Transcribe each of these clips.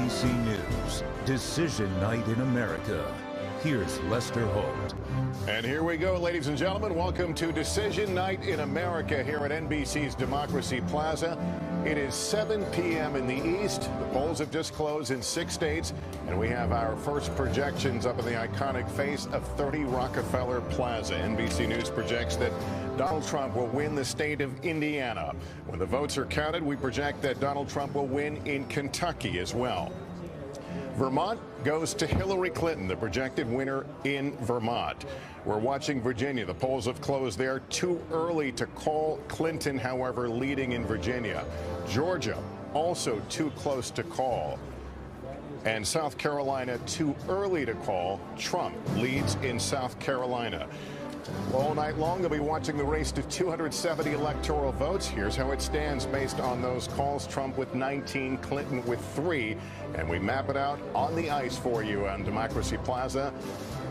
NBC News, Decision Night in America. Here's Lester Holt. And here we go, ladies and gentlemen. Welcome to Decision Night in America here at NBC's Democracy Plaza. It is 7 p.m. in the East. The polls have just closed in 6 states, and we have our first projections up in the iconic face of 30 Rockefeller Plaza. NBC News projects that Donald Trump will win the state of Indiana. When the votes are counted, we project that Donald Trump will win in Kentucky as well. Vermont goes to Hillary Clinton, the projected winner in Vermont. We're watching Virginia. The polls have closed there. Too early to call Clinton, however, leading in Virginia. Georgia, also too close to call. And South Carolina, too early to call. Trump leads in South Carolina. All night long, they'll be watching the race to 270 electoral votes. Here's how it stands based on those calls. Trump with 19, Clinton with 3. And we map it out on the ice for you on Democracy Plaza.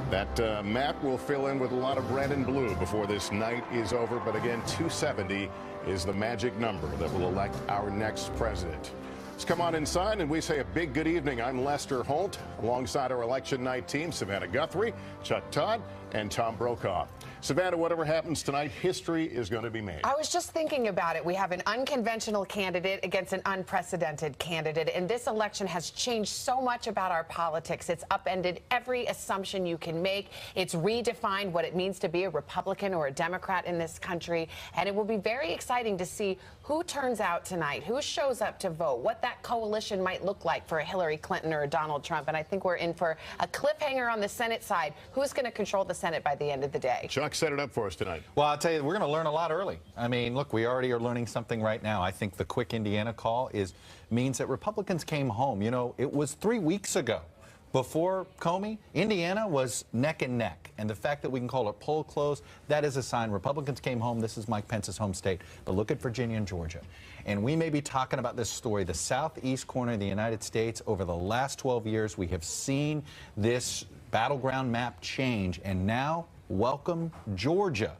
That map will fill in with a lot of red and blue before this night is over. But again, 270 is the magic number that will elect our next president. Let's come on inside and we say a big good evening. I'm Lester Holt alongside our election night team, Savannah Guthrie, Chuck Todd, and Tom Brokaw. Savannah, whatever happens tonight, history is going to be made. I was just thinking about it. We have an unconventional candidate against an unprecedented candidate, and this election has changed so much about our politics. It's upended every assumption you can make. It's redefined what it means to be a Republican or a Democrat in this country, and it will be very exciting to see who turns out tonight, who shows up to vote, what that coalition might look like for a Hillary Clinton or a Donald Trump. And I think we're in for a cliffhanger on the Senate side. Who's going to control the Senate by the end of the day? Chuck set it up for us tonight. Well, I'll tell you, we're going to learn a lot early. I mean, look, we already are learning something right now. I think the quick Indiana call means that Republicans came home. You know, it was 3 weeks ago. Before Comey, Indiana was neck and neck. And the fact that we can call it poll closed, that is a sign Republicans came home. This is Mike Pence's home state. But look at Virginia and Georgia. And we may be talking about this story, the southeast corner of the United States. Over the last 12 years, we have seen this battleground map change. And now, welcome Georgia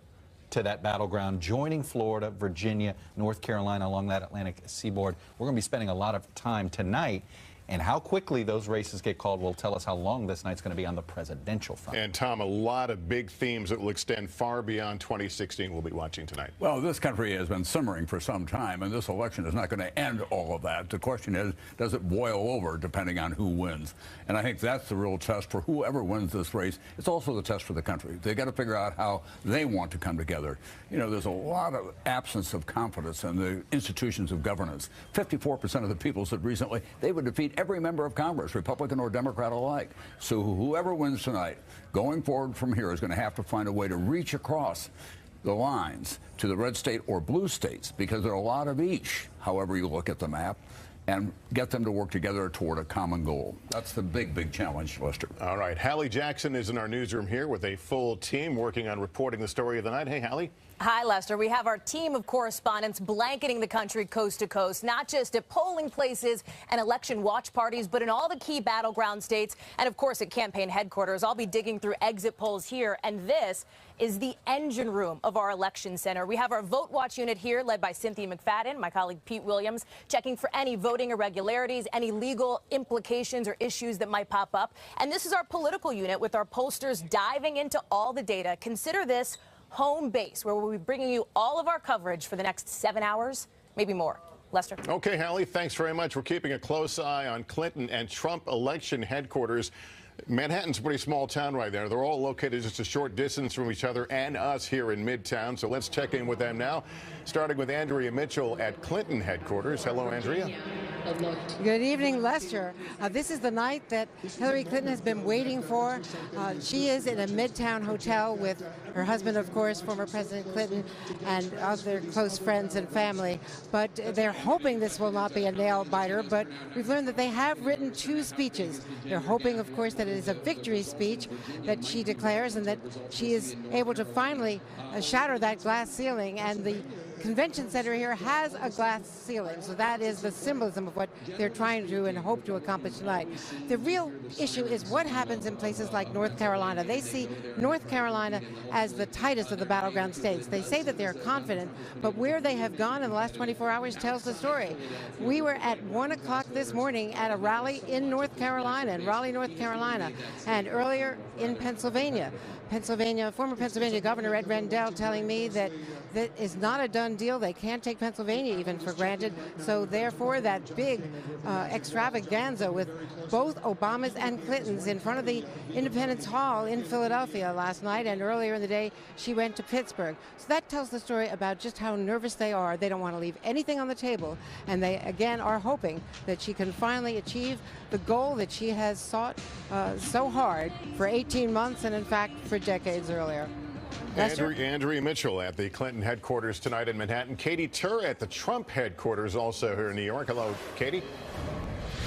to that battleground, joining Florida, Virginia, North Carolina along that Atlantic seaboard. We're going to be spending a lot of time tonight. And how quickly those races get called will tell us how long this night's going to be on the presidential front. And, Tom, a lot of big themes that will extend far beyond 2016 we'll be watching tonight. Well, this country has been simmering for some time, and this election is not going to end all of that. The question is, does it boil over depending on who wins? And I think that's the real test for whoever wins this race. It's also the test for the country. They've got to figure out how they want to come together. You know, there's a lot of absence of confidence in the institutions of governance. 54% of the people said recently they would defeat every member of Congress, Republican or Democrat alike. So whoever wins tonight, going forward from here, is going to have to find a way to reach across the lines to the red state or blue states, because there are a lot of each, however you look at the map, and get them to work together toward a common goal. That's the big, big challenge, Lester. All right. Hallie Jackson is in our newsroom here with a full team working on reporting the story of the night. Hey, Hallie. Hi, Lester. We have our team of correspondents blanketing the country coast to coast, not just at polling places and election watch parties, but in all the key battleground states and, of course, at campaign headquarters. I'll be digging through exit polls here, and this is the engine room of our election center. We have our Vote Watch unit here, led by Cynthia McFadden, my colleague Pete Williams, checking for any voting irregularities, any legal implications or issues that might pop up. And this is our political unit with our pollsters diving into all the data. Consider this home base, where we'll be bringing you all of our coverage for the next 7 hours, maybe more. Lester. Okay, Hallie, thanks very much. We're keeping a close eye on Clinton and Trump election headquarters. Manhattan's a pretty small town right there. They're all located just a short distance from each other and us here in Midtown. So let's check in with them now, starting with Andrea Mitchell at Clinton headquarters. Hello, Andrea. Good evening, Lester. This is the night that Hillary Clinton has been waiting for. She is in a Midtown hotel with her husband, of course, former President Clinton, and other close friends and family. But they're hoping this will not be a nail-biter, but we've learned that they have written 2 speeches. They're hoping, of course, that it is a victory speech that she declares and that she is able to finally shatter that glass ceiling and the convention center here has a glass ceiling, so that is the symbolism of what they're trying to do and hope to accomplish tonight. The real issue is what happens in places like North Carolina. They see North Carolina as the tightest of the battleground states. They say that they're confident, but where they have gone in the last 24 hours tells the story. We were at 1 o'clock this morning at a rally in North Carolina, in Raleigh, North Carolina, and earlier in Pennsylvania. Former Pennsylvania Governor Ed Rendell telling me that that is not a done deal. They can't take Pennsylvania even for granted. So therefore, that big extravaganza with both Obamas and Clintons in front of the Independence Hall in Philadelphia last night, and earlier in the day, she went to Pittsburgh. So that tells the story about just how nervous they are. They don't want to leave anything on the table, and they, again, are hoping that she can finally achieve the goal that she has sought so hard for 18 months and, in fact, for decades earlier. Andrea Mitchell at the Clinton headquarters tonight in Manhattan. Katie Tur at the Trump headquarters also here in New York. Hello, Katie.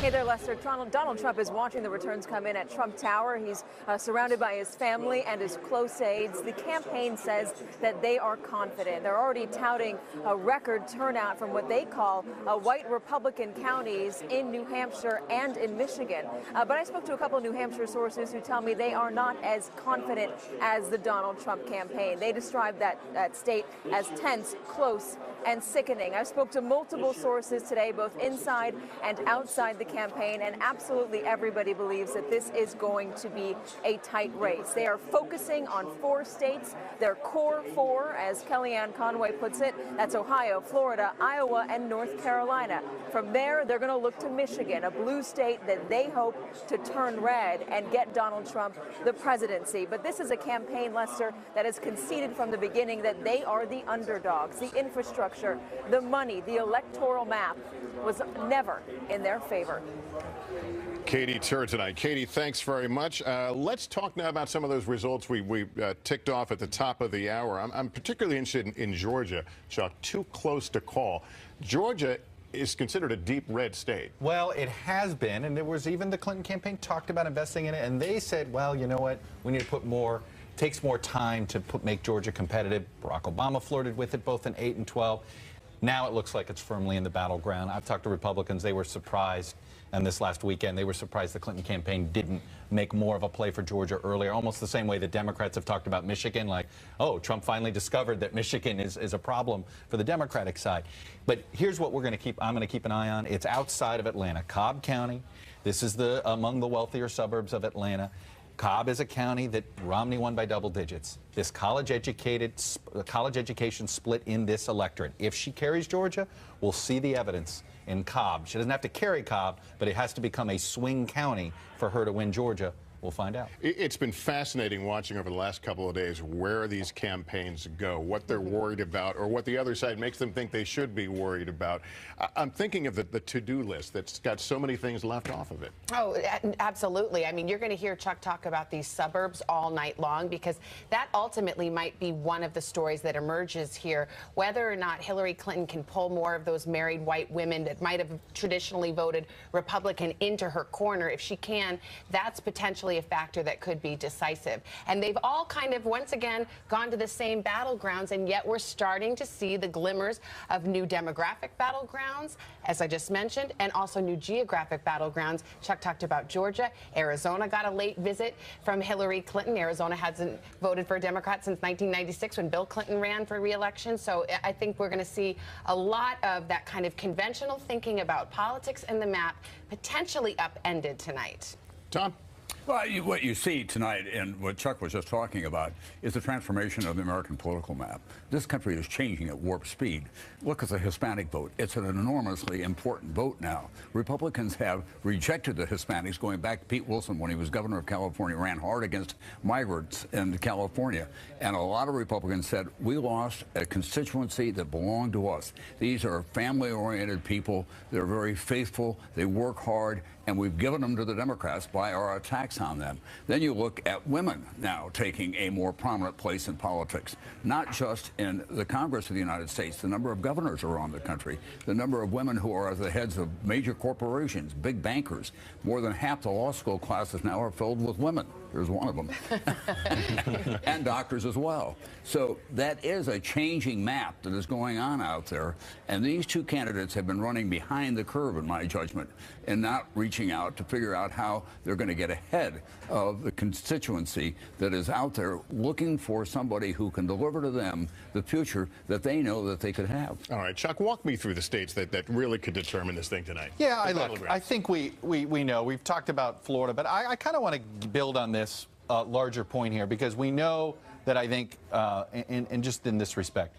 Hey there, Lester. Donald Trump is watching the returns come in at Trump Tower. He's surrounded by his family and his close aides. The campaign says that they are confident. They're already touting a record turnout from what they call white Republican counties in New Hampshire and in Michigan. But I spoke to a couple of New Hampshire sources who tell me they are not as confident as the Donald Trump campaign. They describe that state as tense, close, and sickening. I spoke to multiple sources today, both inside and outside the campaign, and absolutely everybody believes that this is going to be a tight race. They are focusing on 4 states, their core 4, as Kellyanne Conway puts it. That's Ohio, Florida, Iowa, and North Carolina. From there, they're going to look to Michigan, a blue state that they hope to turn red and get Donald Trump the presidency. But this is a campaign, Lester, that has conceded from the beginning that they are the underdogs. The infrastructure, the money, the electoral map was never in their favor. Katie Tur tonight. Katie, thanks very much. Let's talk now about some of those results we ticked off at the top of the hour. I'm particularly interested in Georgia, Chuck. Too close to call. Georgia is considered a deep red state. Well, it has been, and there was even the Clinton campaign talked about investing in it, and they said, well, you know what, we need to put more, takes more time to make Georgia competitive. Barack Obama flirted with it both in 8 and 12. Now it looks like it's firmly in the battleground. I've talked to Republicans. They were surprised, and this last weekend, they were surprised the Clinton campaign didn't make more of a play for Georgia earlier, almost the same way the Democrats have talked about Michigan, like, oh, Trump finally discovered that Michigan is a problem for the Democratic side. But here's what I'm going to keep an eye on. It's outside of Atlanta, Cobb County. This is among the wealthier suburbs of Atlanta. Cobb is a county that Romney won by double digits. This college education split in this electorate. If she carries Georgia, we'll see the evidence in Cobb. She doesn't have to carry Cobb, but it has to become a swing county for her to win Georgia. We'll find out. It's been fascinating watching over the last couple of days where these campaigns go, what they're worried about, or what the other side makes them think they should be worried about. I'm thinking of the to-do list that's got so many things left off of it. Oh, absolutely. I mean, you're going to hear Chuck talk about these suburbs all night long, because that ultimately might be one of the stories that emerges here. Whether or not Hillary Clinton can pull more of those married white women that might have traditionally voted Republican into her corner, if she can, that's potentially a factor that could be decisive. And they've all kind of, once again, gone to the same battlegrounds, and yet we're starting to see the glimmers of new demographic battlegrounds, as I just mentioned, and also new geographic battlegrounds. Chuck talked about Georgia. Arizona got a late visit from Hillary Clinton. Arizona hasn't voted for a Democrat since 1996 when Bill Clinton ran for re-election. So I think we're going to see a lot of that kind of conventional thinking about politics and the map potentially upended tonight. Tom? Well, what you see tonight and what Chuck was just talking about is the transformation of the American political map. This country is changing at warp speed. Look at the Hispanic vote. It's an enormously important vote now. Republicans have rejected the Hispanics, going back to Pete Wilson when he was governor of California, ran hard against migrants in California. And a lot of Republicans said, we lost a constituency that belonged to us. These are family-oriented people. They're very faithful. They work hard. And we've given them to the Democrats by our attacks on them. Then you look at women now taking a more prominent place in politics, not just in the Congress of the United States. The number of governors around the country, the number of women who are at the heads of major corporations, big bankers. More than half the law school classes now are filled with women. Here's one of them. And doctors as well. So that is a changing map that is going on out there. And these two candidates have been running behind the curve, in my judgment, and not reaching out to figure out how they're going to get ahead of the constituency that is out there looking for somebody who can deliver to them the future that they know that they could have. All right, Chuck, walk me through the states that really could determine this thing tonight. Yeah, I think we know. We've talked about Florida, but I kind of want to build on this larger point here, because we know that I think, and just in this respect,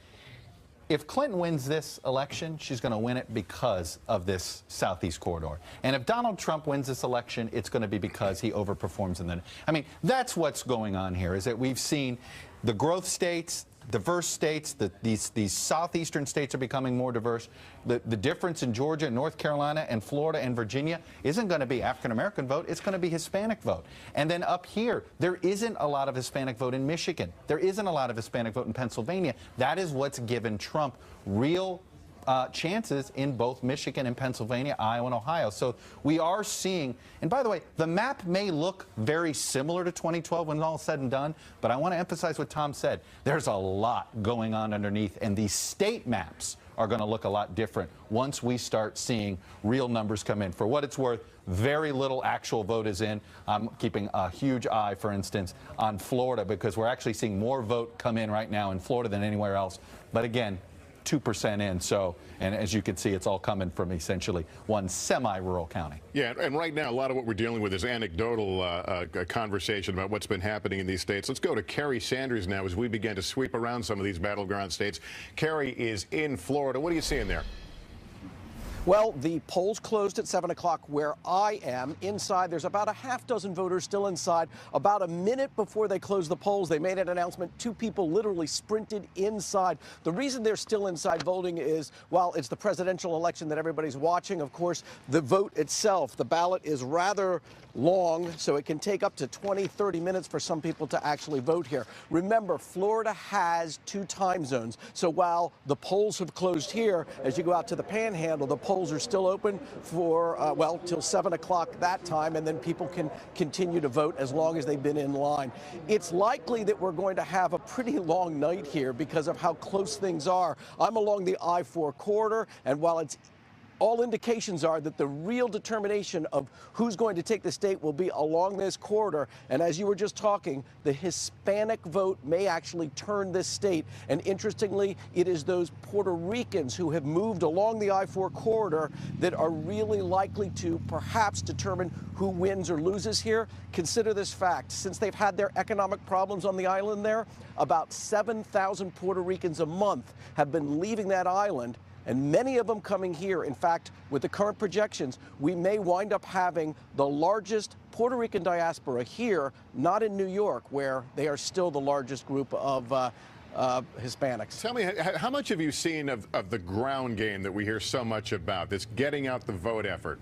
if Clinton wins this election, she's going to win it because of this Southeast corridor. And if Donald Trump wins this election, it's going to be because he overperforms in the... I mean, that's what's going on here, is that we've seen the growth states, diverse states, these southeastern states are becoming more diverse. The difference in Georgia, North Carolina, and Florida and Virginia isn't going to be African-American vote. It's going to be Hispanic vote. And then up here, there isn't a lot of Hispanic vote in Michigan. There isn't a lot of Hispanic vote in Pennsylvania. That is what's given Trump real chances in both Michigan and Pennsylvania, Iowa, and Ohio. So we are seeing, and by the way, the map may look very similar to 2012 when it's all said and done, but I want to emphasize what Tom said. There's a lot going on underneath, and these state maps are going to look a lot different once we start seeing real numbers come in. For what it's worth, very little actual vote is in. I'm keeping a huge eye, for instance, on Florida, because we're actually seeing more vote come in right now in Florida than anywhere else. But again, 2% in, so, and as you can see, it's all coming from essentially one semi-rural county. Yeah, and right now, a lot of what we're dealing with is anecdotal conversation about what's been happening in these states. Let's go to Kerry Sanders now as we begin to sweep around some of these battleground states. Kerry is in Florida. What are you seeing there? Well, the polls closed at 7 o'clock where I am. Inside, there's about a half dozen voters still inside. About a minute before they closed the polls, they made an announcement. Two people literally sprinted inside. The reason they're still inside voting is, while it's the presidential election that everybody's watching, of course, the vote itself, the ballot is rather long, so it can take up to 20, 30 minutes for some people to actually vote here. Remember, Florida has 2 time zones, so while the polls have closed here, as you go out to the Panhandle, the polls are still open for, well, till 7 o'clock that time, and then people can continue to vote as long as they've been in line. It's likely that we're going to have a pretty long night here because of how close things are. I'm along the I-4 corridor, and while it's all indications are that the real determination of who's going to take the state will be along this corridor. And as you were just talking, the Hispanic vote may actually turn this state. And interestingly, it is those Puerto Ricans who have moved along the I-4 corridor that are really likely to perhaps determine who wins or loses here. Consider this fact. Since they've had their economic problems on the island there, about 7,000 Puerto Ricans a month have been leaving that island, and many of them coming here. In fact, with the current projections, we may wind up having the largest Puerto Rican diaspora here, not in New York, where they are still the largest group of Hispanics. Tell me, how much have you seen of the ground game that we hear so much about, this getting out the vote effort?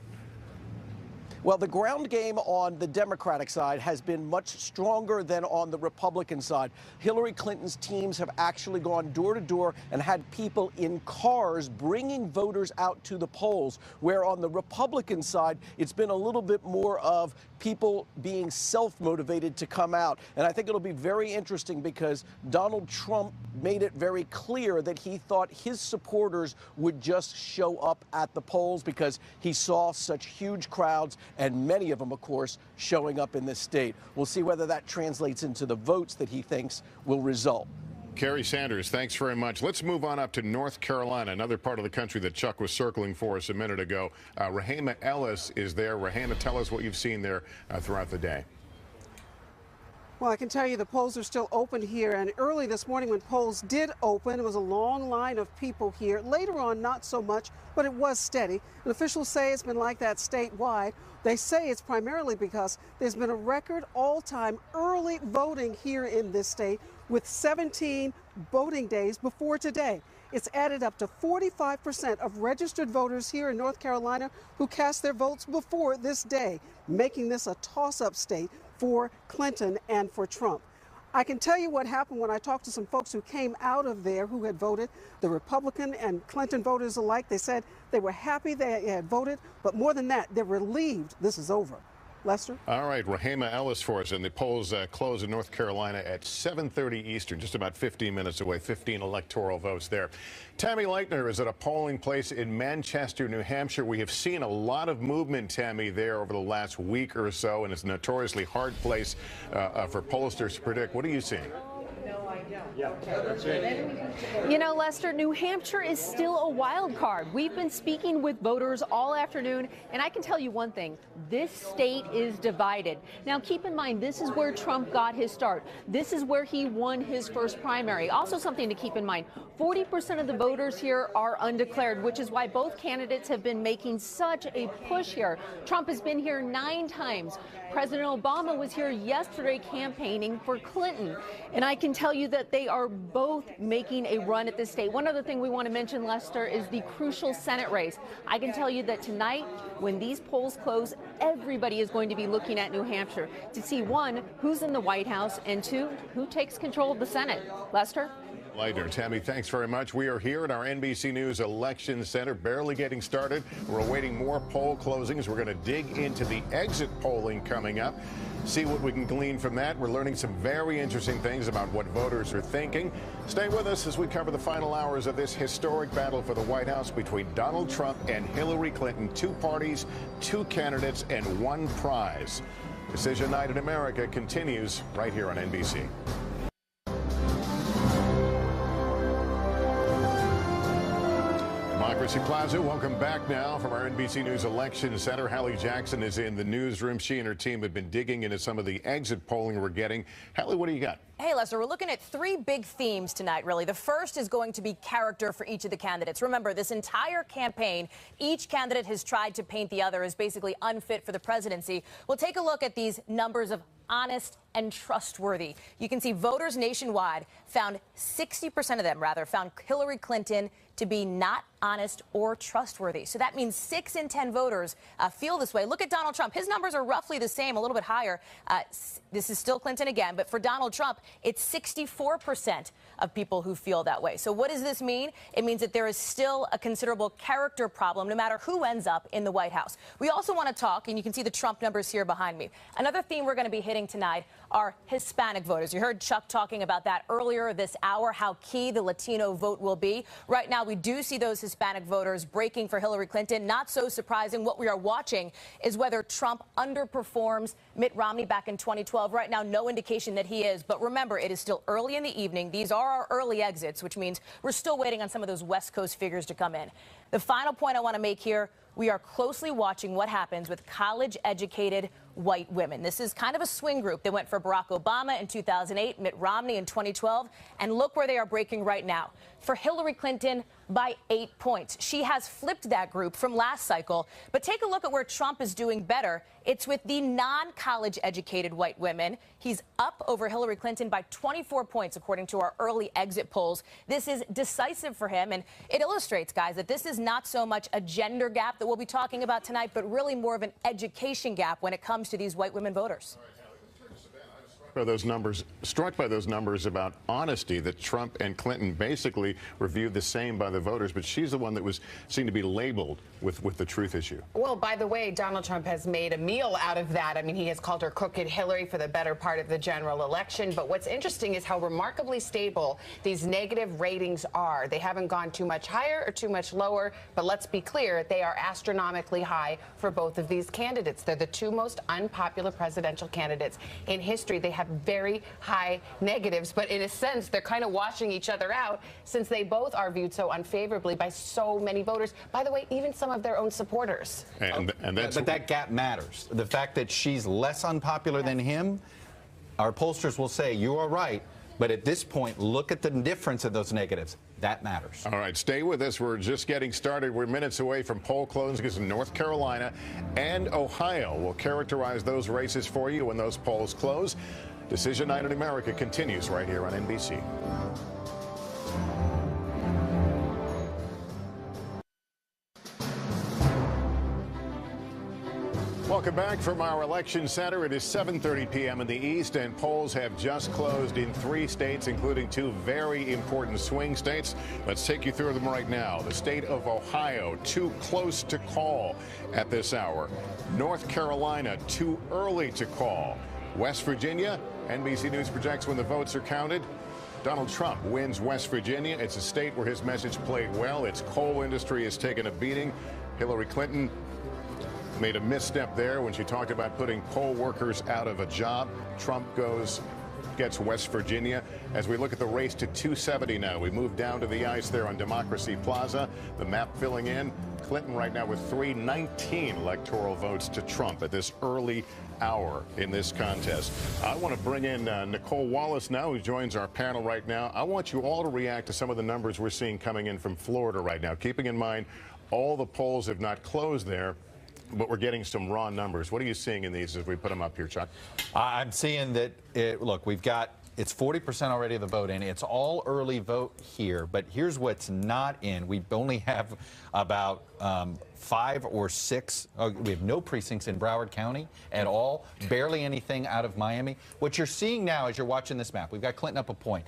Well, the ground game on the Democratic side has been much stronger than on the Republican side. Hillary Clinton's teams have actually gone door to door and had people in cars bringing voters out to the polls, where on the Republican side, it's been a little bit more of people being self-motivated to come out. And I think it'll be very interesting because Donald Trump made it very clear that he thought his supporters would just show up at the polls because he saw such huge crowds, and many of them, of course, showing up in this state. We'll see whether that translates into the votes that he thinks will result. Kerry Sanders, thanks very much. Let's move on up to North Carolina, another part of the country that Chuck was circling for us a minute ago. Rahema Ellis is there. Rahema, tell us what you've seen there throughout the day. Well, I can tell you the polls are still open here, and early this morning when polls did open, it was a long line of people here. Later on, not so much, but it was steady. And officials say it's been like that statewide. They say it's primarily because there's been a record all-time early voting here in this state with 17 voting days before today. It's added up to 45% of registered voters here in North Carolina who cast their votes before this day, making this a toss-up state for Clinton and for Trump. I can tell you what happened when I talked to some folks who came out of there who had voted, the Republican and Clinton voters alike. They said they were happy they had voted, but more than that, they're relieved this is over. Lester? All right, Rahema Ellis for us. And the polls close in North Carolina at 7:30 Eastern, just about 15 minutes away, 15 electoral votes there. Tammy Leitner is at a polling place in Manchester, New Hampshire. We have seen a lot of movement, Tammy, there over the last week or so, and it's a notoriously hard place for pollsters to predict. What are you seeing? You know, Lester, New Hampshire is still a wild card. We've been speaking with voters all afternoon, and I can tell you one thing. This state is divided. Now, keep in mind, this is where Trump got his start. This is where he won his first primary. Also something to keep in mind, 40% of the voters here are undeclared, which is why both candidates have been making such a push here. Trump has been here 9 times. President Obama was here yesterday campaigning for Clinton. And I can tell you that they are both making a run at this state. One other thing we want to mention, Lester, is the crucial Senate race. I can tell you that tonight, when these polls close, everybody is going to be looking at New Hampshire to see, 1, who's in the White House, and 2, who takes control of the Senate. Lester? Leitner. Tammy, thanks very much. We are here at our NBC News Election Center, barely getting started. We're awaiting more poll closings. We're going to dig into the exit polling coming up, see what we can glean from that. We're learning some very interesting things about what voters are thinking. Stay with us as we cover the final hours of this historic battle for the White House between Donald Trump and Hillary Clinton. 2 parties, 2 candidates, and 1 prize. Decision Night in America continues right here on NBC. Democracy Plaza, welcome back now from our NBC News Election Center. Hallie Jackson is in the newsroom. She and her team have been digging into some of the exit polling we're getting. Hallie, what do you got? Hey, Lester, we're looking at 3 big themes tonight, really. The first is going to be character for each of the candidates. Remember, this entire campaign, each candidate has tried to paint the other as basically unfit for the presidency. We'll take a look at these numbers of honest and trustworthy. You can see voters nationwide found 60% of them, found Hillary Clinton to be not honest or trustworthy. So that means 6 in 10 voters feel this way. Look at Donald Trump. His numbers are roughly the same, a little bit higher. This is still Clinton again, but for Donald Trump, it's 64% of people who feel that way. So what does this mean? It means that there is still a considerable character problem, no matter who ends up in the White House. We also want to talk, and you can see the Trump numbers here behind me. Another theme we're going to be hitting tonight are Hispanic voters. You heard Chuck talking about that earlier this hour, how key the Latino vote will be. Right now, we do see those Hispanic voters breaking for Hillary Clinton. Not so surprising. What we are watching is whether Trump underperforms Mitt Romney back in 2012. Right now, no indication that he is. But remember, it is still early in the evening. These are our early exits, which means we're still waiting on some of those West Coast figures to come in. The final point I want to make here, we are closely watching what happens with college-educated white women. This is kind of a swing group. They went for Barack Obama in 2008, Mitt Romney in 2012, and look where they are breaking right now. For Hillary Clinton, by 8 points. She has flipped that group from last cycle. But take a look at where Trump is doing better. It's with the non-college educated white women. He's up over Hillary Clinton by 24 points, according to our early exit polls. This is decisive for him, and it illustrates, guys, that this is not so much a gender gap that we'll be talking about tonight, but really more of an education gap when it comes to these white women voters. Struck by those numbers about honesty, that Trump and Clinton basically were viewed the same by the voters, but she's the one that was seen to be labeled with the truth issue. Well, by the way, Donald Trump has made a meal out of that. I mean, he has called her Crooked Hillary for the better part of the general election. But what's interesting is how remarkably stable these negative ratings are. They haven't gone too much higher or too much lower, but let's be clear, they are astronomically high for both of these candidates. They're the 2 most unpopular presidential candidates in history. They have very high negatives, but in a sense, they're kind of washing each other out since they both are viewed so unfavorably by so many voters. By the way, even some of their own supporters. But that gap matters. The fact that she's less unpopular than him, our pollsters will say, you are right. But at this point, look at the difference of those negatives. That matters. All right, stay with us. We're just getting started. We're minutes away from poll closings in North Carolina and Ohio. We'll characterize those races for you when those polls close. Decision Night in America continues right here on NBC. Welcome back from our election center. It is 7:30 p.m. in the East, and polls have just closed in 3 states, including 2 very important swing states. Let's take you through them right now. The state of Ohio, too close to call at this hour. North Carolina, too early to call. West Virginia, NBC News projects when the votes are counted, Donald Trump wins West Virginia. It's a state where his message played well. Its coal industry has taken a beating. Hillary Clinton made a misstep there when she talked about putting poll workers out of a job. Trump gets West Virginia. As we look at the race to 270 now, we move down to the ice there on Democracy Plaza. The map filling in. Clinton right now with 319 electoral votes to Trump at this early hour in this contest. I want to bring in Nicole Wallace now, who joins our panel right now. I want you all to react to some of the numbers we're seeing coming in from Florida right now, keeping in mind all the polls have not closed there, but we're getting some raw numbers. What are you seeing in these as we put them up here, Chuck? I'm seeing that, look, it's 40% already of the vote in. It's all early vote here, but here's what's not in. We only have about 5 or 6. We have no precincts in Broward County at all, barely anything out of Miami. What you're seeing now as you're watching this map, we've got Clinton up a point.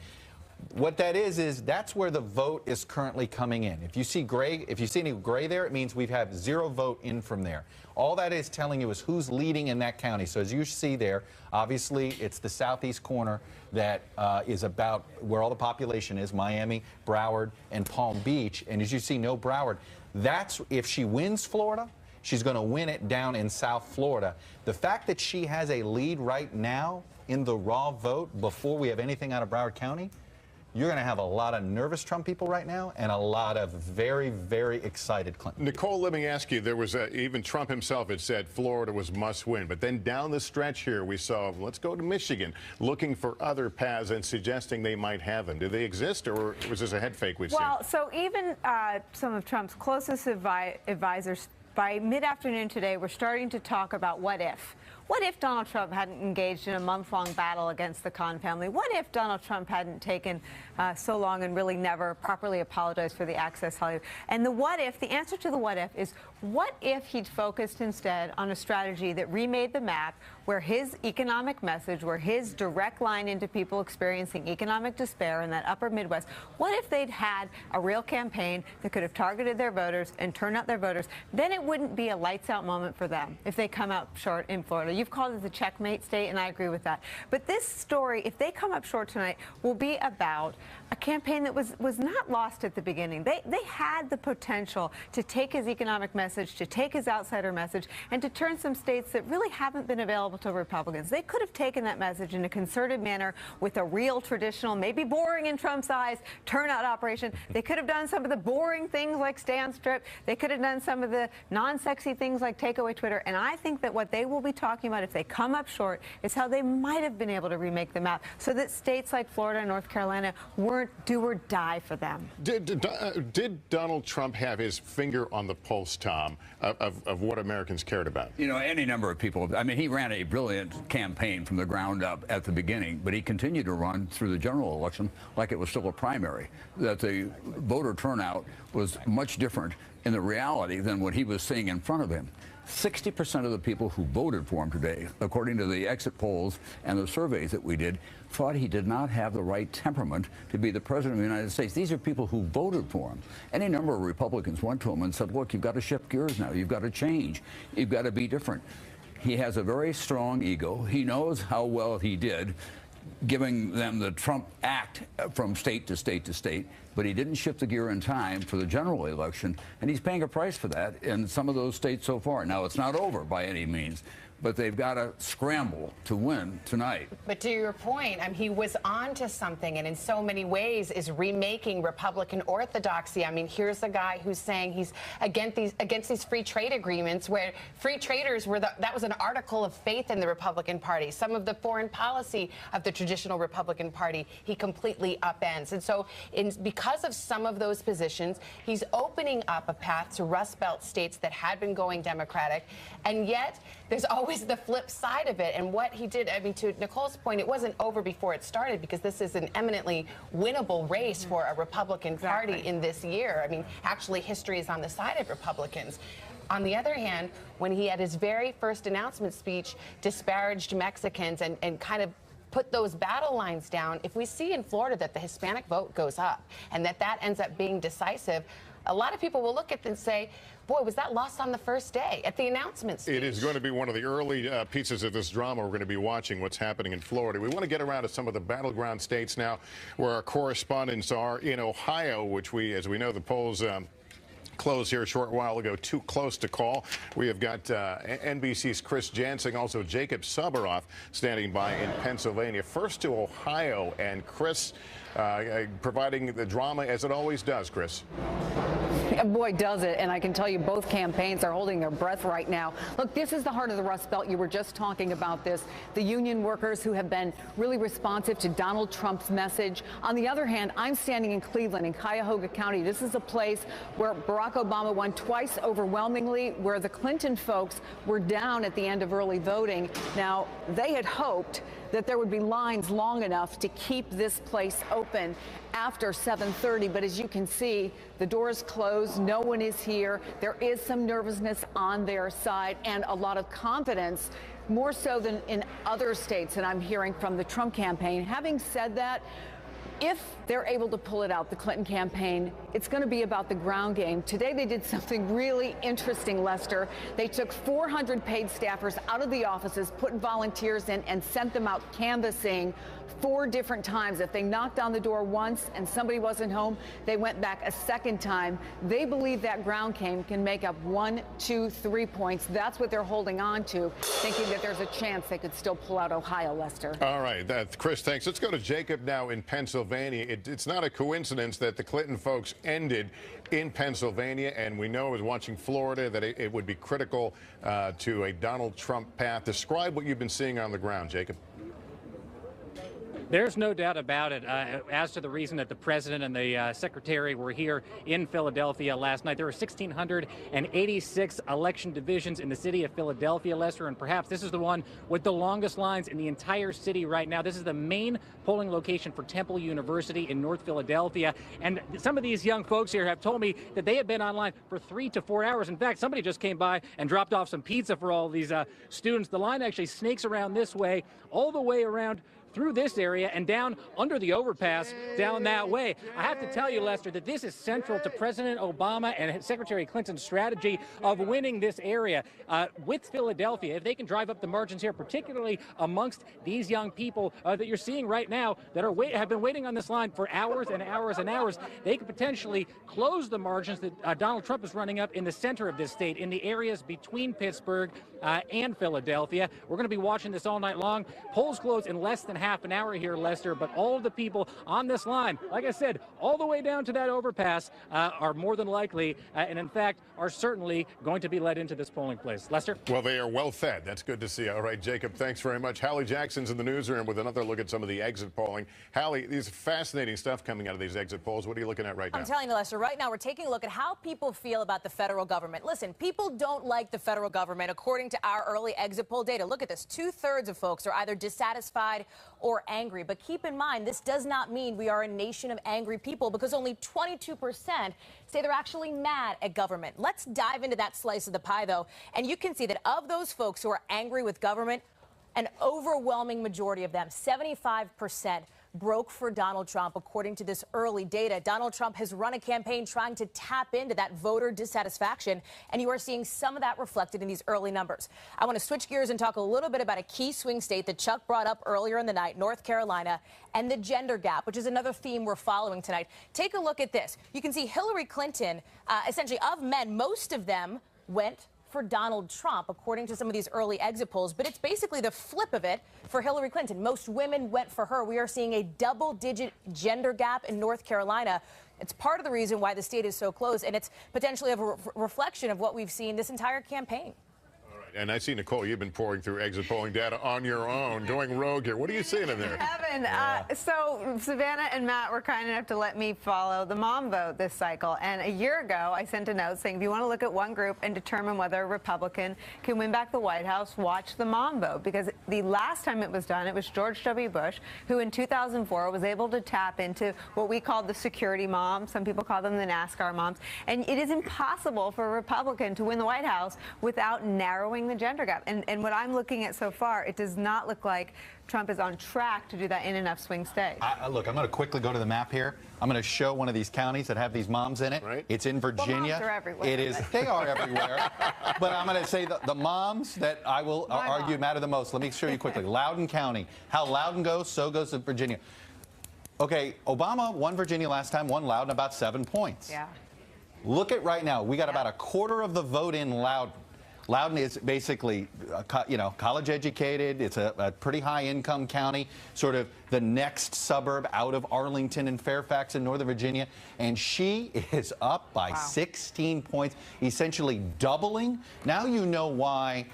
What that is that's where the vote is currently coming in. If you see gray, if you see any gray there, it means we have 0 vote in from there. All that is telling you is who's leading in that county. So as you see there, obviously it's the southeast corner that is about where all the population is, Miami, Broward, and Palm Beach. And as you see, no Broward. That's, if she wins Florida, she's going to win it down in South Florida. The fact that she has a lead right now in the raw vote before we have anything out of Broward County, you're going to have a lot of nervous Trump people right now and a lot of very, very excited Clinton. Nicole, let me ask you, there was even Trump himself had said Florida was must win. But then down the stretch here, we saw, let's go to Michigan, looking for other paths and suggesting they might have them. Do they exist, or was this a head fake we've seen? Well, so even some of Trump's closest advisors, by mid-afternoon today, we're starting to talk about what if. What if Donald Trump hadn't engaged in a month-long battle against the Khan family? What if Donald Trump hadn't taken so long and really never properly apologized for the Access Hollywood? And the what if, the answer to the what if is, what if he'd focused instead on a strategy that remade the map, where his economic message, where his direct line into people experiencing economic despair in that upper Midwest, what if they'd had a real campaign that could have targeted their voters and turned out their voters? Then it wouldn't be a lights-out moment for them if they come out short in Florida. You've called it the checkmate state, and I agree with that. But this story, if they come up short tonight, will be about a campaign that was not lost at the beginning. They had the potential to take his economic message, to take his outsider message, and to turn some states that really haven't been available to Republicans. They could have taken that message in a concerted manner with a real traditional, maybe boring in Trump's eyes, turnout operation. They could have done some of the boring things like stay on strip. They could have done some of the non-sexy things like take away Twitter. And I think that what they will be talking about if they come up short is how they might have been able to remake the map so that states like Florida and North Carolina weren't do or die for them. Did Donald Trump have his finger on the pulse, Tom, of what Americans cared about? You know, any number of people. I mean, he ran a brilliant campaign from the ground up at the beginning, but he continued to run through the general election like it was still a primary, that the voter turnout was much different in the reality than what he was seeing in front of him. 60% of the people who voted for him today, according to the exit polls and the surveys that we did, thought he did not have the right temperament to be the president of the United States. These are people who voted for him. Any number of Republicans went to him and said, look, you've got to shift gears now. You've got to change. You've got to be different. He has a very strong ego. He knows how well he did, giving them the Trump Act from state to state to state, but he didn't shift the gear in time for the general election, and he's paying a price for that in some of those states so far. Now, it's not over by any means, but they've got to scramble to win tonight. But to your point, he was on to something, and in so many ways is remaking Republican orthodoxy. I mean, here's a guy who's saying he's against these free trade agreements, where free traders were that was an article of faith in the Republican Party. Some of the foreign policy of the traditional Republican Party he completely upends. And so because of some of those positions, he's opening up a path to Rust Belt states that had been going Democratic, and yet there's always the flip side of it. And what he did, I mean, to Nicole's point, it wasn't over before it started, because this is an eminently winnable race for a Republican Party in this year. I mean, actually, history is on the side of Republicans. On the other hand, when he, at his very first announcement speech, disparaged Mexicans and kind of put those battle lines down, if we see in Florida that the Hispanic vote goes up and that ends up being decisive, a lot of people will look at it and say, boy, was that lost on the first day at the announcement speech. It is going to be one of the early pieces of this drama. We're going to be watching what's happening in Florida. We want to get around to some of the battleground states now where our correspondents are. In Ohio, which as we know, the polls closed here a short while ago, too close to call. We have got NBC's Chris Jansing, also Jacob Suberoff standing by in Pennsylvania. First to Ohio, and Chris providing the drama as it always does, Chris. Boy, does it. And I can tell you both campaigns are holding their breath right now. Look, this is the heart of the Rust Belt. You were just talking about this. The union workers who have been really responsive to Donald Trump's message. On the other hand, I'm standing in Cleveland in Cuyahoga County. This is a place where Barack Obama won twice overwhelmingly, where the Clinton folks were down at the end of early voting. Now, they had hoped that there would be lines long enough to keep this place open after 7:30. But as you can see, the doors closed. No one is here. There is some nervousness on their side and a lot of confidence, more so than in other states that I'm hearing from the Trump campaign. Having said that, if they're able to pull it out, the Clinton campaign, it's going to be about the ground game. Today they did something really interesting, Lester. They took 400 paid staffers out of the offices, put volunteers in, and sent them out canvassing 4 different times. If they knocked on the door once and somebody wasn't home, they went back a second time. They believe that ground game can make up 1, 2, 3 points. That's what they're holding on to, thinking that there's a chance they could still pull out Ohio, Lester. All right, Chris, thanks. Let's go to Jacob now in Pennsylvania. It's not a coincidence that the Clinton folks ended in Pennsylvania, and we know, as watching Florida, that it would be critical to a Donald Trump path. Describe what you've been seeing on the ground, Jacob. There's no doubt about it. As to the reason that the president and the secretary were here in Philadelphia last night, there were 1,686 election divisions in the city of Philadelphia, Lester, and perhaps this is the one with the longest lines in the entire city right now. This is the main polling location for Temple University in North Philadelphia, and some of these young folks here have told me that they have been online for 3 to 4 hours. In fact, somebody just came by and dropped off some pizza for all of these students. The line actually snakes around this way, all the way around through this area and down under the overpass down that way. I have to tell you, Lester, that this is central to President Obama and Secretary Clinton's strategy of winning this area with Philadelphia. If they can drive up the margins here, particularly amongst these young people that you're seeing right now that have been waiting on this line for hours and hours and hours, they could potentially close the margins that Donald Trump is running up in the center of this state, in the areas between Pittsburgh and Philadelphia. We're going to be watching this all night long. Polls close in less than half an hour here, Lester, but all of the people on this line, like I said, all the way down to that overpass, are more than likely and in fact are certainly going to be led into this polling place. Lester? Well, they are well fed. That's good to see. All right, Jacob, thanks very much. Hallie Jackson's in the newsroom with another look at some of the exit polling. Hallie, these fascinating stuff coming out of these exit polls. What are you looking at right now? I'm telling you, Lester, right now we're taking a look at how people feel about the federal government. Listen, people don't like the federal government according to our early exit poll data. Look at this. 2/3 of folks are either dissatisfied or angry. But keep in mind, this does not mean we are a nation of angry people, because only 22% say they're actually mad at government. Let's dive into that slice of the pie, though, and you can see that of those folks who are angry with government, an overwhelming majority of them, 75%, broke for Donald Trump, according to this early data. Donald Trump has run a campaign trying to tap into that voter dissatisfaction, and you are seeing some of that reflected in these early numbers. I want to switch gears and talk a little bit about a key swing state that Chuck brought up earlier in the night, North Carolina, and the gender gap, which is another theme we're following tonight. Take a look at this. You can see Hillary Clinton, essentially of men, most of them went for Donald Trump, according to some of these early exit polls. But it's basically the flip of it for Hillary Clinton. Most women went for her. We are seeing a double-digit gender gap in North Carolina. It's part of the reason why the state is so close, and it's potentially a reflection of what we've seen this entire campaign. All right. And I see, Nicole, you've been pouring through exit polling data on your own, going rogue here. What are you seeing in there? Evan, so Savannah and Matt were kind enough to let me follow the mom vote this cycle. And a year ago, I sent a note saying, if you want to look at one group and determine whether a Republican can win back the White House, watch the mom vote. Because the last time it was done, it was George W. Bush, who in 2004 was able to tap into what we called the security moms. Some people call them the NASCAR moms. And it is impossible for a Republican to win the White House without narrowing the gender gap. And what I'm looking at so far, it does not look like Trump is on track to do that in enough swing states. Look, I'm going to quickly go to the map here. I'm going to show one of these counties that have these moms in it. Right. It's in Virginia. Well, moms are everywhere. It is. They are everywhere. But I'm going to say the moms that I will argue matter the most. Let me show you quickly. Loudoun County. How Loudoun goes, so goes Virginia. Okay, Obama won Virginia last time, won Loudoun about 7 points. Yeah. Look at right now. We got about a quarter of the vote in Loudoun. Loudoun is basically, college educated. It's a pretty high income county, sort of the next suburb out of Arlington and Fairfax in Northern Virginia. And she is up by 16 points, essentially doubling. Now you know why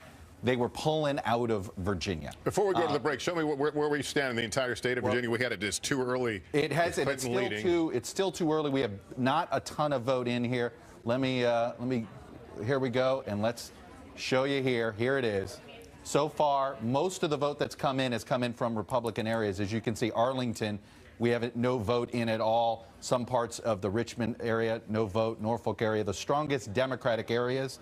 they were pulling out of Virginia. Before we go to the break, show me where we stand in the entire state of Virginia. We had it just too early. It's still too early. We have not a ton of vote in here. Let me here we go, and let's show you here. Here it is. So far, most of the vote that's come in has come in from Republican areas. As you can see, Arlington, we have no vote in at all. Some parts of the Richmond area, no vote. Norfolk area, the strongest Democratic areas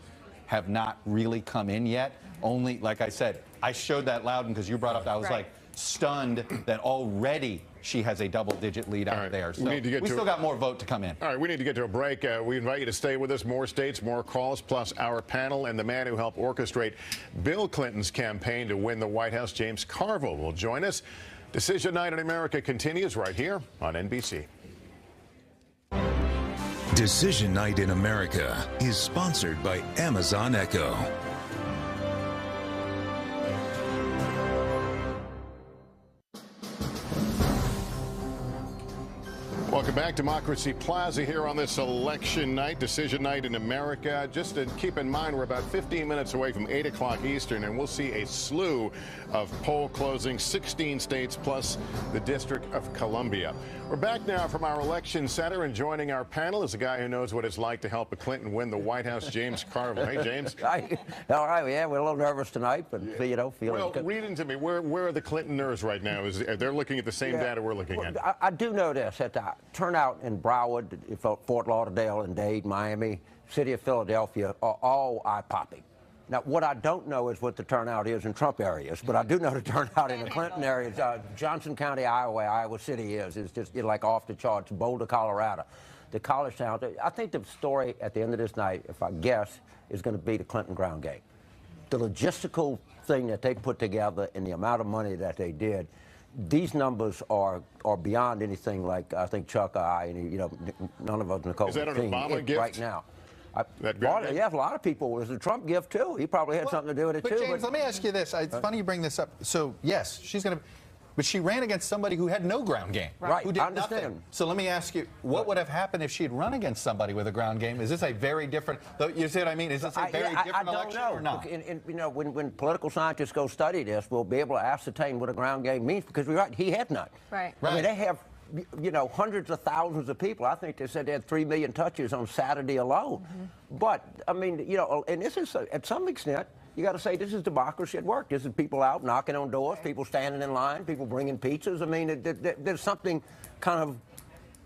have not really come in yet. Only, like I said, I showed that Loudoun because you brought up, I was like stunned that already she has a double-digit lead out there. So we still got more vote to come in. All right, we need to get to a break. We invite you to stay with us. More states, more calls, plus our panel and the man who helped orchestrate Bill Clinton's campaign to win the White House, James Carville, will join us. Decision Night in America continues right here on NBC. Decision Night in America is sponsored by Amazon Echo. Welcome back. Democracy Plaza here on this election night, decision night in America. Just to keep in mind, we're about 15 minutes away from 8 o'clock Eastern, and we'll see a slew of poll closings, 16 states plus the District of Columbia. We're back now from our election center, and joining our panel is a guy who knows what it's like to help a Clinton win the White House, James Carville. Hey, James. Hi. All right, yeah, we're a little nervous tonight, but, feeling good. Read into me. Where are the Clinton nerves right now? They're looking at the same data we're looking at. I do know this, that the turnout in Broward, Fort Lauderdale, and Dade, Miami, city of Philadelphia are all eye-popping. Now, what I don't know is what the turnout is in Trump areas, but I do know the turnout in the Clinton areas. Johnson County, Iowa City is just like off the charts. Boulder, Colorado, the college town. I think the story at the end of this night, if I guess, is going to be the Clinton ground game. The logistical thing that they put together and the amount of money that they did, these numbers are beyond anything like I think Chuck, none of us, Nicole, is that an Obama gift right now. Yeah, a lot of people. It was a Trump gift, too. He probably had something to do with it, too. James, let me ask you this. It's funny you bring this up. So, yes, she's going to... But she ran against somebody who had no ground game. Right. Who did nothing. So let me ask you, what would have happened if she had run against somebody with a ground game? Is this a very different... You see what I mean? Is this a very different election or not? When political scientists go study this, we'll be able to ascertain what a ground game means, because we're right, he had none. Right. I mean, they have... hundreds of thousands of people. I think they said they had 3 million touches on Saturday alone. Mm-hmm. But, I mean, and this is, at some extent, you got to say this is democracy at work. This is people out knocking on doors, people standing in line, people bringing pizzas. I mean, there's something kind of,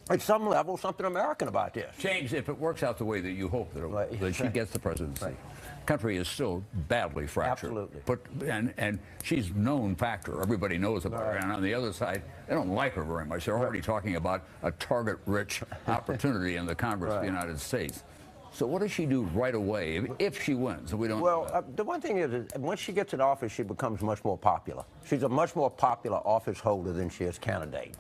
at some level, something American about this. James, if it works out the way that you hope that she gets the presidency, country is still badly fractured. Absolutely. But and she's known factor. Everybody knows about her. And on the other side, they don't like her very much. They're already talking about a target-rich opportunity in the Congress of the United States. So what does she do right away if she wins? We don't. Well, the one thing is once she gets in office, she becomes much more popular. She's a much more popular office holder than she is candidate.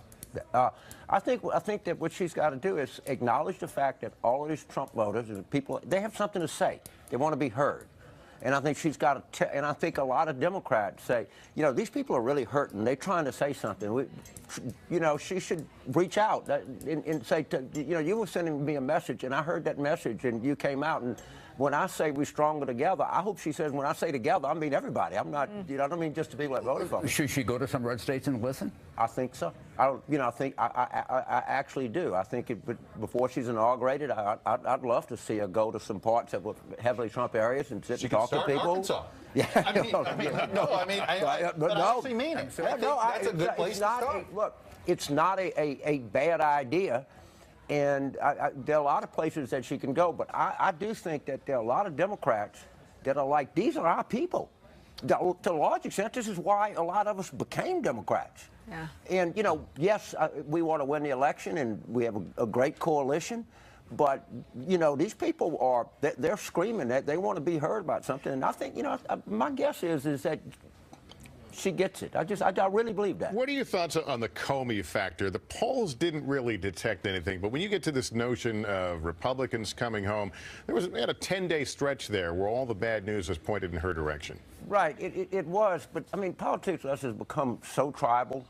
I think that what she's got to do is acknowledge the fact that all of these Trump voters, people, they have something to say. They want to be heard. And I think she's got to, and I think a lot of Democrats say, these people are really hurting. They're trying to say something. She should reach out and say, you were sending me a message, and I heard that message, and you came out, and when I say we're stronger together, I hope she says when I say together, I mean everybody. I'm not, you know, I don't mean just the people that voted for me. Should she go to some red states and listen? I think so. I actually do. I think before she's inaugurated, I'd love to see her go to some parts that were heavily Trump areas and sit and talk to people. Arkansas. Yeah. I actually mean it. That's a good place to start. Look, it's not a bad idea. And there are a lot of places that she can go, but I do think that there are a lot of Democrats that are like, these are our people. To a large extent, this is why a lot of us became Democrats. Yeah. And, you know, yes, we want to win the election, and we have a great coalition, but, you know, these people are, they're screaming that they want to be heard about something. And I think, you know, my guess is that she gets it. I really believe that. What are your thoughts on the Comey factor? The polls didn't really detect anything, but when you get to this notion of Republicans coming home, we had a 10-day stretch there where all the bad news was pointed in her direction. Right, it was, but I mean, politics for us has become so tribal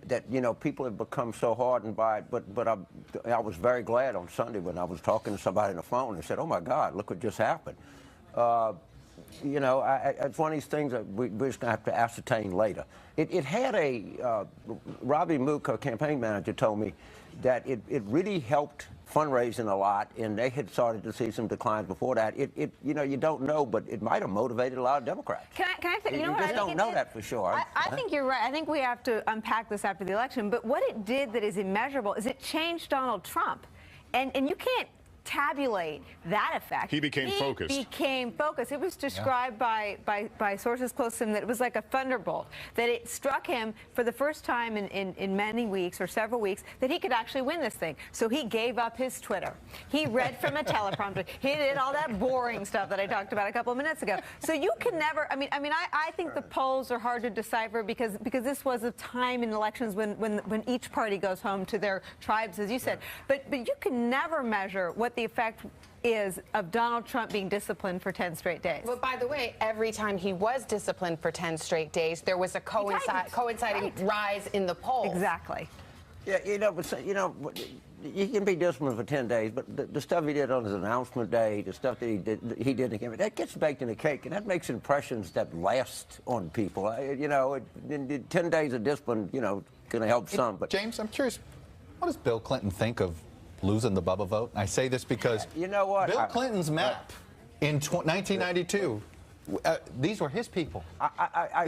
that, you know, people have become so hardened by it. But I was very glad on Sunday when I was talking to somebody on the phone and said, "Oh my God, look what just happened." You know, it's one of these things that we're just going to have to ascertain later. It had Robbie Mook, her campaign manager, told me that it really helped fundraising a lot, and they had started to see some declines before that. You know, you don't know, but it might have motivated a lot of Democrats. Can I say, you know what? You just don't know that for sure. I think you're right. I think we have to unpack this after the election. But what it did that is immeasurable is it changed Donald Trump. And you can't tabulate that effect. He became focused. He became focused. It was described by sources close to him that it was like a thunderbolt, that it struck him for the first time in many weeks or several weeks that he could actually win this thing. So he gave up his Twitter. He read from a teleprompter. He did all that boring stuff that I talked about a couple of minutes ago. So you can never, I think the polls are hard to decipher because this was a time in elections when each party goes home to their tribes, as you said. But you can never measure what the effect is of Donald Trump being disciplined for 10 straight days. Well, by the way, every time he was disciplined for 10 straight days, there was a coinciding rise in the polls. Exactly. Yeah, you know, you can be disciplined for 10 days, but the stuff he did on his announcement day, the stuff that he did in the campaign, that gets baked in the cake, and that makes impressions that last on people. You know, 10 days of discipline, you know, going to help some. But James, I'm curious, what does Bill Clinton think of losing the Bubba vote? I say this because you know what? Bill Clinton's map in 1992, these were his people. I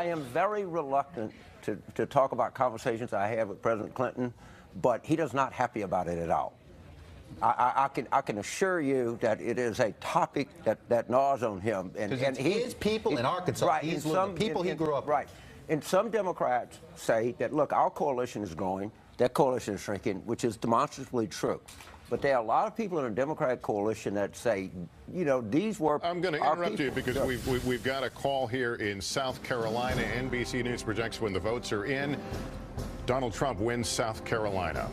am very reluctant to talk about conversations I have with President Clinton, but he is not happy about it at all. I can assure you that it is a topic that gnaws on him. And his people in Arkansas, right, he's the people he grew up with. Right. And some Democrats say that, look, our coalition is growing. That coalition is shrinking, which is demonstrably true. But there are a lot of people in the Democratic coalition that say, you know, these were I'm going to interrupt you because we've got a call here in South Carolina. NBC News projects when the votes are in, Donald Trump wins South Carolina.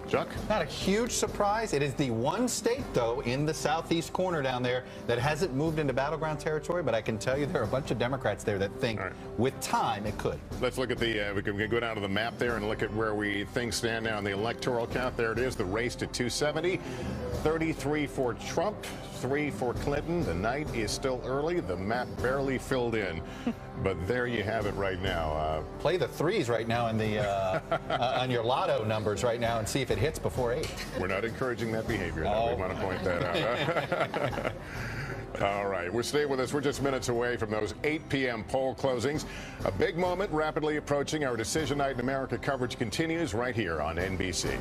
Chuck? Not a huge surprise. It is the one state, though, in the southeast corner down there that hasn't moved into battleground territory, but I can tell you there are a bunch of Democrats there that think with time it could. Let's look at we can go down to the map there and look at where things stand now in the electoral count. There it is, the race to 270. 33 for Trump, 3 for Clinton. The night is still early. The map barely filled in. But there you have it right now. Play the threes right now in the on your lotto numbers right now and see if it hits before 8. We're not encouraging that behavior. We want to point that out. All right, stay with us. We're just minutes away from those 8 p.m. poll closings. A big moment rapidly approaching. Our Decision Night in America coverage continues right here on NBC.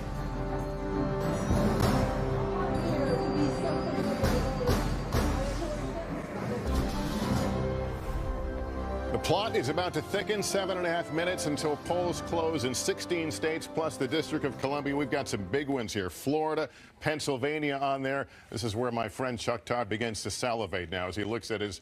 The plot is about to thicken. 7.5 minutes until polls close in 16 states plus the District of Columbia. We've got some big ones here. Florida, Pennsylvania on there. This is where my friend Chuck Todd begins to salivate now as he looks at his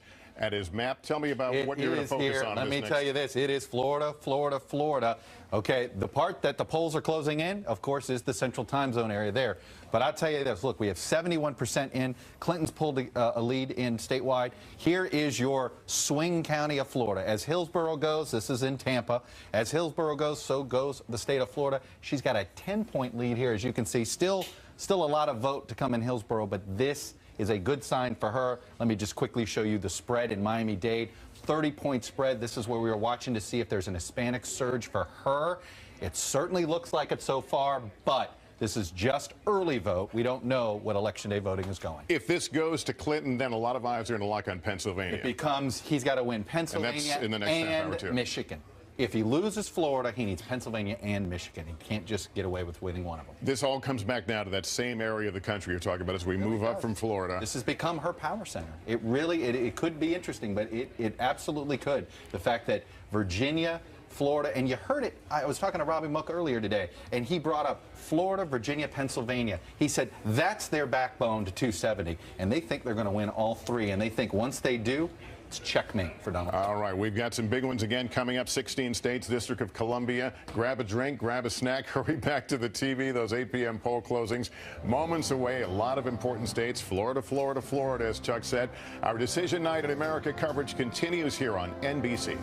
map. Tell me about what you're going to focus on. Let me tell you this. It is Florida, Florida, Florida. Okay, the part that the polls are closing in, of course, is the central time zone area there. But I'll tell you this. Look, we have 71% in. Clinton's pulled a lead in statewide. Here is your swing county of Florida. As Hillsborough goes, this is in Tampa. As Hillsborough goes, so goes the state of Florida. She's got a 10-point lead here, as you can see. Still Still a lot of vote to come in Hillsborough, but this is a good sign for her. Let me just quickly show you the spread in Miami-Dade. 30-point spread. This is where we were watching to see if there's an Hispanic surge for her. It certainly looks like it so far, but this is just early vote. We don't know what Election Day voting is going. If this goes to Clinton, then a lot of eyes are going to lock on Pennsylvania. It becomes he's got to win Pennsylvania and that's in the next half hour, too. Michigan. If he loses Florida, he needs Pennsylvania and Michigan. He can't just get away with winning one of them. This all comes back now to that same area of the country you're talking about as we move up from Florida. This has become her power center. It really, it could be interesting, but it absolutely could. The fact that Virginia, Florida, and you heard it, I was talking to Robbie Mook earlier today, and he brought up Florida, Virginia, Pennsylvania. He said that's their backbone to 270, and they think they're going to win all three, and they think once they do, it's checkmate for Donald Trump. All right, we've got some big ones again coming up. 16 states, District of Columbia. Grab a drink, grab a snack, hurry back to the TV. Those 8 p.m. poll closings moments away. A lot of important states. Florida, Florida, Florida, as Chuck said. Our Decision Night in America coverage continues here on NBC.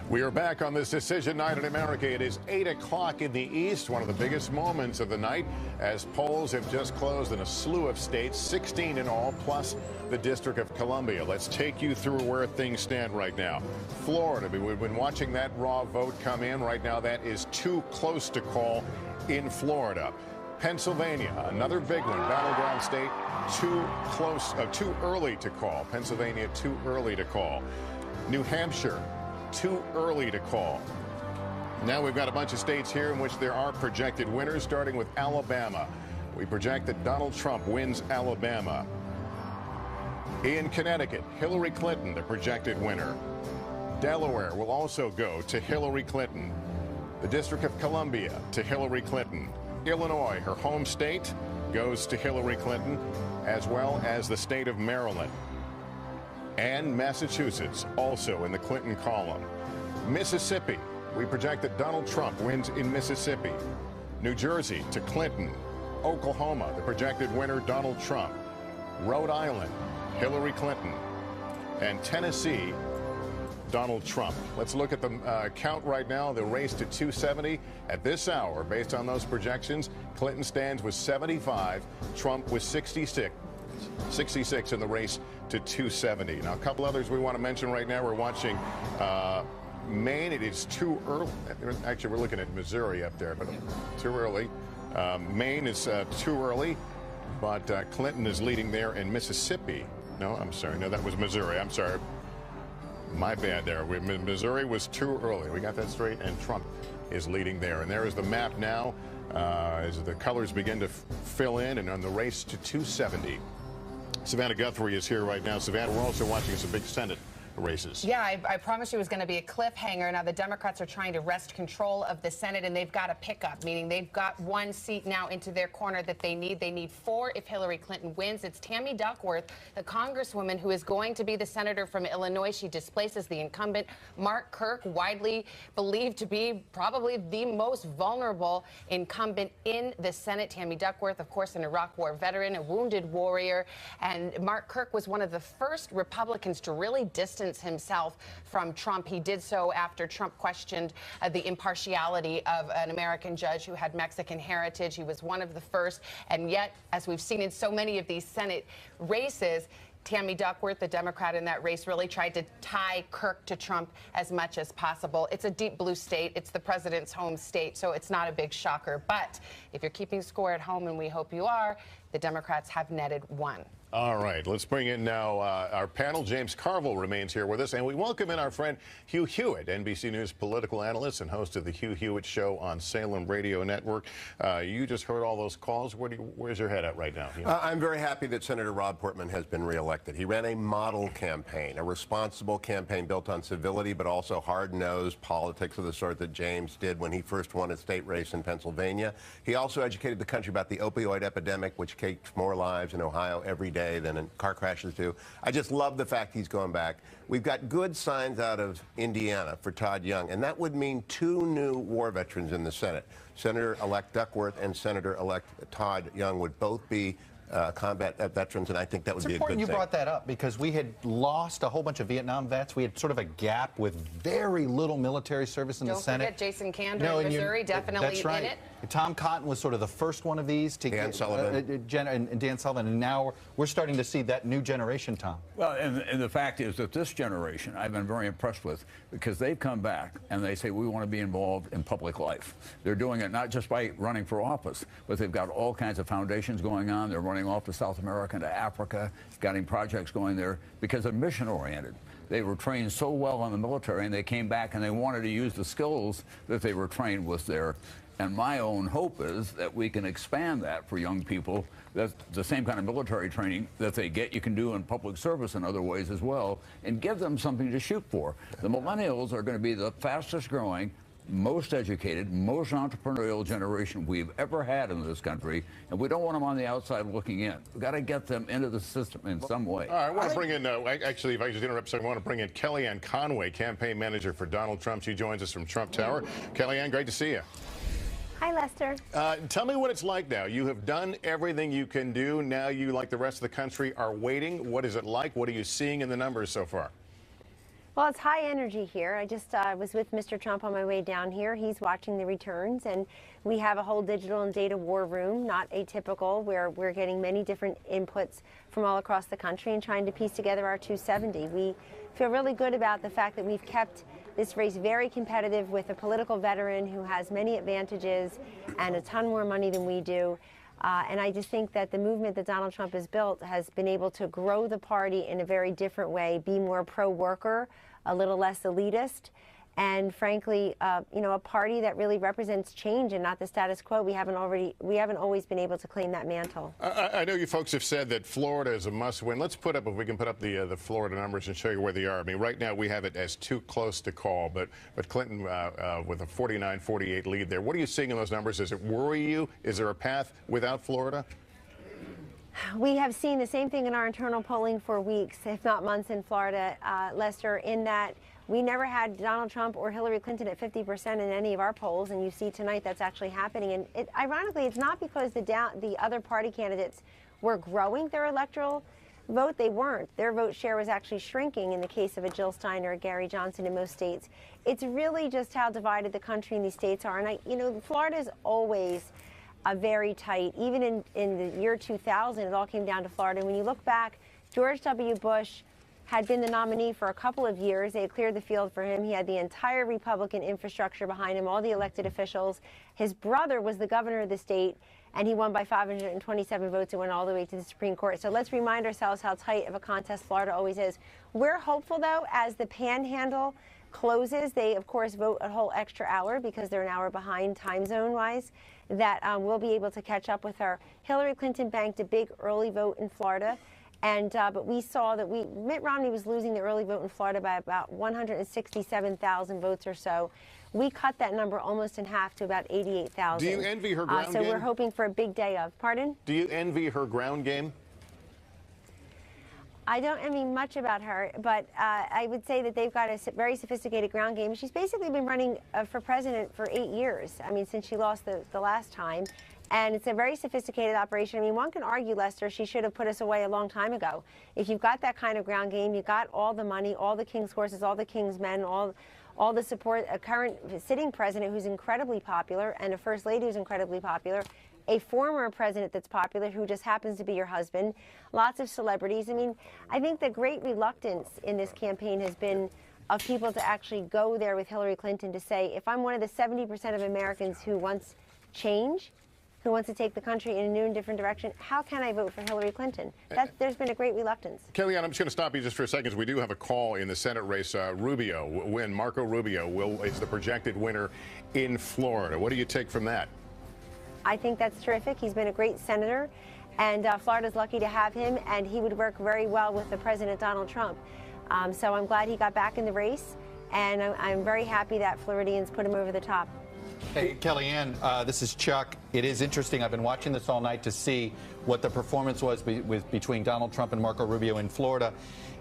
We are back on this Decision Night in America. It is 8 o'clock in the East, one of the biggest moments of the night, as polls have just closed in a slew of states, 16 in all, plus the District of Columbia. Let's take you through where things stand right now. Florida, we've been watching that raw vote come in. Right now, that is too close to call in Florida. Pennsylvania, another big one, battleground state, too early to call. Pennsylvania, too early to call. New Hampshire, too early to call. Now we've got a bunch of states here in which there are projected winners, starting with Alabama. We project that Donald Trump wins Alabama. In Connecticut, Hillary Clinton, the projected winner. Delaware will also go to Hillary Clinton. The District of Columbia to Hillary Clinton. Illinois, her home state, goes to Hillary Clinton, as well as the state of Maryland. And Massachusetts, also in the Clinton column. Mississippi, we project that Donald Trump wins in Mississippi. New Jersey to Clinton. Oklahoma, the projected winner, Donald Trump. Rhode Island, Hillary Clinton. And Tennessee, Donald Trump. Let's look at the count right now. The race to 270 at this hour, based on those projections, Clinton stands with 75, Trump with 66 in the race to 270. Now, a couple others we want to mention right now. We're watching Maine. It is too early. Actually, we're looking at Missouri up there, but too early. Maine is too early, but Clinton is leading there in Mississippi. No, I'm sorry. No, that was Missouri. I'm sorry. My bad there. Missouri was too early. We got that straight, and Trump is leading there. And there is the map now as the colors begin to fill in and on the race to 270. Savannah Guthrie is here right now. Savannah, we're also watching some big Senate races. Yeah, I promised you it was going to be a cliffhanger. Now, the Democrats are trying to wrest control of the Senate, and they've got a pickup, meaning they've got one seat now into their corner that they need. They need 4 if Hillary Clinton wins. It's Tammy Duckworth, the congresswoman who is going to be the senator from Illinois. She displaces the incumbent, Mark Kirk, widely believed to be probably the most vulnerable incumbent in the Senate. Tammy Duckworth, of course, an Iraq War veteran, a wounded warrior, and Mark Kirk was one of the first Republicans to really distance himself from Trump. He did so after Trump questioned the impartiality of an American judge who had Mexican heritage. He was one of the first, and yet, as we've seen in so many of these Senate races, Tammy Duckworth, the Democrat in that race, really tried to tie Kirk to Trump as much as possible. It's a deep blue state. It's the president's home state, so it's not a big shocker. But if you're keeping score at home, and we hope you are, the Democrats have netted 1. All right, let's bring in now our panel. James Carville remains here with us, and we welcome in our friend Hugh Hewitt, NBC News political analyst and host of the Hugh Hewitt Show on Salem Radio Network. You just heard all those calls. Where's your head at right now, Hugh? I'm very happy that Senator Rob Portman has been reelected. He ran a model campaign, a responsible campaign built on civility, but also hard-nosed politics of the sort that James did when he first won a state race in Pennsylvania. He also educated the country about the opioid epidemic, which takes more lives in Ohio every day day than car crashes do. I just love the fact he's going back. We've got good signs out of Indiana for Todd Young, and that would mean 2 new war veterans in the Senate. Senator-elect Duckworth and Senator-elect Todd Young would both be combat veterans, and I think that would be a good thing. It's important you brought that up because we had lost a whole bunch of Vietnam vets. We had sort of a gap with very little military service in the Senate. Don't forget Jason Kander in Missouri, definitely that's right. in it. Tom Cotton was sort of the first one of these to Dan Sullivan. And Dan Sullivan, and now we're starting to see that new generation, Tom. Well, and the fact is that this generation I've been very impressed with because they've come back and they say we want to be involved in public life. They're doing it not just by running for office, but they've got all kinds of foundations going on. They're running off to South America and to Africa, getting projects going there because they're mission-oriented. They were trained so well in the military, and they came back and they wanted to use the skills that they were trained with there. And my own hope is that we can expand that for young people, that the same kind of military training that they get, you can do in public service in other ways as well, and give them something to shoot for. The millennials are going to be the fastest growing, most educated, most entrepreneurial generation we've ever had in this country, and we don't want them on the outside looking in. We've got to get them into the system in some way. All right, I want to bring in, actually, if I just interrupt a second, I want to bring in Kellyanne Conway, campaign manager for Donald Trump. She joins us from Trump Tower. Kellyanne, great to see you. Hi, Lester. Tell me what it's like now. You have done everything you can do. Now you, like the rest of the country, are waiting. What is it like? What are you seeing in the numbers so far? Well, it's high energy here. I just was with Mr. Trump on my way down here. He's watching the returns, and we have a whole digital and data war room, not atypical, where we're getting many different inputs from all across the country and trying to piece together our 270. We feel really good about the fact that we've kept this race very competitive with a political veteran who has many advantages and a ton more money than we do. And I just think that the movement that Donald Trump has built has been able to grow the party in a very different way, be more pro-worker, a little less elitist, and frankly, you know, a party that really represents change and not the status quo. We haven't always been able to claim that mantle. I know you folks have said that Florida is a must-win. Let's put up, if we can put up the Florida numbers and show you where they are. I mean, right now we have it as too close to call, but Clinton with a 49-48 lead there. What are you seeing in those numbers? Does it worry you? Is there a path without Florida? We have seen the same thing in our internal polling for weeks, if not months, in Florida, Lester, in that we never had Donald Trump or Hillary Clinton at 50% in any of our polls, and you see tonight that's actually happening. And ironically, it's not because the other party candidates were growing their electoral vote. They weren't. Their vote share was actually shrinking in the case of a Jill Steiner or Gary Johnson in most states. It's really just how divided the country and these states are. And you know, Florida is always very tight. Even in the year 2000, it all came down to Florida. And when you look back, George W. Bush had been the nominee for a couple of years. They had cleared the field for him. He had the entire Republican infrastructure behind him, all the elected officials. His brother was the governor of the state, and he won by 527 votes and went all the way to the Supreme Court. So let's remind ourselves how tight of a contest Florida always is. We're hopeful, though, as the panhandle closes, they, of course, vote a whole extra hour because they're an hour behind time zone-wise, that we'll be able to catch up with her. Hillary Clinton banked a big early vote in Florida. And but we saw that Mitt Romney was losing the early vote in Florida by about 167,000 votes or so. We cut that number almost in half to about 88,000. Do you envy her ground game? So we're hoping for a big day of. Pardon? Do you envy her ground game? I don't envy much about her, but I would say that they've got a very sophisticated ground game. She's basically been running for president for 8 years. I mean, since she lost the last time. And it's a very sophisticated operation. I mean, one can argue, Lester, she should have put us away a long time ago. If you've got that kind of ground game, you've got all the money, all the king's horses, all the king's men, all the support, a current sitting president who's incredibly popular, and a first lady who's incredibly popular, a former president that's popular who just happens to be your husband, lots of celebrities. I mean, I think the great reluctance in this campaign has been of people to actually go there with Hillary Clinton to say, if I'm one of the 70% of Americans who wants change, who wants to take the country in a new and different direction, how can I vote for Hillary Clinton? There's been a great reluctance. Kellyanne, I'm just going to stop you just for a second. We do have a call in the Senate race. Marco Rubio is the projected winner in Florida. What do you take from that? I think that's terrific. He's been a great senator, and Florida's lucky to have him, and he would work very well with the President Donald Trump. So I'm glad he got back in the race, and I'm very happy that Floridians put him over the top. Hey, Kellyanne, this is Chuck. It is interesting. I've been watching this all night to see what the performance was between Donald Trump and Marco Rubio in Florida.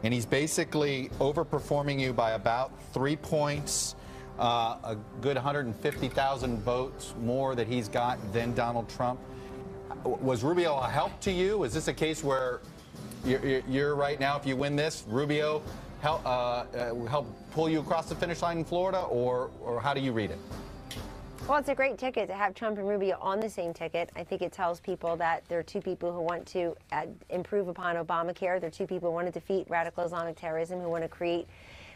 And he's basically overperforming you by about 3 points, a good 150,000 votes more that he's got than Donald Trump. Was Rubio a help to you? Is this a case where you're right now, if you win this, Rubio help pull you across the finish line in Florida, or how do you read it? Well, it's a great ticket to have Trump and Rubio on the same ticket. I think it tells people that there are two people who want to improve upon Obamacare. There are two people who want to defeat radical Islamic terrorism, who want to create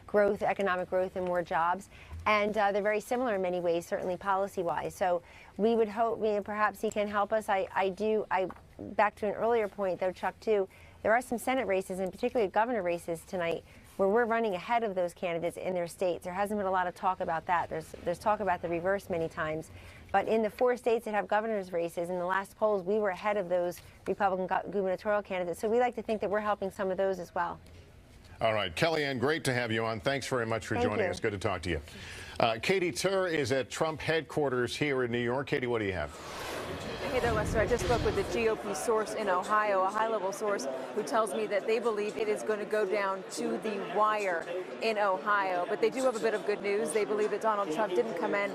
growth, economic growth, and more jobs. And they're very similar in many ways, certainly policy-wise. So we would hope perhaps he can help us. Back to an earlier point, though, Chuck, too, there are some Senate races, and particularly governor races tonight, where we're running ahead of those candidates in their states. There hasn't been a lot of talk about that. There's talk about the reverse many times. But in the 4 states that have governor's races, in the last polls, we were ahead of those Republican gubernatorial candidates. So we like to think that we're helping some of those as well. All right, Kellyanne, great to have you on. Thanks very much for joining us. Good to talk to you. Katie Tur is at Trump headquarters here in New York. Katie, what do you have? Hey there, Lester. I just spoke with the GOP source in Ohio, a high-level source who tells me that they believe it is going to go down to the wire in Ohio. But they do have a bit of good news. They believe that Donald Trump didn't come in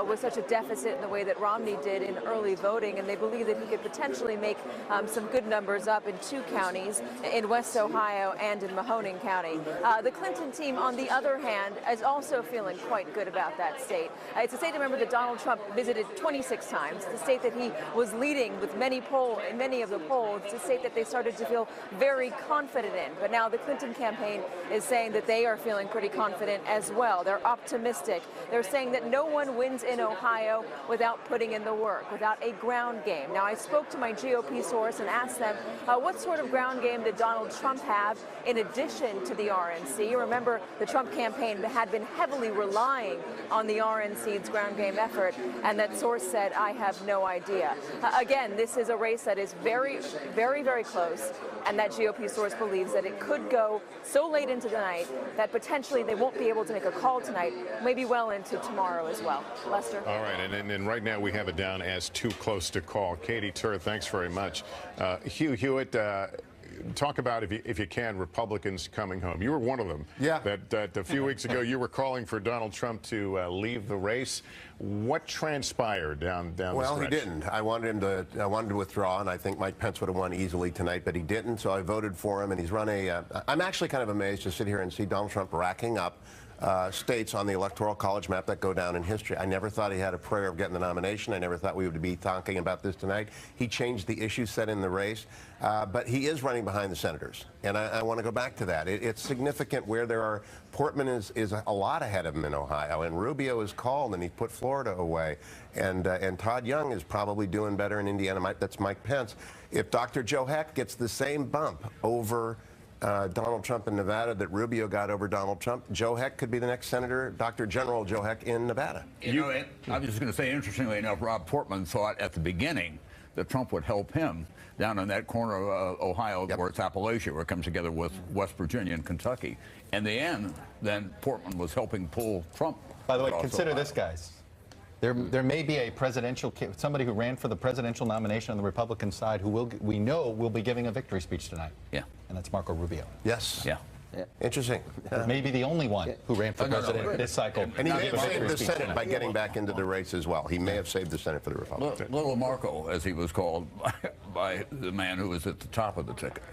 with such a deficit in the way that Romney did in early voting, and they believe that he could potentially make some good numbers up in 2 counties, in West Ohio and in Mahoning County. The Clinton team, on the other hand, is also feeling quite good about that state. It's a state, remember, that Donald Trump visited 26 times. It's a state that he was leading with many of the polls. It's a state that they started to feel very confident in. But now the Clinton campaign is saying that they are feeling pretty confident as well. They're optimistic. They're saying that no one wins in Ohio without putting in the work, without a ground game. Now, I spoke to my GOP source and asked them what sort of ground game did Donald Trump have in addition to the RNC. Remember, the Trump campaign had been heavily relying on the RNC's ground game effort, and that source said, I have no idea. Again, this is a race that is very, very, very close, and that GOP source believes that it could go so late into the night that potentially they won't be able to make a call tonight, maybe well into tomorrow as well. Lester? All right, and right now we have it down as too close to call. Katie Tur, thanks very much. Hugh Hewitt, talk about, if you can, Republicans coming home. You were one of them. Yeah. That a few weeks ago you were calling for Donald Trump to leave the race. What transpired down the stretch? Well, he didn't. I wanted to withdraw, and I think Mike Pence would have won easily tonight, but he didn't. So I voted for him, and he's run I'm actually kind of amazed to sit here and see Donald Trump racking up states on the Electoral College map that go down in history. I never thought he had a prayer of getting the nomination. I never thought we would be talking about this tonight. He changed the issue set in the race, but he is running behind the senators, and I want to go back to that. It's significant where there are. Portman is a lot ahead of him in Ohio, and Rubio is called, and he put Florida away, and Todd Young is probably doing better in Indiana. That's Mike Pence. If Dr. Joe Heck gets the same bump over Donald Trump in Nevada that Rubio got over Donald Trump, Joe Heck could be the next senator, Dr. General Joe Heck in Nevada. I was just going to say, interestingly enough, Rob Portman thought at the beginning that Trump would help him down in that corner of Ohio, where it's Appalachia, where it comes together with West Virginia and Kentucky. In the end, then Portman was helping pull Trump. By the way, consider this, guys. There may be a somebody who ran for the presidential nomination on the Republican side who we know will be giving a victory speech tonight. Yeah. And that's Marco Rubio. Yes. Yeah. Interesting. Maybe the only one who ran for president this cycle. And he may have saved the Senate by getting back into the race as well. He may have saved the Senate for the Republicans. Little Marco, as he was called by the man who was at the top of the ticket.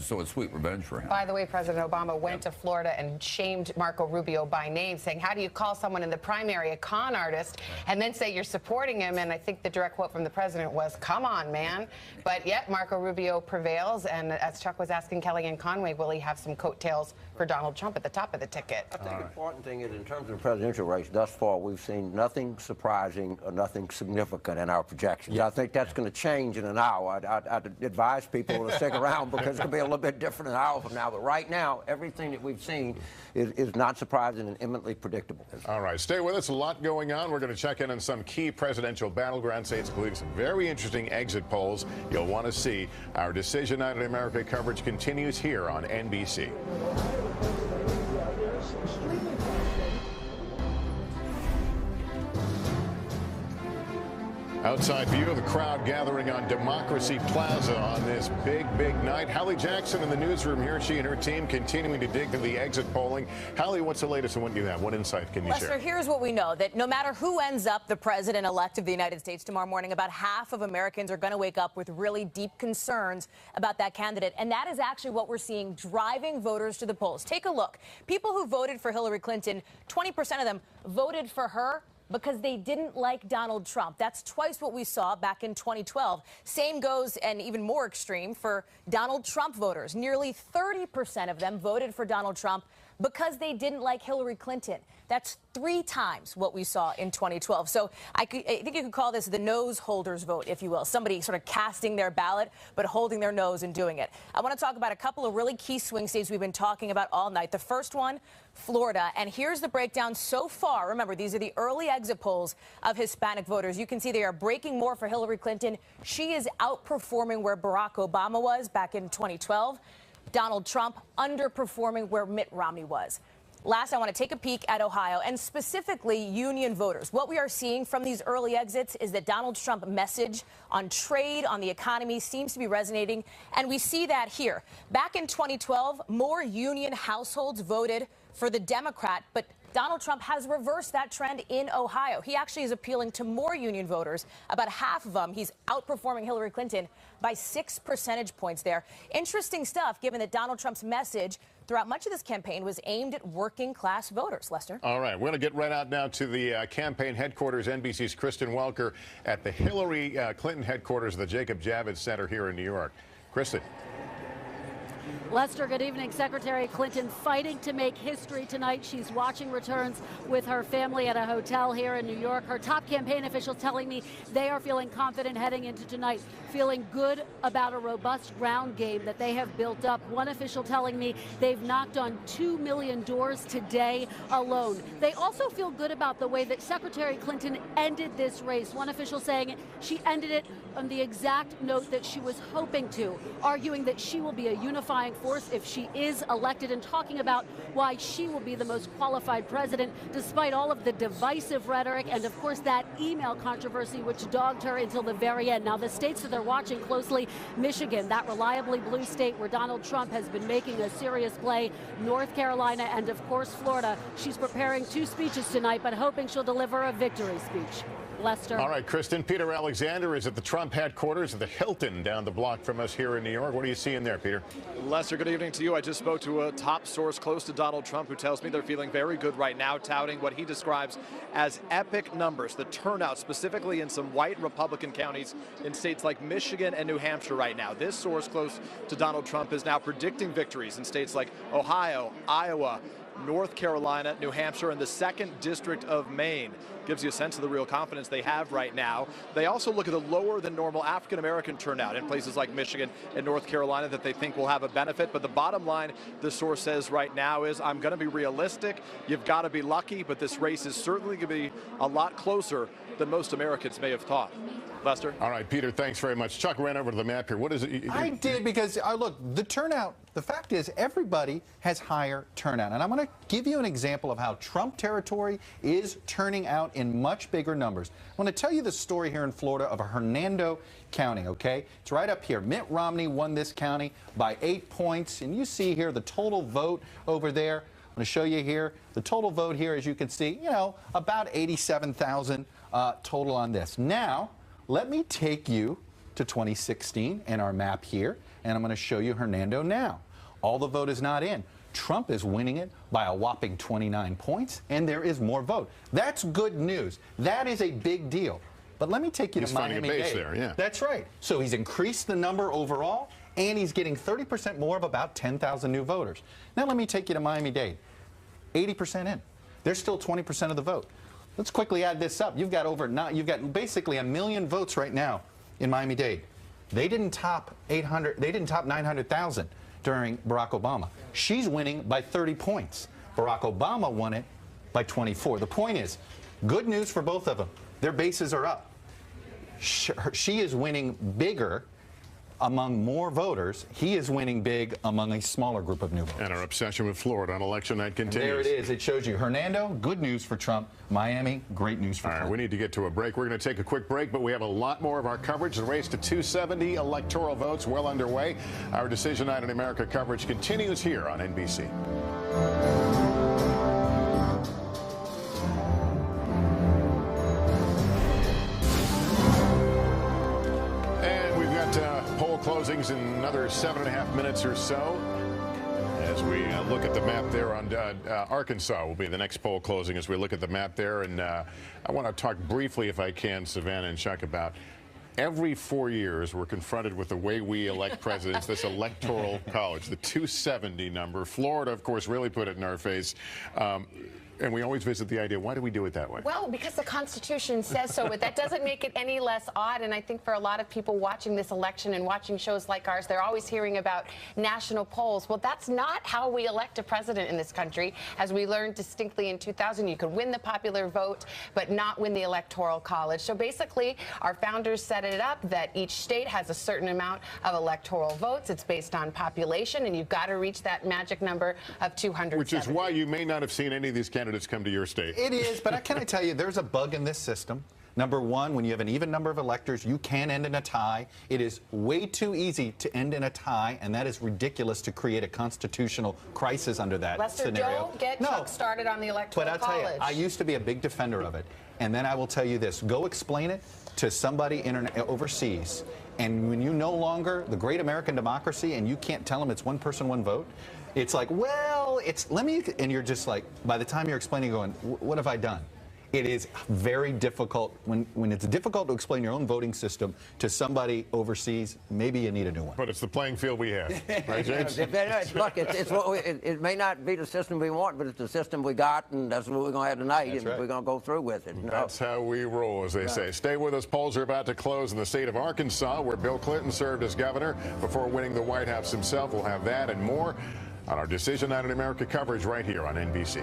So it's sweet revenge for him. By the way, President Obama went to Florida and shamed Marco Rubio by name, saying, how do you call someone in the primary a con artist and then say you're supporting him? And I think the direct quote from the president was, come on, man. But yet Marco Rubio prevails. And as Chuck was asking Kellyanne Conway, will he have some coattails for Donald Trump at the top of the ticket? I think the important thing is, in terms of the presidential race, thus far, we've seen nothing surprising or nothing significant in our projections. I think that's going to change in an hour. I'd advise people to stick around because it'll be a little bit different an hour from now. But right now, everything that we've seen is not surprising and eminently predictable. All right, stay with us. A lot going on. We're going to check in on some key presidential battleground states, including some very interesting exit polls you'll want to see. Our Decision Night in America coverage continues here on NBC. Outside view of the crowd gathering on Democracy Plaza on this big night. Hallie Jackson in the newsroom here. She and her team continuing to dig to the exit polling. Hallie, what's the latest and what you have? What insight can you Lester, share? here's what we know, that no matter who ends up the president-elect of the United States tomorrow morning, about half of Americans are going to wake up with really deep concerns about that candidate. And that is actually what we're seeing driving voters to the polls. Take a look. People who voted for Hillary Clinton, 20% of them voted for her because they didn't like Donald Trump. That's twice what we saw back in 2012. Same goes, and even more extreme, for Donald Trump voters. Nearly 30% of them voted for Donald Trump because they didn't like Hillary Clinton. That's 3 times what we saw in 2012. So I think you could call this the nose holders vote, if you will. Somebody sort of casting their ballot, but holding their nose and doing it. I want to talk about a couple of really key swing states we've been talking about all night. The first one, Florida. And here's the breakdown so far. Remember, these are the early exit polls of Hispanic voters. You can see they are breaking more for Hillary Clinton. She is outperforming where Barack Obama was back in 2012. Donald Trump underperforming where Mitt Romney was. Last, I want to take a peek at Ohio, and specifically union voters. What we are seeing from these early exits is that Donald Trump's message on trade, on the economy, seems to be resonating, and we see that here. Back in 2012, more union households voted for the Democrat, but Donald Trump has reversed that trend in Ohio. He actually is appealing to more union voters, about half of them. He's outperforming Hillary Clinton by 6 percentage points there. Interesting stuff, given that Donald Trump's message throughout much of this campaign was aimed at working-class voters. Lester? All right, we're going to get right out now to the campaign headquarters, NBC's Kristen Welker at the Hillary Clinton headquarters of the Jacob Javits Center here in New York. Kristen. Lester, good evening. Secretary Clinton fighting to make history tonight. She's watching returns with her family at a hotel here in New York. Her top campaign officials telling me they are feeling confident heading into tonight, feeling good about a robust ground game that they have built up. One official telling me they've knocked on 2 million doors today alone. They also feel good about the way that Secretary Clinton ended this race. One official saying she ended it on the exact note that she was hoping to, arguing that she will be a unifying force if she is elected, and talking about why she will be the most qualified president despite all of the divisive rhetoric and, of course, that email controversy which dogged her until the very end. Now, the states that they're watching closely, Michigan, that reliably blue state where Donald Trump has been making a serious play, North Carolina, and, of course, Florida. She's preparing 2 speeches tonight, but hoping she'll deliver a victory speech. Lester. All right, Kristen. Peter Alexander is at the Trump headquarters at the Hilton down the block from us here in New York. What are you seeing there, Peter? Lester, good evening to you. I just spoke to a top source close to Donald Trump who tells me they're feeling very good right now, touting what he describes as epic numbers, the turnout specifically in some white Republican counties in states like Michigan and New Hampshire right now. This source close to Donald Trump is now predicting victories in states like Ohio, Iowa, North Carolina, New Hampshire, and the 2nd District of Maine. Gives you a sense of the real confidence they have right now. They also look at the lower than normal African-American turnout in places like Michigan and North Carolina that they think will have a benefit. But the bottom line, the source says right now is, I'm going to be realistic. You've got to be lucky, but this race is certainly going to be a lot closer than most Americans may have thought. Lester? All right, Peter, thanks very much. Chuck ran over to the map here. What is it? I did because, look, the turnout, the fact is everybody has higher turnout. And I'm going to give you an example of how Trump territory is turning out in much bigger numbers. I want to tell you the story here in Florida of Hernando County, okay? It's right up here. Mitt Romney won this county by 8 points. And you see here the total vote over there. I'm going to show you here. The total vote here, as you can see, you know, about 87,000 total on this. Now, let me take you to 2016 and our map here, and I'm going to show you Hernando now. All the vote is not in. Trump is winning it by a whopping 29 points, and there is more vote. That's good news. That is a big deal. But let me take you to Miami-Dade. There, yeah. That's right. So he's increased the number overall, and he's getting 30% more of about 10,000 new voters. Now let me take you to Miami-Dade. 80% in. There's still 20% of the vote. Let's quickly add this up. You've got basically 1 million votes right now in Miami-Dade. They didn't top 900,000 during Barack Obama. She's winning by 30 points. Barack Obama won it by 24. The point is, good news for both of them. Their bases are up. She is winning bigger among more voters, he is winning big among a smaller group of new voters. And our obsession with Florida on election night continues. And there it is. It shows you. Hernando, good news for Trump. Miami, great news for Trump. We need to get to a break. We're going to take a quick break, but we have a lot more of our coverage. The race to 270 electoral votes well underway. Our Decision Night in America coverage continues here on NBC. Poll closings in another 7.5 minutes or so. As we look at the map there on Arkansas will be the next poll closing as we look at the map there. And I want to talk briefly, if I can, Savannah and Chuck, about every 4 years we're confronted with the way we elect presidents, this electoral college, the 270 number. Florida, of course, really put it in our face. And we always visit the idea, why do we do it that way? Well, because the Constitution says so, but that doesn't make it any less odd. And I think for a lot of people watching this election and watching shows like ours, they're always hearing about national polls. Well, that's not how we elect a president in this country. As we learned distinctly in 2000, you could win the popular vote, but not win the electoral college. So basically, our founders set it up that each state has a certain amount of electoral votes. It's based on population, and you've got to reach that magic number of 270. Which is why you may not have seen any of these candidates come to your state. It is, but can I tell you, there's a bug in this system. Number one, when you have an even number of electors, you can end in a tie. It is way too easy to end in a tie, and that is ridiculous to create a constitutional crisis under that Lester, scenario. Don't get Chuck started on the electoral college. But I'll tell you, I used to be a big defender of it. And then I will tell you this. Go explain it to somebody overseas. And when you no longer the great American democracy and you can't tell them it's one person, one vote, it's like, well, and you're just like, by the time you're explaining, going, what have I done? It is very difficult. When it's difficult to explain your own voting system to somebody overseas, maybe you need a new one. But it's the playing field we have, right, James? Look, it may not be the system we want, but it's the system we got, and that's what we're going to have tonight, and we're going to go through with it. That's how we roll, as they say. Stay with us. Polls are about to close in the state of Arkansas, where Bill Clinton served as governor before winning the White House himself. We'll have that and more on our Decision Night in America coverage right here on NBC.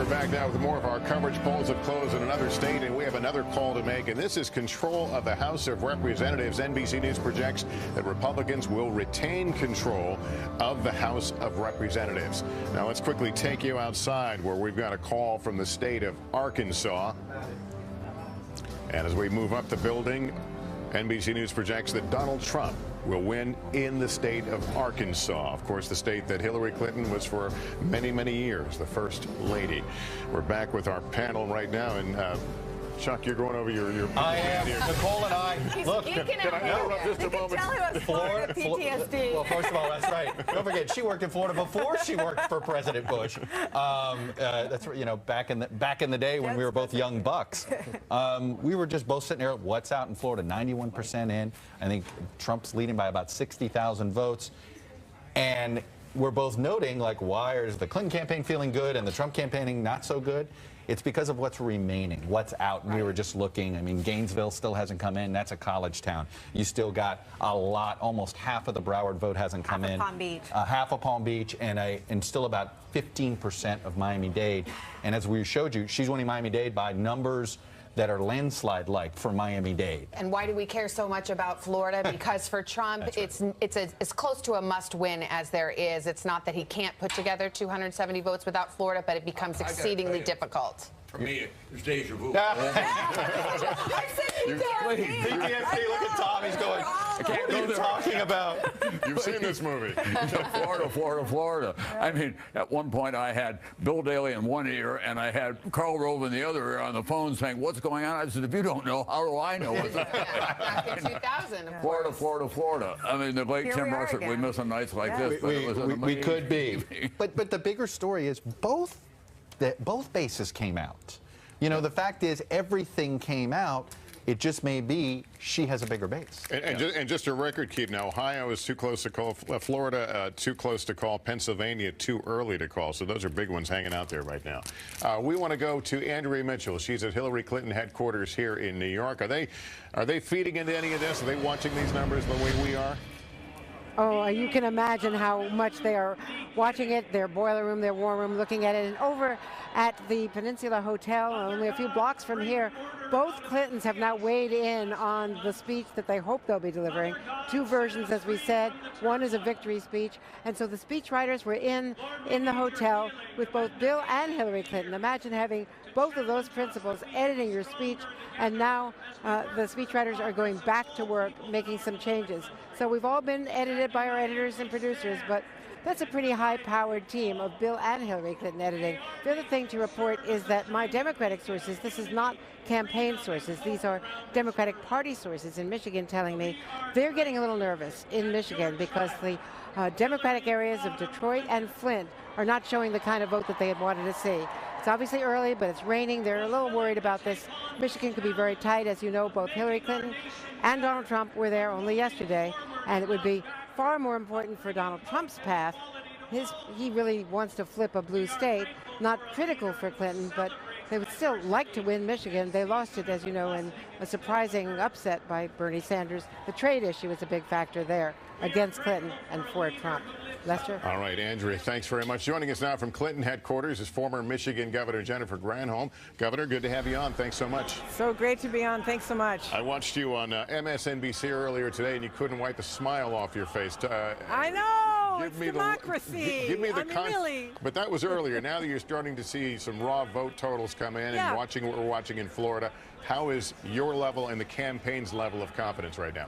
Back now with more of our coverage. Polls have closed in another state, and we have another call to make, and this is control of the House of Representatives. NBC News projects that Republicans will retain control of the House of Representatives. Now let's quickly take you outside where we've got a call from the state of Arkansas. And as we move up the building, NBC News projects that Donald Trump will win in the state of Arkansas. Of course, the state that Hillary Clinton was for many, many years, the first lady. We're back with our panel right now, and Chuck, you're going over your I am. Here. Nicole and I. Look, can I interrupt just a moment? Tell him Florida PTSD. Well, first of all, that's right. Don't forget, she worked in Florida before she worked for President Bush. That's back in the day when we were both young bucks. We were just both sitting there. What's out in Florida? 91% in. I think Trump's leading by about 60,000 votes, and we're both noting, like, why is the Clinton campaign feeling good and the Trump campaigning not so good? It's because of what's remaining, what's out. And we were just looking. I mean, Gainesville still hasn't come in. That's a college town. You still got a lot, almost half of the Broward vote hasn't come in. Palm Beach. Half of Palm Beach, and still about 15% of Miami-Dade. And as we showed you, she's winning Miami-Dade by numbers that are landslide-like for Miami-Dade. And why do we care so much about Florida? Because for Trump, it's as close to a must-win as there is. It's not that he can't put together 270 votes without Florida, but it becomes exceedingly difficult. For me, it's deja vu. PTSD, look at Tom. He's going, what are you talking about? You've seen this movie. Florida. I mean, at one point I had Bill Daley in one ear and I had Karl Rove in the other ear on the phone saying, what's going on? I said, if you don't know, how do I know what's going on? Back in 2000, of course. Florida. I mean, the late Tim Russert, we miss some nights like this. But we could be. But the bigger story is both bases came out. You know, the fact is everything came out. It just may be she has a bigger base. And just a record keep now. Ohio is too close to call. Florida too close to call. Pennsylvania too early to call. So those are big ones hanging out there right now. We want to go to Andrea Mitchell. She's at Hillary Clinton headquarters here in New York. Are they feeding into any of this? Are they watching these numbers the way we are? Oh, you can imagine how much they are watching it, their boiler room, their war room, looking at it. And over at the Peninsula Hotel, only a few blocks from here, both Clintons have now weighed in on the speech that they hope they'll be delivering. Two versions, as we said. One is a victory speech. And so the speechwriters were in the hotel with both Bill and Hillary Clinton. Imagine having both of those principals editing your speech, and now the speechwriters are going back to work, making some changes. So we've all been edited by our editors and producers, but that's a pretty high-powered team of Bill and Hillary Clinton editing. The other thing to report is that my Democratic sources, this is not campaign sources, these are Democratic Party sources in Michigan telling me they're getting a little nervous in Michigan because the Democratic areas of Detroit and Flint are not showing the kind of vote that they had wanted to see. It's obviously early, but it's raining. They're a little worried about this. Michigan could be very tight. As you know, both Hillary Clinton and Donald Trump were there only yesterday, and it would be far more important for Donald Trump's path. He really wants to flip a blue state, not critical for Clinton, but they would still like to win Michigan. They lost it, as you know, in a surprising upset by Bernie Sanders. The trade issue is a big factor there against Clinton and for Trump. Lester? All right, Andrea, thanks very much. Joining us now from Clinton headquarters is former Michigan Governor Jennifer Granholm. Governor, good to have you on. Thanks so much. So great to be on. Thanks so much. I watched you on MSNBC earlier today, and you couldn't wipe the smile off your face. I know. It's democracy. Give me the really. But that was earlier. Now that you're starting to see some raw vote totals come in and watching what we're watching in Florida, how is your level and the campaign's level of confidence right now?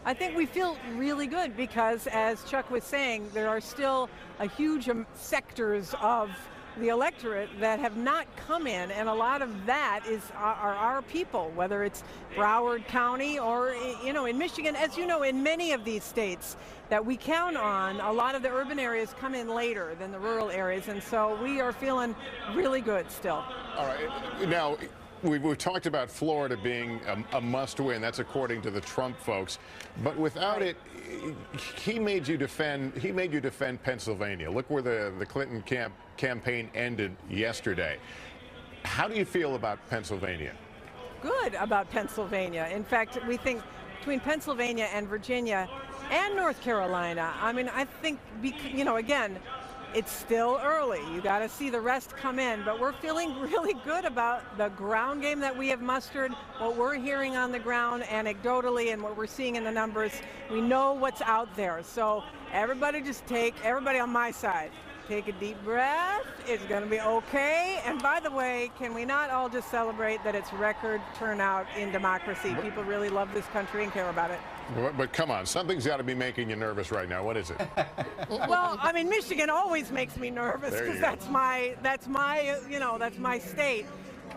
I think we feel really good because, as Chuck was saying, there are still a huge sectors of the electorate that have not come in, and a lot of that are our people, whether it's Broward County or, you know, in Michigan. As you know, in many of these states that we count on, a lot of the urban areas come in later than the rural areas, and so we are feeling really good still. All right. Now, we've talked about Florida being a must-win. That's according to the Trump folks. But without it, he made you defend Pennsylvania. Look where the Clinton campaign ended yesterday. How do you feel about Pennsylvania? Good about Pennsylvania. In fact, we think between Pennsylvania and Virginia and North Carolina, I mean, I think, you know, again, it's still early. You got to see the rest come in, but we're feeling really good about the ground game that we have mustered, what we're hearing on the ground anecdotally and what we're seeing in the numbers. We know what's out there. So everybody everybody on my side, take a deep breath. It's going to be okay. And by the way, can we not all just celebrate that it's record turnout in democracy? People really love this country and care about it. But come on, something's got to be making you nervous right now. What is it? Well, I mean, Michigan always makes me nervous because that's my state.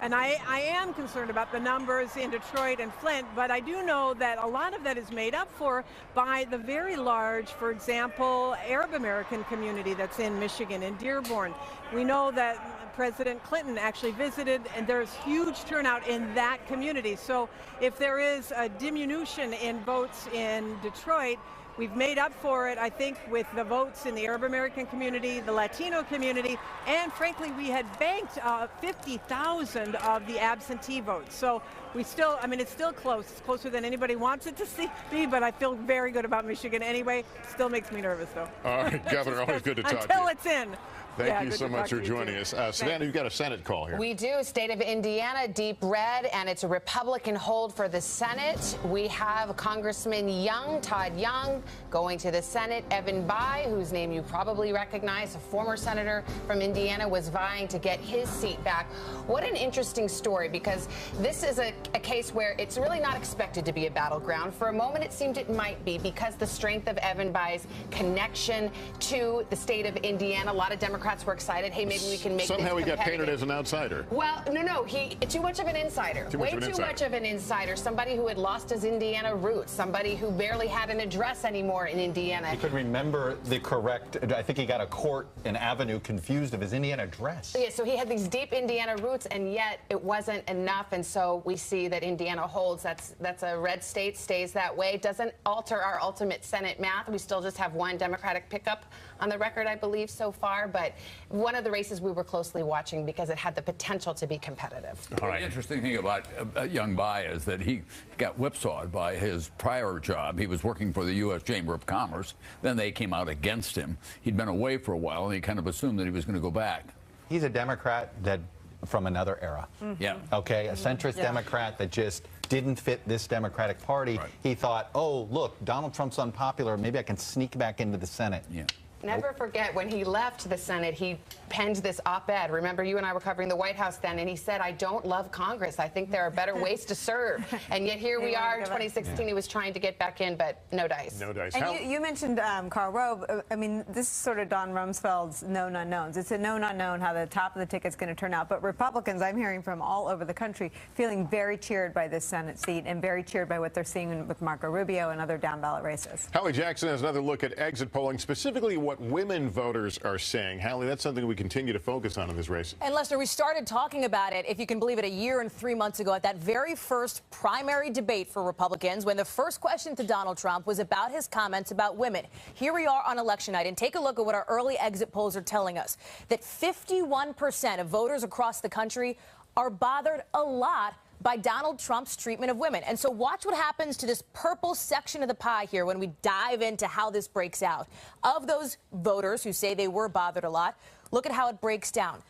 And I am concerned about the numbers in Detroit and Flint, but I do know that a lot of that is made up for by the very large, for example, Arab American community that's in Michigan, in Dearborn. We know that President Clinton actually visited, and there's huge turnout in that community. So if there is a diminution in votes in Detroit, we've made up for it, I think, with the votes in the Arab American community, the Latino community, and frankly, we had banked 50,000 of the absentee votes. So we still, I mean, it's still close. It's closer than anybody wants it to be, but I feel very good about Michigan anyway. Still makes me nervous, though. All right, Governor, always good to talk to you. Until it's in. Thank you so much for joining us. Savannah, you've got a Senate call here. We do. State of Indiana, deep red, and it's a Republican hold for the Senate. We have Congressman Young, Todd Young, going to the Senate. Evan Bayh, whose name you probably recognize, a former senator from Indiana, was vying to get his seat back. What an interesting story, because this is a case where it's really not expected to be a battleground. For a moment, it seemed it might be, because the strength of Evan Bayh's connection to the state of Indiana. A lot of Democrats Democrats were excited. Hey, maybe we can make somehow this he got painted competitive. as an outsider. Well, no, he too much of an insider. Way too much of an insider. Somebody who had lost his Indiana roots. Somebody who barely had an address anymore in Indiana. He could remember the correct. I think he got a court and avenue confused of his Indiana address. Yeah, so he had these deep Indiana roots, and yet it wasn't enough. And so we see that Indiana holds. That's a red state, stays that way. Doesn't alter our ultimate Senate math. We still just have one Democratic pickup on the record, I believe, so far. But one of the races we were closely watching because it had the potential to be competitive. All right. The interesting thing about young Bai is that he got whipsawed by his prior job. He was working for the U.S. Chamber of Commerce. Then they came out against him. He'd been away for a while, and he kind of assumed that he was going to go back. He's a Democrat that from another era. Yeah. Okay, a centrist Democrat that just didn't fit this Democratic Party. Right. He thought, oh, look, Donald Trump's unpopular. Maybe I can sneak back into the Senate. Yeah. Never forget, when he left the Senate, he penned this op-ed. Remember, you and I were covering the White House then, and he said, I don't love Congress. I think there are better ways to serve. And yet here we are in 2016. He was trying to get back in, but no dice. No dice. And you mentioned Karl Rove. I mean, this is sort of Don Rumsfeld's known unknowns. It's a known unknown how the top of the ticket's going to turn out. But Republicans, I'm hearing from all over the country, feeling very cheered by this Senate seat and very cheered by what they're seeing with Marco Rubio and other down-ballot races. Hallie Jackson has another look at exit polling, specifically what women voters are saying. Hallie, that's something we continue to focus on in this race. And Lester, we started talking about it, if you can believe it, a year and 3 months ago at that very first primary debate for Republicans, when the first question to Donald Trump was about his comments about women. Here we are on election night, and take a look at what our early exit polls are telling us, that 51% of voters across the country are bothered a lot by Donald Trump's treatment of women. And so watch what happens to this purple section of the pie here when we dive into how this breaks out. Of those voters who say they were bothered a lot, look at how it breaks down.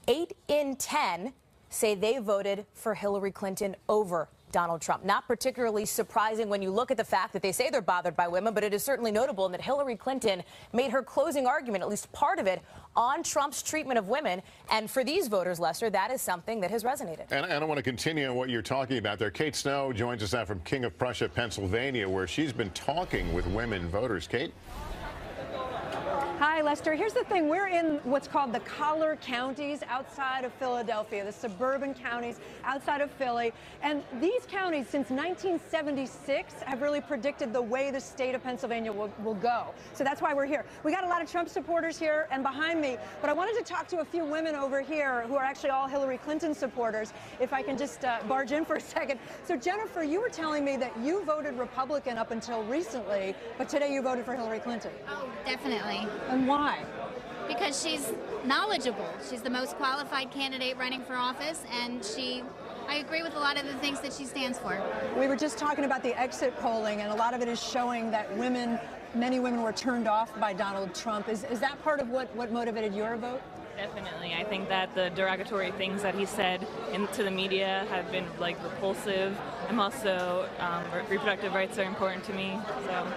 8 in 10 say they voted for Hillary Clinton over Donald Trump. Not particularly surprising when you look at the fact that they say they're bothered by women, but it is certainly notable that Hillary Clinton made her closing argument, at least part of it, on Trump's treatment of women. And for these voters, Lester, that is something that has resonated. And I want to continue on what you're talking about there. Kate Snow joins us now from King of Prussia, Pennsylvania, where she's been talking with women voters. Kate? Hi, Lester. Here's the thing. We're in what's called the collar counties outside of Philadelphia, the suburban counties outside of Philly. And these counties, since 1976, have really predicted the way the state of Pennsylvania will go. So that's why we're here. We got a lot of Trump supporters here and behind me, but I wanted to talk to a few women over here who are actually all Hillary Clinton supporters, if I can just barge in for a second. So, Jennifer, you were telling me that you voted Republican up until recently, but today you voted for Hillary Clinton. Oh, definitely. And why? Because she's knowledgeable. She's the most qualified candidate running for office, and I agree with a lot of the things that she stands for. We were just talking about the exit polling, and a lot of it is showing that many women were turned off by Donald Trump. Is that part of what motivated your vote? Definitely. I think that the derogatory things that he said to the media have been repulsive. I'm also, reproductive rights are important to me, so.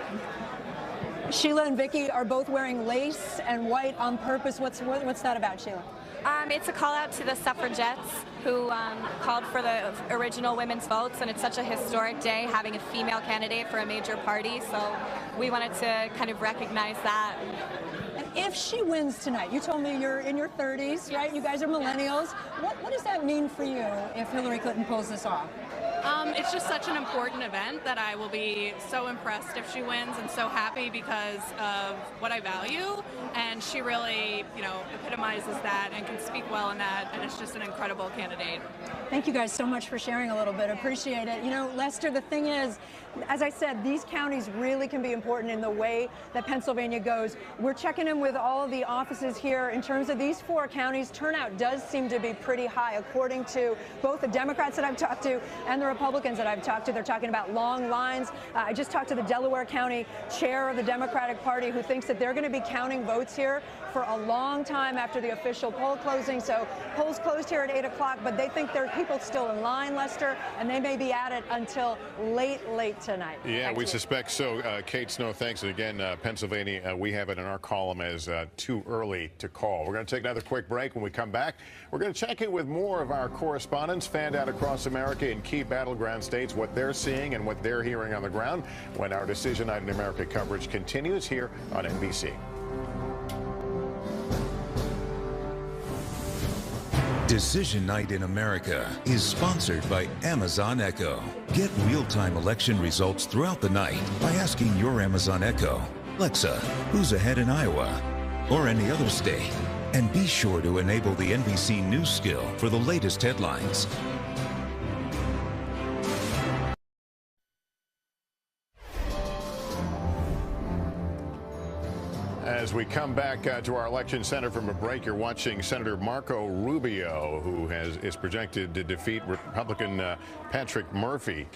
Sheila and Vicky are both wearing lace and white on purpose. What's that about, Sheila? It's a call out to the suffragettes who called for the original women's votes, and it's such a historic day having a female candidate for a major party, so we wanted to kind of recognize that. And if she wins tonight, you told me you're in your 30s, right? You guys are millennials. What does that mean for you if Hillary Clinton pulls this off? It's just such an important event that I will be so impressed if she wins and so happy because of what I value. And she really, epitomizes that and can speak well in that. And it's just an incredible candidate. Thank you guys so much for sharing a little bit. Appreciate it. Lester, the thing is, as I said, these counties really can be important in the way that Pennsylvania goes. We're checking in with all of the offices here. In terms of these 4 counties, turnout does seem to be pretty high, according to both the Democrats that I've talked to and the Republicans that I've talked to. They're talking about long lines. I just talked to the Delaware County chair of the Democratic Party, who thinks that they're going to be counting votes here for a long time after the official poll closing. So polls closed here at 8 o'clock, but they think there are people still in line, Lester, and they may be at it until late tonight. Yeah, we suspect so. Kate Snow, thanks. And again, Pennsylvania, we have it in our column as too early to call. We're going to take another quick break. When we come back, we're going to check in with more of our correspondents fanned out across America in key battleground states, what they're seeing and what they're hearing on the ground when our Decision Night in America coverage continues here on NBC. Decision Night in America is sponsored by Amazon Echo. Get real-time election results throughout the night by asking your Amazon Echo, Alexa, who's ahead in Iowa or any other state? And be sure to enable the NBC News skill for the latest headlines. As we come back to our election center from a break, you're watching Senator Marco Rubio, who is projected to defeat Republican Patrick Murphy,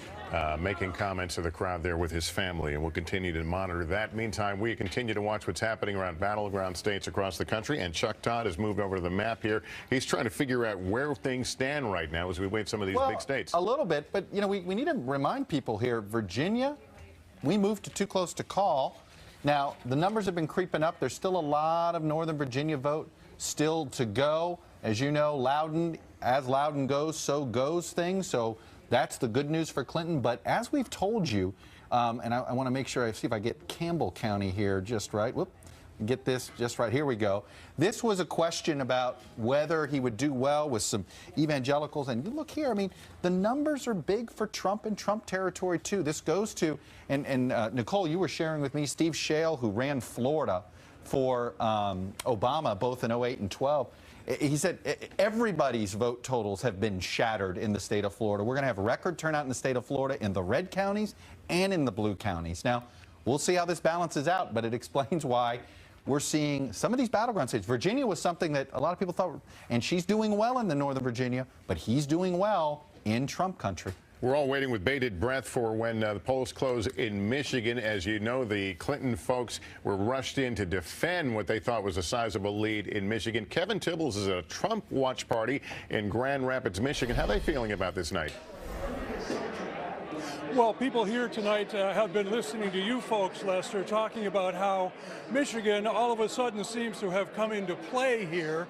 making comments to the crowd there with his family, and we'll continue to monitor that. Meantime, we continue to watch what's happening around battleground states across the country, and Chuck Todd has moved over to the map here. He's trying to figure out where things stand right now as we wait some of these big states. A little bit, but you know, we need to remind people here, Virginia, we moved to too close to call. Now, the numbers have been creeping up. There's still a lot of Northern Virginia vote still to go. As you know, Loudoun, as Loudoun goes, so goes things. So that's the good news for Clinton. But as we've told you, and I want to make sure I see if I get Campbell County here just right. Whoop. Get this just right. Here we go. This was a question about whether he would do well with some evangelicals. And you look here, I mean, the numbers are big for Trump and Trump territory, too. This goes to, and Nicole, you were sharing with me Steve Shale, who ran Florida for Obama, both in 08 and 12. He said everybody's vote totals have been shattered in the state of Florida. We're going to have record turnout in the state of Florida in the red counties and in the blue counties. Now, we'll see how this balances out, but it explains why we're seeing some of these battleground states. Virginia was something that a lot of people thought, and she's doing well in the Northern Virginia, but he's doing well in Trump country. We're all waiting with bated breath for when the polls close in Michigan. As you know, the Clinton folks were rushed in to defend what they thought was a sizable lead in Michigan. Kevin Tibbles is at a Trump watch party in Grand Rapids, Michigan. How are they feeling about this night? Well, people here tonight have been listening to you folks, Lester, talking about how Michigan all of a sudden seems to have come into play here.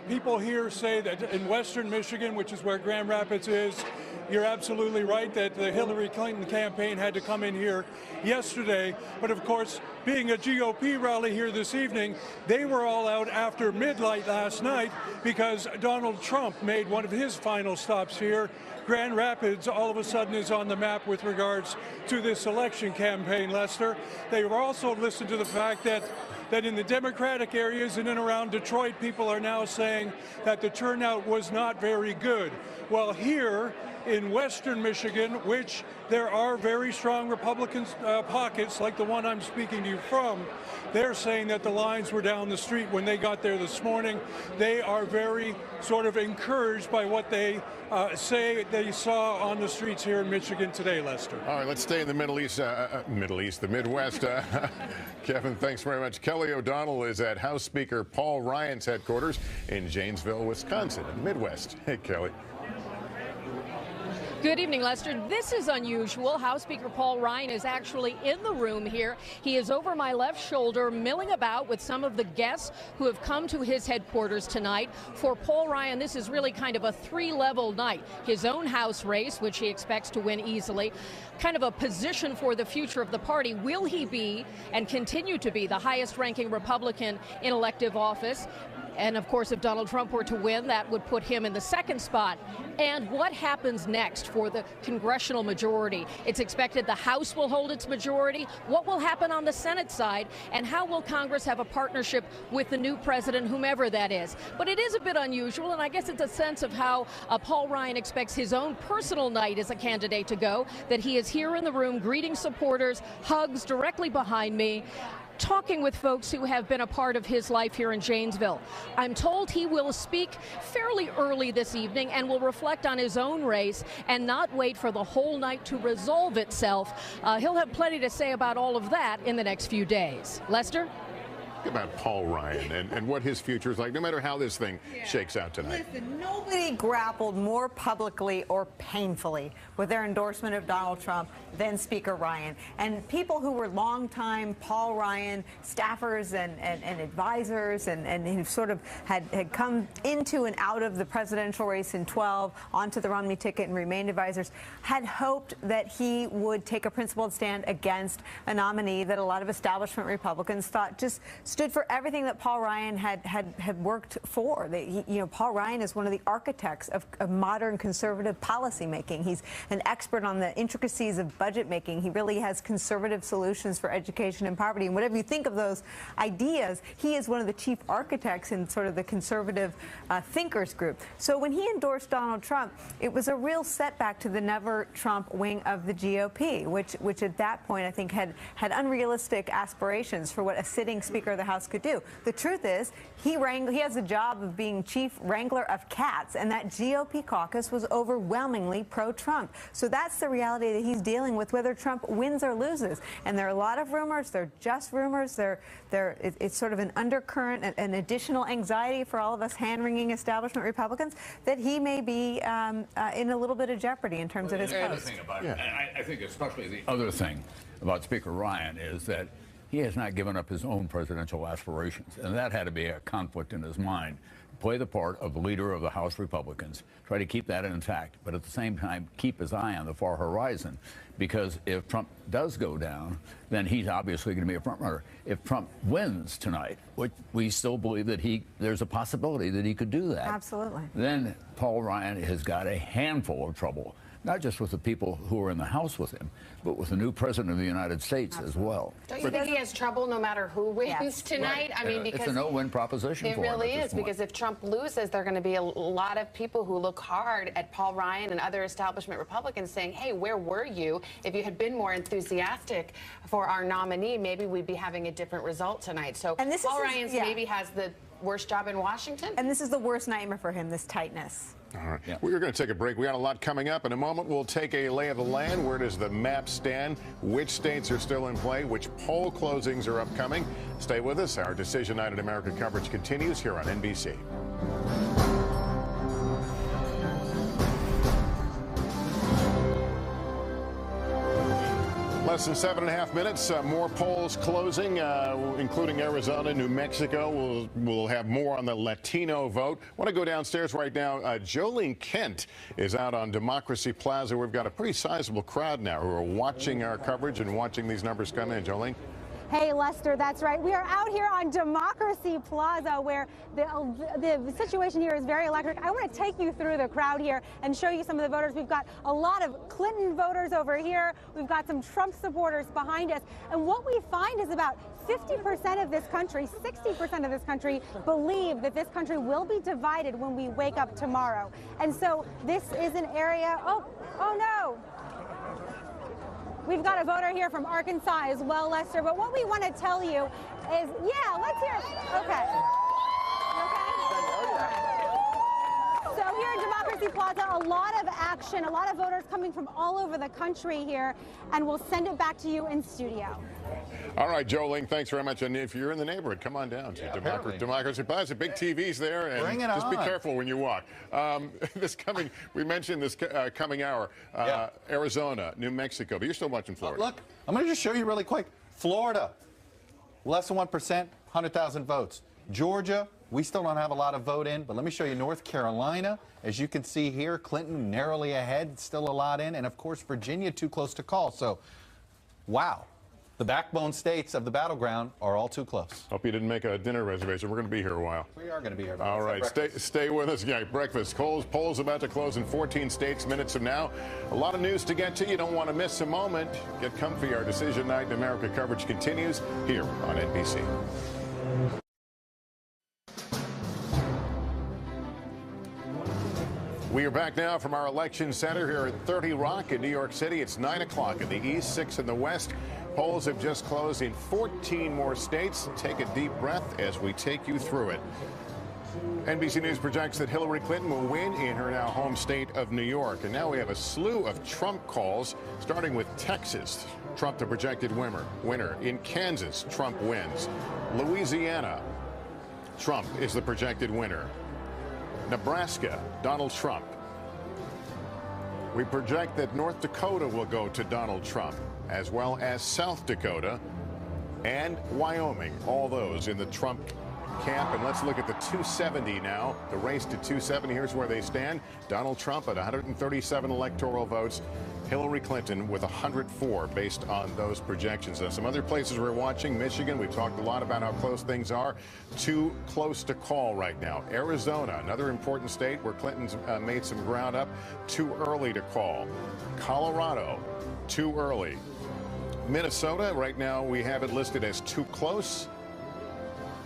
People here say that in western Michigan, which is where Grand Rapids is, you're absolutely right that the Hillary Clinton campaign had to come in here yesterday. But of course, being a GOP rally here this evening, they were all out after midnight last night because Donald Trump made one of his final stops here. Grand Rapids all of a sudden is on the map with regards to this election campaign, Lester. They were also listened to the fact that in the Democratic areas in and around Detroit, people are now saying that the turnout was not very good. Well, here in western Michigan, which there are very strong Republican pockets, like the one I'm speaking to you from, they're saying that the lines were down the street when they got there this morning. They are very sort of encouraged by what they say they saw on the streets here in Michigan today, Lester. All right, let's stay in the the Midwest. Kevin, thanks very much. Kelly O'Donnell is at House Speaker Paul Ryan's headquarters in Janesville, Wisconsin, in the Midwest. Hey, Kelly. Good evening, Lester. This is unusual. House Speaker Paul Ryan is actually in the room here. He is over my left shoulder, milling about with some of the guests who have come to his headquarters tonight. For Paul Ryan, this is really kind of a three-level night. His own House race, which he expects to win easily, kind of a position for the future of the party. Will he be and continue to be the highest-ranking Republican in elective office? And, of course, if Donald Trump were to win, that would put him in the second spot. And what happens next for the congressional majority? It's expected the House will hold its majority. What will happen on the Senate side? And how will Congress have a partnership with the new president, whomever that is? But it is a bit unusual, and I guess it's a sense of how Paul Ryan expects his own personal night as a candidate to go, that he is here in the room greeting supporters, hugs directly behind me, talking with folks who have been a part of his life here in Janesville. I'm told he will speak fairly early this evening and will reflect on his own race and not wait for the whole night to resolve itself. He'll have plenty to say about all of that in the next few days. Lester? About Paul Ryan and what his future is like, no matter how this thing shakes out tonight. Listen, nobody grappled more publicly or painfully with their endorsement of Donald Trump than Speaker Ryan. And people who were longtime Paul Ryan staffers and advisors and who sort of had come into and out of the presidential race in 12, onto the Romney ticket and remained advisors, had hoped that he would take a principled stand against a nominee that a lot of establishment Republicans thought just stood for everything that Paul Ryan had worked for. Paul Ryan is one of the architects of modern conservative policymaking. He's an expert on the intricacies of budget making. He really has conservative solutions for education and poverty. And whatever you think of those ideas, he is one of the chief architects in sort of the conservative thinkers group. So when he endorsed Donald Trump, it was a real setback to the never Trump wing of the GOP, which at that point I think had unrealistic aspirations for what a sitting Speaker of the House could do. The truth is, he has the job of being chief wrangler of cats, and that GOP caucus was overwhelmingly pro-Trump. So that's the reality that he's dealing with, whether Trump wins or loses. And there are a lot of rumors. They're just rumors. It's sort of an undercurrent, an additional anxiety for all of us hand-wringing establishment Republicans that he may be in a little bit of jeopardy in terms of his post. I think especially the other thing about Speaker Ryan is that he has not given up his own presidential aspirations, and that had to be a conflict in his mind. Play the part of the leader of the House Republicans, try to keep that intact, but at the same time keep his eye on the far horizon, because if Trump does go down, then he's obviously going to be a front runner. If Trump wins tonight, which we still believe that there's a possibility that he could do that. Absolutely. Then Paul Ryan has got a handful of trouble, not just with the people who are in the House with him, but with the new president of the United States as well. Don't you think he has trouble no matter who wins tonight? Right. I mean, because it's a no-win proposition for him. It really is, because if Trump loses, there are going to be a lot of people who look hard at Paul Ryan and other establishment Republicans saying, hey, where were you? If you had been more enthusiastic for our nominee, maybe we'd be having a different result tonight. So Paul Ryan maybe has the worst job in Washington. And this is the worst nightmare for him, this tightness. All right. Yeah. We're going to take a break. We got a lot coming up. In a moment, we'll take a lay of the land. Where does the map stand? Which states are still in play? Which poll closings are upcoming? Stay with us. Our Decision Night in America coverage continues here on NBC. Less than 7.5 minutes. More polls closing, including Arizona, New Mexico. We'll have more on the Latino vote. I want to go downstairs right now. Jolene Kent is out on Democracy Plaza. We've got a pretty sizable crowd now who are watching our coverage and watching these numbers come in. Jolene? Hey, Lester, that's right. We are out here on Democracy Plaza, where the situation here is very electric. I want to take you through the crowd here and show you some of the voters. We've got a lot of Clinton voters over here. We've got some Trump supporters behind us. And what we find is about 50% of this country, 60% of this country believe that this country will be divided when we wake up tomorrow. And so this is an area, oh no. We've got a voter here from Arkansas as well, Lester. But what we want to tell you is, yeah, let's hear it. Okay. So here at Democracy Plaza, a lot of action, a lot of voters coming from all over the country here, and we'll send it back to you in studio. All right, Jolene, thanks very much. And if you're in the neighborhood, come on down to Democracy Plaza. Big TVs there, and just be careful when you walk. We mentioned this coming hour, Arizona, New Mexico, but you're still watching Florida. Look, I'm going to just show you really quick. Florida, less than 1%, 100,000 votes. Georgia, we still don't have a lot of vote in, but let me show you North Carolina. As you can see here, Clinton narrowly ahead, still a lot in, and of course Virginia too close to call. So, wow. The backbone states of the battleground are all too close. Hope you didn't make a dinner reservation. We're going to be here a while. We are going to be here. All right, stay with us. Yeah, breakfast. Polls about to close in 14 states minutes from now. A lot of news to get to. You don't want to miss a moment. Get comfy. Our Decision Night in America coverage continues here on NBC. We are back now from our election center here at 30 Rock in New York City. It's 9 o'clock in the east, 6 in the west. Polls have just closed in 14 more states. Take a deep breath as we take you through it. NBC News projects that Hillary Clinton will win in her now home state of New York. And now we have a slew of Trump calls, starting with Texas. Trump the projected winner. In Kansas, Trump wins. Louisiana, Trump is the projected winner. Nebraska, Donald Trump. We project that North Dakota will go to Donald Trump, as well as South Dakota and Wyoming, all those in the Trump camp. And let's look at the 270 now. The race to 270, here's where they stand. Donald Trump at 137 electoral votes. Hillary Clinton with 104 based on those projections. Now, some other places we're watching, Michigan, we've talked a lot about how close things are. Too close to call right now. Arizona, another important state where Clinton's made some ground up. Too early to call. Colorado, too early. Minnesota, right now we have it listed as too close.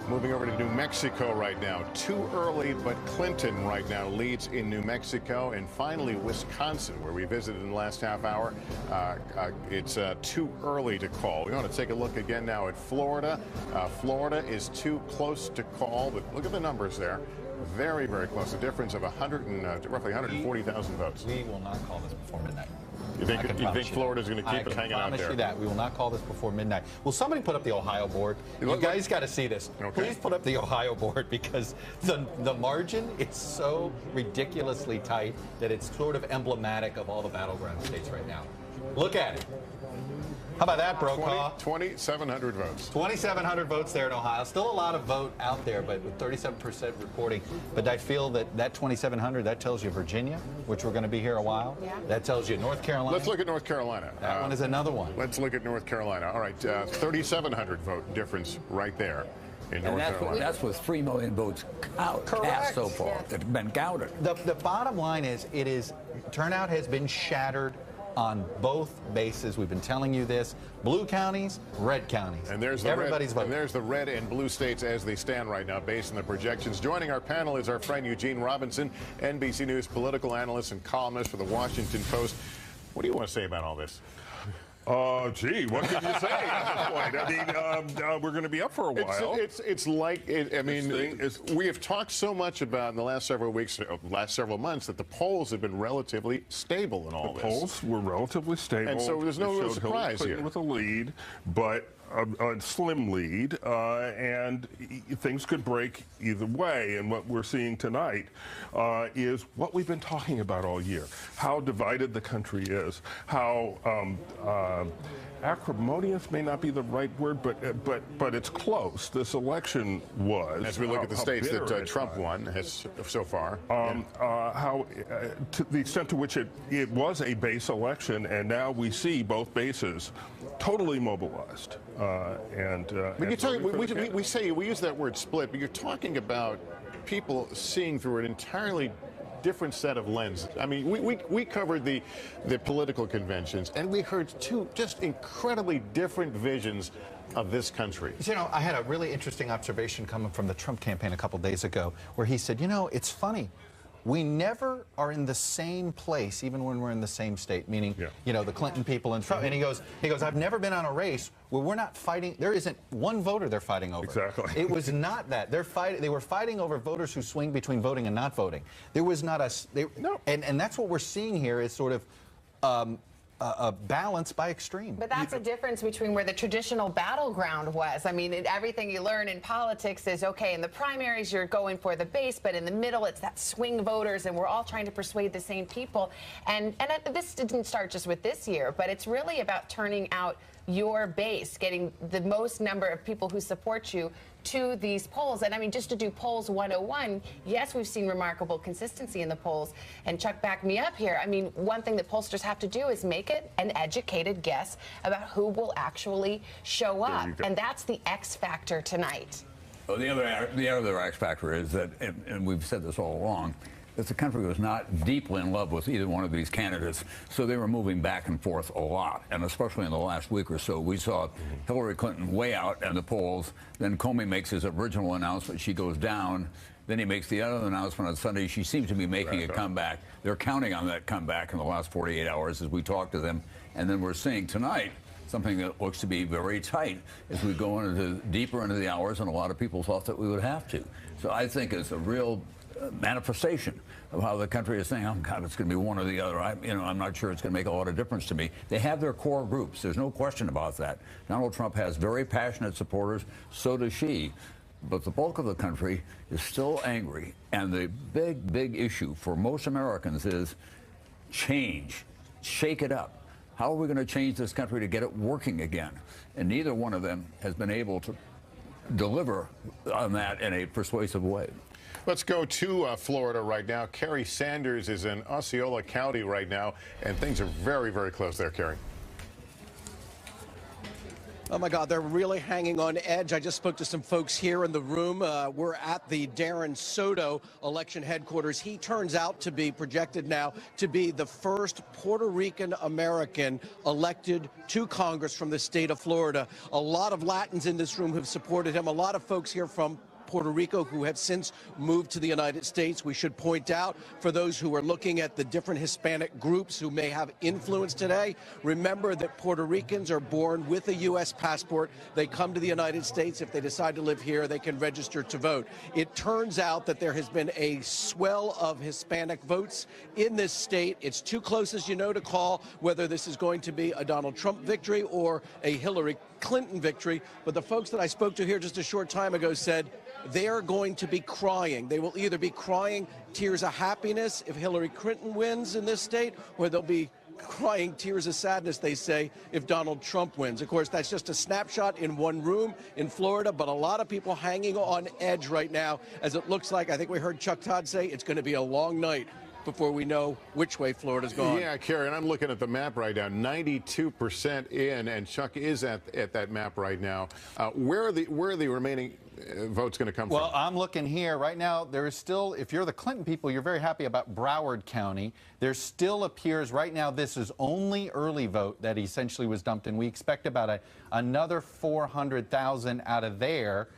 Moving over to New Mexico right now. Too early, but Clinton right now leads in New Mexico. And finally, Wisconsin, where we visited in the last half hour. It's too early to call. We want to take a look again now at Florida. Florida is too close to call, but look at the numbers there. Very, very close. A difference of roughly 140,000 votes. We will not call this before midnight. You think Florida's going to keep it hanging out there? I can promise you that. We will not call this before midnight. Will somebody put up the Ohio board? You guys got to see this. Okay. Please put up the Ohio board because the margin is so ridiculously tight that it's sort of emblematic of all the battleground states right now. Look at it. How about that, Brokaw? 2,700 votes. 2,700 votes there in Ohio. Still a lot of vote out there, but with 37% reporting. But I feel that 2,700, that tells you Virginia, which we're going to be here a while. Yeah. That tells you North Carolina. Let's look at North Carolina. That one is another one. Let's look at North Carolina. All right, 3,700 vote difference right there. In North Carolina. That's with 3 million votes cast so far. Yeah. That's been counted. The bottom line is, turnout has been shattered on both bases. We've been telling you this. Blue counties, red counties. And there's everybody's voting. And there's the red and blue states as they stand right now based on the projections. Joining our panel is our friend Eugene Robinson, NBC News political analyst and columnist for the Washington Post. What do you want to say about all this? Gee, what can you say at this point? I mean, we're going to be up for a while. It's like, I mean, we have talked so much about in the last several weeks, last several months, that the polls have been relatively stable in all this. The polls were relatively stable. And so there's no real surprise here. With a lead, but a slim lead, and things could break either way. And what we're seeing tonight is what we've been talking about all year: how divided the country is, how acrimonious may not be the right word, but it's close. This election was. As we look at the states that Trump won so far, how to the extent to which it was a base election, and now we see both bases totally mobilized. We use that word split, but you're talking about people seeing through an entirely different set of lenses. I mean, we covered the political conventions, and we heard two just incredibly different visions of this country. You know, I had a really interesting observation coming from the Trump campaign a couple days ago, where he said, you know, it's funny. We never are in the same place, even when we're in the same state, meaning, you know, the Clinton people and Trump. And he goes, I've never been on a race where we're not fighting. There isn't one voter they're fighting over. Exactly. It was not that. They were fighting over voters who swing between voting and not voting. There was not and that's what we're seeing here is sort of a balance by extreme. But that's a difference between where the traditional battleground was. I mean, everything you learn in politics is, okay, in the primaries you're going for the base, but in the middle it's that swing voters, and we're all trying to persuade the same people. And this didn't start just with this year, but it's really about turning out your base, getting the most number of people who support you to these polls. And I mean, just to do polls 101, yes, we've seen remarkable consistency in the polls. And Chuck, back me up here. I mean, one thing that pollsters have to do is make it an educated guess about who will actually show up. And that's the X factor tonight. Well, the other X factor is that, and we've said this all along, that the country was not deeply in love with either one of these candidates, so they were moving back and forth a lot. And especially in the last week or so, we saw Hillary Clinton way out in the polls. Then Comey makes his original announcement. She goes down. Then he makes the other announcement on Sunday. She seems to be making a comeback. They're counting on that comeback in the last 48 hours as we talk to them. And then we're seeing tonight something that looks to be very tight as we go deeper into the hours, and a lot of people thought that we would have to. So I think it's a real manifestation of how the country is saying, oh God, it's going to be one or the other. I'm not sure it's going to make a lot of difference to me. They have their core groups. There's no question about that. Donald Trump has very passionate supporters. So does she. But the bulk of the country is still angry. And the big issue for most Americans is change. Shake it up. How are we going to change this country to get it working again? And neither one of them has been able to deliver on that in a persuasive way. Let's go to Florida right now. Kerry Sanders is in Osceola County right now, and things are very, very close there, Kerry. Oh, my God, they're really hanging on edge. I just spoke to some folks here in the room. We're at the Darren Soto election headquarters. He turns out to be projected now to be the first Puerto Rican American elected to Congress from the state of Florida. A lot of Latins in this room have supported him. A lot of folks here from Puerto Rico who have since moved to the United States. We should point out, for those who are looking at the different Hispanic groups who may have influence today, remember that Puerto Ricans are born with a U.S. passport. They come to the United States. If they decide to live here, they can register to vote. It turns out that there has been a swell of Hispanic votes in this state. It's too close, as you know, to call whether this is going to be a Donald Trump victory or a Hillary Clinton victory. But the folks that I spoke to here just a short time ago said they're going to be crying. They will either be crying tears of happiness if Hillary Clinton wins in this state, or they'll be crying tears of sadness, they say, if Donald Trump wins. Of course, that's just a snapshot in one room in Florida, but a lot of people hanging on edge right now, as it looks like, I think we heard Chuck Todd say, it's going to be a long night before we know which way Florida's going. Yeah, Karen, I'm looking at the map right now. 92% in, and Chuck is at that map right now. Where are the remaining votes going to come from? Well, I'm looking here right now. There is still, if you're the Clinton people, you're very happy about Broward County. There still appears right now this is only early vote that essentially was dumped in. We expect about another 400,000 out of there.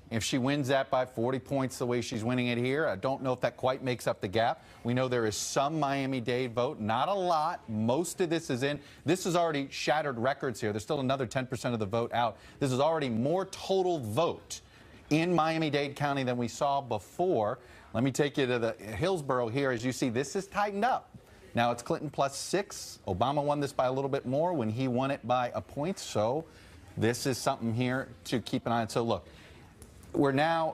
If she wins that by 40 points the way she's winning it here, I don't know if that quite makes up the gap. We know there is some Miami-Dade vote, not a lot. Most of this is in. This has already shattered records here. There's still another 10% of the vote out. This is already more total vote in Miami-Dade County than we saw before. Let me take you to the Hillsborough here. As you see, this is tightened up. Now it's Clinton +6. Obama won this by a little bit more when he won it by a point. So this is something here to keep an eye on. So look,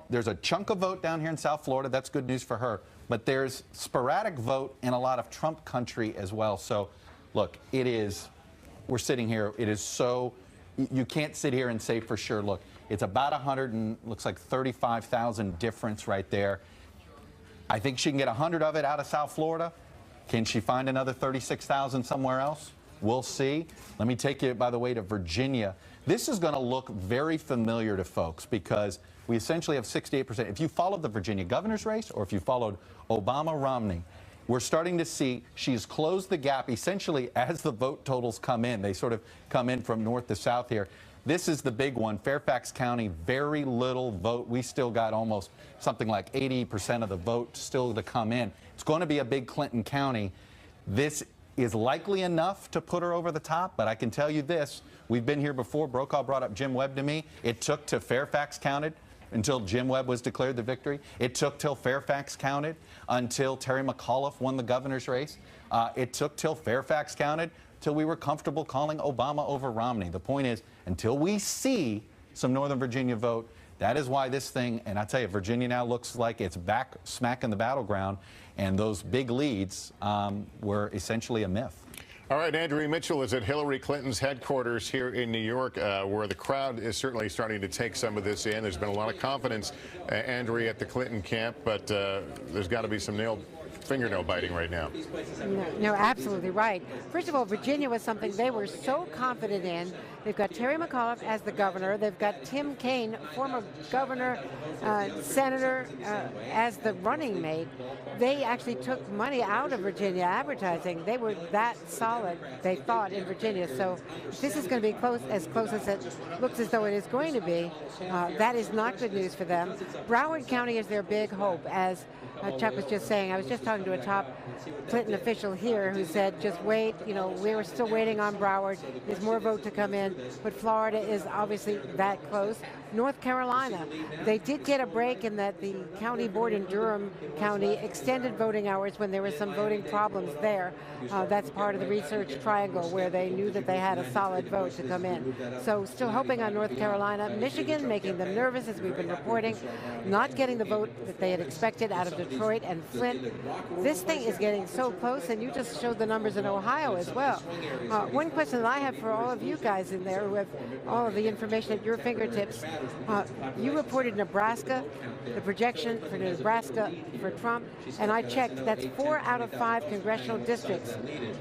there's a chunk of vote down here in South Florida. That's good news for her. But there's sporadic vote in a lot of Trump country as well. So look, we're sitting here. It is so, you can't sit here and say for sure, look, it's about 100 and looks like 35,000 difference right there. I think she can get 100 of it out of South Florida. Can she find another 36,000 somewhere else? We'll see. Let me take you, by the way, to Virginia. This is going to look very familiar to folks because we essentially have 68%. If you followed the Virginia governor's race or if you followed Obama-Romney, we're starting to see she's closed the gap essentially as the vote totals come in. They sort of come in from north to south here. This is the big one. Fairfax County, very little vote. We still got almost something like 80% of the vote still to come in. It's going to be a big Clinton county. This is likely enough to put her over the top, but I can tell you this. We've been here before. Brokaw brought up Jim Webb to me. It took till Fairfax counted until Jim Webb was declared the victory. It took till Fairfax counted until Terry McAuliffe won the governor's race. It took till Fairfax counted till we were comfortable calling Obama over Romney. The point is, until we see some Northern Virginia vote, that is why this thing, and I tell you, Virginia now looks like it's back smack in the battleground, and those big leads were essentially a myth. All right, Andrea Mitchell is at Hillary Clinton's headquarters here in New York, where the crowd is certainly starting to take some of this in. There's been a lot of confidence, Andrea, at the Clinton camp, but there's got to be some fingernail biting right now. No, absolutely right. First of all, Virginia was something they were so confident in. They've got Terry McAuliffe as the governor. They've got Tim Kaine, former governor, senator, as the running mate. They actually took money out of Virginia advertising. They were that solid, they thought, in Virginia. So if this is going to be as close as it looks as though it is going to be, that is not good news for them. Broward County is their big hope, as Chuck was just saying. I was just talking to a top Clinton official here who said, just wait, we were still waiting on Broward. There's more vote to come in, but Florida is obviously that close. North Carolina, they did get a break in that the county board in Durham County extended voting hours when there were some voting problems there. That's part of the research triangle where they knew that they had a solid vote to come in. So still hoping on North Carolina. Michigan making them nervous, as we've been reporting, not getting the vote that they had expected out of Detroit and Flint. This thing is getting so close, and you just showed the numbers in Ohio as well. One question that I have for all of you guys in there who have all of the information at your fingertips, You reported Nebraska, the projection for Nebraska for Trump, and I checked, that's 4 out of 5 congressional districts.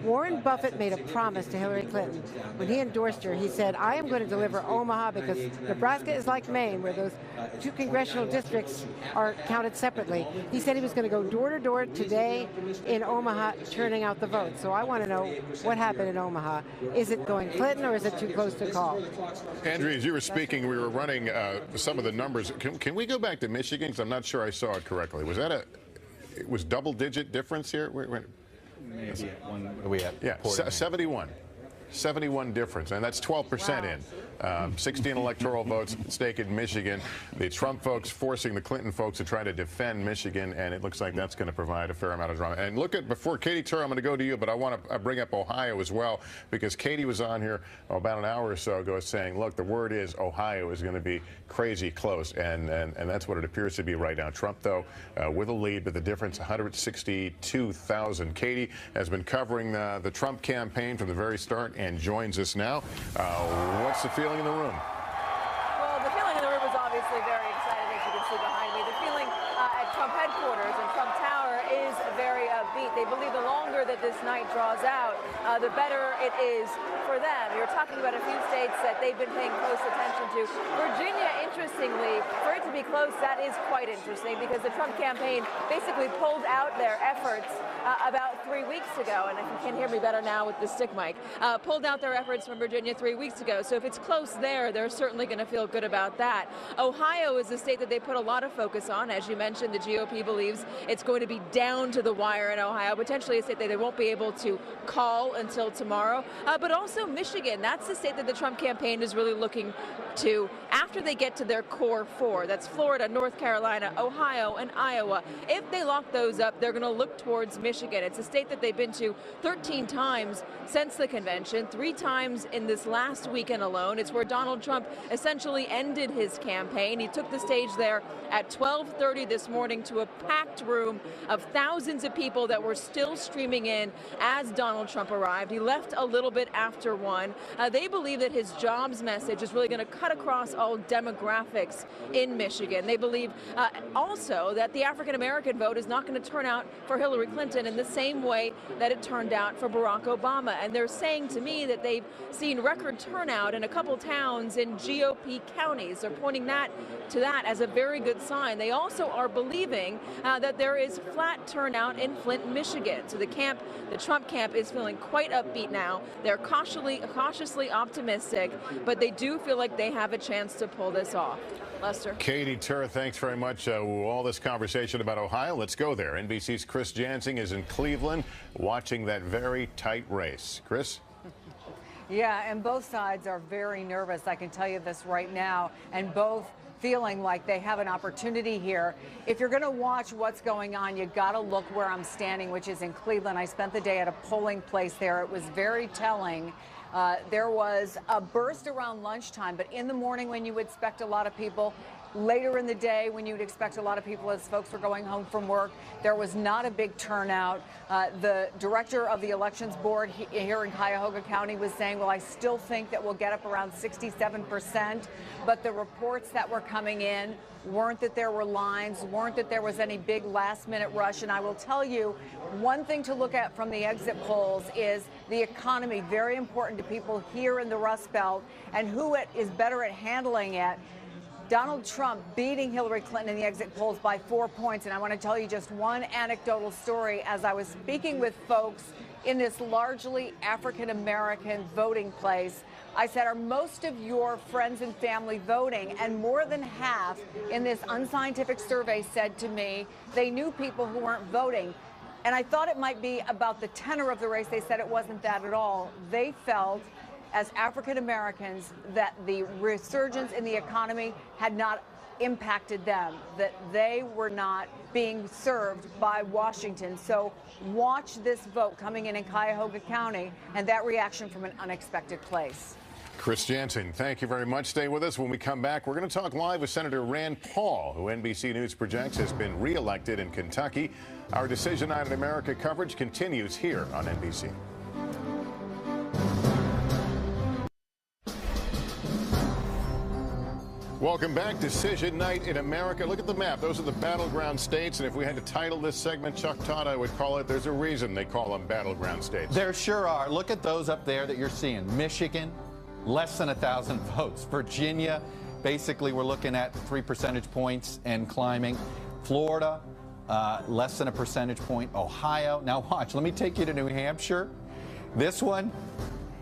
Warren Buffett made a promise to Hillary Clinton. When he endorsed her, he said, I am going to deliver Omaha because Nebraska is like Maine, where those 2 congressional districts are counted separately. He said he was going to go door to door today in Omaha, turning out the vote. So I want to know what happened in Omaha. Is it going Clinton or is it too close to call? Andrea, as you were speaking, we were running some of the numbers. Can we go back to Michigan? Because I'm not sure I saw it correctly. Was that it was double-digit difference here? Maybe one we had. Yeah, 71 difference, and that's 12% in. 16 electoral votes at stake in Michigan. The Trump folks forcing the Clinton folks to try to defend Michigan, and it looks like that's going to provide a fair amount of drama. And look at, before Katie Tur, I'm going to go to you, but I want to bring up Ohio as well, because Katie was on here about an hour or so ago saying, look, the word is Ohio is going to be crazy close, and that's what it appears to be right now. Trump, though, with a lead, but the difference, 162,000. Katie has been covering the Trump campaign from the very start and joins us now. What's the feeling in the room? Well, the feeling in the room is obviously very exciting, as you can see behind me. The feeling at Trump headquarters and Trump Tower is very upbeat. They believe the longer that this night draws out, the better it is for them. You're talking about a few states that they've been paying close attention to. Virginia, interestingly, for it to be close, that is quite interesting, because the Trump campaign basically pulled out their efforts about 3 weeks ago, and if you can hear me better now with the stick mic, pulled out their efforts from Virginia 3 weeks ago. So if it's close there, they're certainly going to feel good about that. Ohio is a state that they put a lot of focus on. As you mentioned, the GOP believes it's going to be down to the wire in Ohio, potentially a state that they won't be able to call until tomorrow. But also Michigan, that's the state that the Trump campaign is really looking to after they get to their core 4. That's Florida, North Carolina, Ohio, and Iowa. If they lock those up, they're going to look towards Michigan. It's a state that they've been to 13 times since the convention, 3 times in this last weekend alone. It's where Donald Trump essentially ended his campaign. He took the stage there at 12:30 this morning to a packed room of thousands of people that were still streaming in as Donald Trump arrived. He left a little bit after 1. They believe that his jobs message is really going to cut across all demographics in Michigan. They believe also that the African-American vote is not going to turn out for Hillary Clinton in the same way that it turned out for Barack Obama. And they're saying to me that they've seen record turnout in a couple towns in GOP counties. They're pointing to that as a very good sign. They also are believing that there is flat turnout in Flint, Michigan. So the Trump camp is feeling quite upbeat now. They're cautiously optimistic, but they do feel like they have a chance to pull this off. Lester. Katie Tur, thanks very much. All this conversation about Ohio, let's go there. NBC's Chris Jansing is in Cleveland watching that very tight race. Chris? Yeah, and both sides are very nervous, I can tell you this right now, and both feeling like they have an opportunity here. If you're going to watch what's going on, you got to look where I'm standing, which is in Cleveland. I spent the day at a polling place there. It was very telling. There was a burst around lunchtime, but in the morning when you would expect a lot of people, later in the day when you'd expect a lot of people as folks were going home from work, there was not a big turnout. The director of the elections board here in Cuyahoga County was saying, well, I still think that we'll get up around 67%, but the reports that were coming in weren't that there were lines, weren't that there was any big last-minute rush. And I will tell you, one thing to look at from the exit polls is the economy, very important to people here in the Rust Belt, and who is better at handling it. Donald Trump beating Hillary Clinton in the exit polls by 4 points. And I want to tell you just one anecdotal story. As I was speaking with folks in this largely African-American voting place, I said, are most of your friends and family voting? And more than half in this unscientific survey said to me they knew people who weren't voting. And I thought it might be about the tenor of the race. They said it wasn't that at all. They felt, as African Americans, that the resurgence in the economy had not impacted them, that they were not being served by Washington. So watch this vote coming in Cuyahoga County and that reaction from an unexpected place. Chris Jansing, thank you very much. Stay with us. When we come back, we're going to talk live with Senator Rand Paul, who NBC News projects has been reelected in Kentucky. Our Decision Night in America coverage continues here on NBC. Welcome back. Decision night in America. Look at the map. Those are the battleground states. And if we had to title this segment, Chuck Todd, I would call it, there's a reason they call them battleground states. There sure are. Look at those up there that you're seeing. Michigan, less than 1,000 votes. Virginia, basically we're looking at 3 percentage points and climbing. Florida, less than a percentage point. Ohio. Now watch, let me take you to New Hampshire. This one,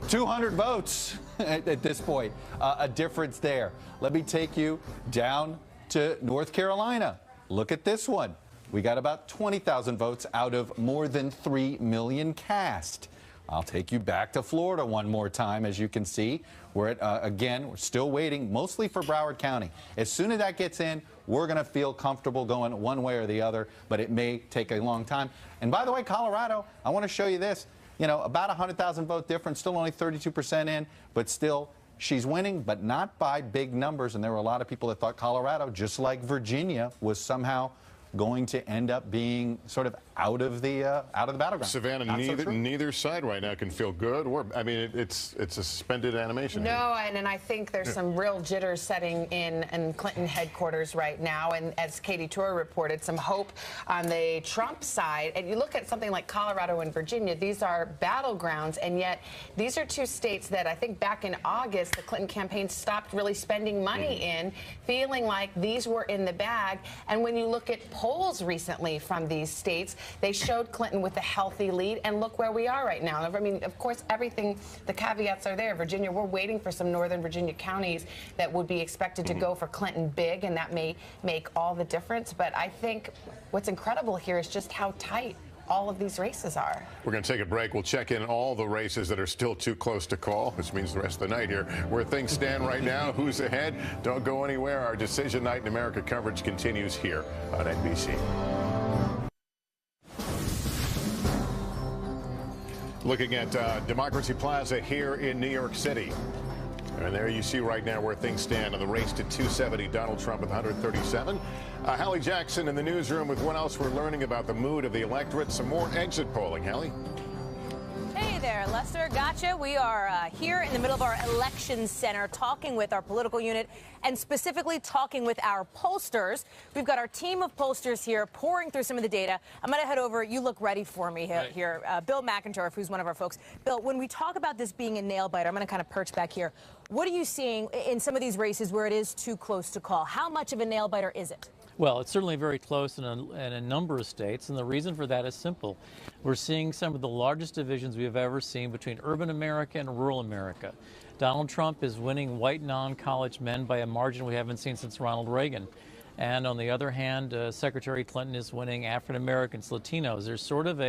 200 votes at this point. A difference there. Let me take you down to North Carolina. Look at this one. We got about 20,000 votes out of more than 3 million cast. I'll take you back to Florida one more time. As you can see, we're at, again, we're still waiting mostly for Broward County. As soon as that gets in, we're going to feel comfortable going one way or the other, but it may take a long time. And by the way, Colorado, I want to show you this. You know, about 100,000 vote difference, still only 32% in, but still she's winning, but not by big numbers. And there were a lot of people that thought Colorado, just like Virginia, was somehow going to end up being sort of out of the battleground. Savannah, neither side right now can feel good, or I mean, it's a suspended animation. No, and I think there's some real jitters setting in Clinton headquarters right now, and as Katie Tour reported, some hope on the Trump side. And you look at something like Colorado and Virginia; these are battlegrounds, and yet these are two states that I think back in August the Clinton campaign stopped really spending money in, feeling like these were in the bag. And when you look at polls recently from these states, they showed Clinton with a healthy lead, and look where we are right now. I mean, of course, everything, the caveats are there. Virginia, we're waiting for some Northern Virginia counties that would be expected to go for Clinton big, and that may make all the difference. But I think what's incredible here is just how tight all of these races are. We're going to take a break. We'll check in all the races that are still too close to call, which means the rest of the night here. Where things stand right now, who's ahead, don't go anywhere. Our Decision Night in America coverage continues here on NBC. Looking at Democracy Plaza here in New York City. And there you see right now where things stand on the race to 270. Donald Trump with 137. Hallie Jackson in the newsroom with what else we're learning about the mood of the electorate. Some more exit polling. Hallie? Hey there, Lester. Gotcha. We are here in the middle of our election center talking with our political unit and specifically talking with our pollsters. We've got our team of pollsters here pouring through some of the data. I'm going to head over. You look ready for me here. Bill McInturf, who's one of our folks. Bill, when we talk about this being a nail biter, I'm going to kind of perch back here. What are you seeing in some of these races where it is too close to call? How much of a nail biter is it? Well, it's certainly very close in a number of states, and the reason for that is simple. We're seeing some of the largest divisions we have ever seen between urban America and rural America. Donald Trump is winning white non-college men by a margin we haven't seen since Ronald Reagan. And on the other hand, Secretary Clinton is winning African Americans, Latinos. There's sort of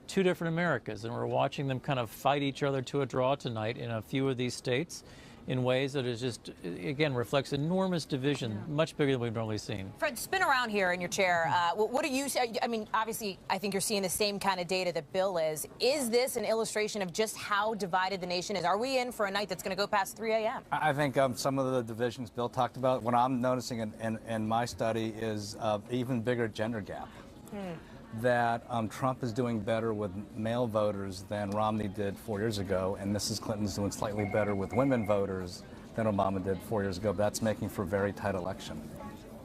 two different Americas, and we're watching them kind of fight each other to a draw tonight in a few of these states in ways that is just, again, reflects enormous division, much bigger than we've normally seen. Fred, spin around here in your chair. What do you say? I mean, obviously, I think you're seeing the same kind of data that Bill is. Is this an illustration of just how divided the nation is? Are we in for a night that's going to go past 3 a.m.? I think some of the divisions Bill talked about, what I'm noticing in my study is even bigger gender gap. That Trump is doing better with male voters than Romney did 4 years ago, and Mrs. Clinton's doing slightly better with women voters than Obama did 4 years ago. But that's making for a very tight election.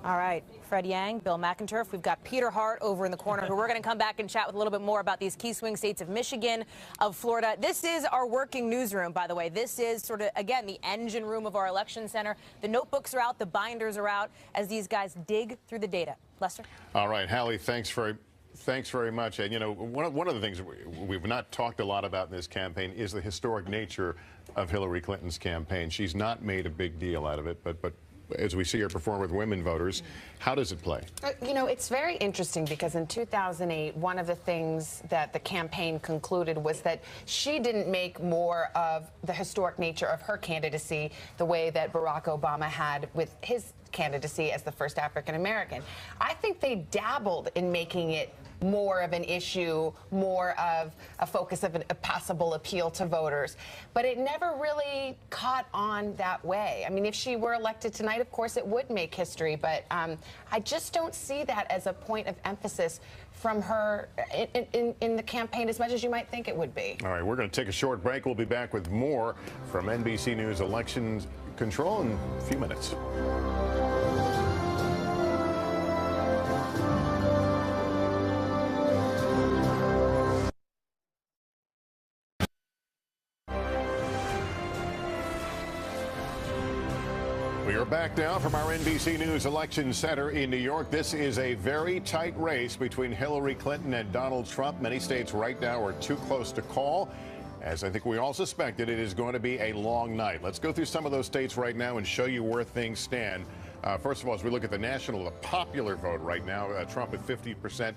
All right, Fred Yang, Bill McInturf. We've got Peter Hart over in the corner, who we're going to come back and chat with a little bit more about these key swing states of Michigan, of Florida. This is our working newsroom, by the way. This is sort of, again, the engine room of our election center. The notebooks are out, the binders are out, as these guys dig through the data. Lester? All right, Hallie, thanks very much. And, you know, one of the things we've not talked a lot about in this campaign is the historic nature of Hillary Clinton's campaign. She's not made a big deal out of it, but as we see her perform with women voters, how does it play? You know, it's very interesting because in 2008, one of the things that the campaign concluded was that she didn't make more of the historic nature of her candidacy the way that Barack Obama had with his candidacy as the first African American. I think they dabbled in making it more of an issue, more of a focus of a possible appeal to voters. But it never really caught on that way. I mean, if she were elected tonight, of course, it would make history. But I just don't see that as a point of emphasis from her in the campaign as much as you might think it would be. All right, we're going to take a short break. We'll be back with more from NBC News Elections control in a few minutes. We are back now from our NBC News Election Center in New York. This is a very tight race between Hillary Clinton and Donald Trump. Many states right now are too close to call. As I think we all suspected, it is going to be a long night. Let's go through some of those states right now and show you where things stand. First of all, as we look at the popular vote right now, Trump at 50%.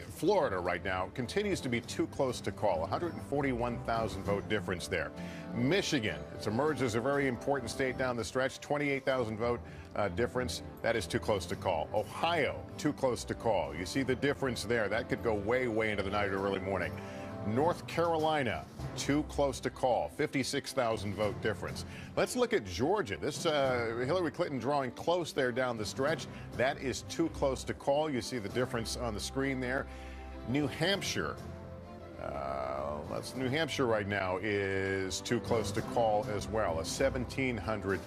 Florida right now continues to be too close to call. 141,000 vote difference there. Michigan, it's emerged as a very important state down the stretch. 28,000 vote difference. That is too close to call. Ohio, too close to call. You see the difference there. That could go way, way into the night or early morning. North Carolina, too close to call, 56,000 vote difference. Let's look at Georgia. This Hillary Clinton drawing close there down the stretch. That is too close to call. You see the difference on the screen there. New Hampshire. New Hampshire right now is too close to call as well. A 1,700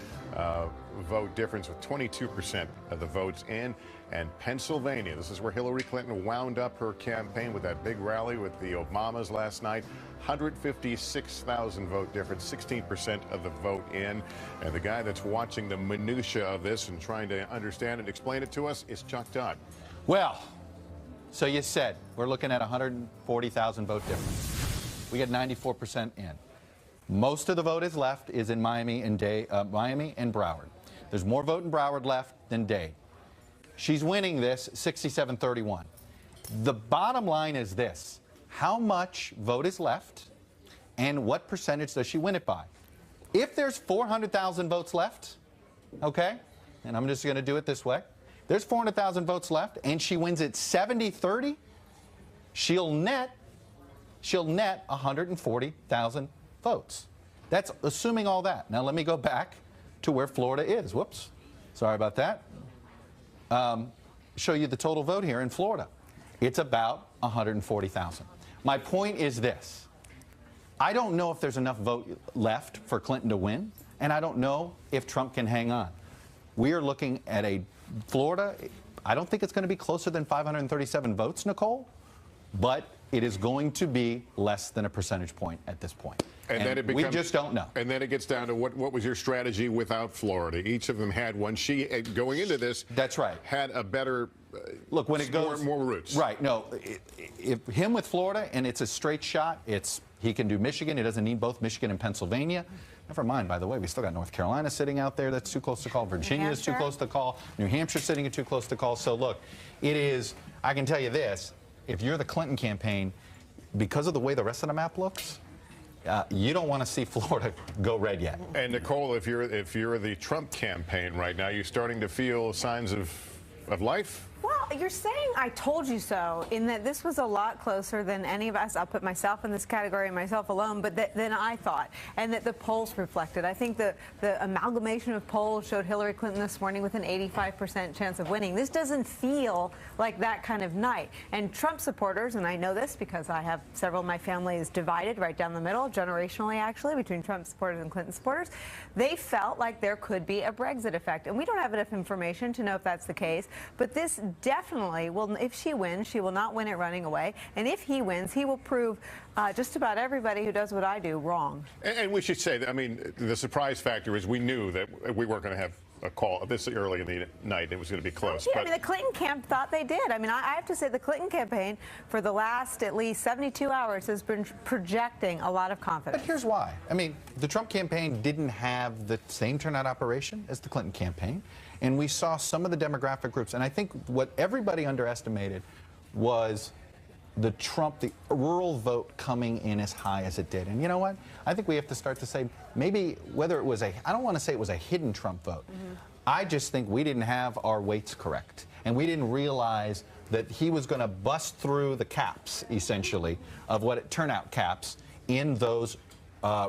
vote difference with 22% of the votes in. And Pennsylvania, this is where Hillary Clinton wound up her campaign with that big rally with the Obamas last night. 156,000 vote difference, 16% of the vote in. And the guy that's watching the minutia of this and trying to understand and explain it to us is Chuck Todd. Well, so you said we're looking at 140,000 vote difference. We get 94% in. Most of the vote is left is in Miami and Miami and Broward. There's more vote in Broward left than Dade. She's winning this 67-31. The bottom line is this: how much vote is left and what percentage does she win it by? If there's 400,000 votes left, okay, and I'm just going to do it this way. There's 400,000 votes left and she wins it 70-30, she'll net 140,000 votes. That's assuming all that. Now let me go back to where Florida is. Whoops. Sorry about that. Show you the total vote here in Florida. It's about 140,000. My point is this. I don't know if there's enough vote left for Clinton to win, and I don't know if Trump can hang on. We are looking at a Florida, I don't think it's going to be closer than 537 votes, Nicole, but it is going to be less than a percentage point at this point. And then it becomes, we just don't know. And then it gets down to what was your strategy without Florida? Each of them had one. She, going into this, that's right, had a better look when it goes more roots. Right. No, if him with Florida and it's a straight shot, he can do Michigan. He doesn't need both Michigan and Pennsylvania. Never mind, by the way, we still got North Carolina sitting out there that's too close to call. Virginia is too close to call. New Hampshire sitting at too close to call. So look, it is. I can tell you this: if you're the Clinton campaign, because of the way the rest of the map looks, you don't want to see Florida go red yet. And Nicole, if you're the Trump campaign right now, you're starting to feel signs of life? Well, you're saying I told you so, in that this was a lot closer than any of us, I'll put myself in this category, myself alone, but than I thought, and that the polls reflected. I think the amalgamation of polls showed Hillary Clinton this morning with an 85% chance of winning. This doesn't feel like that kind of night. And Trump supporters, and I know this because I have several of my family is divided right down the middle, generationally actually, between Trump supporters and Clinton supporters, they felt like there could be a Brexit effect. And we don't have enough information to know if that's the case, but this definitely will. If she wins, she will not win it running away. And if he wins, he will prove just about everybody who does what I do wrong. And we should say that, I mean, the surprise factor is we knew that we weren't going to have a call this early in the night. It was going to be close. Yeah, I mean, the Clinton camp thought they did. I mean, I have to say the Clinton campaign for the last at least 72 hours has been projecting a lot of confidence. But here's why. I mean, the Trump campaign didn't have the same turnout operation as the Clinton campaign. And we saw some of the demographic groups. And I think what everybody underestimated was the rural vote coming in as high as it did. And you know what? I think we have to start to say maybe whether it was I don't want to say it was a hidden Trump vote. Mm-hmm. I just think we didn't have our weights correct. And we didn't realize that he was going to bust through the caps, essentially, of what turnout caps in those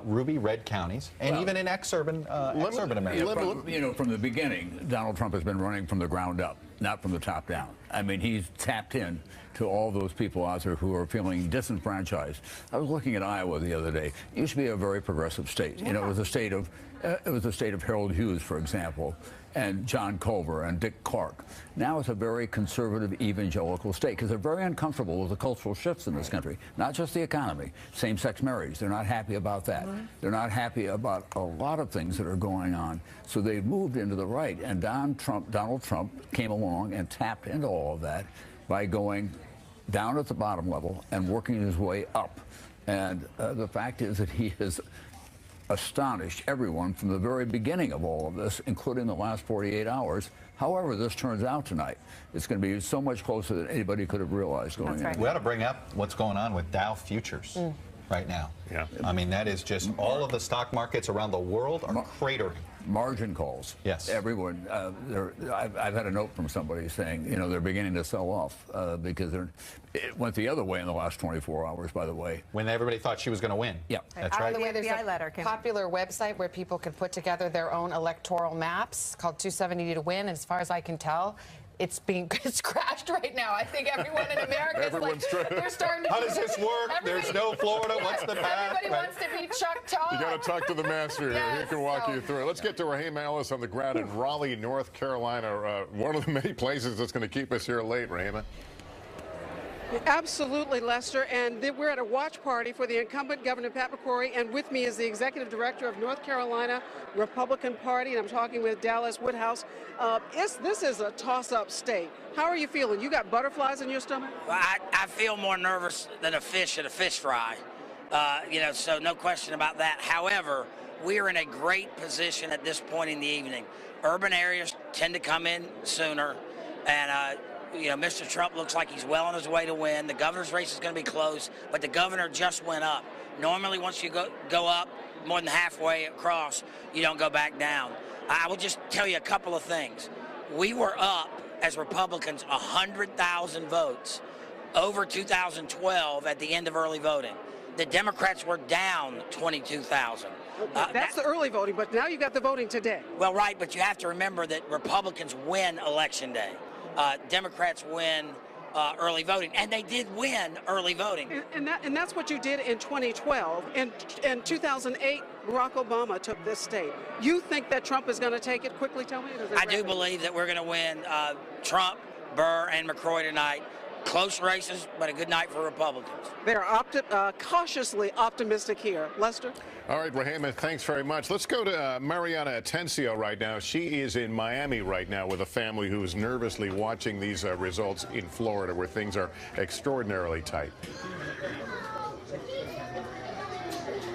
ruby red counties, and even in ex-urban America. From the beginning, Donald Trump has been running from the ground up, not from the top down. I mean, he's tapped in to all those people out there who are feeling disenfranchised. I was looking at Iowa the other day. It used to be a very progressive state. You know, it was a state of Harold Hughes, for example, and John Culver and Dick Clark. Now it's a very conservative evangelical state because they're very uncomfortable with the cultural shifts in this country, not just the economy, same-sex marriage. They're not happy about that. They're not happy about a lot of things that are going on. So they've moved into the right, and Donald Trump came along and tapped into all of that by going down at the bottom level and working his way up. And the fact is that he has astonished everyone from the very beginning of all of this, including the last 48 hours. However this turns out tonight, it's going to be so much closer than anybody could have realized going in. We ought to bring up what's going on with Dow futures right now. Yeah. I mean, that is just all of the stock markets around the world are cratering. Margin calls. Yes. Everyone. I've had a note from somebody saying, you know, they're beginning to sell off because it went the other way in the last 24 hours, by the way. When everybody thought she was going to win. Yeah. That's right. By the way, there's a popular website where people can put together their own electoral maps called 270 to Win. As far as I can tell, it's crashed right now. I think everyone in America is like, they're starting to. How does this work? There's no Florida. What's the path? Everybody wants to be Chuck Todd. You got to talk to the master here. He can walk you through it. Let's get to Raheem Ellis on the ground in Raleigh, North Carolina. One of the many places that's going to keep us here late, Raheem. Absolutely, Lester, and we're at a watch party for the incumbent Governor Pat McCrory, and with me is the executive director of North Carolina Republican Party, and I'm talking with Dallas Woodhouse. This is a toss-up state. How are you feeling? You got butterflies in your stomach? Well, I feel more nervous than a fish at a fish fry, you know, so no question about that. However, we are in a great position at this point in the evening. Urban areas tend to come in sooner, and you know, Mr. Trump looks like he's well on his way to win. The governor's race is going to be close, but the governor just went up. Normally, once you go up more than halfway across, you don't go back down. I will just tell you a couple of things. We were up, as Republicans, 100,000 votes over 2012 at the end of early voting. The Democrats were down 22,000. That's the early voting, but now you got the voting today. Well, right, but you have to remember that Republicans win Election Day. Democrats win early voting, and they did win early voting. And that's what you did in 2012. In 2008, Barack Obama took this state. You think that Trump is going to take it? Quickly tell me. I do believe that we're going to win Trump, Burr, and McCrory tonight. Close races, but a good night for Republicans. They're cautiously optimistic here. Lester? All right, Raheem, thanks very much. Let's go to Mariana Atencio right now. She is in Miami right now with a family who is nervously watching these results in Florida, where things are extraordinarily tight.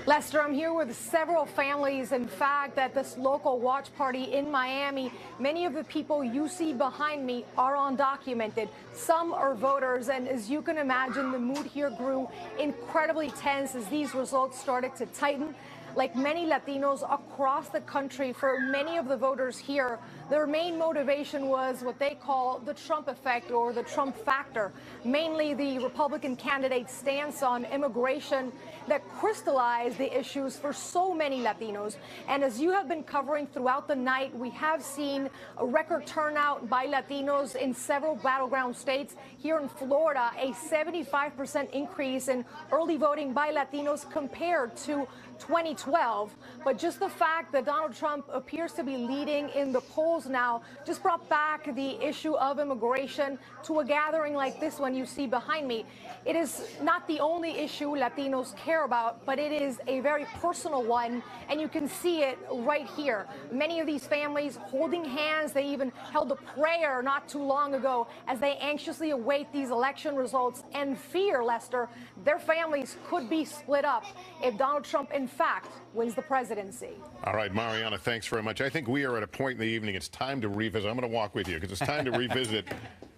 Lester, I'm here with several families. In fact, at this local watch party in Miami, many of the people you see behind me are undocumented. Some are voters, and as you can imagine, the mood here grew incredibly tense as these results started to tighten. Like many Latinos across the country, for many of the voters here, their main motivation was what they call the Trump effect or the Trump factor, mainly the Republican candidate's stance on immigration that crystallized the issues for so many Latinos. And as you have been covering throughout the night, we have seen a record turnout by Latinos in several battleground states. Here in Florida, a 75% increase in early voting by Latinos compared to 2012. But just the fact that Donald Trump appears to be leading in the polls now just brought back the issue of immigration to a gathering like this one you see behind me. It is not the only issue Latinos care about, but it is a very personal one, and you can see it right here. Many of these families holding hands, they even held a prayer not too long ago as they anxiously await these election results and fear, Lester, their families could be split up if Donald Trump in fact wins the presidency. All right, Mariana, thanks very much. I think we are at a point in the evening. It's time to revisit. I'm going to walk with you because it's time to revisit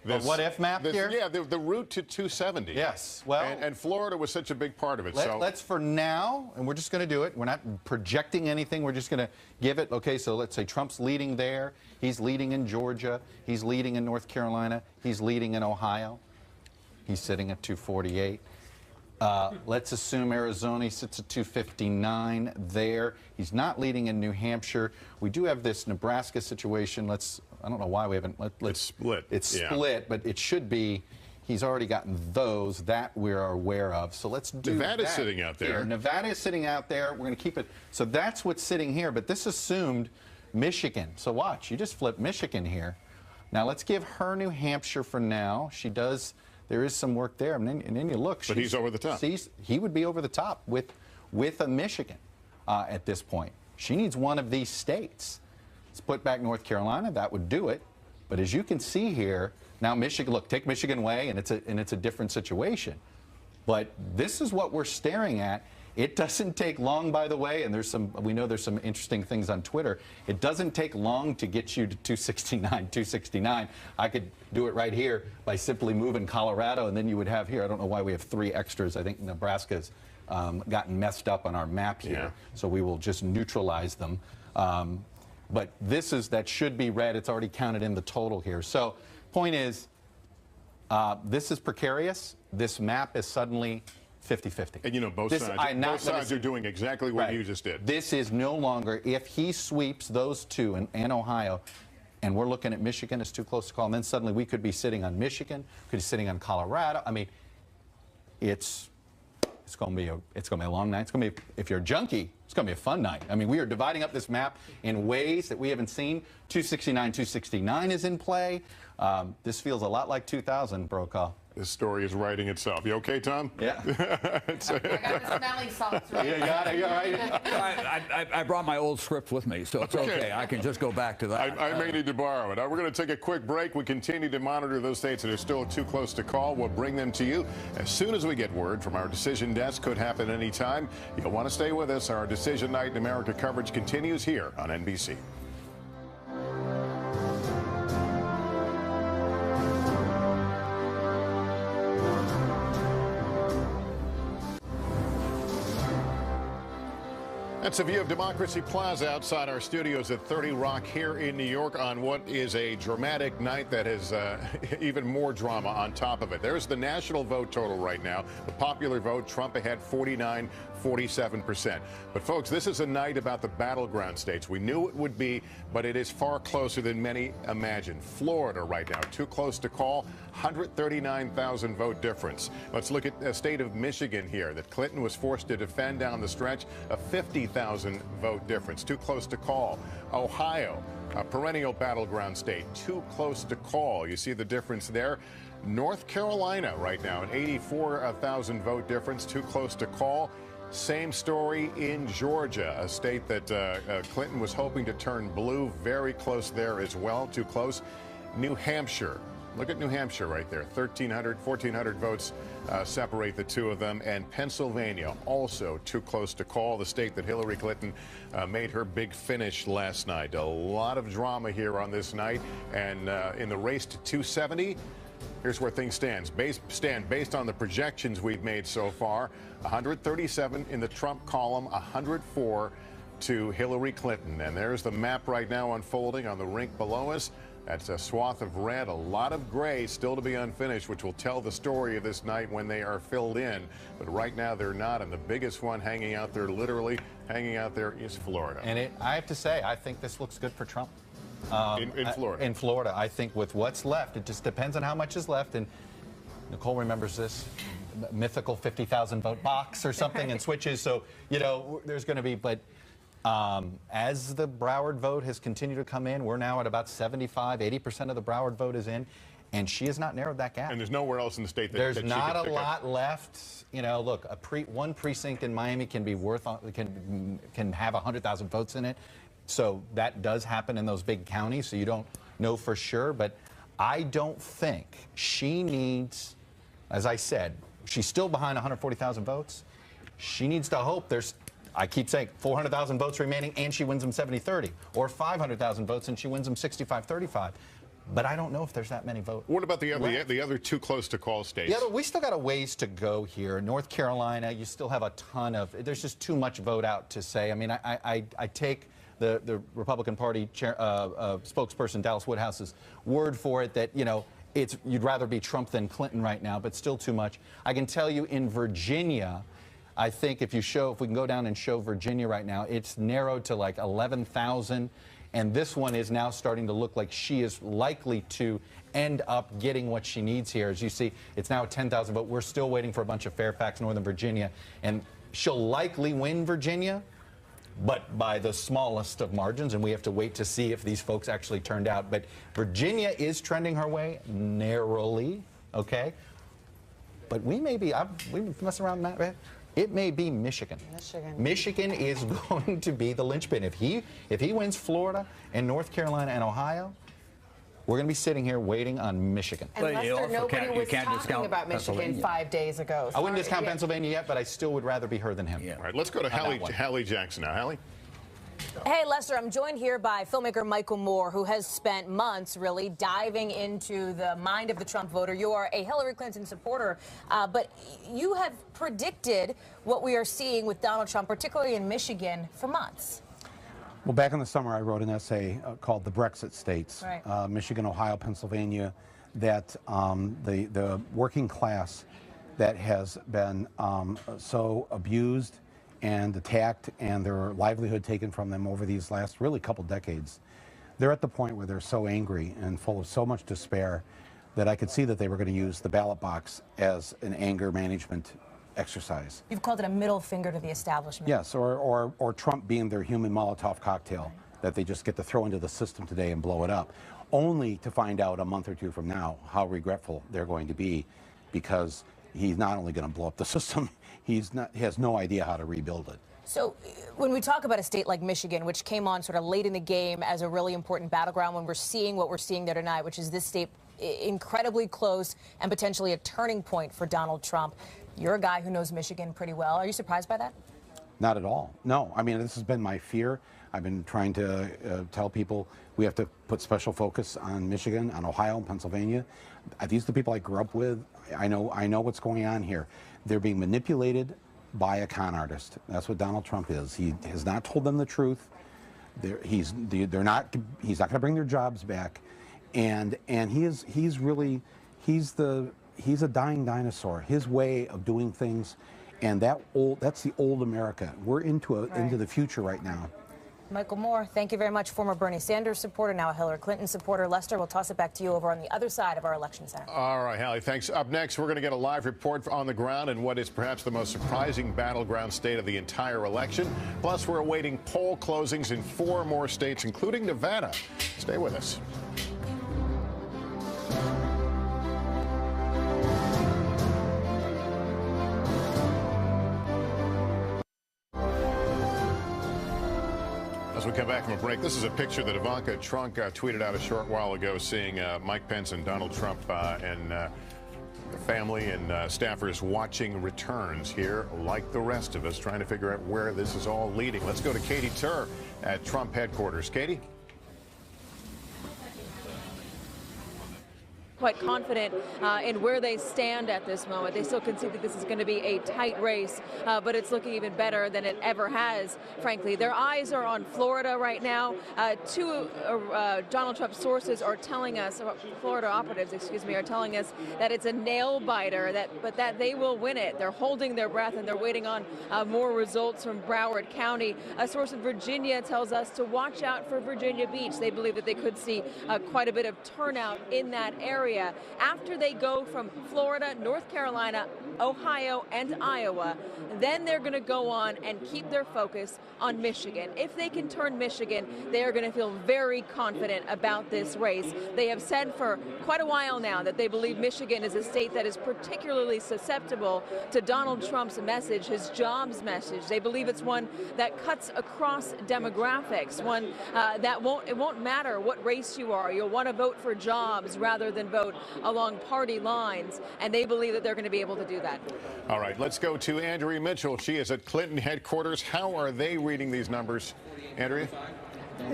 this. A what-if map here? Yeah, the route to 270. Yes. Well, and Florida was such a big part of it. Let's for now, and we're just going to do it. We're not projecting anything. We're just going to give it. Okay, so let's say Trump's leading there. He's leading in Georgia. He's leading in North Carolina. He's leading in Ohio. He's sitting at 248. Let's assume Arizona sits at 259 there. He's not leading in New Hampshire. We do have this Nebraska situation. I don't know why we haven't. It's split. It's split, but it should be. He's already gotten those that we're aware of. So let's do Nevada's that sitting out there. here. Nevada is sitting out there. We're going to keep it. So that's what's sitting here. But this assumed Michigan. So watch. You just flip Michigan here. Now let's give her New Hampshire for now. She does. There is some work there, and then you look. But he's over the top. He would be over the top with a Michigan at this point. She needs one of these states. Let's put back North Carolina. That would do it. But as you can see here, now Michigan. Look, take Michigan away, and it's a different situation. But this is what we're staring at. It doesn't take long, by the way, and we know there's some interesting things on Twitter. It doesn't take long to get you to 269. I could do it right here by simply moving Colorado, and then you would have here. I don't know why we have 3 extras. I think Nebraska's gotten messed up on our map here, so we will just neutralize them. But that should be red. It's already counted in the total here. So, point is, this is precarious. This map is suddenly 50-50. And you know, both sides are doing exactly what you just did. This is no longer, if he sweeps those two and Ohio, and we're looking at Michigan as too close to call, and then suddenly we could be sitting on Michigan, could be sitting on Colorado. I mean, it's going to be a long night. It's going to be, if you're a junkie, it's going to be a fun night. I mean, we are dividing up this map in ways that we haven't seen. 269 is in play. This feels a lot like 2000, Brokaw. This story is writing itself. You okay, Tom? Yeah. I got the smelling salts right. You got it. You all right? I brought my old script with me, so it's okay. I can just go back to that. I may need to borrow it. We're going to take a quick break. We continue to monitor those states that are still too close to call. We'll bring them to you as soon as we get word from our decision desk. Could happen anytime. You'll want to stay with us. Our Decision Night in America coverage continues here on NBC. That's a view of Democracy Plaza outside our studios at 30 Rock here in New York on what is a dramatic night that has even more drama on top of it. There's the national vote total right now. The popular vote, Trump ahead 47%. But folks, this is a night about the battleground states. We knew it would be, but it is far closer than many imagined. Florida right now, too close to call, 139,000 vote difference. Let's look at the state of Michigan here that Clinton was forced to defend down the stretch, a 50,000 vote difference, too close to call. Ohio, a perennial battleground state, too close to call. You see the difference there. North Carolina right now, an 84,000 vote difference, too close to call. Same story in Georgia, a state that Clinton was hoping to turn blue, very close there as well, too close. New Hampshire. Look at New Hampshire right there. 1,300, 1,400 votes separate the two of them. And Pennsylvania, also too close to call, the state that Hillary Clinton made her big finish last night. A lot of drama here on this night. And in the race to 270, here's where things stand based on the projections we've made so far. 137 in the Trump column, 104 to Hillary Clinton. And there's the map right now unfolding on the rink below us. That's a swath of red, a lot of gray still to be unfinished, which will tell the story of this night when they are filled in. But right now they're not, and the biggest one hanging out there, literally hanging out there, is Florida. And I have to say, I think this looks good for Trump. In Florida? In Florida. I think with what's left, it just depends on how much is left. And Nicole remembers this mythical 50,000 vote box or something and switches. So, you know, there's going to be, but as the Broward vote has continued to come in, we're now at about 80% of the Broward vote is in, and she has not narrowed that gap. And there's nowhere else in the state that there's that not she can a pick lot up. left. You know, look, one precinct in Miami can be can have 100,000 votes in it, so that does happen in those big counties. So you don't know for sure, but I don't think she needs, as I said, she's still behind 140,000 votes. She needs to hope there's, I keep saying, 400,000 votes remaining and she wins them 70-30, or 500,000 votes and she wins them 65-35. But I don't know if there's that many votes. What about the other too close to call states? We still got a ways to go here. North Carolina, you still have a ton of, there's just too much vote out to say. I mean, I take the Republican Party spokesperson Dallas Woodhouse's word for it that, you know, you'd rather be Trump than Clinton right now, but still too much. I can tell you in Virginia, I think if we can go down and show Virginia right now, it's narrowed to like 11,000. And this one is now starting to look like she is likely to end up getting what she needs here. As you see, it's now 10,000, but we're still waiting for a bunch of Fairfax, Northern Virginia. And she'll likely win Virginia, but by the smallest of margins, and we have to wait to see if these folks actually turned out. But Virginia is trending her way narrowly, okay? But we may be, we mess around that. It may be Michigan. Michigan is going to be the linchpin. If he wins Florida and North Carolina and Ohio, we're going to be sitting here waiting on Michigan. And Lester, nobody was talking about Michigan 5 days ago. I wouldn't discount Pennsylvania yet, but I still would rather be her than him. Yeah. All right, let's go to Hallie Jackson now. Hallie? Hey, Lester, I'm joined here by filmmaker Michael Moore, who has spent months really diving into the mind of the Trump voter. You are a Hillary Clinton supporter, but you have predicted what we are seeing with Donald Trump, particularly in Michigan, for months. Well, back in the summer, I wrote an essay called The Brexit States, right. Michigan, Ohio, Pennsylvania, that the working class that has been so abused and attacked and their livelihood taken from them over these last really couple decades, they're at the point where they're so angry and full of so much despair that I could see that they were going to use the ballot box as an anger management exercise. You've called it a middle finger to the establishment. Yes, or Trump being their human Molotov cocktail that they just get to throw into the system today and blow it up, only to find out a month or two from now how regretful they're going to be, because he's not only going to blow up the system, he has no idea how to rebuild it. So when we talk about a state like Michigan, which came on sort of late in the game as a really important battleground, when we're seeing what we're seeing there tonight, which is this state incredibly close and potentially a turning point for Donald Trump, you're a guy who knows Michigan pretty well. Are you surprised by that? Not at all. No. I mean, this has been my fear. I've been trying to tell people we have to put special focus on Michigan, on Ohio, and Pennsylvania. These are the people I grew up with. I know what's going on here. They're being manipulated by a con artist. That's what Donald Trump is. He has not told them the truth. He's not going to bring their jobs back, and he's a dying dinosaur. His way of doing things, and that's the old America. We're into the future right now. Michael Moore, thank you very much. Former Bernie Sanders supporter, now a Hillary Clinton supporter. Lester, we'll toss it back to you over on the other side of our election center. All right, Hallie, thanks. Up next, we're going to get a live report on the ground in what is perhaps the most surprising battleground state of the entire election. Plus, we're awaiting poll closings in 4 more states, including Nevada. Stay with us. As we come back from a break, this is a picture that Ivanka Trump tweeted out a short while ago, seeing Mike Pence and Donald Trump and the family and staffers watching returns here, like the rest of us, trying to figure out where this is all leading. Let's go to Katie Tur at Trump headquarters. Katie? Quite confident in where they stand at this moment. They still concede that this is going to be a tight race, but it's looking even better than it ever has, frankly. Their eyes are on Florida right now. 2 Donald Trump sources are telling us, Florida operatives, excuse me, are telling us that it's a nail biter, but that they will win it. They're holding their breath and they're waiting on more results from Broward County. A source in Virginia tells us to watch out for Virginia Beach. They believe that they could see quite a bit of turnout in that area. After they go from Florida, North Carolina, Ohio, and Iowa, then they're going to go on and keep their focus on Michigan. If they can turn Michigan, they are going to feel very confident about this race. They have said for quite a while now that they believe Michigan is a state that is particularly susceptible to Donald Trump's message, his jobs message. They believe it's one that cuts across demographics, one that won't matter what race you are. You'll want to vote for jobs rather than vote along party lines, and they believe that they're going to be able to do that. All right, let's go to Andrea Mitchell. She is at Clinton headquarters. How are they reading these numbers, Andrea?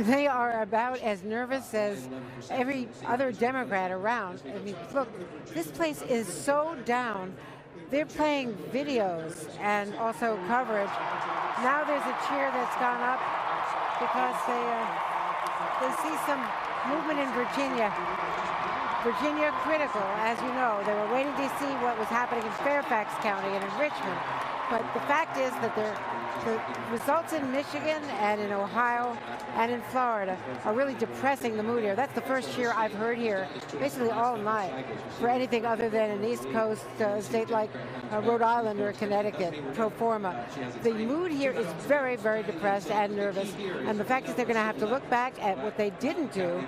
They are about as nervous as every other Democrat around. I mean, look, this place is so down. They're playing videos and also coverage. Now there's a cheer that's gone up because they see some movement in Virginia. Virginia critical, as you know. They were waiting to see what was happening in Fairfax County and in Richmond. But the fact is that the results in Michigan and in Ohio and in Florida are really depressing the mood here. That's the first cheer I've heard here basically all night for anything other than an East Coast state like Rhode Island or Connecticut, pro forma. The mood here is very, very depressed and nervous. And the fact is they're going to have to look back at what they didn't do.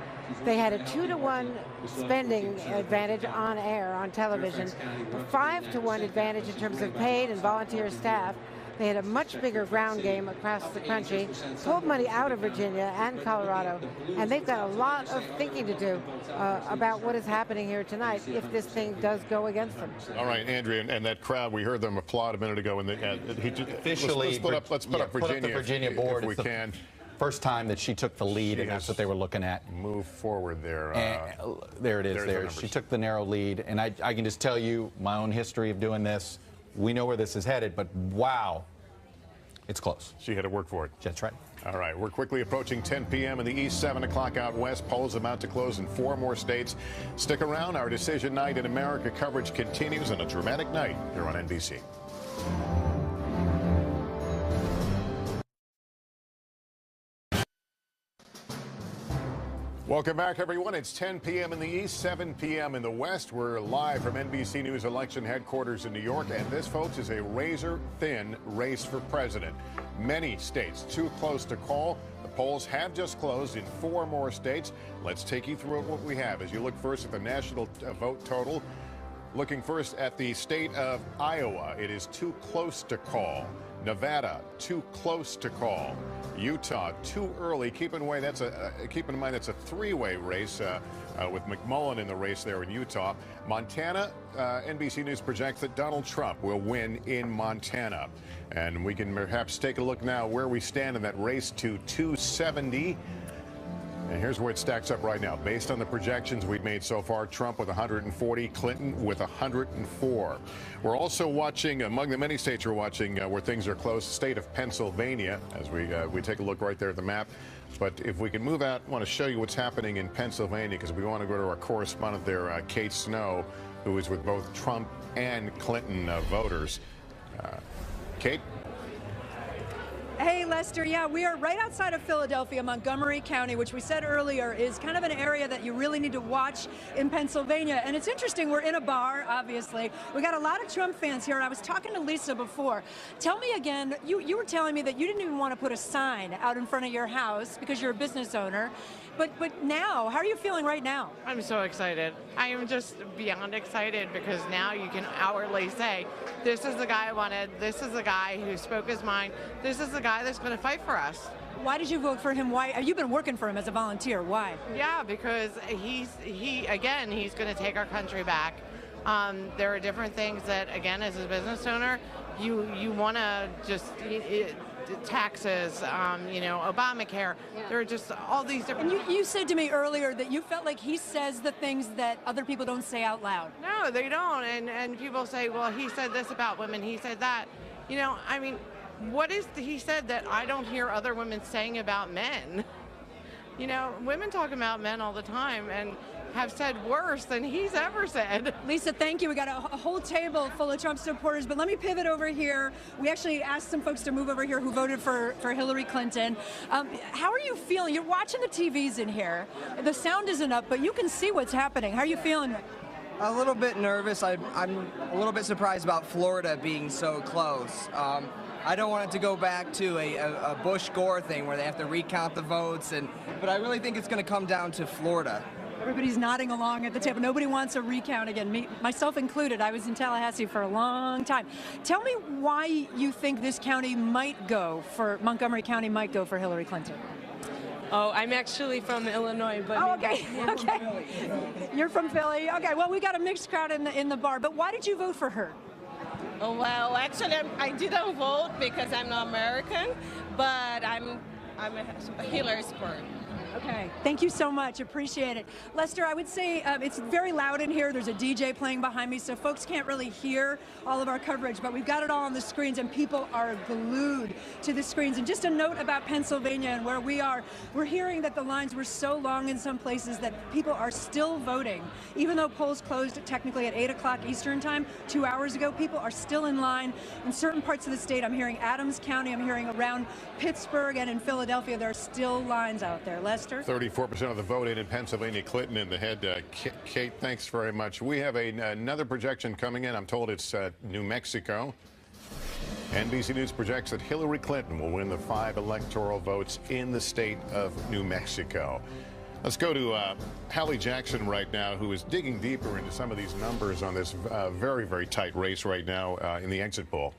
They had a 2-to-1 spending advantage on air, on television, a 5-to-1 advantage in terms of paid and volunteer staff. They had a much bigger ground game across the country, pulled money out of Virginia and Colorado, and they've got a lot of thinking to do about what is happening here tonight if this thing does go against them. All right, Andrea, and that crowd, we heard them applaud a minute ago. And Officially, let's put up Virginia, the Virginia board if we can. First time that she took the lead, and that's what they were looking at. Move forward there. There it is. There. She took the narrow lead, and I can just tell you my own history of doing this. We know where this is headed, but wow, it's close. She had to work for it. That's right. All right, we're quickly approaching 10 p.m. in the east, 7 o'clock out west. Polls about to close in 4 more states. Stick around. Our Decision Night in America coverage continues on a dramatic night here on NBC. Welcome back, everyone. It's 10 p.m. in the east, 7 p.m. in the west. We're live from NBC News election headquarters in New York, and this, folks, is a razor-thin race for president. Many states too close to call. The polls have just closed in 4 more states. Let's take you through what we have as you look first at the national vote total. Looking first at the state of Iowa, it is too close to call. Nevada, too close to call. Utah, too early. Keep in mind that's a 3-way race with McMullen in the race there in Utah. Montana, NBC News projects that Donald Trump will win in Montana. And we can perhaps take a look now where we stand in that race to 270. And here's where it stacks up right now. Based on the projections we've made so far, Trump with 140, Clinton with 104. We're also watching, among the many states we're watching where things are close, the state of Pennsylvania, as we take a look right there at the map. But if we can move out, I want to show you what's happening in Pennsylvania, because we want to go to our correspondent there, Kate Snow, who is with both Trump and Clinton voters. Kate? Hey, Lester. Yeah, we are right outside of Philadelphia, Montgomery County, which we said earlier is kind of an area that you really need to watch in Pennsylvania. And it's interesting. We're in a bar, obviously. We got a lot of Trump fans here. And I was talking to Lisa before. Tell me again, you were telling me that you didn't even want to put a sign out in front of your house because you're a business owner. But now, how are you feeling right now? I'm so excited. I am just beyond excited because now you can outwardly say, this is the guy I wanted. This is the guy who spoke his mind. This is the guy that's going to fight for us. Why did you vote for him? Why? You've been working for him as a volunteer. Why? Yeah, because he's going to take our country back. There are different things that, again, as a business owner, you want to just taxes, Obamacare. Yeah. There are just all these different. And you said to me earlier that you felt like he says the things that other people don't say out loud. No, they don't. And people say, well, he said this about women. He said that. What is he said that I don't hear other women saying about men? Women talk about men all the time and have said worse than he's ever said. Lisa, thank you. We got a whole table full of Trump supporters, but let me pivot over here. We actually asked some folks to move over here who voted for Hillary Clinton. How are you feeling? You're watching the TVs in here. The sound isn't up, but you can see what's happening. How are you feeling? A little bit nervous. I'm a little bit surprised about Florida being so close. I don't want it to go back to a Bush-Gore thing where they have to recount the votes, but I really think it's going to come down to Florida. Everybody's nodding along at the table. Nobody wants a recount again, myself included. I was in Tallahassee for a long time. Tell me why you think this county Montgomery County might go for Hillary Clinton. Oh, I'm actually from Illinois, but okay. You're from Philly. Okay, well, we got a mixed crowd in the bar, but why did you vote for her? Oh, well, actually, I didn't vote because I'm not American, but I'm a Hillary supporter. Okay, thank you so much. Appreciate it. Lester, I would say it's very loud in here. There's a DJ playing behind me, so folks can't really hear all of our coverage, but we've got it all on the screens, and people are glued to the screens. And just a note about Pennsylvania and where we are, we're hearing that the lines were so long in some places that people are still voting. Even though polls closed technically at 8 o'clock Eastern time 2 hours ago, people are still in line. In certain parts of the state, I'm hearing Adams County, I'm hearing around Pittsburgh and in Philadelphia, there are still lines out there. Lester? 34% of the vote in Pennsylvania. Clinton in the head. Kate, thanks very much. We have another projection coming in. I'm told it's New Mexico. NBC News projects that Hillary Clinton will win the 5 electoral votes in the state of New Mexico. Let's go to Hallie Jackson right now, who is digging deeper into some of these numbers on this very, very tight race right now in the exit poll.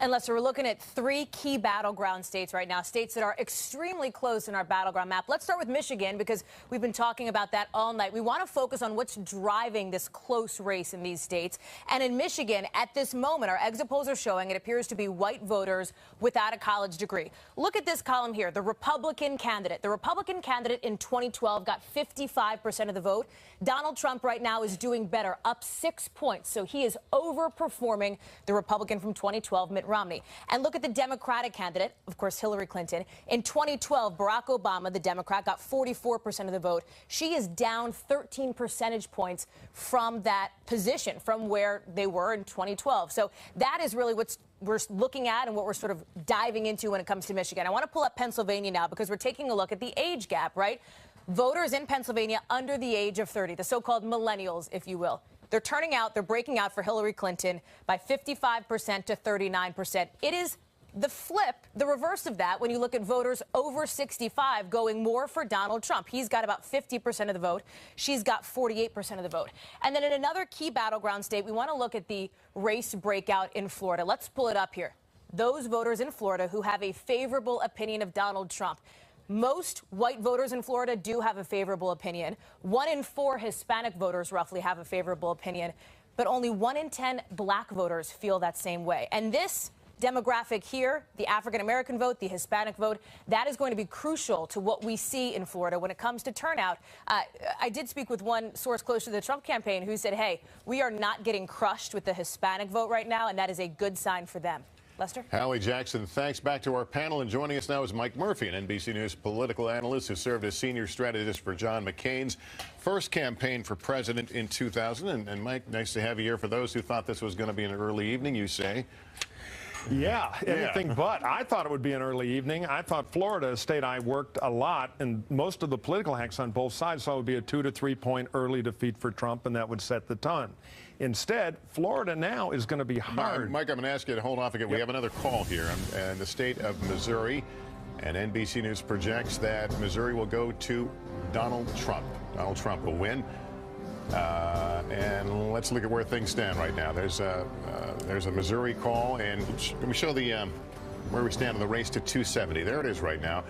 And Lester, we're looking at 3 key battleground states right now, states that are extremely close in our battleground map. Let's start with Michigan, because we've been talking about that all night. We want to focus on what's driving this close race in these states. And in Michigan, at this moment, our exit polls are showing it appears to be white voters without a college degree. Look at this column here, the Republican candidate. The Republican candidate in 2012 got 55% of the vote. Donald Trump right now is doing better, up 6 points. So he is overperforming the Republican from 2012, Mitt Romney. And look at the Democratic candidate, of course, Hillary Clinton. In 2012, Barack Obama, the Democrat, got 44% of the vote. She is down 13 percentage points from that position, from where they were in 2012. So that is really what we're looking at and what we're sort of diving into when it comes to Michigan. I want to pull up Pennsylvania now, because we're taking a look at the age gap, right? Voters in Pennsylvania under the age of 30, the so-called millennials, if you will. They're turning out, they're breaking out for Hillary Clinton by 55% to 39%. It is the flip, the reverse of that, when you look at voters over 65 going more for Donald Trump. He's got about 50% of the vote. She's got 48% of the vote. And then in another key battleground state, we want to look at the race breakout in Florida. Let's pull it up here. Those voters in Florida who have a favorable opinion of Donald Trump. Most white voters in Florida do have a favorable opinion. 1 in 4 Hispanic voters roughly have a favorable opinion, but only 1 in 10 black voters feel that same way. And this demographic here, the African-American vote, the Hispanic vote, that is going to be crucial to what we see in Florida when it comes to turnout. I did speak with one source close to the Trump campaign who said, hey, we are not getting crushed with the Hispanic vote right now, and that is a good sign for them. Lester? Hallie Jackson, thanks. Back to our panel, and joining us now is Mike Murphy, an NBC News political analyst who served as senior strategist for John McCain's first campaign for president in 2000. And Mike, nice to have you here. For those who thought this was going to be an early evening, you say. Yeah, anything but. I thought it would be an early evening. I thought Florida, a state I worked a lot, and most of the political hacks on both sides thought it would be a 2 to 3 point early defeat for Trump, and that would set the tone. Instead, Florida now is going to be hard. Mike, I'm going to ask you to hold off again. Yep. We have another call here in the state of Missouri, and NBC News projects that Missouri will go to Donald Trump. Donald Trump will win. And let's look at where things stand right now. There's a Missouri call, and we show the where we stand in the race to 270. There it is right now.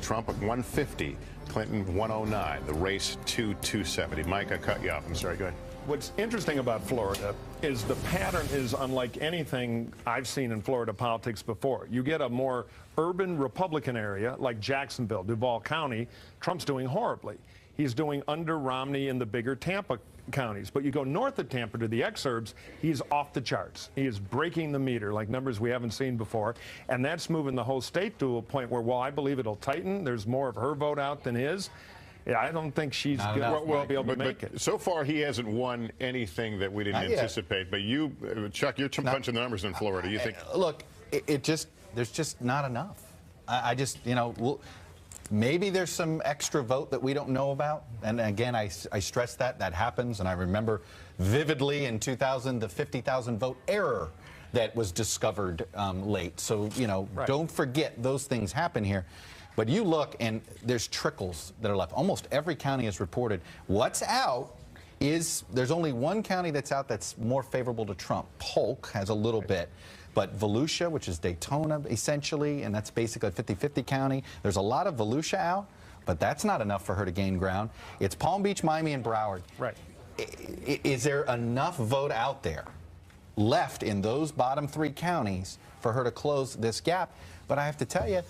Trump at 150, Clinton 109. The race to 270. Mike, I cut you off. I'm sorry. Go ahead. What's interesting about Florida is the pattern is unlike anything I've seen in Florida politics before. You get a more urban Republican area like Jacksonville, Duval County. Trump's doing horribly. He's doing under Romney in the bigger Tampa counties. But you go north of Tampa to the exurbs, he's off the charts. He is breaking the meter, like numbers we haven't seen before. And that's moving the whole state to a point where, well, I believe it'll tighten. There's more of her vote out than his. Yeah, I don't think she's will be able to make it. So far, he hasn't won anything that we didn't anticipate. But you, Chuck, you're punching the numbers in Florida. You think? Look, there's just not enough. I just, maybe there's some extra vote that we don't know about. And again, I stress that happens. And I remember vividly in 2000 the 50,000 vote error that was discovered late. So, don't forget those things happen here. But you look, and there's trickles that are left. Almost every county is reported. What's out is there's only one county that's out that's more favorable to Trump. Polk has a little bit. But Volusia, which is Daytona, essentially, and that's basically a 50-50 county. There's a lot of Volusia out, but that's not enough for her to gain ground. It's Palm Beach, Miami, and Broward. Right. Is there enough vote out there left in those bottom 3 counties for her to close this gap? But I have to tell you,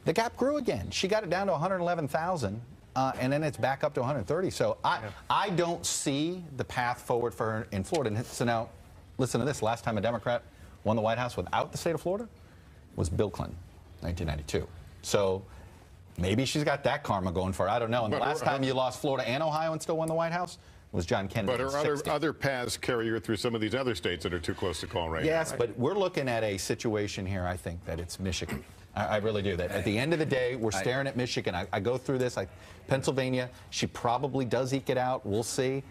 the gap grew again. She got it down to 111,000. And then it's back up to 130. So I don't see the path forward for her in Florida. And so now, listen to this. Last time a Democrat won the White House without the state of Florida was Bill Clinton, 1992. So maybe she's got that karma going for her. I don't know. And the last time you lost Florida and Ohio and still won the White House was John Kennedy. But her other paths carry her through some of these other states that are too close to call right now. Yes, but we're looking at a situation here, I think, that it's Michigan. I really do. That at the end of the day, we're staring at Michigan. I go through this. Pennsylvania, she probably does eke it out. We'll see.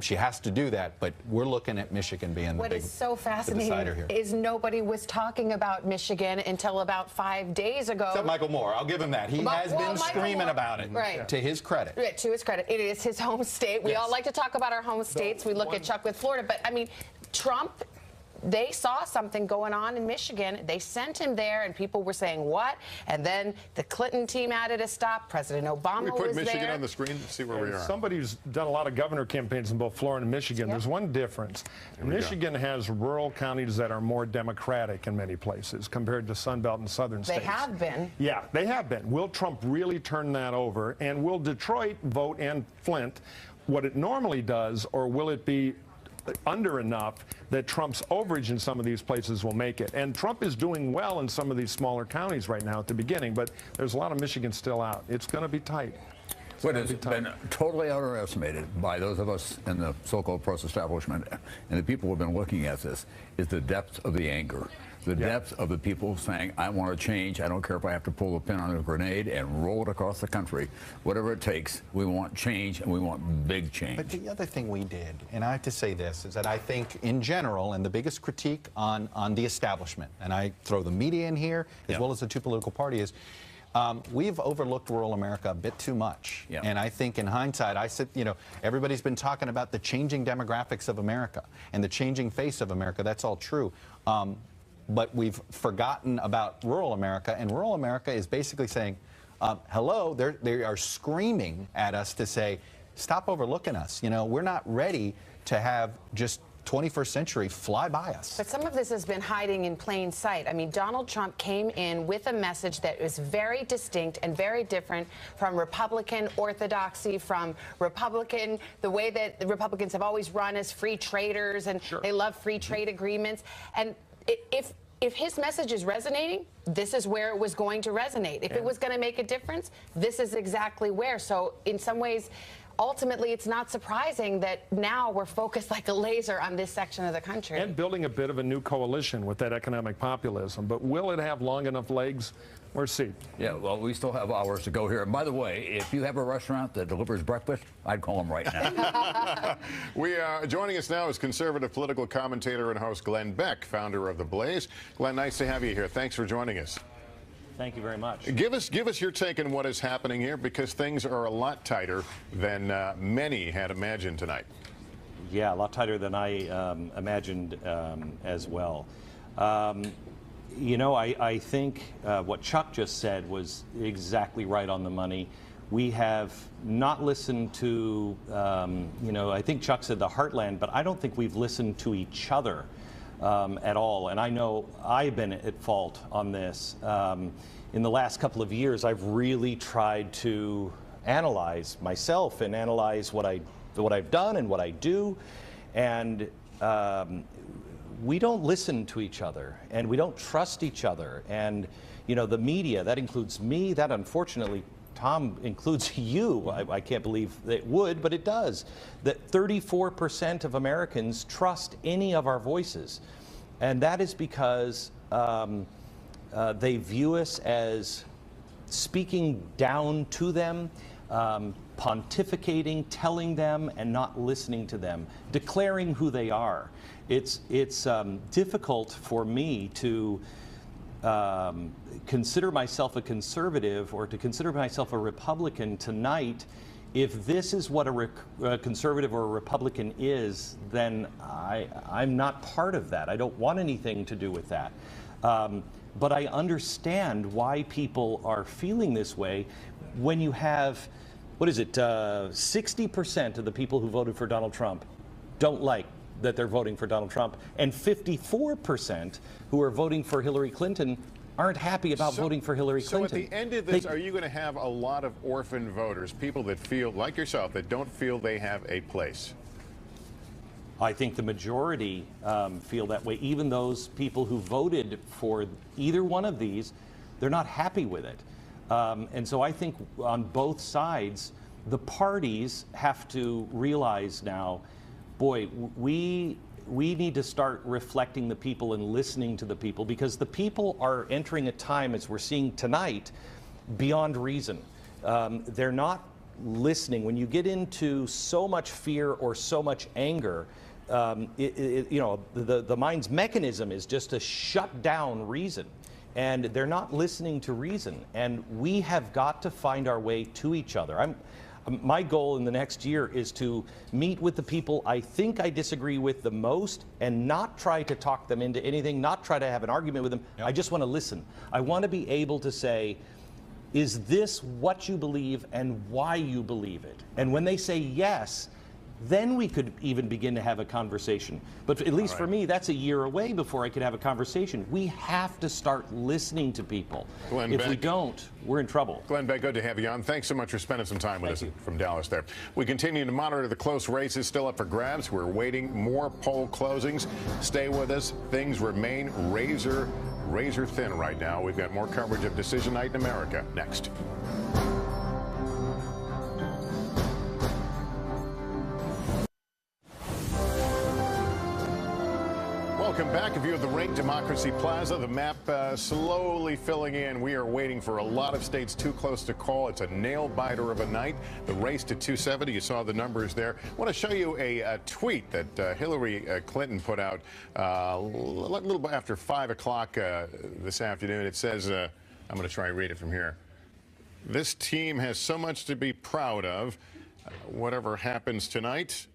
She has to do that, but we're looking at Michigan being the big What is so fascinating decider here. is nobody was talking about Michigan until about 5 days ago. Except Michael Moore. I'll give him that. He has been screaming about it, right. To his credit. Right, to his credit. It is his home state. We all like to talk about our home states. We look at Chuck with Florida, but I mean, Trump, they saw something going on in Michigan. They sent him there, and people were saying, what? And then the Clinton team added a stop. President Obama was there. We put Michigan on the screen to see where we are. Somebody's done a lot of governor campaigns in both Florida and Michigan. There's one difference. Michigan has rural counties that are more Democratic in many places compared to Sunbelt and southern states. They have been. Yeah, they have been. Will Trump really turn that over? And will Detroit vote and Flint what it normally does, or will it be under enough that Trump's overage in some of these places will make it? And Trump is doing well in some of these smaller counties right now at the beginning, but there's a lot of Michigan still out. It's going to be tight. What has been totally underestimated by those of us in the so-called press establishment and the people who have been looking at this is the depth of the anger. The depth of the people saying, I want to change. I don't care if I have to pull the pin on a grenade and roll it across the country. Whatever it takes, we want change, and we want big change. But the other thing we did, and I have to say this, is that I think in general, and the biggest critique on the establishment, and I throw the media in here as well as the two political parties, we've overlooked rural America a bit too much. And I think in hindsight, I said, everybody's been talking about the changing demographics of America and the changing face of America. That's all true. But we've forgotten about rural America, and rural America is basically saying, hello, they are screaming at us to say, stop overlooking us. We're not ready to have just 21st century fly by us. But some of this has been hiding in plain sight. I mean, Donald Trump came in with a message that was very distinct and very different from Republican orthodoxy, from the way that the Republicans have always run as free traders, and they love free trade agreements. And if his message is resonating, this is where it was going to resonate. If it was going to make a difference, this is exactly where. So in some ways, ultimately, it's not surprising that now we're focused like a laser on this section of the country. And building a bit of a new coalition with that economic populism. But will it have long enough legs? We'll see. Yeah, well, we still have hours to go here. And by the way, if you have a restaurant that delivers breakfast, I'd call them right now. Joining us now is conservative political commentator and host Glenn Beck, founder of The Blaze. Glenn, nice to have you here. Thanks for joining us. Thank you very much. Give us your take on what is happening here, because things are a lot tighter than many had imagined tonight. Yeah, a lot tighter than I imagined as well. I think what Chuck just said was exactly right on the money. We have not listened to, I think Chuck said the heartland, but I don't think we've listened to each other at all. And I know I've been at fault on this. In the last couple of years, I've really tried to analyze myself and analyze what I've done and what I do. And we don't listen to each other, and we don't trust each other. And, the media, that includes me, that unfortunately, Tom, includes you. I can't believe it would, but it does. That 34% of Americans trust any of our voices. And that is because they view us as speaking down to them, pontificating, telling them, and not listening to them, declaring who they are. It's difficult for me to consider myself a conservative or to consider myself a Republican tonight. If this is what a conservative or a Republican is, then I'm not part of that. I don't want anything to do with that. But I understand why people are feeling this way when you have, 60% of the people who voted for Donald Trump don't like that they're voting for Donald Trump, and 54% who are voting for Hillary Clinton aren't happy about voting for Hillary Clinton. So at the end of this, are you going to have a lot of orphan voters, people that feel, like yourself, that don't feel they have a place? I think the majority feel that way. Even those people who voted for either one of these, they're not happy with it. And so I think on both sides, the parties have to realize now, boy, we need to start reflecting the people and listening to the people, because the people are entering a time, as we're seeing tonight, beyond reason. They're not listening. When you get into so much fear or so much anger, the mind's mechanism is just to shut down reason. And they're not listening to reason. And we have got to find our way to each other. My goal in the next year is to meet with the people I think I disagree with the most and not try to talk them into anything, not try to have an argument with them. Yep. I just want to listen. I want to be able to say, is this what you believe and why you believe it? And when they say yes, then we could even begin to have a conversation. But at least for me, that's a year away before I could have a conversation. We have to start listening to people. Glenn if Beck, we don't, we're in trouble. Glenn Beck, good to have you on. Thanks so much for spending some time with us from Dallas there. We continue to monitor the close races still up for grabs. We're waiting more poll closings. Stay with us. Things remain razor thin right now. We've got more coverage of Decision Night in America next. Welcome back. A view of the Rake Democracy Plaza. The map slowly filling in. We are waiting for a lot of states too close to call. It's a nail-biter of a night. The race to 270. You saw the numbers there. I want to show you a tweet that Hillary Clinton put out a little bit after 5 o'clock this afternoon. It says, I'm going to try and read it from here. This team has so much to be proud of. Whatever happens tonight,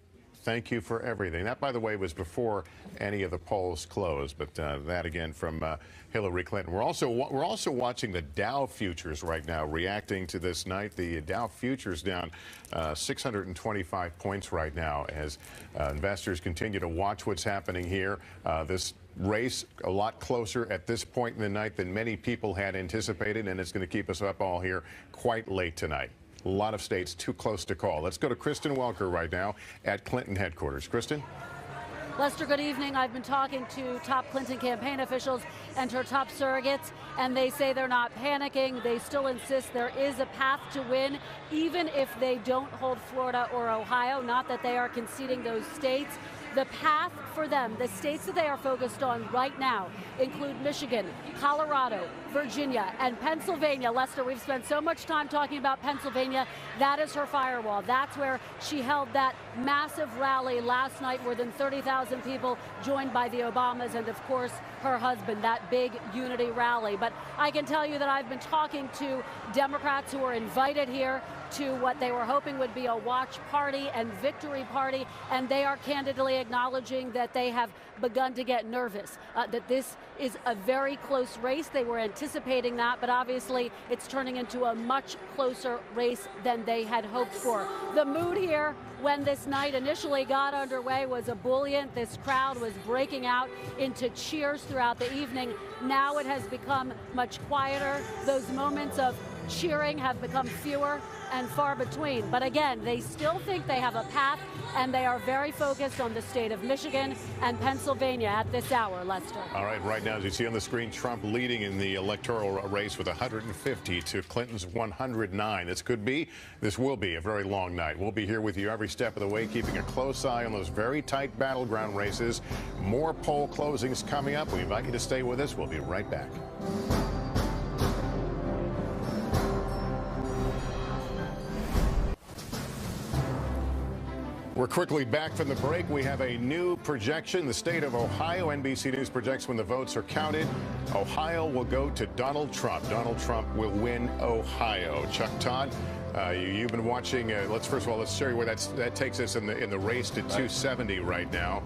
thank you for everything. That, by the way, was before any of the polls closed, but that again from Hillary Clinton. We're also watching the Dow futures right now, reacting to this night. The Dow futures down 625 points right now as investors continue to watch what's happening here. This race a lot closer at this point in the night than many people had anticipated, and it's going to keep us up all here quite late tonight. A lot of states too close to call. Let's go to Kristen Welker right now at Clinton headquarters. Kristen? Lester, good evening. I've been talking to top Clinton campaign officials and her top surrogates, and they say they're not panicking. They still insist there is a path to win, even if they don't hold Florida or Ohio. Not that they are conceding those states. The path for them, the states that they are focused on right now, include Michigan, Colorado, Virginia, and Pennsylvania. Lester, we've spent so much time talking about Pennsylvania. That is her firewall. That's where she held that massive rally last night. More than 30,000 people joined by the Obamas and, of course, her husband, that big unity rally. But I can tell you that I've been talking to Democrats who were invited here to what they were hoping would be a watch party and victory party, and they are candidly acknowledging that they have begun to get nervous, that this is a very close race. They were anticipating that, but obviously it's turning into a much closer race than they had hoped for. The mood here when this night initially got underway was ebullient. This crowd was breaking out into cheers throughout the evening. Now it has become much quieter. Those moments of cheering have become fewer and far between. But again, they still think they have a path, and they are very focused on the state of Michigan and Pennsylvania at this hour, Lester. All right now, as you see on the screen, Trump leading in the electoral race with 150 to Clinton's 109. This will be a very long night. We'll be here with you every step of the way, keeping a close eye on those very tight battleground races. More poll closings coming up. We invite you to stay with us. We'll be right back. We're quickly back from the break. We have a new projection. The state of Ohio, NBC News projects when the votes are counted, Ohio will go to Donald Trump. Donald Trump will win Ohio. Chuck Todd, you've been watching. First of all, let's show you where that takes us in the race to 270 right now.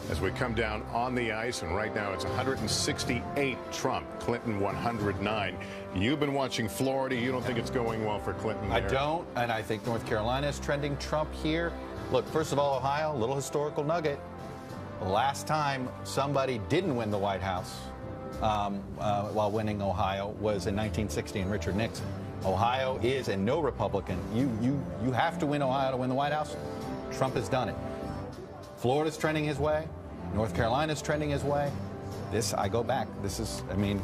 As we come down on the ice, and right now it's 168 Trump, Clinton 109. You've been watching Florida. You don't think it's going well for Clinton there? I don't, and I think North Carolina is trending Trump here. Look, first of all, Ohio, a little historical nugget. The last time somebody didn't win the White House while winning Ohio was in 1960 and Richard Nixon. Ohio is, and no Republican, you have to win Ohio to win the White House. Trump has done it. Florida's trending his way. North Carolina's trending his way. I go back. This is, I mean,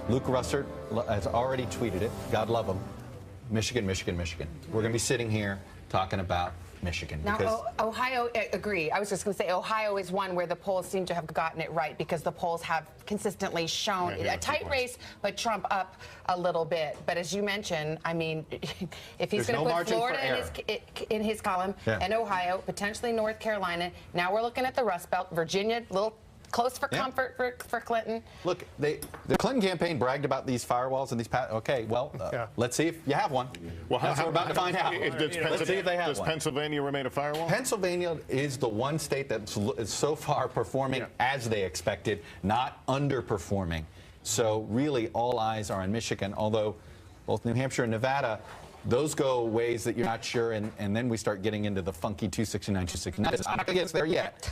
Luke Russert has already tweeted it. God love him. Michigan, Michigan, Michigan. We're going to be sitting here talking about Michigan. Now, Ohio, agree. I was just going to say Ohio is one where the polls seem to have gotten it right because the polls have consistently shown a tight race, but Trump up a little bit. But as you mentioned, I mean, if he's going to put Florida in his column and Ohio, potentially North Carolina, now we're looking at the Rust Belt, Virginia, little close for comfort for Clinton. Look, the Clinton campaign bragged about these firewalls and these. Okay, well, let's see if you have one. Well, that's what we're about to find out. Let's see if they have one. Does Pennsylvania remain a firewall? Pennsylvania is the one state that's so far performing as they expected, not underperforming. So really, all eyes are on Michigan. Although both New Hampshire and Nevada, those go ways that you're not sure, and then we start getting into the funky 269, 269. I'm not going to get there yet.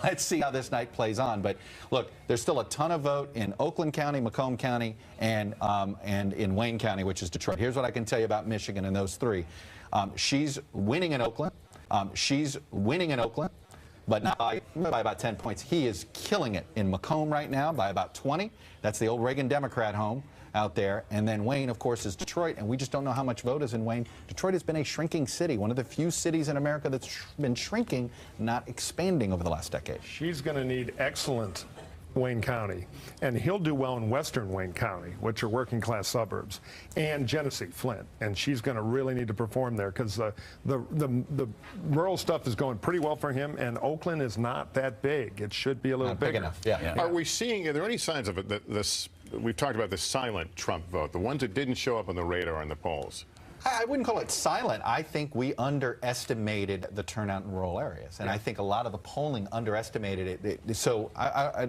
Let's see how this night plays on. But look, there's still a ton of vote in Oakland County, Macomb County, and in Wayne County, which is Detroit. Here's what I can tell you about Michigan and those three. She's winning in Oakland. But not by about 10 points. He is killing it in Macomb right now by about 20. That's the old Reagan Democrat home out there. And then Wayne, of course, is Detroit, and we just don't know how much vote is in Wayne. Detroit has been a shrinking city, one of the few cities in America that's been shrinking, not expanding over the last decade. She's going to need excellent Wayne County, and he'll do well in western Wayne County, which are working class suburbs, and Genesee, Flint, and she's going to really need to perform there because the rural stuff is going pretty well for him, and Oakland is not that big. It should be a little bigger. Big enough. Yeah. Are we seeing? Are there any signs of it that this? We've talked about the silent Trump vote, the ones that didn't show up on the radar in the polls. I wouldn't call it silent. I think we underestimated the turnout in rural areas, and I think a lot of the polling underestimated it. So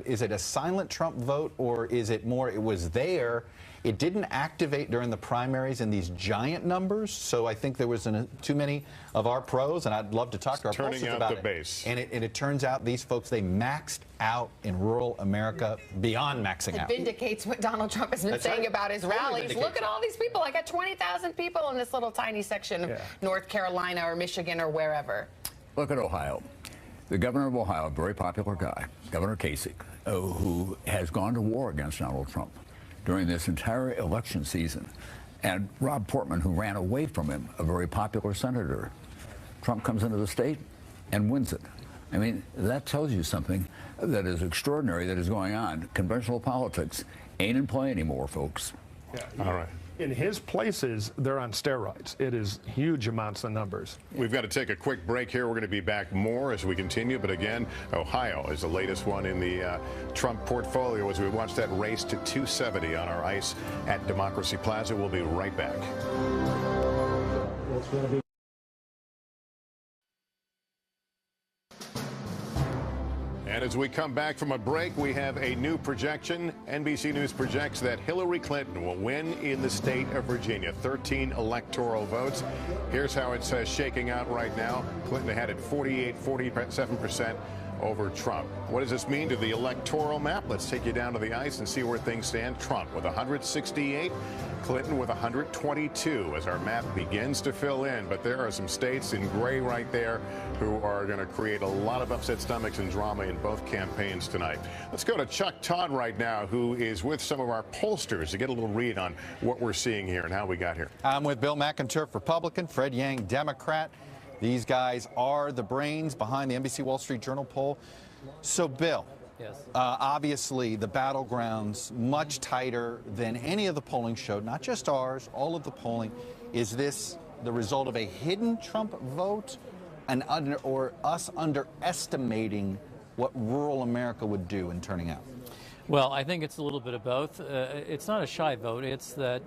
is it a silent Trump vote, or is it more it was there? It didn't activate during the primaries in these giant numbers, so I think there was too many of our pros, and I'd love to talk to our pollsters about it. Base. And it turns out these folks, they maxed out in rural America beyond maxing out. It vindicates what Donald Trump has been saying about his rallies. Look at all these people. I got 20,000 people in this little tiny section of North Carolina or Michigan or wherever. Look at Ohio. The governor of Ohio, a very popular guy, Governor Kasich, who has gone to war against Donald Trump during this entire election season. And Rob Portman, who ran away from him, a very popular senator. Trump comes into the state and wins it. I mean, that tells you something that is extraordinary that is going on. Conventional politics ain't in play anymore, folks. Yeah. All right. In his places, they're on steroids. It is huge amounts of numbers. We've got to take a quick break here. We're going to be back more as we continue. But again, Ohio is the latest one in the Trump portfolio as we watch that race to 270 on our ice at Democracy Plaza. We'll be right back. And as we come back from a break, we have a new projection. NBC News projects that Hillary Clinton will win in the state of Virginia, 13 electoral votes. Here's how it's shaking out right now. Clinton had it 47% over Trump. What does this mean to the electoral map? Let's take you down to the ice and see where things stand. Trump with 168, Clinton with 122 as our map begins to fill in. But there are some states in gray right there who are going to create a lot of upset stomachs and drama in both campaigns tonight. Let's go to Chuck Todd right now, who is with some of our pollsters to get a little read on what we're seeing here and how we got here. I'm with Bill McInturff, Republican, Fred Yang, Democrat. These guys are the brains behind the NBC Wall Street Journal poll. So, Bill, obviously the battlegrounds much tighter than any of the polling showed, not just ours, all of the polling. Is this the result of a hidden Trump vote or us underestimating what rural America would do in turning out? Well, I think it's a little bit of both. It's not a shy vote. It's that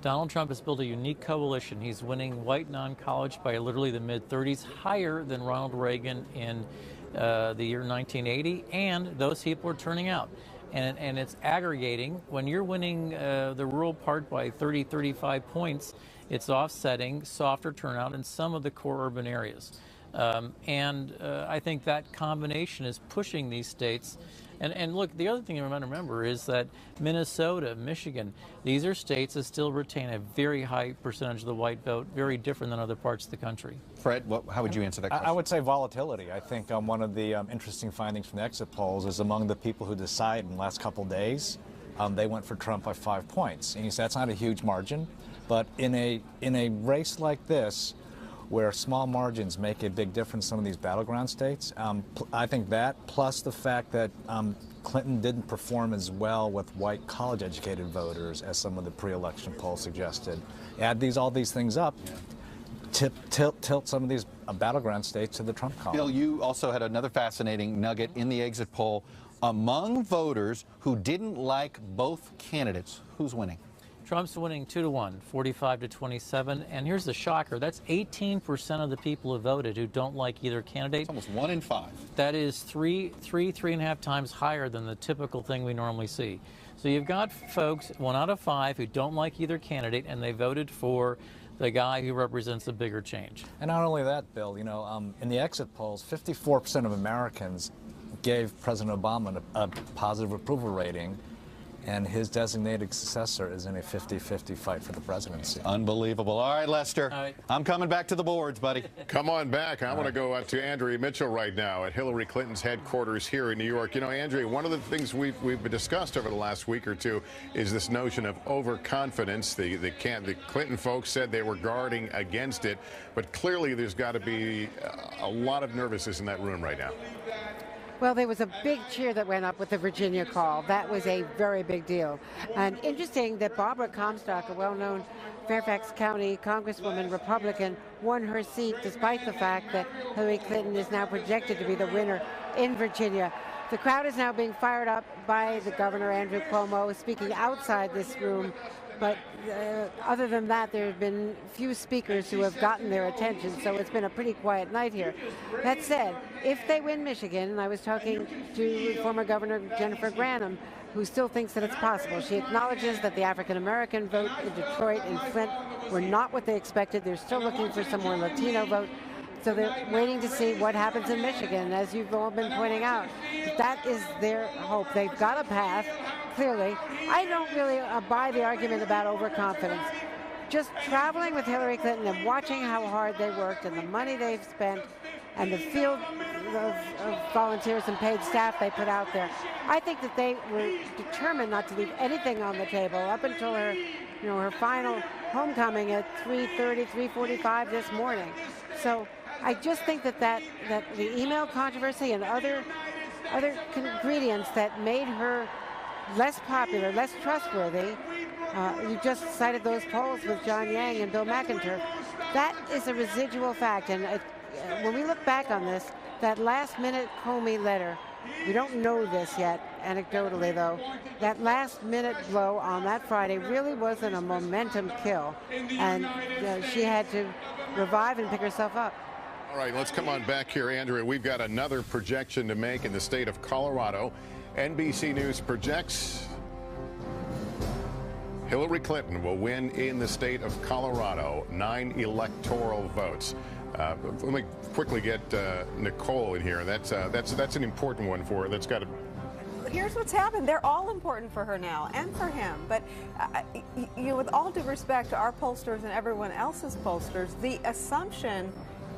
Donald Trump has built a unique coalition. He's winning white non-college by literally the mid-30s, higher than Ronald Reagan in the year 1980, and those people are turning out. And it's aggregating. When you're winning the rural part by 30, 35 points, it's offsetting softer turnout in some of the core urban areas. I think that combination is pushing these states. And look, the other thing you want to remember is that Minnesota, Michigan, these are states that still retain a very high percentage of the white vote, very different than other parts of the country. Fred, how would you answer that question? I would say volatility. I think one of the interesting findings from the exit polls is among the people who decide in the last couple days, they went for Trump by 5 points. And you say that's not a huge margin, but in a race like this, where small margins make a big difference in some of these battleground states. I think that, plus the fact that Clinton didn't perform as well with white college-educated voters as some of the pre-election polls suggested. Add all these things up, tilt some of these battleground states to the Trump column. Bill, you also had another fascinating nugget in the exit poll. Among voters who didn't like both candidates, who's winning? Trump's winning 2-1, 45-27, and here's the shocker. That's 18% of the people who voted who don't like either candidate. It's almost 1 in 5. That is three and a half times higher than the typical thing we normally see. So you've got folks, 1 out of 5, who don't like either candidate, and they voted for the guy who represents a bigger change. And not only that, Bill, in the exit polls, 54% of Americans gave President Obama a positive approval rating, and his designated successor is in a 50-50 fight for the presidency. Unbelievable. All right, Lester, I'm coming back to the boards, buddy. Come on back. I want to go to Andrea Mitchell right now at Hillary Clinton's headquarters here in New York. You know, Andrea, one of the things we've discussed over the last week or two is this notion of overconfidence. The Clinton folks said they were guarding against it, but clearly there's got to be a lot of nervousness in that room right now. Well, there was a big cheer that went up with the Virginia call. That was a very big deal. And interesting that Barbara Comstock, a well-known Fairfax County Congresswoman, Republican, won her seat despite the fact that Hillary Clinton is now projected to be the winner in Virginia. The crowd is now being fired up by the governor, Andrew Cuomo, speaking outside this room. But other than that, there have been few speakers who have gotten their attention, so it's been a pretty quiet night here. That said, if they win Michigan, and I was talking to former Governor Jennifer Granholm, who still thinks that it's possible. She acknowledges that the African-American vote in Detroit and Flint were not what they expected. They're still looking for some more Latino vote. So they're waiting to see what happens in Michigan, as you've all been pointing out. That is their hope. They've got a path, clearly. I don't really buy the argument about overconfidence. Just traveling with Hillary Clinton and watching how hard they worked and the money they've spent and the field of volunteers and paid staff they put out there, I think that they were determined not to leave anything on the table up until her, her final homecoming at 3:30, 3:45 this morning. So I just think that the email controversy and other ingredients that made her less popular, less trustworthy, you just cited those polls with John Yang and Bill McIntyre, that is a residual fact. And when we look back on this, that last-minute Comey letter, we don't know this yet, anecdotally though, that last-minute blow on that Friday really wasn't a momentum kill, and she had to revive and pick herself up. All right, let's come on back here, Andrea. We've got another projection to make in the state of Colorado. NBC News projects Hillary Clinton will win in the state of Colorado, 9 electoral votes. Let me quickly get Nicole in here. That's an important one for her. That's got to. Here's what's happened. They're all important for her now and for him. But with all due respect to our pollsters and everyone else's pollsters, the assumption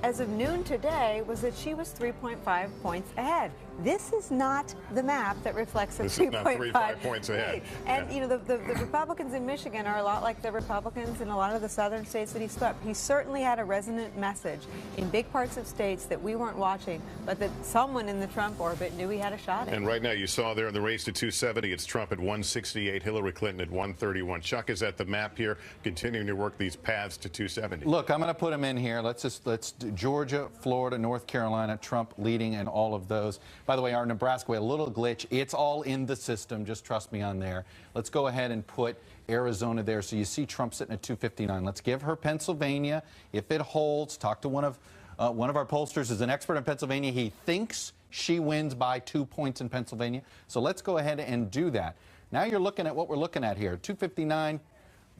as of noon today was that she was 3.5 points ahead. This is not the map that reflects a 3.5 points ahead. And the Republicans in Michigan are a lot like the Republicans in a lot of the southern states that he swept. He certainly had a resonant message in big parts of states that we weren't watching, but that someone in the Trump orbit knew he had a shot at. And right now you saw there in the race to 270, it's Trump at 168, Hillary Clinton at 131. Chuck is at the map here, continuing to work these paths to 270. Look, I'm going to put them in here. Let's do Georgia, Florida, North Carolina, Trump leading in all of those. By the way, our Nebraska, we had a little glitch. It's all in the system. Just trust me on there. Let's go ahead and put Arizona there. So you see Trump sitting at 259. Let's give her Pennsylvania. If it holds, talk to one of our pollsters is an expert in Pennsylvania. He thinks she wins by 2 points in Pennsylvania. So let's go ahead and do that. Now you're looking at what we're looking at here, 259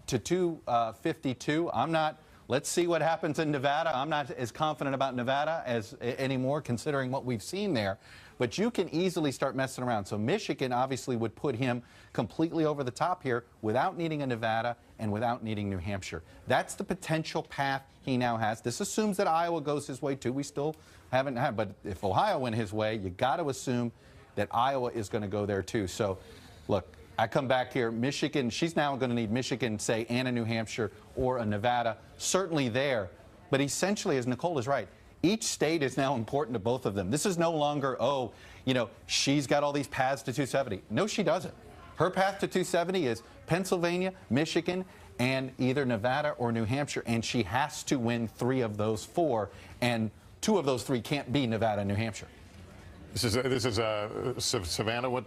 to 252. I'm not Let's see what happens in Nevada. I'm not as confident about Nevada anymore, considering what we've seen there. But you can easily start messing around. So Michigan obviously would put him completely over the top here without needing a Nevada and without needing New Hampshire. That's the potential path he now has. This assumes that Iowa goes his way too. We still haven't had, but if Ohio went his way, you got to assume that Iowa is going to go there too. So look, I come back here, Michigan, she's now going to need Michigan, say, and a New Hampshire or a Nevada, certainly there. But essentially, as Nicole is right, each state is now important to both of them. This is no longer, oh, you know, she's got all these paths to 270. No, she doesn't. Her path to 270 is Pennsylvania, Michigan, and either Nevada or New Hampshire, and she has to win 3 of those 4, and 2 of those 3 can't be Nevada and New Hampshire. This is Savannah.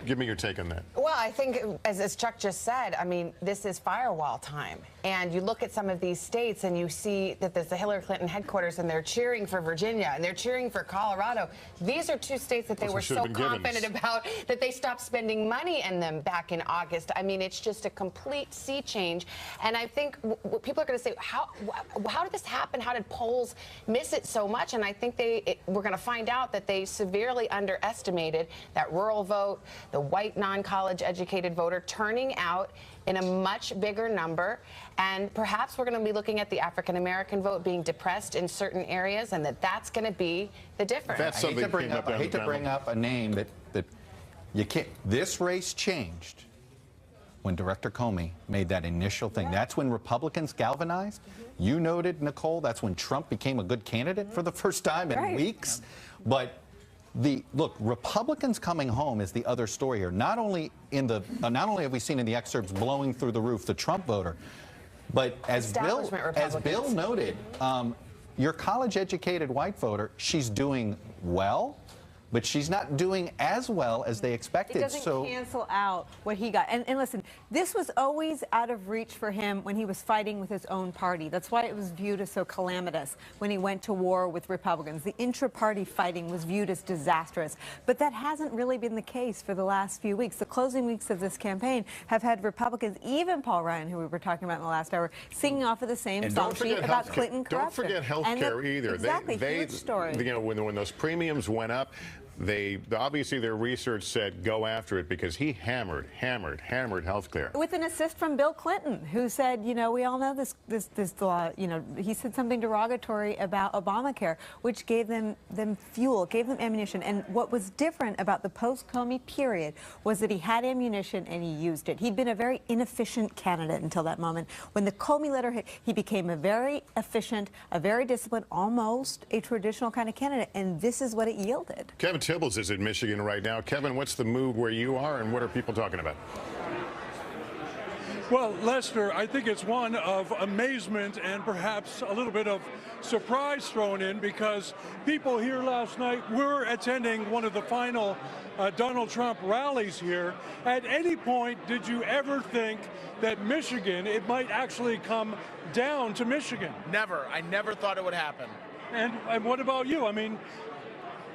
Give me your take on that. Well, I think, as Chuck just said, I mean, this is firewall time. And you look at some of these states and you see that there's the Hillary Clinton headquarters and they're cheering for Virginia and they're cheering for Colorado. These are 2 states that they were so confident about that they stopped spending money in them back in August. I mean, it's just a complete sea change. And I think what people are going to say, how did this happen? How did polls miss it so much? And I think we're going to find out that they severely underestimated that rural vote, the white non-college educated voter turning out in a much bigger number, and perhaps we're going to be looking at the African-American vote being depressed in certain areas, and that's going to be the difference. I hate to bring up a name that you can't. This race changed when Director Comey made that initial thing. That's when Republicans galvanized. You noted, Nicole, that's when Trump became a good candidate for the first time in weeks. But look, Republicans coming home is the other story here. Not only have we seen in the excerpts blowing through the roof the Trump voter, but as Bill noted, your college-educated white voter, she's doing well, but she's not doing as well as they expected. It doesn't cancel out what he got. And listen, this was always out of reach for him when he was fighting with his own party. That's why it was viewed as so calamitous when he went to war with Republicans. The intra-party fighting was viewed as disastrous. But that hasn't really been the case for the last few weeks. The closing weeks of this campaign have had Republicans, even Paul Ryan, who we were talking about in the last hour, singing off of the same song sheet about Clinton corruption. Don't forget health care either. Exactly, huge story. You know, when those premiums went up, obviously their research said go after it because he hammered health care. With an assist from Bill Clinton, who said, you know, we all know this law, you know, he said something derogatory about Obamacare, which gave them fuel, gave them ammunition. And what was different about the post-Comey period was that he had ammunition and he used it. He'd been a very inefficient candidate until that moment. When the Comey letter hit, he became a very efficient, a very disciplined, almost a traditional kind of candidate. And this is what it yielded. Kevin Tibbles is in Michigan right now. Kevin, what's the mood where you are, and what are people talking about? Well, Lester, I think it's one of amazement and perhaps a little bit of surprise thrown in, because people here last night were attending one of the final Donald Trump rallies here. At any point, did you ever think that Michigan, it might actually come down to Michigan? Never. I never thought it would happen. And what about you? I mean,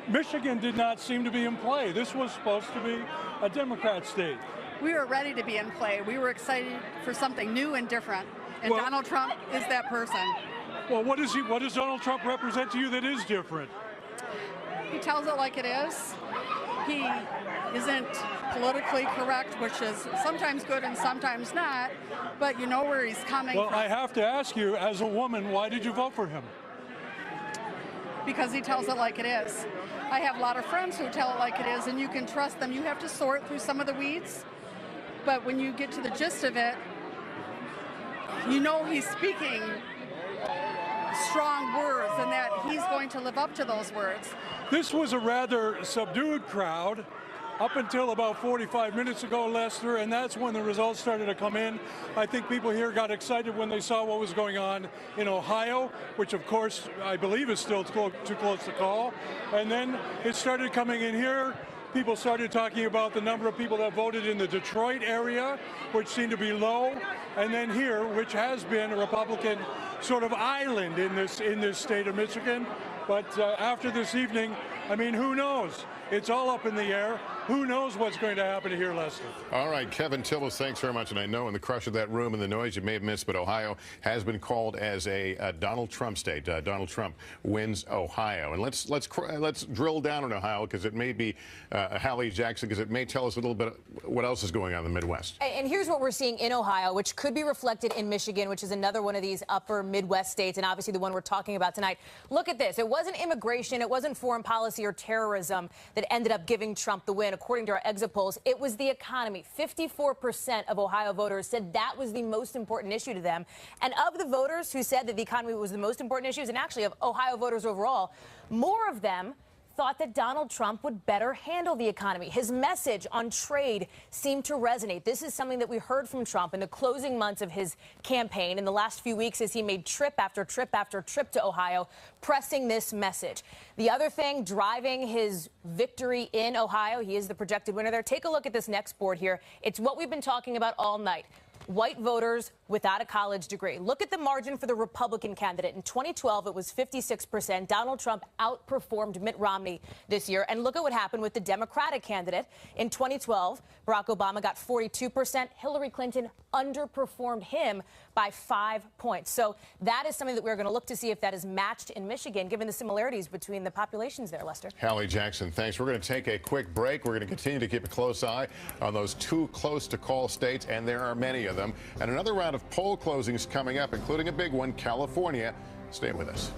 Michigan did not seem to be in play. This was supposed to be a Democrat state. We were ready to be in play. We were excited for something new and different. And Donald Trump is that person. Well, what does Donald Trump represent to you that is different? He tells it like it is. He isn't politically correct, which is sometimes good and sometimes not, but you know where he's coming from. Well, I have to ask you, as a woman, why did you vote for him? Because he tells it like it is. I have a lot of friends who tell it like it is, and you can trust them. You have to sort through some of the weeds, but when you get to the gist of it, you know he's speaking strong words and that he's going to live up to those words. This was a rather subdued crowd up until about 45 minutes ago, Lester, and that's when the results started to come in. I think people here got excited when they saw what was going on in Ohio, which of course I believe is still too close to call. And then it started coming in here. People started talking about the number of people that voted in the Detroit area, which seemed to be low, and then here, which has been a Republican sort of island in this state of Michigan. But after this evening, I mean, who knows? It's all up in the air. Who knows what's going to happen here, Lester? All right, Kevin Tillis, thanks very much. And I know in the crush of that room and the noise you may have missed, but Ohio has been called as a Donald Trump state. Donald Trump wins Ohio. And let's drill down on Ohio, because it may be Hallie Jackson, because it may tell us a little bit what else is going on in the Midwest. And here's what we're seeing in Ohio, which could be reflected in Michigan, which is another one of these upper Midwest states, and obviously the one we're talking about tonight. Look at this. It wasn't immigration, it wasn't foreign policy or terrorism that ended up giving Trump the win. According to our exit polls, it was the economy. 54% of Ohio voters said that was the most important issue to them. And of the voters who said that the economy was the most important issue, and actually of Ohio voters overall, more of them thought that Donald Trump would better handle the economy. His message on trade seemed to resonate. This is something that we heard from Trump in the closing months of his campaign in the last few weeks as he made trip after trip after trip to Ohio, pressing this message. The other thing driving his victory in Ohio, he is the projected winner there. Take a look at this next board here. It's what we've been talking about all night. White voters without a college degree. Look at the margin for the Republican candidate. In 2012, it was 56%. Donald Trump outperformed Mitt Romney this year. And look at what happened with the Democratic candidate. In 2012, Barack Obama got 42%. Hillary Clinton underperformed him by 5 points. So that is something that we're going to look to see if that is matched in Michigan, given the similarities between the populations there, Lester. Hallie Jackson, thanks. We're going to take a quick break. We're going to continue to keep a close eye on those two close-to-call states, and there are many of them. And another round of poll closings coming up, including a big one, California. Stay with us.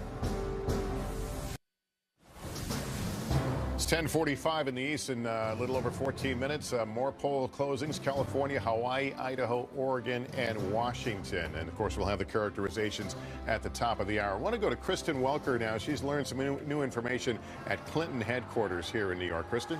It's 10:45 in the East in a little over 14 minutes. More poll closings: California, Hawaii, Idaho, Oregon, and Washington. And of course, we'll have the characterizations at the top of the hour. I want to go to Kristen Welker now. She's learned some new information at Clinton headquarters here in New York. Kristen?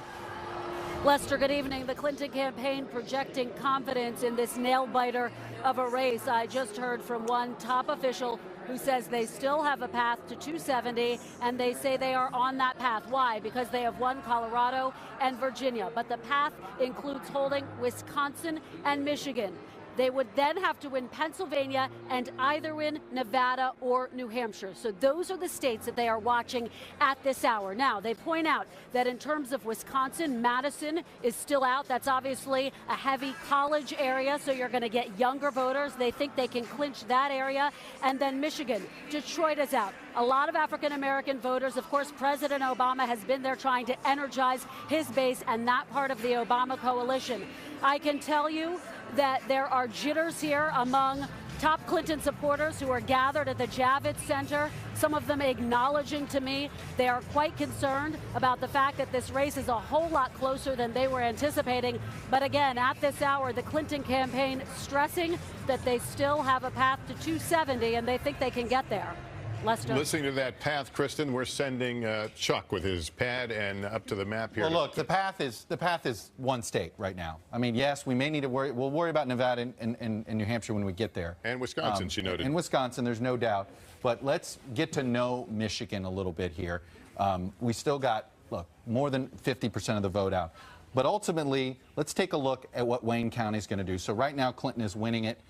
Lester, good evening. The Clinton campaign projecting confidence in this nail-biter of a race. I just heard from one top official who says they still have a path to 270, and they say they are on that path. Why? Because they have won Colorado and Virginia, but the path includes holding Wisconsin and Michigan. They would then have to win Pennsylvania and either win Nevada or New Hampshire. So those are the states that they are watching at this hour. Now, they point out that in terms of Wisconsin, Madison is still out. That's obviously a heavy college area, so you're going to get younger voters. They think they can clinch that area. And then Michigan, Detroit is out. A lot of African-American voters. Of course, President Obama has been there trying to energize his base and that part of the Obama coalition. I can tell you that there are jitters here among top Clinton supporters who are gathered at the Javits Center, some of them acknowledging to me they are quite concerned about the fact that this race is a whole lot closer than they were anticipating. But again, at this hour, the Clinton campaign stressing that they still have a path to 270 and they think they can get there. Lester. Listening to that path, Kristen, we're sending Chuck with his pad and up to the map here. Well, look, the path is one state right now. I mean, yes, we may need to worry. We'll worry about Nevada and New Hampshire when we get there. And Wisconsin, she noted. And Wisconsin, there's no doubt. But let's get to know Michigan a little bit here. We still got, look, more than 50% of the vote out. But ultimately, let's take a look at what Wayne County is going to do. So right now, Clinton is winning it.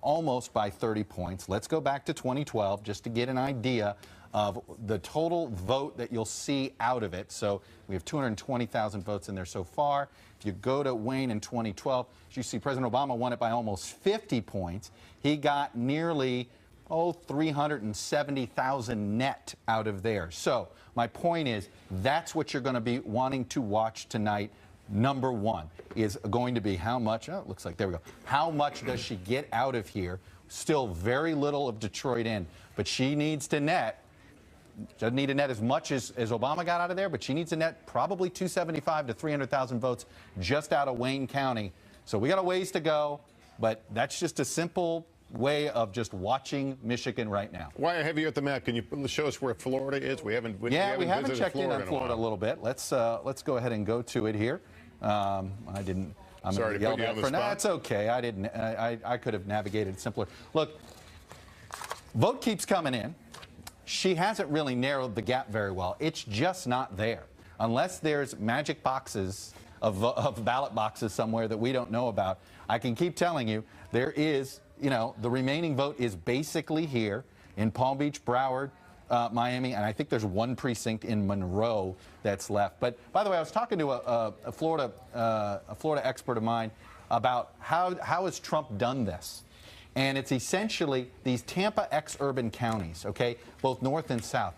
Almost by 30 points. Let's go back to 2012 just to get an idea of the total vote that you'll see out of it. So we have 220,000 votes in there so far. If you go to Wayne in 2012, as you see, President Obama won it by almost 50 points. He got nearly 370,000 net out of there. So my point is, that's what you're going to be wanting to watch tonight. Number one is going to be how much, oh, it looks like, there we go. How much does she get out of here? Still very little of Detroit in, but she needs to net, doesn't need to net as much as Obama got out of there, but she needs to net probably 275 to 300,000 votes just out of Wayne County. So we got a ways to go, but that's just a simple way of just watching Michigan right now. Why have you at the map? Can you show us where Florida is? We haven't checked in on Florida a little bit. Let's go ahead and go to it here. I'm sorry to put you on the spot. No, it's okay. I could have navigated simpler. Look, vote keeps coming in. She hasn't really narrowed the gap very well. It's just not there. Unless there's magic boxes of ballot boxes somewhere that we don't know about. I can keep telling you, there is, the remaining vote is basically here in Palm Beach, Broward, Miami, and I think there's one precinct in Monroe that's left. But by the way, I was talking to a Florida expert of mine about how has Trump done this. And it's essentially these Tampa ex-urban counties, okay, both north and south,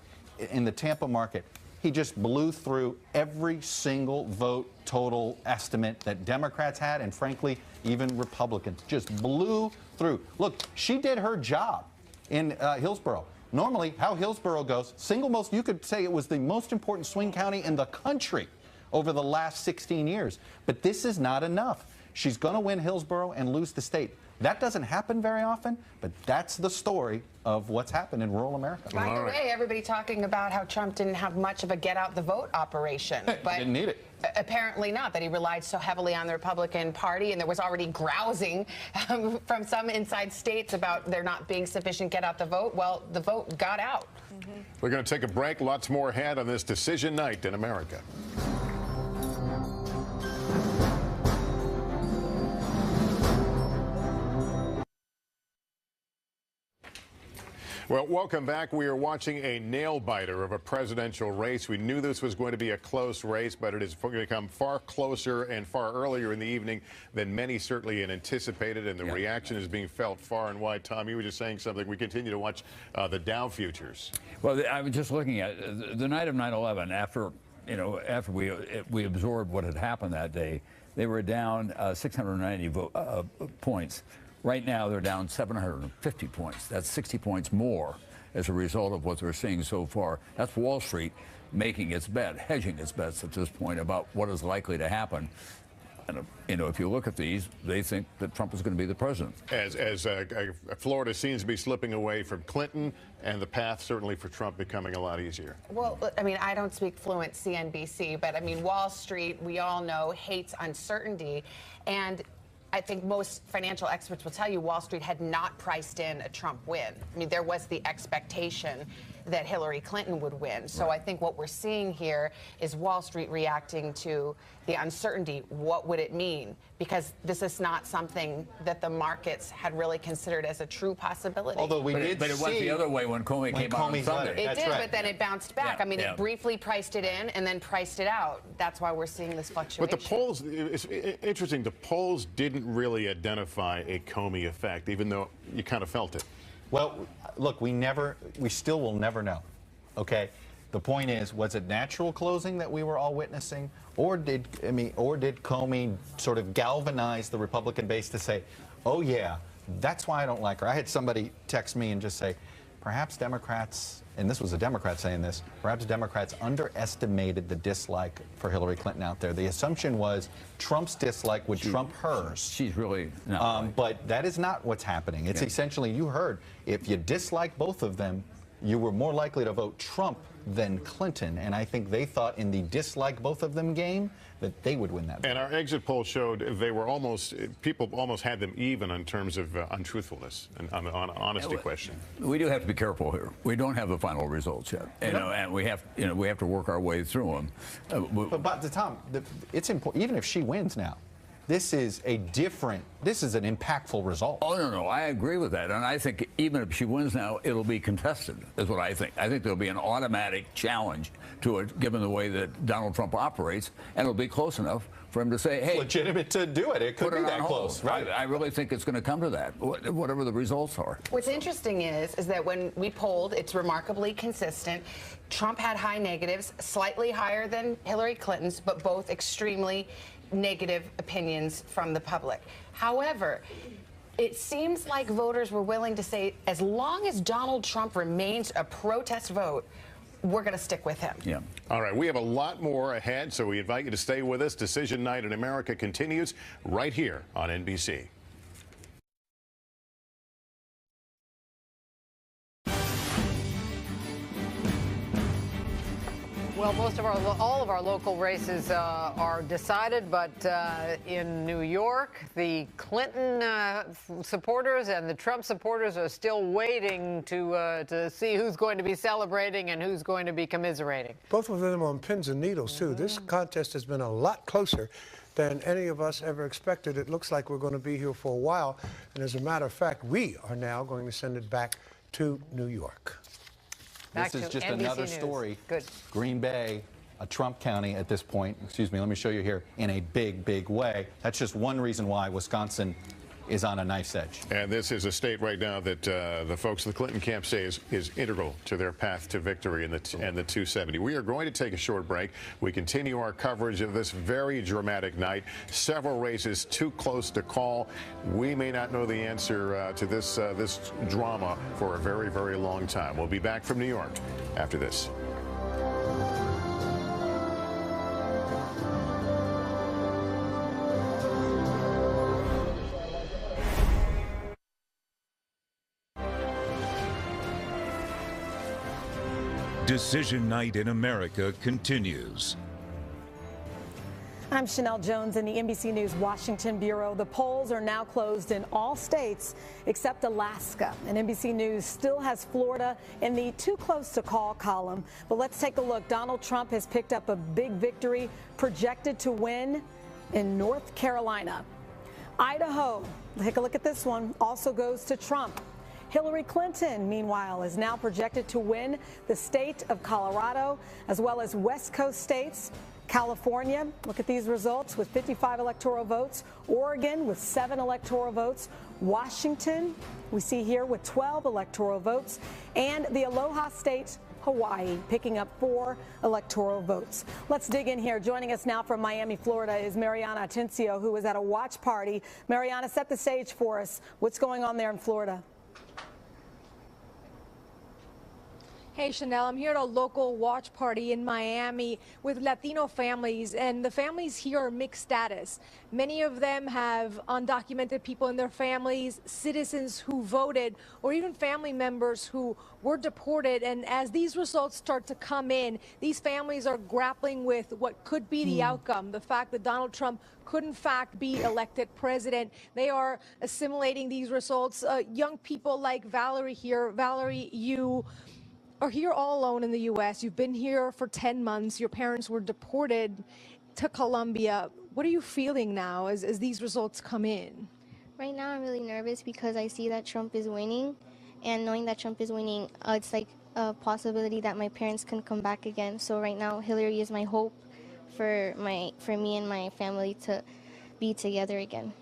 in the Tampa market. He just blew through every single vote total estimate that Democrats had, and frankly, even Republicans. Just blew through. Look, she did her job in Hillsborough. Normally, how Hillsborough goes, you could say it was the most important swing county in the country over the last 16 years. But this is not enough. She's going to win Hillsborough and lose the state. That doesn't happen very often, but that's the story of what's happened in rural America. By the way, everybody talking about how Trump didn't have much of a get-out-the-vote operation. But didn't need it. Apparently not, that he relied so heavily on the Republican Party, and there was already grousing from some inside states about there not being sufficient get-out-the-vote. Well, the vote got out. We're going to take a break. Lots more ahead on this decision night in America. Well, welcome back. We are watching a nail-biter of a presidential race. We knew this was going to be a close race, but it has become far closer and far earlier in the evening than many certainly had anticipated, and the reaction is being felt far and wide. Tom, you were just saying something. We continue to watch the Dow futures. Well, I was just looking at the night of 9/11, after we absorbed what had happened that day. They were down 690 points. Right now, they're down 750 points. That's 60 points more as a result of what they're seeing so far. That's Wall Street making its bet, hedging its bets at this point about what is likely to happen. And, if you look at these, they think that Trump is going to be the president. As Florida seems to be slipping away from Clinton, and the path certainly for Trump becoming a lot easier. Well, I mean, I don't speak fluent CNBC, but I mean, Wall Street, we all know, hates uncertainty. And I think most financial experts will tell you Wall Street had not priced in a Trump win. I mean, there was the expectation that Hillary Clinton would win. So I think what we're seeing here is Wall Street reacting to the uncertainty. What would it mean? Because this is not something that the markets had really considered as a true possibility. Although but it went the other way when Comey came out on Sunday. It did, but then it bounced back. I mean, it briefly priced it in and then priced it out. That's why we're seeing this fluctuation. But the polls, it's interesting, the polls didn't really identify a Comey effect, even though you kind of felt it. Well, look, we still will never know, okay? The point is, was it natural closing that we were all witnessing, or did Comey sort of galvanize the Republican base to say, oh yeah, that's why I don't like her? I had somebody text me and just say, perhaps Democrats, and this was a Democrat saying this, perhaps Democrats underestimated the dislike for Hillary Clinton out there. The assumption was Trump's dislike would trump hers. She's really not but that is not what's happening. It's essentially, you heard, if you dislike both of them, you were more likely to vote Trump than Clinton. And I think they thought in the dislike both of them game that they would win that vote. And our exit poll showed they were people almost had them even in terms of untruthfully and on an honesty question. We do have to be careful here. We don't have the final results yet, and we have to work our way through them. But Tom, it's important. Even if she wins now, this is an impactful result. Oh, no, I agree with that. And I think even if she wins now, it'll be contested, is what I think. I think there'll be an automatic challenge to it, given the way that Donald Trump operates, and it'll be close enough for him to say, hey. It's legitimate to do it. It could be that close, right? I really think it's going to come to that, whatever the results are. What's interesting is that when we polled, it's remarkably consistent. Trump had high negatives, slightly higher than Hillary Clinton's, but both extremely negative opinions from the public. However, it seems like voters were willing to say, as long as Donald Trump remains a protest vote, we're going to stick with him. Yeah. All right. We have a lot more ahead, so we invite you to stay with us. Decision Night in America continues right here on NBC. Well, all of our local races are decided, but in New York, the Clinton supporters and the Trump supporters are still waiting to see who's going to be celebrating and who's going to be commiserating. Both of them on pins and needles, too. This contest has been a lot closer than any of us ever expected. It looks like we're going to be here for a while. And as a matter of fact, we are now going to send it back to New York. This is just NBC another News. story. Good. Green Bay, a Trump county at this point, excuse me, let me show you here, in a big, big way. That's just one reason why Wisconsin is on a knife's edge. And this is a state right now that the folks of the Clinton camp say is integral to their path to victory in the 270. We are going to take a short break. We continue our coverage of this very dramatic night. Several races too close to call. We may not know the answer to this drama for a very, very long time. We'll be back from New York after this. Decision Night in America continues. I'm Chanel Jones in the NBC News Washington Bureau. The polls are now closed in all states except Alaska. And NBC News still has Florida in the too close to call column. But let's take a look. Donald Trump has picked up a big victory, projected to win in North Carolina. Idaho, take a look at this one, also goes to Trump. Hillary Clinton, meanwhile, is now projected to win the state of Colorado, as well as West Coast states. California, look at these results, with 55 electoral votes. Oregon with 7 electoral votes. Washington, we see here, with 12 electoral votes. And the Aloha State, Hawaii, picking up 4 electoral votes. Let's dig in here. Joining us now from Miami, Florida, is Mariana Atencio, who was at a watch party. Mariana, set the stage for us. What's going on there in Florida? Hey, Chanel, I'm here at a local watch party in Miami with Latino families, and the families here are mixed status. Many of them have undocumented people in their families, citizens who voted, or even family members who were deported. And as these results start to come in, these families are grappling with what could be the outcome, the fact that Donald Trump could in fact be elected president. They are assimilating these results. Young people like Valerie here. Valerie, you are here all alone in the U.S. You've been here for 10 months. Your parents were deported to Colombia. What are you feeling now as these results come in? Right now, I'm really nervous because I see that Trump is winning. And knowing that Trump is winning, it's like a possibility that my parents can come back again. So right now, Hillary is my hope for me and my family to be together again.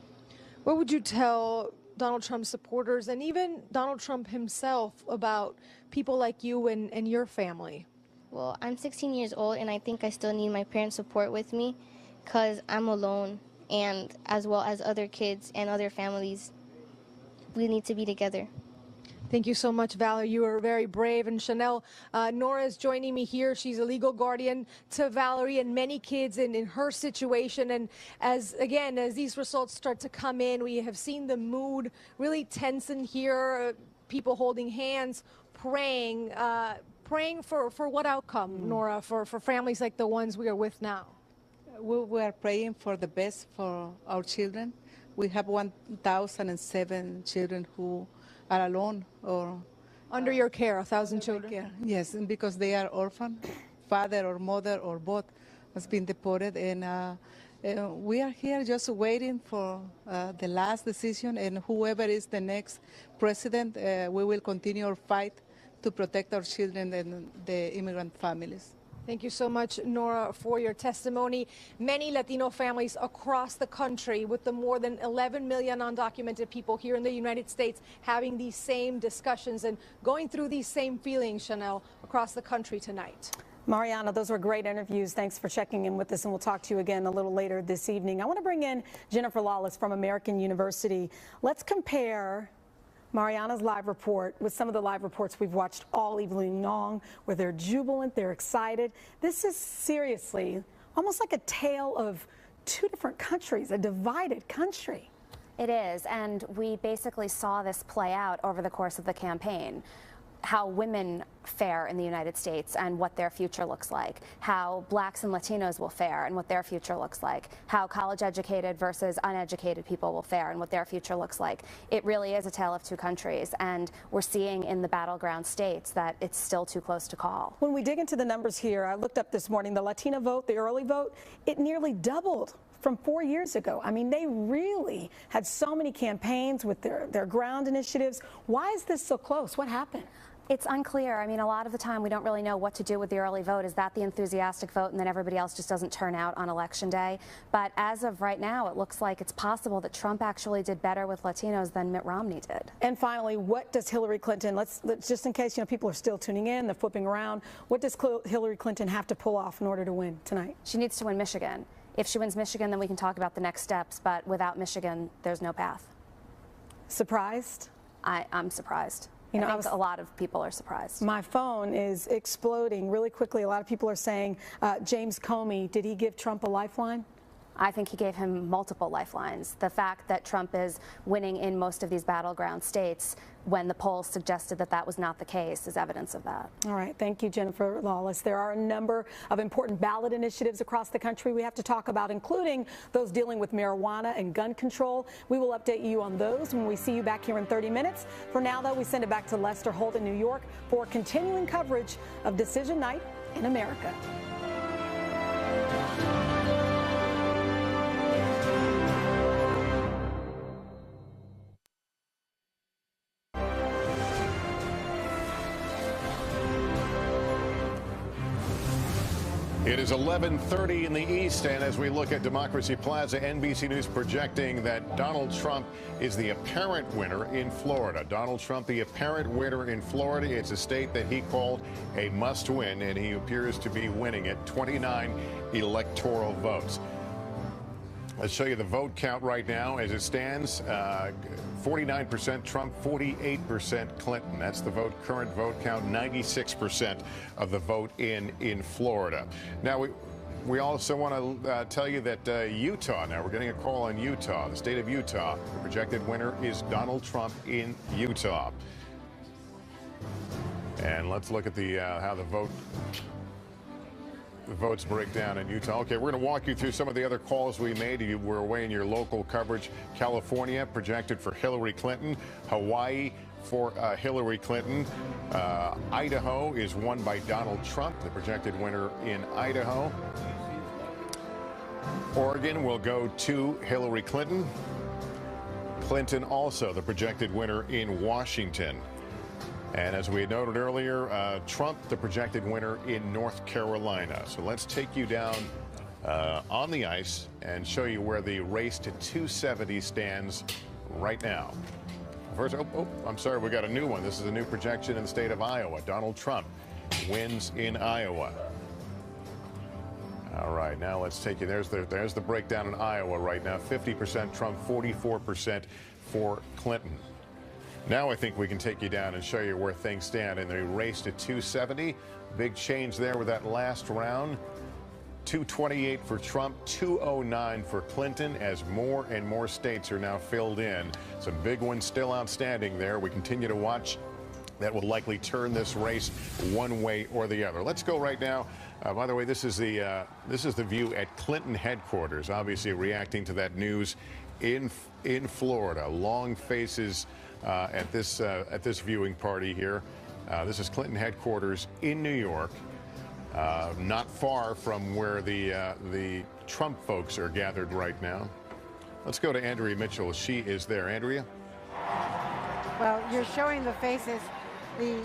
What would you tell Donald Trump supporters and even Donald Trump himself about people like you and your family? Well, I'm 16 years old, and I think I still need my parents' support with me because I'm alone, and as well as other kids and other families, we need to be together. Thank you so much, Valerie. You are very brave. And Chanel, Nora is joining me here. She's a legal guardian to Valerie and many kids in her situation. And as these results start to come in, we have seen the mood really tense in here, people holding hands, praying for what outcome, Nora, for families like the ones we are with now? We are praying for the best for our children. We have 1,007 children who are alone or under your care, 1,000 children. Yes, and because they are orphan, father or mother or both has been deported, and we are here just waiting for the last decision, and whoever is the next president, we will continue our fight to protect our children and the immigrant families. Thank you so much, Nora, for your testimony. Many Latino families across the country, with the more than 11 million undocumented people here in the United States, having these same discussions and going through these same feelings, Chanel, across the country tonight. Mariana, those were great interviews. Thanks for checking in with us, and we'll talk to you again a little later this evening. I want to bring in Jennifer Lawless from American University. Let's compare Mariana's live report with some of the live reports we've watched all evening long, where they're jubilant, they're excited. This is seriously almost like a tale of two different countries, a divided country. It is, and we basically saw this play out over the course of the campaign. How women fare in the United States and what their future looks like, how blacks and Latinos will fare and what their future looks like, how college-educated versus uneducated people will fare and what their future looks like. It really is a tale of two countries, and we're seeing in the battleground states that it's still too close to call. When we dig into the numbers here, I looked up this morning, the Latina vote, the early vote, it nearly doubled from 4 years ago. I mean, they really had so many campaigns with their ground initiatives. Why is this so close? What happened? It's unclear. I mean, a lot of the time we don't really know what to do with the early vote. Is that the enthusiastic vote and then everybody else just doesn't turn out on Election Day? But as of right now, it looks like it's possible that Trump actually did better with Latinos than Mitt Romney did. And finally, what does Hillary Clinton, let's just in case people are still tuning in, they're flipping around, what does Hillary Clinton have to pull off in order to win tonight? She needs to win Michigan. If she wins Michigan, then we can talk about the next steps. But without Michigan, there's no path. Surprised? I'm surprised. I think a lot of people are surprised. My phone is exploding really quickly. A lot of people are saying, James Comey, did he give Trump a lifeline? I think he gave him multiple lifelines. The fact that Trump is winning in most of these battleground states when the polls suggested that that was not the case is evidence of that. All right. Thank you, Jennifer Lawless. There are a number of important ballot initiatives across the country we have to talk about, including those dealing with marijuana and gun control. We will update you on those when we see you back here in 30 minutes. For now, though, we send it back to Lester Holt in New York for continuing coverage of Decision Night in America. It is 11:30 in the East, and as we look at Democracy Plaza, NBC News projecting that Donald Trump is the apparent winner in Florida. Donald Trump, the apparent winner in Florida. It's a state that he called a must-win, and he appears to be winning it. 29 electoral votes. Let's show you the vote count right now as it stands. 49% Trump, 48% Clinton. That's the current vote count, 96% of the vote in Florida. Now, we also want to tell you that Utah, now we're getting a call on Utah, the state of Utah. The projected winner is Donald Trump in Utah. And let's look at how the votes break down in Utah. Okay, we're going to walk you through some of the other calls we made. You were away in your local coverage. California projected for Hillary Clinton. Hawaii for Hillary Clinton. Idaho is won by Donald Trump, the projected winner in Idaho. Oregon will go to Hillary Clinton. Clinton also the projected winner in Washington. And as we had noted earlier, Trump, the projected winner in North Carolina. So let's take you down on the ice and show you where the race to 270 stands right now. First, I'm sorry, we got a new one. This is a new projection in the state of Iowa. Donald Trump wins in Iowa. All right, now let's take you. There's the breakdown in Iowa right now. 50% Trump, 44% for Clinton. Now I think we can take you down and show you where things stand in the race to 270. Big change there with that last round. 228 for Trump, 209 for Clinton, as more and more states are now filled in. Some big ones still outstanding there. We continue to watch. That will likely turn this race one way or the other. Let's go right now. By the way, this is the view at Clinton headquarters, obviously reacting to that news in Florida. Long faces at this viewing party here. This is Clinton headquarters in New York, not far from where the Trump folks are gathered right now. Let's go to Andrea Mitchell. She is there. Andrea? Well, you're showing the faces, the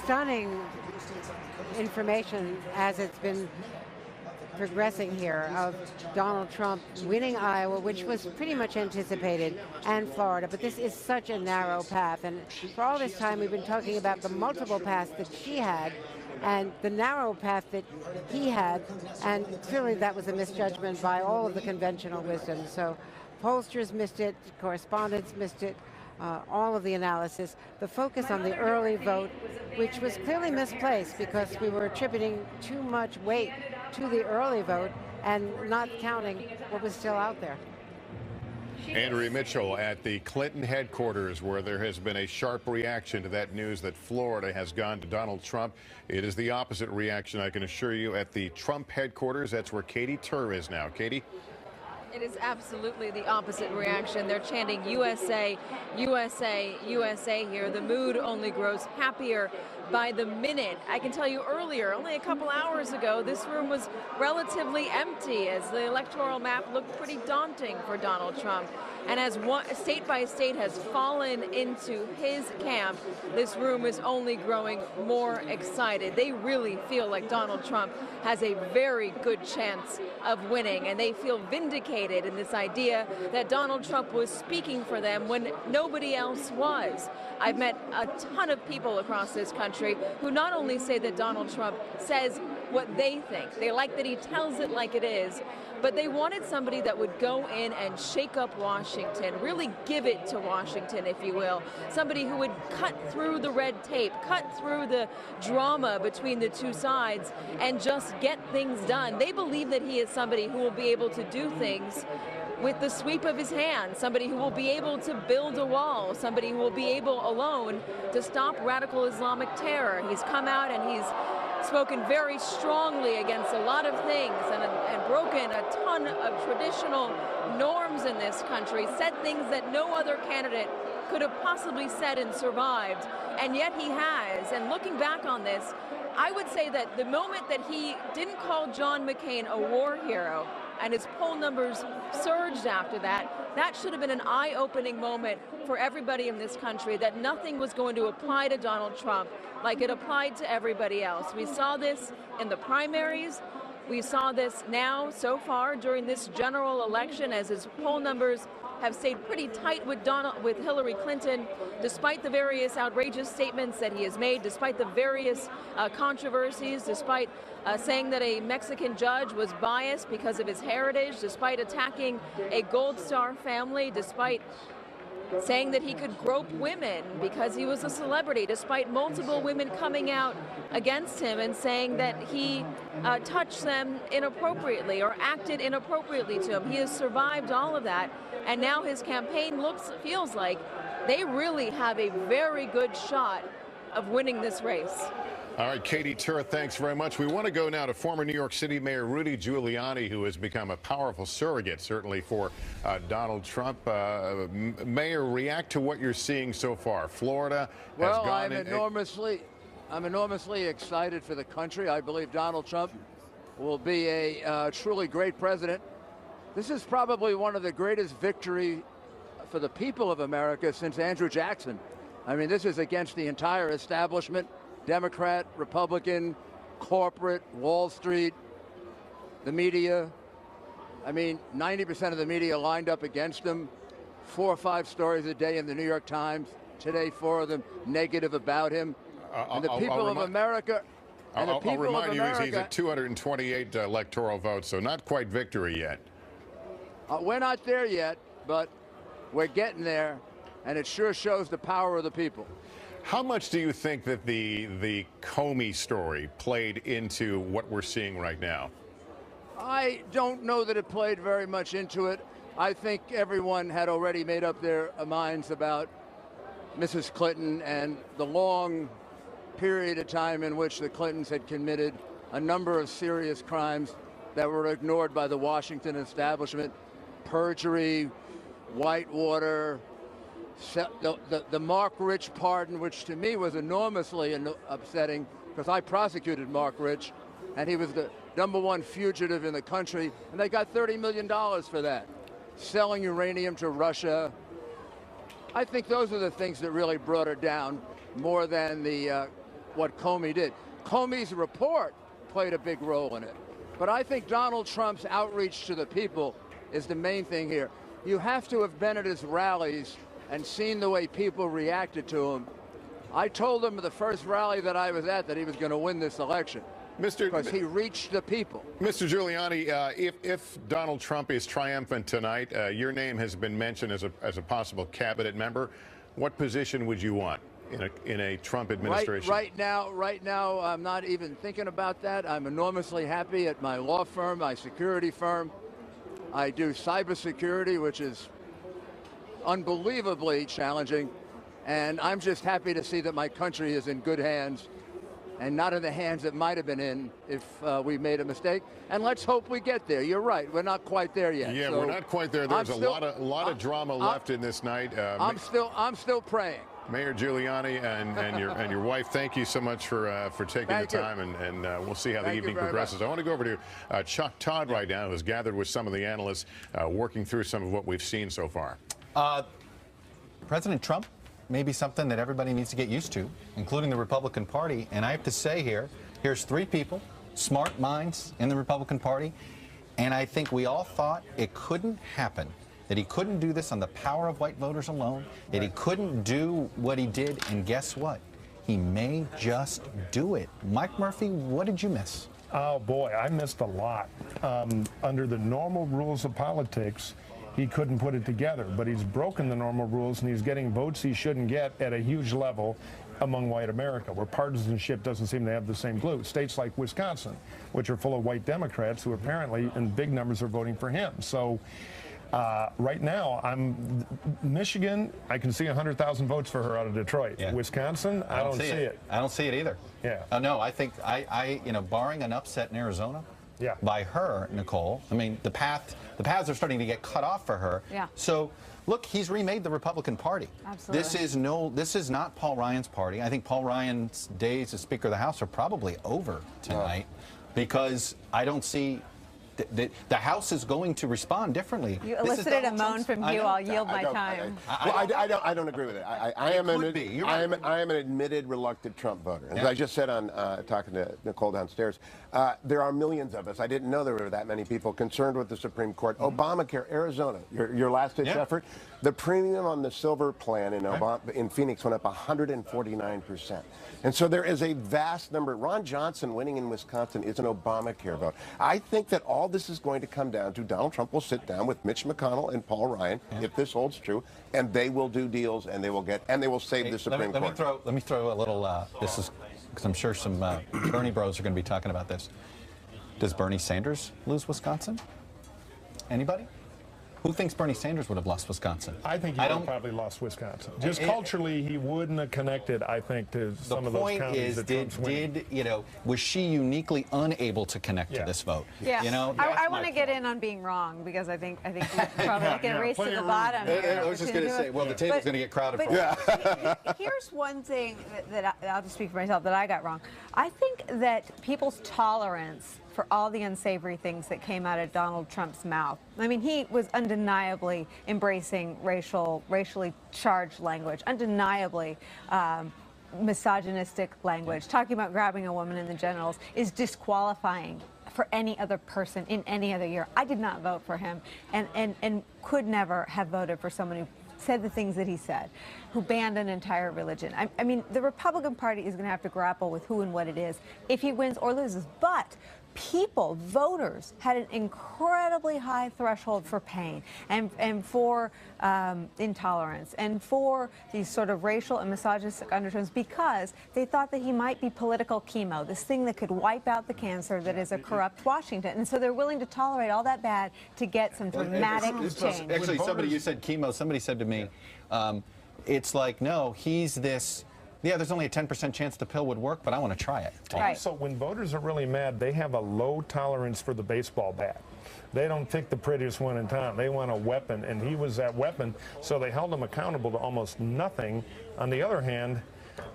stunning information as it's been progressing here of Donald Trump winning Iowa, which was pretty much anticipated, and Florida. But this is such a narrow path. And for all this time, we've been talking about the multiple paths that she had and the narrow path that he had. And clearly that was a misjudgment by all of the conventional wisdom. So pollsters missed it, correspondents missed it, all of the analysis. The focus on the early vote, which was clearly misplaced because we were attributing too much weight to the early vote and not counting what was still out there. Andrea Mitchell at the Clinton headquarters, where there has been a sharp reaction to that news that Florida has gone to Donald Trump. It is the opposite reaction, I can assure you, at the Trump headquarters. That's where Katie Tur is now. Katie? It is absolutely the opposite reaction. They're chanting USA, USA, USA here. The mood only grows happier by the minute. I can tell you earlier, only a couple hours ago, this room was relatively empty as the electoral map looked pretty daunting for Donald Trump. And as state by state has fallen into his camp, this room is only growing more excited. They really feel like Donald Trump has a very good chance of winning, and they feel vindicated in this idea that Donald Trump was speaking for them when nobody else was. I've met a ton of people across this country who not only say that Donald Trump says what they think, they like that he tells it like it is, but they wanted somebody that would go in and shake up Washington, really give it to Washington, if you will. Somebody who would cut through the red tape, cut through the drama between the two sides, and just get things done. They believe that he is somebody who will be able to do things with the sweep of his hand, somebody who will be able to build a wall, somebody who will be able alone to stop radical Islamic terror. He's come out and he's spoken very strongly against a lot of things and broken a ton of traditional norms in this country, said things that no other candidate could have possibly said and survived, and yet he has. And looking back on this, I would say that the moment that he didn't call John McCain a war hero and his poll numbers surged after that, that should have been an eye-opening moment for everybody in this country, that nothing was going to apply to Donald Trump like it applied to everybody else. We saw this in the primaries. We saw this now, so far, during this general election, as his poll numbers have stayed pretty tight with Hillary Clinton, despite the various outrageous statements that he has made, despite the various controversies, despite saying that a Mexican judge was biased because of his heritage, despite attacking a Gold Star family, despite saying that he could grope women because he was a celebrity, despite multiple women coming out against him and saying that he touched them inappropriately or acted inappropriately to him. He has survived all of that, and now his campaign feels like they really have a very good shot of winning this race. All right, Katie Tur, thanks very much. We want to go now to former New York City Mayor Rudy Giuliani, who has become a powerful surrogate, certainly, for Donald Trump. Mayor, react to what you're seeing so far. Florida has gone I'm enormously excited for the country. I believe Donald Trump will be a truly great president. This is probably one of the greatest victories for the people of America since Andrew Jackson. I mean, this is against the entire establishment. Democrat, Republican, corporate, Wall Street, the media. I mean, 90% of the media lined up against him. 4 or 5 stories a day in the New York Times. Today, 4 of them negative about him. And the people of America. I'll remind you, he's at 228 electoral votes, so not quite victory yet. We're not there yet, but we're getting there, and it sure shows the power of the people. How much do you think that the Comey story played into what we're seeing right now? I don't know that it played very much into it. I think everyone had already made up their minds about Mrs. Clinton and the long period of time in which the Clintons had committed a number of serious crimes that were ignored by the Washington establishment. Perjury, Whitewater, the Mark Rich pardon, which to me was enormously upsetting because I prosecuted Mark Rich, and he was the #1 fugitive in the country, and they got $30 million for that. Selling uranium to Russia. I think those are the things that really brought her down more than what Comey did. Comey's report played a big role in it. But I think Donald Trump's outreach to the people is the main thing here. You have to have been at his rallies and seen the way people reacted to him. I told him at the first rally that I was at that he was going to win this election. Because he reached the people. Mr. Giuliani, if Donald Trump is triumphant tonight, your name has been mentioned as a possible cabinet member. What position would you want in a Trump administration? Right now, I'm not even thinking about that. I'm enormously happy at my law firm, my security firm. I do cybersecurity, which is unbelievably challenging, and I'm just happy to see that my country is in good hands and not in the hands it might have been in if we made a mistake. And let's hope we get there. You're right. We're not quite there yet. Yeah, so we're not quite there. There's a lot of drama left in this night. I'm still praying. Mayor Giuliani and your wife, thank you so much for taking the time, and we'll see how the evening progresses. I want to go over to Chuck Todd right now, who's gathered with some of the analysts, working through some of what we've seen so far. President Trump may be something that everybody needs to get used to, including the Republican Party. And I have to say here's three people, smart minds in the Republican Party, and I think we all thought it couldn't happen, that he couldn't do this on the power of white voters alone, that he couldn't do what he did, and guess what? He may just do it. Mike Murphy, what did you miss? Oh, boy, I missed a lot. Under the normal rules of politics, he couldn't put it together, but he's broken the normal rules, and he's getting votes he shouldn't get at a huge level among white America, where partisanship doesn't seem to have the same glue. States like Wisconsin, which are full of white Democrats who apparently in big numbers are voting for him. So right now, Michigan, I can see 100,000 votes for her out of Detroit. Yeah. Wisconsin, I don't see it. I don't see it either. Yeah. No, I think barring an upset in Arizona, by her, Nicole, I mean, the paths are starting to get cut off for her. Yeah. So, look, he's remade the Republican Party. Absolutely. This is not Paul Ryan's party. I think Paul Ryan's days as Speaker of the House are probably over tonight because I don't see the House is going to respond differently. You elicited a moan from you. I'll yield my time. I don't agree with it. I am an admitted reluctant Trump voter. As I just said on talking to Nicole downstairs, there are millions of us. I didn't know there were that many people concerned with the Supreme Court. Obamacare, Arizona, your last-ditch effort. The premium on the silver plan in Phoenix went up 149%. And so there is a vast number. Ron Johnson winning in Wisconsin is an Obamacare vote. I think that all this is going to come down to Donald Trump will sit down with Mitch McConnell and Paul Ryan, if this holds true, and they will do deals, and they will save the Supreme Court. Let me throw a little. This is because I'm sure some Bernie bros are going to be talking about this. Does Bernie Sanders lose Wisconsin? Anybody? Who thinks Bernie Sanders would have lost Wisconsin? I think he would have probably lost Wisconsin. Just culturally, he wouldn't have connected, I think, to some of those counties that Trump's winning. Was she uniquely unable to connect to this vote? Yeah. I want to get in on being wrong because I think we're probably like a race to the bottom. I was just going to say, well, the table's going to get crowded. Here's one thing that I'll just speak for myself that I got wrong. I think that people's tolerance for all the unsavory things that came out of Donald Trump's mouth. I mean, he was undeniably embracing racially charged language, undeniably misogynistic language. Talking about grabbing a woman in the genitals is disqualifying for any other person in any other year. I did not vote for him and could never have voted for someone who said the things that he said, who banned an entire religion. I mean, the Republican Party is going to have to grapple with who and what it is if he wins or loses. But people, voters, had an incredibly high threshold for pain and for intolerance and for these sort of racial and misogynistic undertones because they thought that he might be political chemo, this thing that could wipe out the cancer that is a corrupt Washington. And so they're willing to tolerate all that bad to get some dramatic change. Actually, you said chemo. Somebody said to me, it's like, no, he's this. Yeah, there's only a 10% chance the pill would work, but I want to try it. Also, when voters are really mad, they have a low tolerance for the baseball bat. They don't pick the prettiest one in town. They want a weapon, and he was that weapon, so they held him accountable to almost nothing. On the other hand,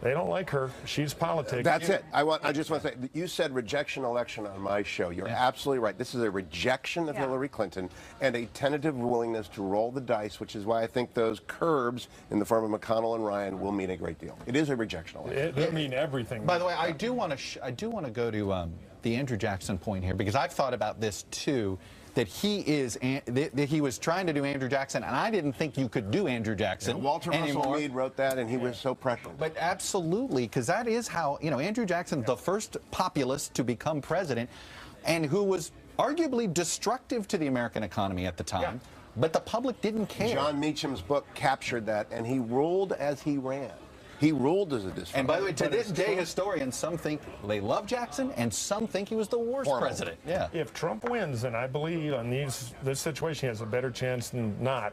they don't like her. She's politics. That's it. I just want to say, you said rejection election on my show. You're absolutely right. This is a rejection of Hillary Clinton and a tentative willingness to roll the dice, which is why I think those curbs in the form of McConnell and Ryan will mean a great deal. It is a rejection election. It mean everything. By the way, I do want to go to the Andrew Jackson point here because I've thought about this too. That he was trying to do Andrew Jackson, and I didn't think you could do Andrew Jackson Walter anymore. Russell Meade wrote that, and he was so prescient. But absolutely, because that is how, Andrew Jackson, the first populist to become president, and who was arguably destructive to the American economy at the time, but the public didn't care. John Meacham's book captured that, and he ruled as he ran. He ruled as a disruptor. And by the way, to this day, historians, some think they love Jackson, and some think he was the worst president. Yeah. If Trump wins, and I believe on this situation he has a better chance than not,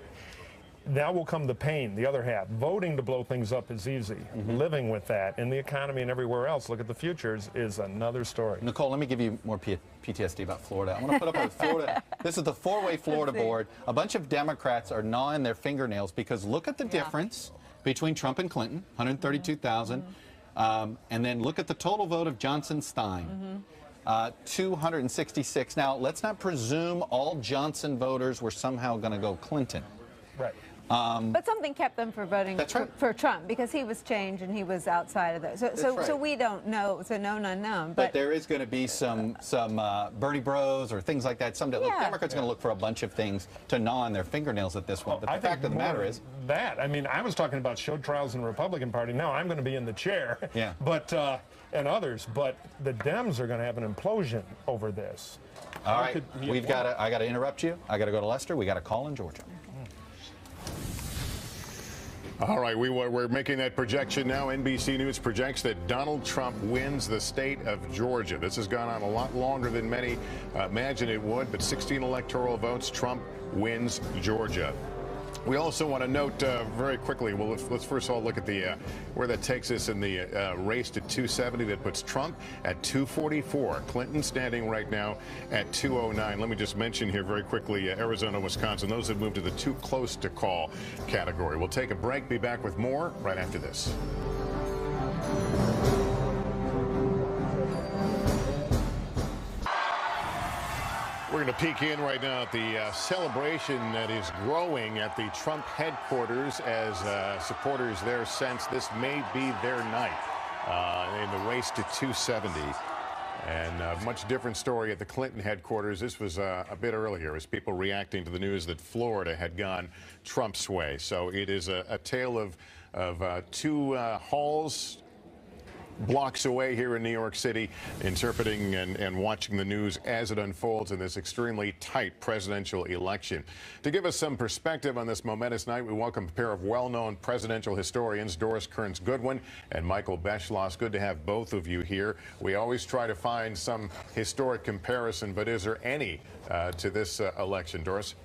Now will come the pain, the other half. Voting to blow things up is easy. Living with that in the economy and everywhere else, look at the futures, is another story. Nicole, let me give you more PTSD about Florida. I want to put up a Florida. This is the four-way Florida board. A bunch of Democrats are gnawing their fingernails because look at the difference between Trump and Clinton, 132,000. And then look at the total vote of Johnson-Stein. 266. Now, let's not presume all Johnson voters were somehow going to go Clinton. Right. But something kept them from voting for Trump because he was changed and he was outside of those. So we don't know. It's a known unknown. But there is going to be some Bernie Bros or things like that someday. Look, Democrats are going to look for a bunch of things to gnaw on their fingernails at this one. But the fact of the matter is that. I mean, I was talking about show trials in the Republican Party. Now I'm going to be in the chair. Yeah. But and others. But the Dems are going to have an implosion over this. All right. I got to interrupt you. I got to go to Lester. We got a call in Georgia. All right, we're making that projection now. NBC News projects that Donald Trump wins the state of Georgia. This has gone on a lot longer than many imagined it would, but 16 electoral votes, Trump wins Georgia. We also want to note very quickly, well, let's first of all look at the where that takes us in the race to 270. That puts Trump at 244. Clinton standing right now at 209. Let me just mention here very quickly, Arizona, Wisconsin, those have moved to the too close to call category. We'll take a break, be back with more right after this. We're going to peek in right now at the celebration that is growing at the Trump headquarters as supporters there sense this may be their night in the race to 270. And a much different story at the Clinton headquarters. This was a bit earlier as people reacting to the news that Florida had gone Trump's way. So it is a tale of two halls blocks away here in New York City, interpreting and watching the news as it unfolds in this extremely tight presidential election. To give us some perspective on this momentous night, we welcome a pair of well-known presidential historians, Doris Kearns-Goodwin and Michael Beschloss. Good to have both of you here. We always try to find some historic comparison, but is there any to this election, Doris?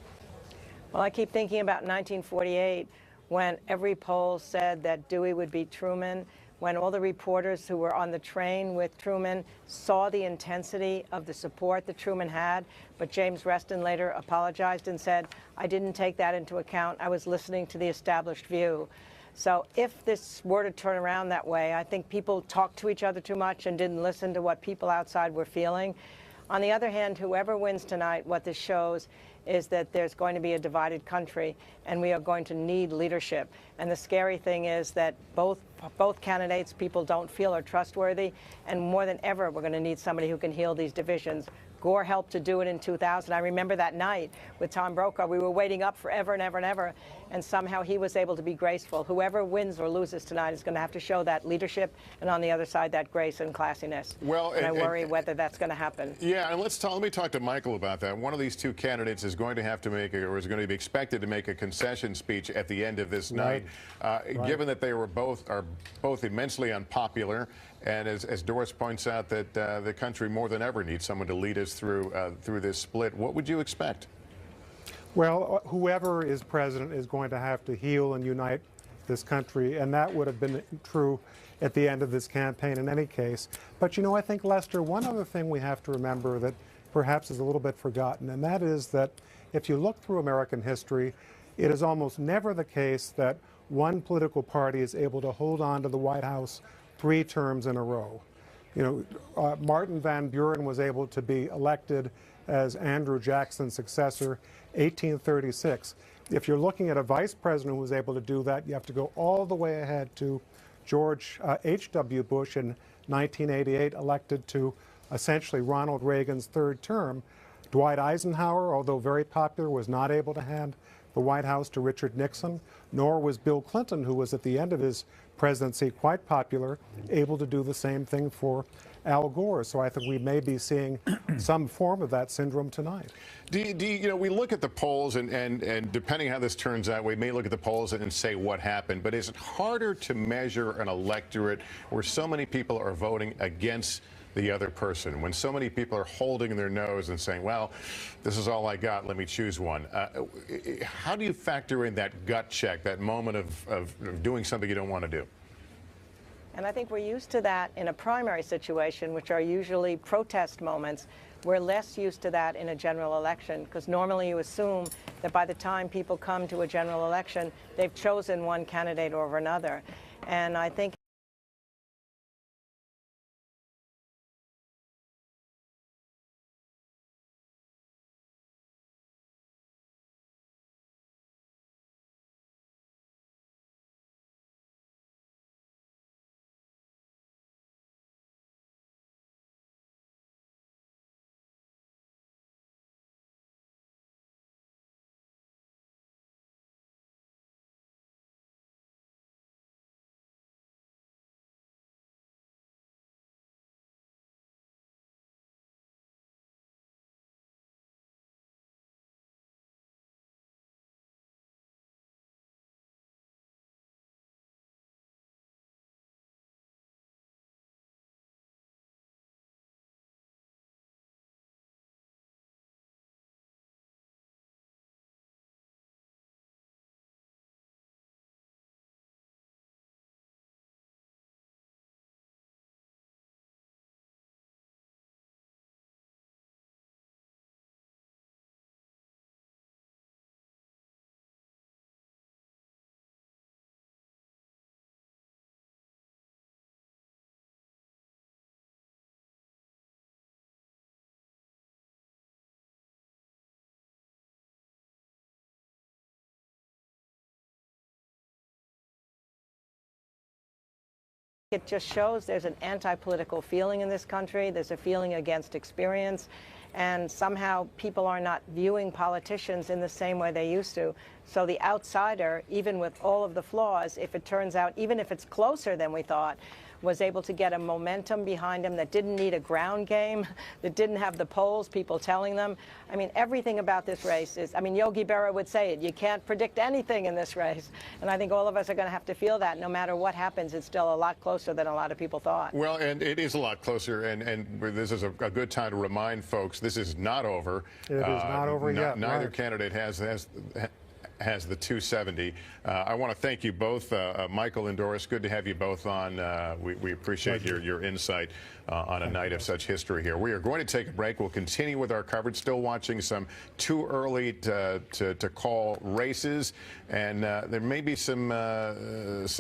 Well, I keep thinking about 1948 when every poll said that Dewey would beat Truman, when all the reporters who were on the train with Truman saw the intensity of the support that Truman had. But James Reston later apologized and said, I didn't take that into account. I was listening to the established view. So if this were to turn around that way, I think people talked to each other too much and didn't listen to what people outside were feeling. On the other hand, whoever wins tonight, what this shows is that there's going to be a divided country, and we are going to need leadership. And the scary thing is that both candidates people don't feel are trustworthy, and more than ever, we're going to need somebody who can heal these divisions. Gore helped to do it in 2000. I remember that night with Tom Brokaw. We were waiting up forever and ever and ever, and somehow he was able to be graceful. Whoever wins or loses tonight is going to have to show that leadership, and on the other side, that grace and classiness. Well, and I worry whether that's going to happen. Yeah, and let me talk to Michael about that. One of these two candidates is going to have to make, or is going to be expected to make a concession speech at the end of this night. Given that they are both immensely unpopular, and as Doris points out, that the country more than ever needs someone to lead us through this split. What would you expect? Well, whoever is president is going to have to heal and unite this country, and that would have been true at the end of this campaign in any case. But, you know, I think, Lester, one other thing we have to remember that perhaps is a little bit forgotten, and that is that if you look through American history, it is almost never the case that one political party is able to hold on to the White House 3 terms in a row. You know, Martin Van Buren was able to be elected as Andrew Jackson's successor, 1836. If you're looking at a vice president who was able to do that, you have to go all the way ahead to George H.W. Bush in 1988, elected to essentially Ronald Reagan's 3rd term. Dwight Eisenhower, although very popular, was not able to hand the White House to Richard Nixon, nor was Bill Clinton, who was at the end of his presidency quite popular, able to do the same thing for Al Gore. So I think we may be seeing some form of that syndrome tonight. You know, we look at the polls, and depending how this turns out, we may look at the polls and say what happened. But is it harder to measure an electorate where so many people are voting against the other person. When so many people are holding their nose and saying, well, this is all I got, let me choose one. How do you factor in that gut check, that moment of doing something you don't want to do? And I think we're used to that in a primary situation, which are usually protest moments. We're less used to that in a general election, because normally you assume that by the time people come to a general election, they've chosen one candidate over another. And I think it just shows there's an anti-political feeling in this country. There's a feeling against experience. And somehow people are not viewing politicians in the same way they used to. So the outsider, even with all of the flaws, if it turns out, even if it's closer than we thought, was able to get a momentum behind him that didn't need a ground game, that didn't have the polls, people telling them. I mean, everything about this race is, I mean, Yogi Berra would say it, you can't predict anything in this race. And I think all of us are going to have to feel that. No matter what happens, it's still a lot closer than a lot of people thought. Well, and it is a lot closer, and this is a good time to remind folks this is not over. It is not over yet. Neither right. candidate has the 270. I want to thank you both, Michael and Doris. Good to have you both on. We appreciate your insight on a night of such history here. We are going to take a break. We'll continue with our coverage. Still watching some too early to call races, and there may be some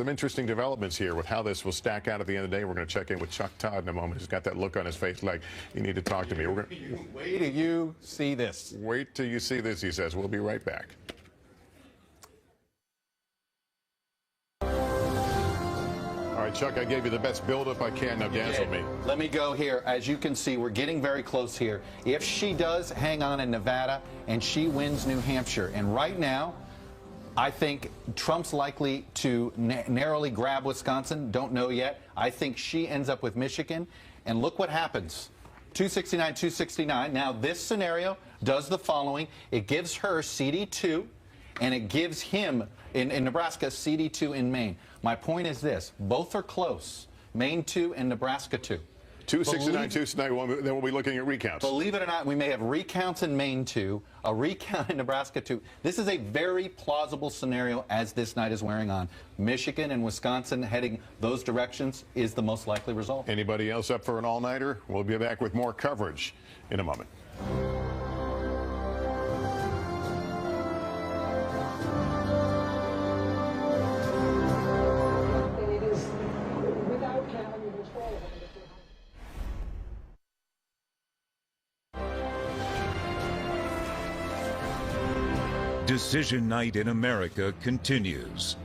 interesting developments here with how this will stack out at the end of the day. We're going to check in with Chuck Todd in a moment. He's got that look on his face like you need to talk to me. Wait till you see this. Wait till you see this, he says. We'll be right back. All right, Chuck, I gave you the best build-up I can. Now dazzle me. Let me go here. As you can see, we're getting very close here. If she does hang on in Nevada and she wins New Hampshire, and right now, I think Trump's likely to narrowly grab Wisconsin. Don't know yet. I think she ends up with Michigan. And look what happens. 269, 269. Now, this scenario does the following. It gives her CD2, and it gives him, in Nebraska, CD2 in Maine. My point is this. Both are close. Maine 2 and Nebraska 2. 269, 269, then we'll be looking at recounts. Believe it or not, we may have recounts in Maine 2, a recount in Nebraska 2. This is a very plausible scenario as this night is wearing on. Michigan and Wisconsin heading those directions is the most likely result. Anybody else up for an all-nighter? We'll be back with more coverage in a moment. Decision Night in America continues.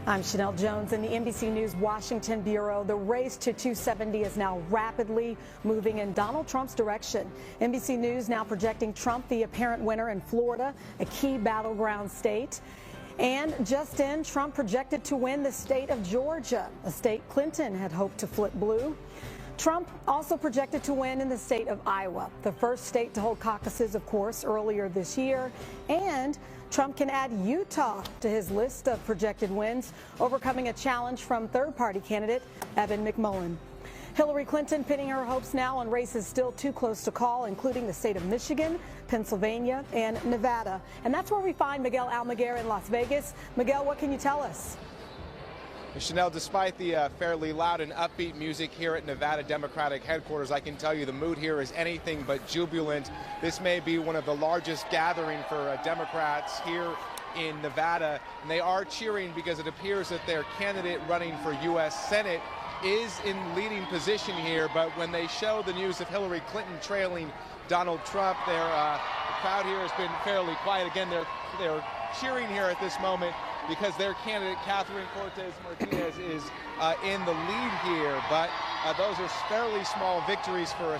I'm Chanel Jones in the NBC News Washington Bureau. The race to 270 is now rapidly moving in Donald Trump's direction. NBC News now projecting Trump the apparent winner in Florida, a key battleground state. And just in, Trump projected to win the state of Georgia, a state Clinton had hoped to flip blue. Trump also projected to win in the state of Iowa, the first state to hold caucuses, of course, earlier this year. And Trump can add Utah to his list of projected wins, overcoming a challenge from third-party candidate Evan McMullin. Hillary Clinton pinning her hopes now on races still too close to call, including the state of Michigan, Pennsylvania, and Nevada. And that's where we find Miguel Almaguer in Las Vegas. Miguel, what can you tell us? Chanel, despite the fairly loud and upbeat music here at Nevada Democratic headquarters, I can tell you the mood here is anything but jubilant. This may be one of the largest gatherings for Democrats here in Nevada, and they are cheering because it appears that their candidate running for U.S. Senate is in leading position here. But when they show the news of Hillary Clinton trailing Donald Trump, the crowd here has been fairly quiet. Again, they're cheering here at this moment because their candidate, Catherine Cortez Martinez, is in the lead here. But those are fairly small victories for the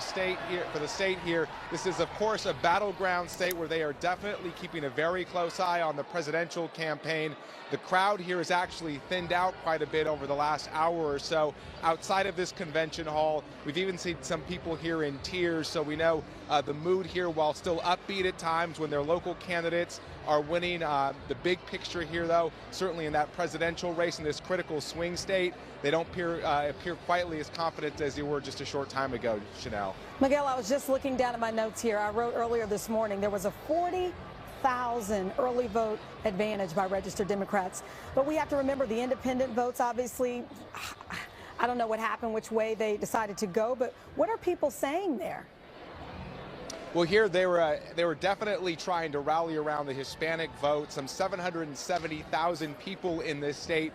state here. This is, of course, a battleground state where they are definitely keeping a very close eye on the presidential campaign. The crowd here has actually thinned out quite a bit over the last hour or so outside of this convention hall. We've even seen some people here in tears, so we know the mood here, while still upbeat at times when their local candidates are winning. The big picture here, though, certainly in that presidential race in this critical swing state, they don't appear quietly as confident as they were just a short time ago, Chanel. Miguel, I was just looking down at my notes here. I wrote earlier this morning there was a 40,000 early vote advantage by registered Democrats. But we have to remember the independent votes, obviously, I don't know what happened, which way they decided to go, but what are people saying there? Well, here they were definitely trying to rally around the Hispanic vote. Some 770,000 people in this state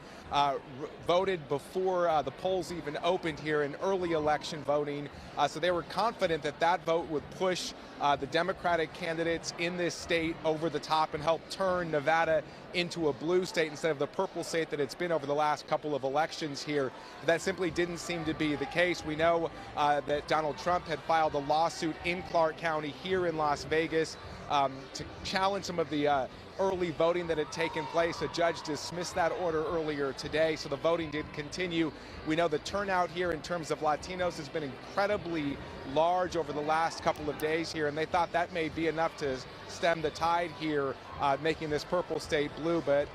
voted before the polls even opened here in early election voting. So they were confident that that vote would push the Democratic candidates in this state over the top and help turn Nevada into a blue state instead of the purple state that it's been over the last couple of elections here. That simply didn't seem to be the case. We know that Donald Trump had filed a lawsuit in Clark County here in Las Vegas to challenge some of the early voting that had taken place. A judge dismissed that order earlier today, so the voting did continue. We know the turnout here in terms of Latinos has been incredibly large over the last couple of days here, and they thought that may be enough to stem the tide here, making this purple state blue, but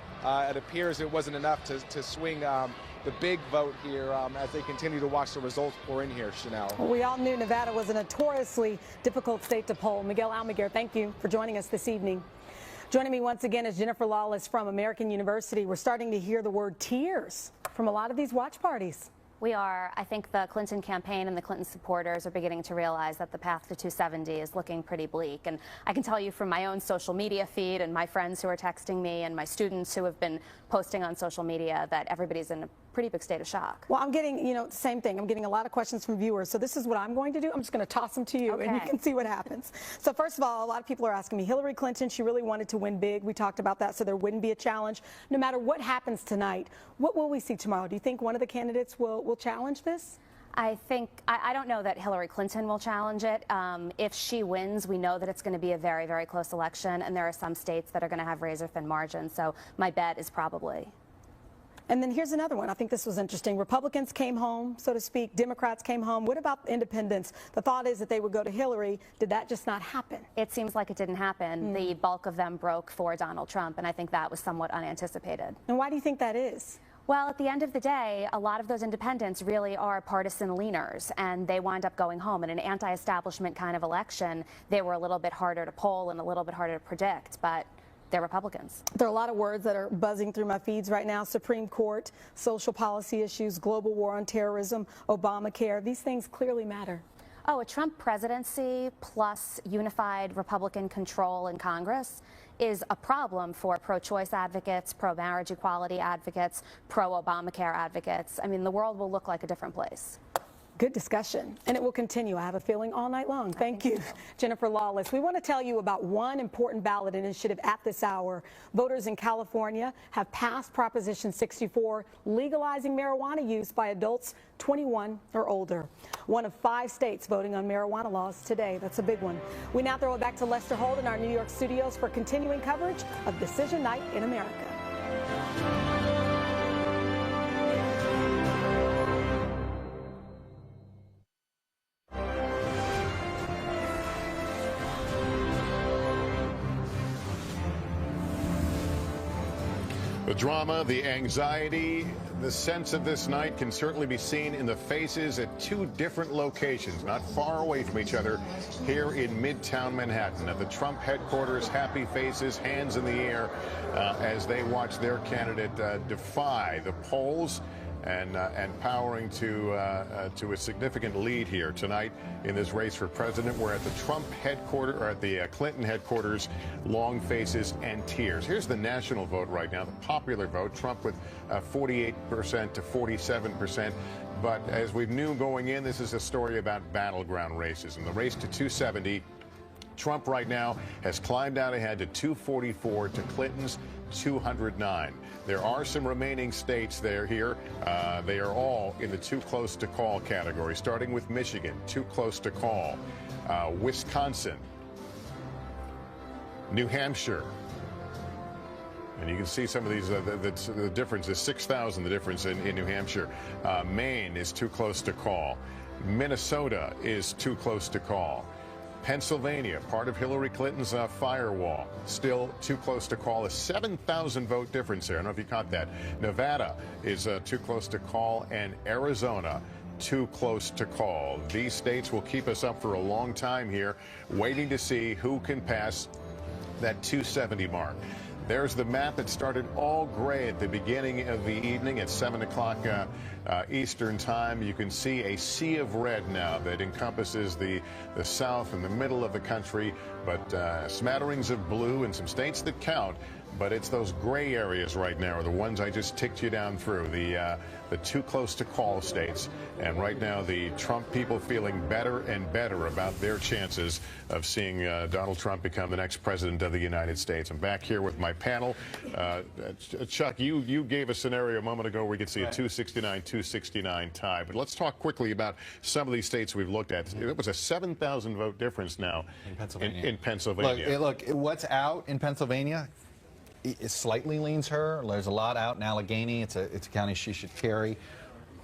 it appears it wasn't enough to swing the big vote here as they continue to watch the results pour in here, Chanel. Well, we all knew Nevada was a notoriously difficult state to poll. Miguel Almaguer, thank you for joining us this evening. Joining me once again is Jennifer Lawless from American University. We're starting to hear the word tears from a lot of these watch parties. We are. I think the Clinton campaign and the Clinton supporters are beginning to realize that the path to 270 is looking pretty bleak. And I can tell you from my own social media feed and my friends who are texting me and my students who have been posting on social media that everybody's in a pretty big state of shock. Well, I'm getting, same thing. I'm getting a lot of questions from viewers. So this is what I'm going to do. I'm just going to toss them to you and you can see what happens. So first of all, a lot of people are asking me, Hillary Clinton, she really wanted to win big. We talked about that, so there wouldn't be a challenge. No matter what happens tonight, what will we see tomorrow? Do you think one of the candidates will challenge this? I don't know that Hillary Clinton will challenge it. If she wins, we know that it's going to be a very, very close election, and there are some states that are going to have razor-thin margins. So my bet is probably. And then here's another one. I think this was interesting. Republicans came home, so to speak. Democrats came home. What about independents? The thought is that they would go to Hillary. Did that just not happen? It seems like it didn't happen. The bulk of them broke for Donald Trump, and I think that was somewhat unanticipated. And why do you think that is? Well, at the end of the day, a lot of those independents really are partisan leaners, and they wind up going home. In an anti-establishment kind of election, they were a little bit harder to poll and a little bit harder to predict, but they're Republicans. There are a lot of words that are buzzing through my feeds right now. Supreme Court, social policy issues, global war on terrorism, Obamacare. These things clearly matter. Oh, a Trump presidency plus unified Republican control in Congress is a problem for pro-choice advocates, pro-marriage equality advocates, pro-Obamacare advocates. I mean, the world will look like a different place. Good discussion, and it will continue, I have a feeling, all night long. Thank you, Jennifer Lawless. We want to tell you about one important ballot initiative at this hour. Voters in California have passed Proposition 64, legalizing marijuana use by adults 21 or older. One of 5 states voting on marijuana laws today. That's a big one. We now throw it back to Lester Holt in our New York studios for continuing coverage of Decision Night in America. The drama, the anxiety, the sense of this night can certainly be seen in the faces at two different locations, not far away from each other, here in Midtown Manhattan. At the Trump headquarters, happy faces, hands in the air, as they watch their candidate defy the polls and powering to a significant lead here tonight in this race for president. We're at the Trump headquarters, or at the Clinton headquarters, long faces and tears. Here's the national vote right now, the popular vote, Trump with 48% to 47%. But as we knew going in, this is a story about battleground races. In the race to 270, Trump right now has climbed out ahead to 244 to Clinton's 209. There are some remaining states there here. They are all in the too close to call category, starting with Michigan, too close to call. Wisconsin, New Hampshire. And you can see some of these, the difference is 6,000, the difference in New Hampshire. Maine is too close to call. Minnesota is too close to call. Pennsylvania, part of Hillary Clinton's firewall, still too close to call. A 7,000 vote difference there. I don't know if you caught that. Nevada is too close to call, and Arizona too close to call. These states will keep us up for a long time here, waiting to see who can pass that 270 mark. There's the map that started all gray at the beginning of the evening at 7 o'clock Eastern time. You can see a sea of red now that encompasses the south and the middle of the country, but smatterings of blue in some states that count. But it's those gray areas right now are the ones I just ticked you down through, the too close to call states. And right now, the Trump people feeling better and better about their chances of seeing Donald Trump become the next president of the United States. I'm back here with my panel. Chuck, you gave a scenario a moment ago where we could see a 269-269 tie. But let's talk quickly about some of these states we've looked at. It was a 7,000 vote difference now in Pennsylvania. Look, what's out in Pennsylvania? It slightly leans her. There's a lot out in Allegheny. It's a county she should carry.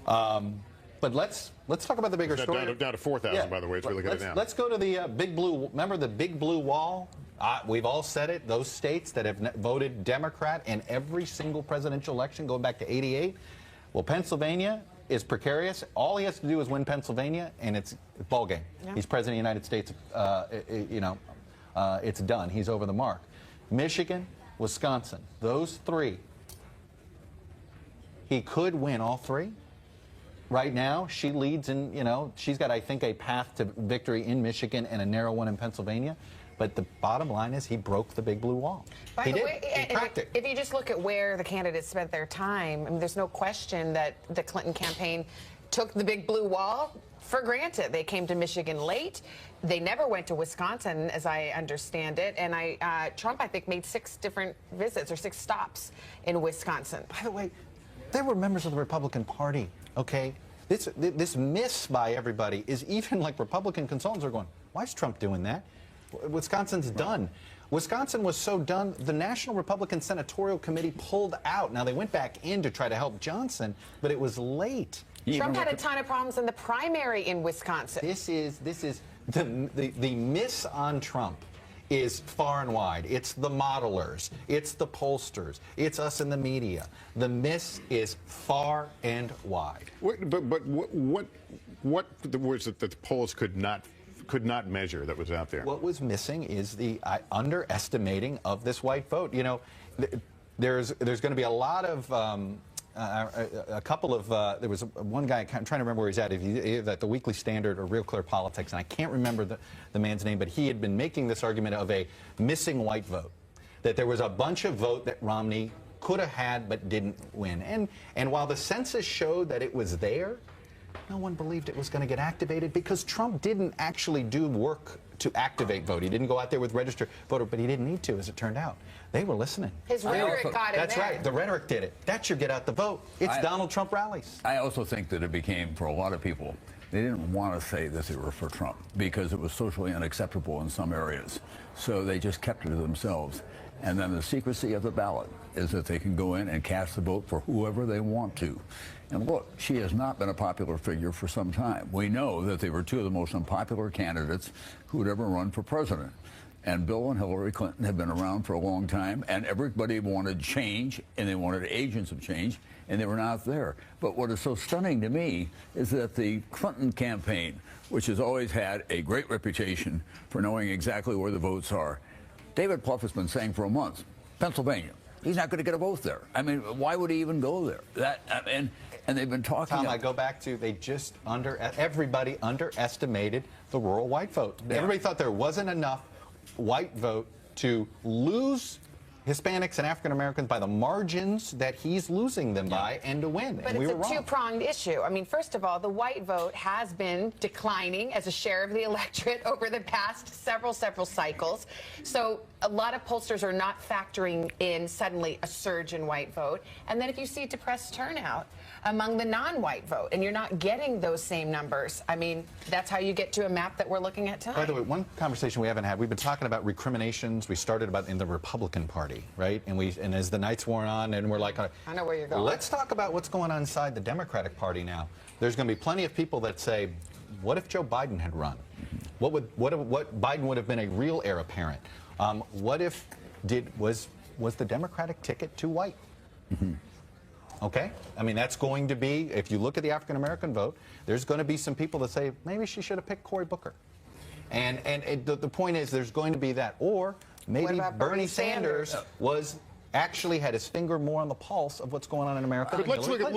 But let's talk about the bigger story. Down to 4,000, by the way. It's really good now. Let's go to the big blue. Remember the big blue wall? We've all said it. Those states that have voted Democrat in every single presidential election going back to '88. Well, Pennsylvania is precarious. All he has to do is win Pennsylvania, and it's a ball game. Yeah. He's president of the United States. It's done. He's over the mark. Michigan, Wisconsin, those three, he could win all three. Right now, she leads in, she's got, I think, a path to victory in Michigan and a narrow one in Pennsylvania. But the bottom line is he broke the big blue wall. By the way, if you just look at where the candidates spent their time, I mean, there's no question that the Clinton campaign took the big blue wall for granted. They came to Michigan late. They never went to Wisconsin, as I understand it. And Trump, I think, made 6 different visits or 6 stops in Wisconsin. By the way, they were members of the Republican Party, okay? This miss by everybody is even like Republican consultants are going, why is Trump doing that? Wisconsin's done. Wisconsin was so done, the National Republican Senatorial Committee pulled out. Now, they went back in to try to help Johnson, but it was late. Trump had a ton of problems in the primary in Wisconsin. This is the miss on Trump is far and wide. It's the modelers, it's the pollsters, it's us in the media. The miss is far and wide. But what was it that the polls could not measure that was out there? What was missing is the underestimating of this white vote. You know, there's going to be a lot of a couple of there was one guy, I'm trying to remember where he's at, at the Weekly Standard or Real Clear Politics, and I can't remember the man's name, but he had been making this argument of a missing white vote, that there was a bunch of vote that Romney could have had but didn't win. And while the census showed that it was there, no one believed it was going to get activated because Trump didn't actually do work to activate vote. He didn't go out there with registered voter, but he didn't need to, as it turned out. They were listening. His rhetoric got him. That's there. right. The rhetoric did it. That should get out the vote. It's Donald Trump rallies. I also think that it became, for a lot of people, they didn't want to say that they were for Trump because it was socially unacceptable in some areas. So they just kept it to themselves. And then the secrecy of the ballot is that they can go in and cast the vote for whoever they want to. And look, she has not been a popular figure for some time. We know that they were 2 of the most unpopular candidates who would ever run for president. And Bill and Hillary Clinton have been around for a long time, and everybody wanted change, and they wanted agents of change, and they were not there. But what is so stunning to me is that the Clinton campaign, which has always had a great reputation for knowing exactly where the votes are, David Plouffe has been saying for a month, Pennsylvania, he's not going to get a vote there. I mean, why would he even go there? And they've been talking. Tom, I go back to everybody underestimated the rural white vote. Yeah. Everybody thought there wasn't enough white vote to lose Hispanics and African Americans by the margins that he's losing them by and to win. But and it's a two-pronged issue. I mean, first of all, the white vote has been declining as a share of the electorate over the past several cycles. So a lot of pollsters are not factoring in suddenly a surge in white vote. And then if you see depressed turnout among the non-white vote and you're not getting those same numbers, I mean, that's how you get to a map that we're looking at tonight. By the way, one conversation we haven't had, we've been talking about recriminations. We started about in the Republican Party, right? And as the nights wore on, and we're like, I know where you're going. Let's talk about what's going on inside the Democratic Party now. There's going to be plenty of people that say, what if Joe Biden had run? What Biden would have been a real heir apparent? What if was the Democratic ticket too white? Okay? I mean, that's going to be, if you look at the African-American vote, there's going to be some people that say, maybe she should have picked Cory Booker. And the point is, there's going to be that. Or maybe Bernie Sanders actually had his finger more on the pulse of what's going on in America. But let's look at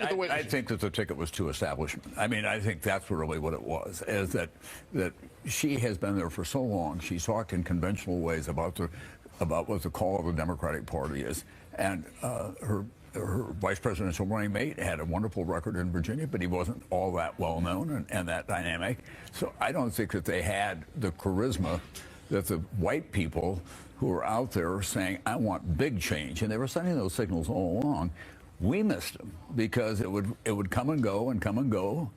the way. I think that the ticket was too establishment. I mean, I think that's really what it was, is that she has been there for so long. She's talked in conventional ways about what the call of the Democratic Party is. And her vice presidential running mate had a wonderful record in Virginia, but he wasn't all that well known and that dynamic. So I don't think that they had the charisma that the white people who were out there saying, I want big change, and they were sending those signals all along. We missed them because it would come and go and come and go,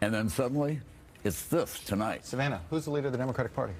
and then suddenly it's this tonight. Savannah, who's the leader of the Democratic Party?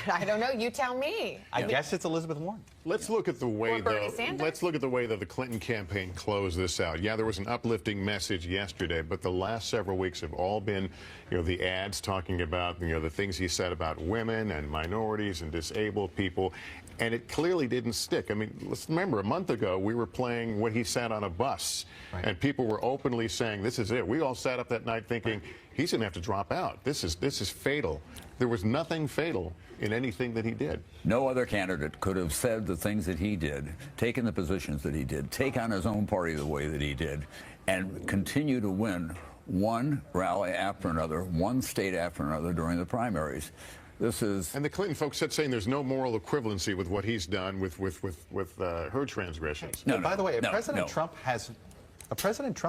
I don't know. You tell me. I guess it's Elizabeth Warren. Let's look at the way that the Clinton campaign closed this out. Yeah, there was an uplifting message yesterday, but the last several weeks have all been, the ads talking about, the things he said about women and minorities and disabled people, and it clearly didn't stick. I mean, let's remember, a month ago we were playing when he sat on a bus, and people were openly saying, "This is it." We all sat up that night thinking, he's going to have to drop out. This is fatal. There was nothing fatal in anything that he did. No other candidate could have said the things that he did, taken the positions that he did, take on his own party the way that he did, and continue to win one rally after another, one state after another during the primaries. And the Clinton folks said saying there's no moral equivalency with what he's done with her transgressions. By the way, President Trump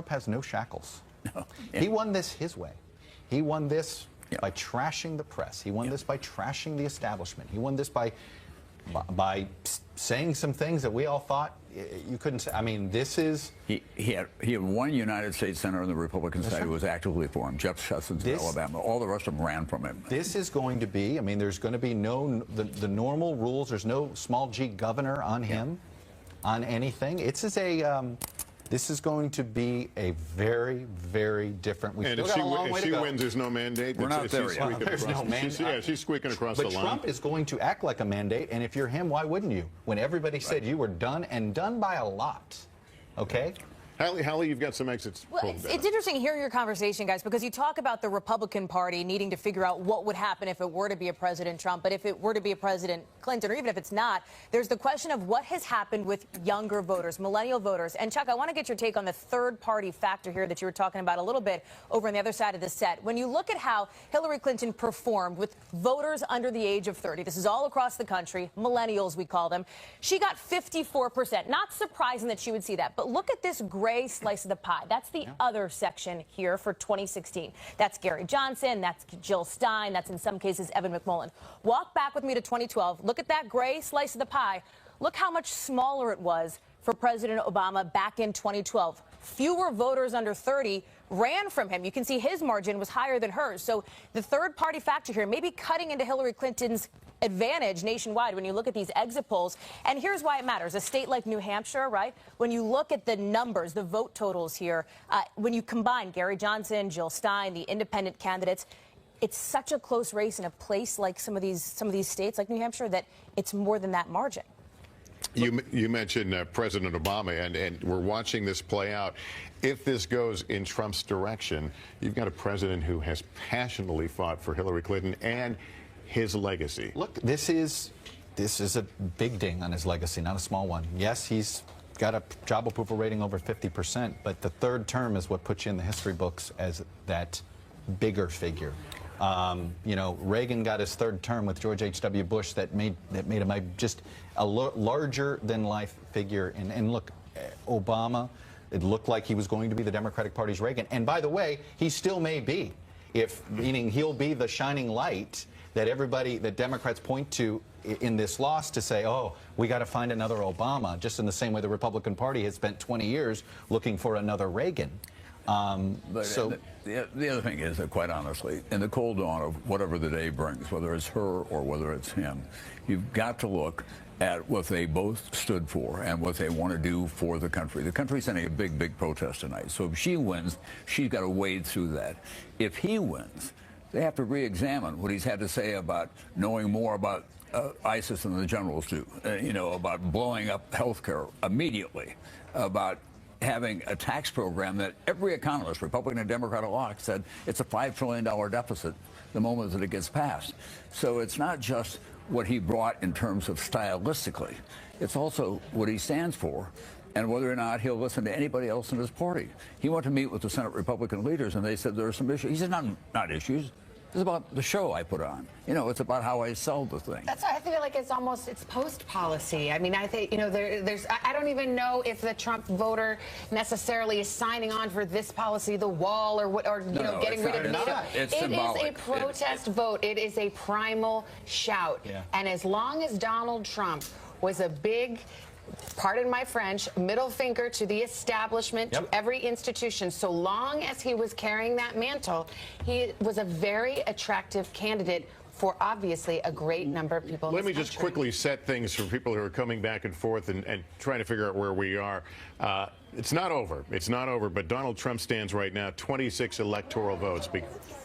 has no shackles. No. He won this his way. He won this by trashing the press. He won this by trashing the establishment. He won this by saying some things that we all thought you couldn't say. I mean, this is... He had one United States senator on the Republican side who was actively for him, Jeff Sessions of Alabama. All the rest of them ran from him. This is going to be, I mean, there's going to be the normal rules. There's no small G governor on him, on anything. This is going to be a very, very different... And if she wins, there's no mandate. We're not there yet. There's no mandate. She's squeaking across the line. But Trump is going to act like a mandate, and if you're him, why wouldn't you? When everybody said you were done, and done by a lot, okay? Hallie, you've got some exits. Well, it's interesting hearing your conversation, guys, because you talk about the Republican Party needing to figure out what would happen if it were to be a President Trump, but if it were to be a President Clinton, or even if it's not, there's the question of what has happened with younger voters, millennial voters. And Chuck, I want to get your take on the third-party factor here that you were talking about a little bit over on the other side of the set. When you look at how Hillary Clinton performed with voters under the age of 30, this is all across the country, millennials we call them, she got 54%. Not surprising that she would see that, but look at this gray slice of the pie. That's the other section here for 2016. That's Gary Johnson, that's Jill Stein, that's in some cases Evan McMullen. Walk back with me to 2012. Look at that gray slice of the pie. Look how much smaller it was for President Obama back in 2012. Fewer voters under 30 ran from him. You can see his margin was higher than hers. So the third-party factor here may be cutting into Hillary Clinton's advantage nationwide when you look at these exit polls. And here's why it matters. A state like New Hampshire, right? When you look at the numbers, the vote totals here, when you combine Gary Johnson, Jill Stein, the independent candidates, it's such a close race in a place like some of these states like New Hampshire that it's more than that margin. You mentioned President Obama, and we're watching this play out. If this goes in Trump's direction, you've got a president who has passionately fought for Hillary Clinton and his legacy. Look, this is a big ding on his legacy, not a small one. Yes, he's got a job approval rating over 50%, but the third term is what puts you in the history books as that bigger figure. You know, Reagan got his third term with George H.W. Bush that made him just a larger-than-life figure. And look, Obama, it looked like he was going to be the Democratic Party's Reagan. And by the way, he still may be, meaning he'll be the shining light that Democrats point to in this loss to say, oh, we got to find another Obama, just in the same way the Republican Party has spent 20 years looking for another Reagan. The other thing is that, quite honestly, in the cold dawn of whatever the day brings, whether it's her or whether it's him, you've got to look at what they both stood for and what they want to do for the country. The country's sending a big, big protest tonight. So if she wins, she's got to wade through that. If he wins, they have to re-examine what he's had to say about knowing more about ISIS than the generals do, you know, about blowing up health care immediately, about having a tax program that every economist, Republican and Democrat alike, said it's a $5 trillion deficit the moment that it gets passed. So it's not just what he brought in terms of stylistically. It's also what he stands for and whether or not he'll listen to anybody else in his party. He went to meet with the Senate Republican leaders, and they said there are some issues. He said, not issues. It's about the show I put on. You know, it's about how I sell the thing. That's why I feel like it's post policy. I mean, I think, you know, I don't even know if the Trump voter necessarily is signing on for this policy, the wall, or getting rid of NATO. It's it symbolic. Is a protest vote. It is a primal shout. Yeah. And as long as Donald Trump was a big, pardon my French, middle finger to the establishment, to every institution, so long as he was carrying that mantle, he was a very attractive candidate for obviously a great number of people in Let this me just country. quickly set things for people who are coming back and forth and trying to figure out where we are. It's not over. It's not over, but Donald Trump stands right now 26 electoral votes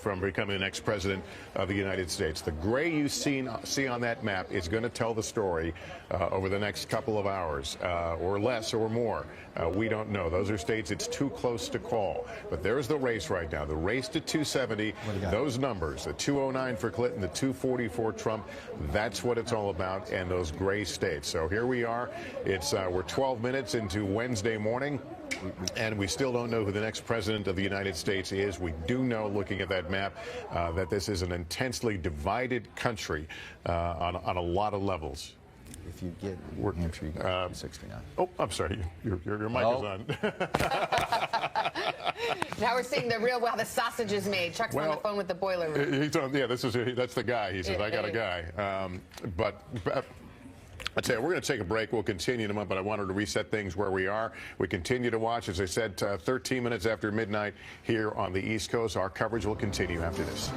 from becoming the next president of the United States. The gray you see on that map is going to tell the story over the next couple of hours, or less or more. We don't know. Those are states it's too close to call. But there's the race right now, the race to 270. Those numbers, the 209 for Clinton, the 240 for Trump, that's what it's all about, and those gray states. So here we are. We're 12 minutes into Wednesday morning, and we still don't know who the next president of the United States is. We do know, looking at that map, that this is an intensely divided country on a lot of levels. If you get New Hampshire, you get 69. Oh, I'm sorry. Your mic is on. Now we're seeing the sausage is made. Chuck's on the phone with the boiler room. He's on, that's the guy. He says, I got a guy. But I'd say we're going to take a break. We'll continue in a moment, but I wanted to reset things where we are. We continue to watch, as I said, 13 minutes after midnight here on the East Coast. Our coverage will continue after this.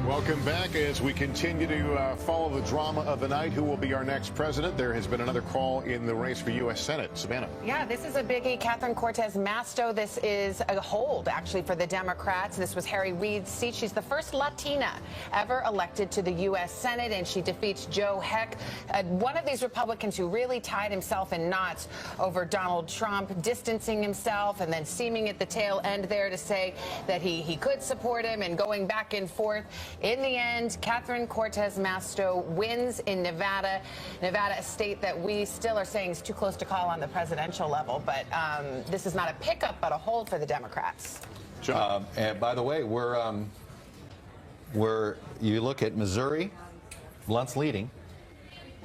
Welcome back as we continue to follow the drama of the night. Who will be our next president? There has been another call in the race for U.S. Senate. Savannah. Yeah, this is a biggie. Catherine Cortez Masto. This is a hold, actually, for the Democrats. This was Harry Reid's seat. She's the first Latina ever elected to the U.S. Senate, and she defeats Joe Heck, one of these Republicans who really tied himself in knots over Donald Trump, distancing himself and then seeming at the tail end there to say that he could support him and going back and forth. In the end, Catherine Cortez Masto wins in Nevada. Nevada, a state that we still are saying is too close to call on the presidential level. But this is not a pickup, but a hold for the Democrats. And by the way, you look at Missouri, Blunt's leading.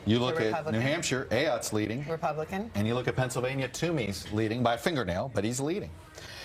You look at New Hampshire, Ayotte's leading. Republican. And you look at Pennsylvania, Toomey's leading by a fingernail, but he's leading.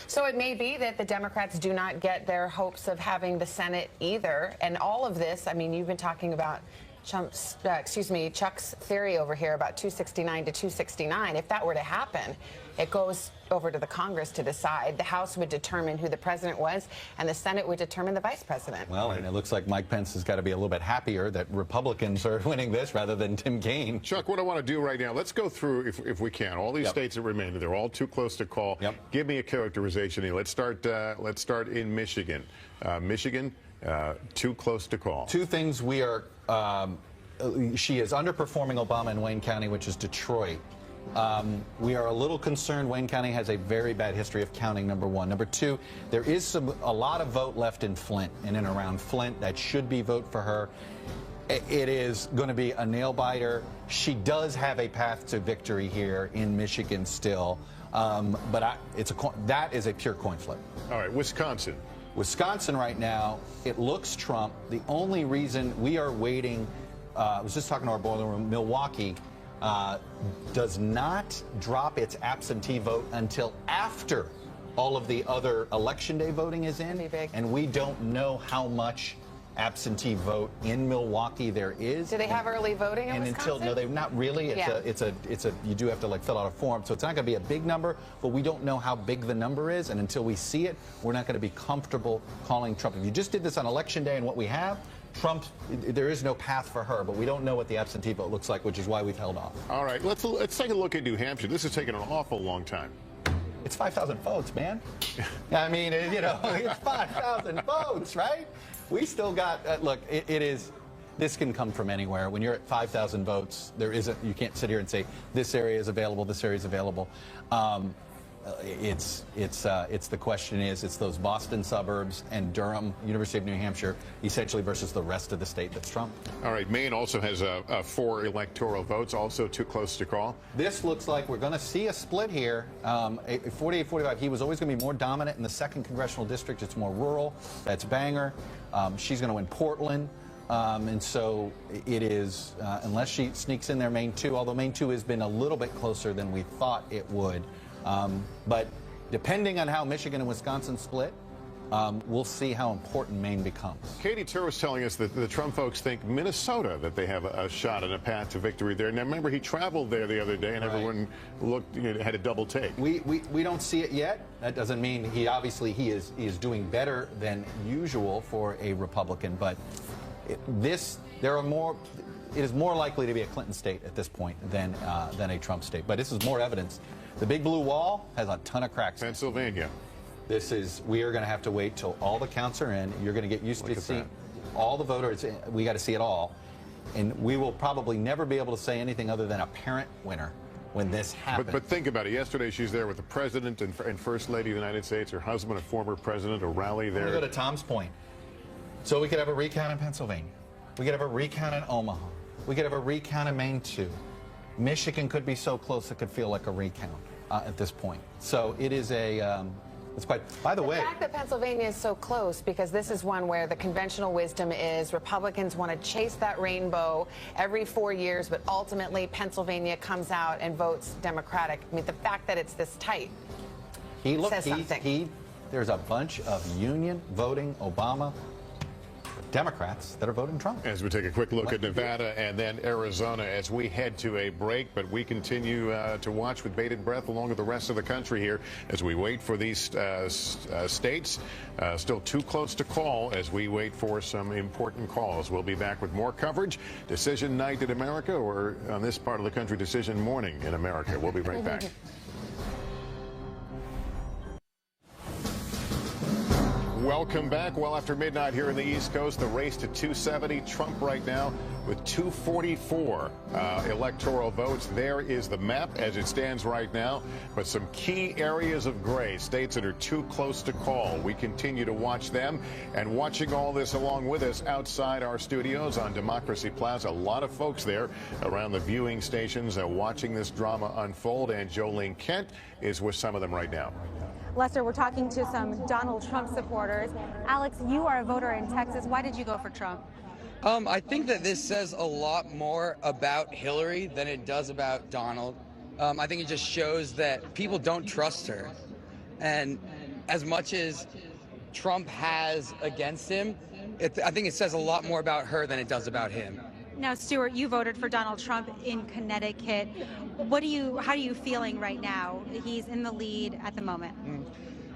So it may be that the Democrats do not get their hopes of having the Senate either. And all of this, I mean, you've been talking about Chuck's theory over here about 269 to 269, if that were to happen, it goes over to the Congress to decide. The House would determine who the president was, and the Senate would determine the vice president. Well, and it looks like Mike Pence has got to be a little bit happier that Republicans are winning this rather than Tim Kaine. Chuck, what I want to do right now, let's go through, if we can, all these states that remain. They're all too close to call. Give me a characterization here. Let's start in Michigan. Michigan, too close to call. Two things we are. She is underperforming Obama in Wayne County, which is Detroit. We are a little concerned. Wayne County has a very bad history of counting, number one. Number two, there is a lot of vote left in Flint and in around Flint. That should be vote for her. It is going to be a nail biter. She does have a path to victory here in Michigan still, but that is a pure coin flip. All right, Wisconsin. Wisconsin right now, it looks Trump. The only reason we are waiting, I was just talking to our boiler room, Milwaukee does not drop its absentee vote until after all of the other Election Day voting is in, and we don't know how much absentee vote in Milwaukee there is. Do they have early voting in Wisconsin? No, they've not really. You do have to fill out a form, so it's not going to be a big number, but we don't know how big the number is, and until we see it, we're not going to be comfortable calling Trump. If you just did this on Election Day and what we have, Trump, there is no path for her, but we don't know what the absentee vote looks like, which is why we've held off. All right, let's take a look at New Hampshire. This has taken an awful long time. It's 5,000 votes, man. I mean, it's 5,000 votes, right? We still got, look, this can come from anywhere. When you're at 5,000 votes, you can't sit here and say, this area is available, this area is available. The question is, it's those Boston suburbs and Durham, University of New Hampshire, essentially versus the rest of the state that's Trump. All right, Maine also has 4 electoral votes, also too close to call. This looks like we're going to see a split here. 48-45, he was always going to be more dominant in the 2nd congressional district. It's more rural. That's Banger. She's going to win Portland. And so it is, unless she sneaks in there, Maine 2, although Maine 2 has been a little bit closer than we thought it would. But depending on how Michigan and Wisconsin split, we'll see how important Maine becomes. Katie Tur was telling us that the Trump folks think Minnesota, that they have a shot and a path to victory there. Now, remember, he traveled there the other day, and everyone looked, had a double take. We don't see it yet. That doesn't mean he is doing better than usual for a Republican, but it is more likely to be a Clinton state at this point than a Trump state. But this is more evidence. The big blue wall has a ton of cracks. Pennsylvania. We are going to have to wait till all the counts are in. You're going to get used to seeing all the voters. We got to see it all. And we will probably never be able to say anything other than apparent winner when this happens. But think about it. Yesterday, she's there with the president and First Lady of the United States, her husband, a former president, a rally there. I'm going to go to Tom's point. So we could have a recount in Pennsylvania. We could have a recount in Omaha. We could have a recount in Maine, too. Michigan could be so close it could feel like a recount at this point. So it is it's quite, by the way. The fact that Pennsylvania is so close, because this is one where the conventional wisdom is Republicans want to chase that rainbow every 4 years, but ultimately Pennsylvania comes out and votes Democratic. I mean, the fact that it's this tight says something. There's a bunch of union voting Obama Democrats that are voting Trump. As we take a quick look at Nevada and then Arizona as we head to a break, but we continue to watch with bated breath along with the rest of the country here as we wait for these states. Still too close to call as we wait for some important calls. We'll be back with more coverage. Decision night in America, or on this part of the country, decision morning in America. We'll be right back. Welcome back. Well, after midnight here in the East Coast, the race to 270. Trump right now with 244 electoral votes. There is the map as it stands right now. But some key areas of gray, states that are too close to call. We continue to watch them, and watching all this along with us outside our studios on Democracy Plaza. A lot of folks there around the viewing stations watching this drama unfold. And Jolene Kent is with some of them right now. Lester, we're talking to some Donald Trump supporters. Alex, you are a voter in Texas. Why did you go for Trump? I think that this says a lot more about Hillary than it does about Donald. I think it just shows that people don't trust her. And as much as Trump has against him, I think it says a lot more about her than it does about him. Now, Stuart, you voted for Donald Trump in Connecticut. How are you feeling right now? He's in the lead at the moment.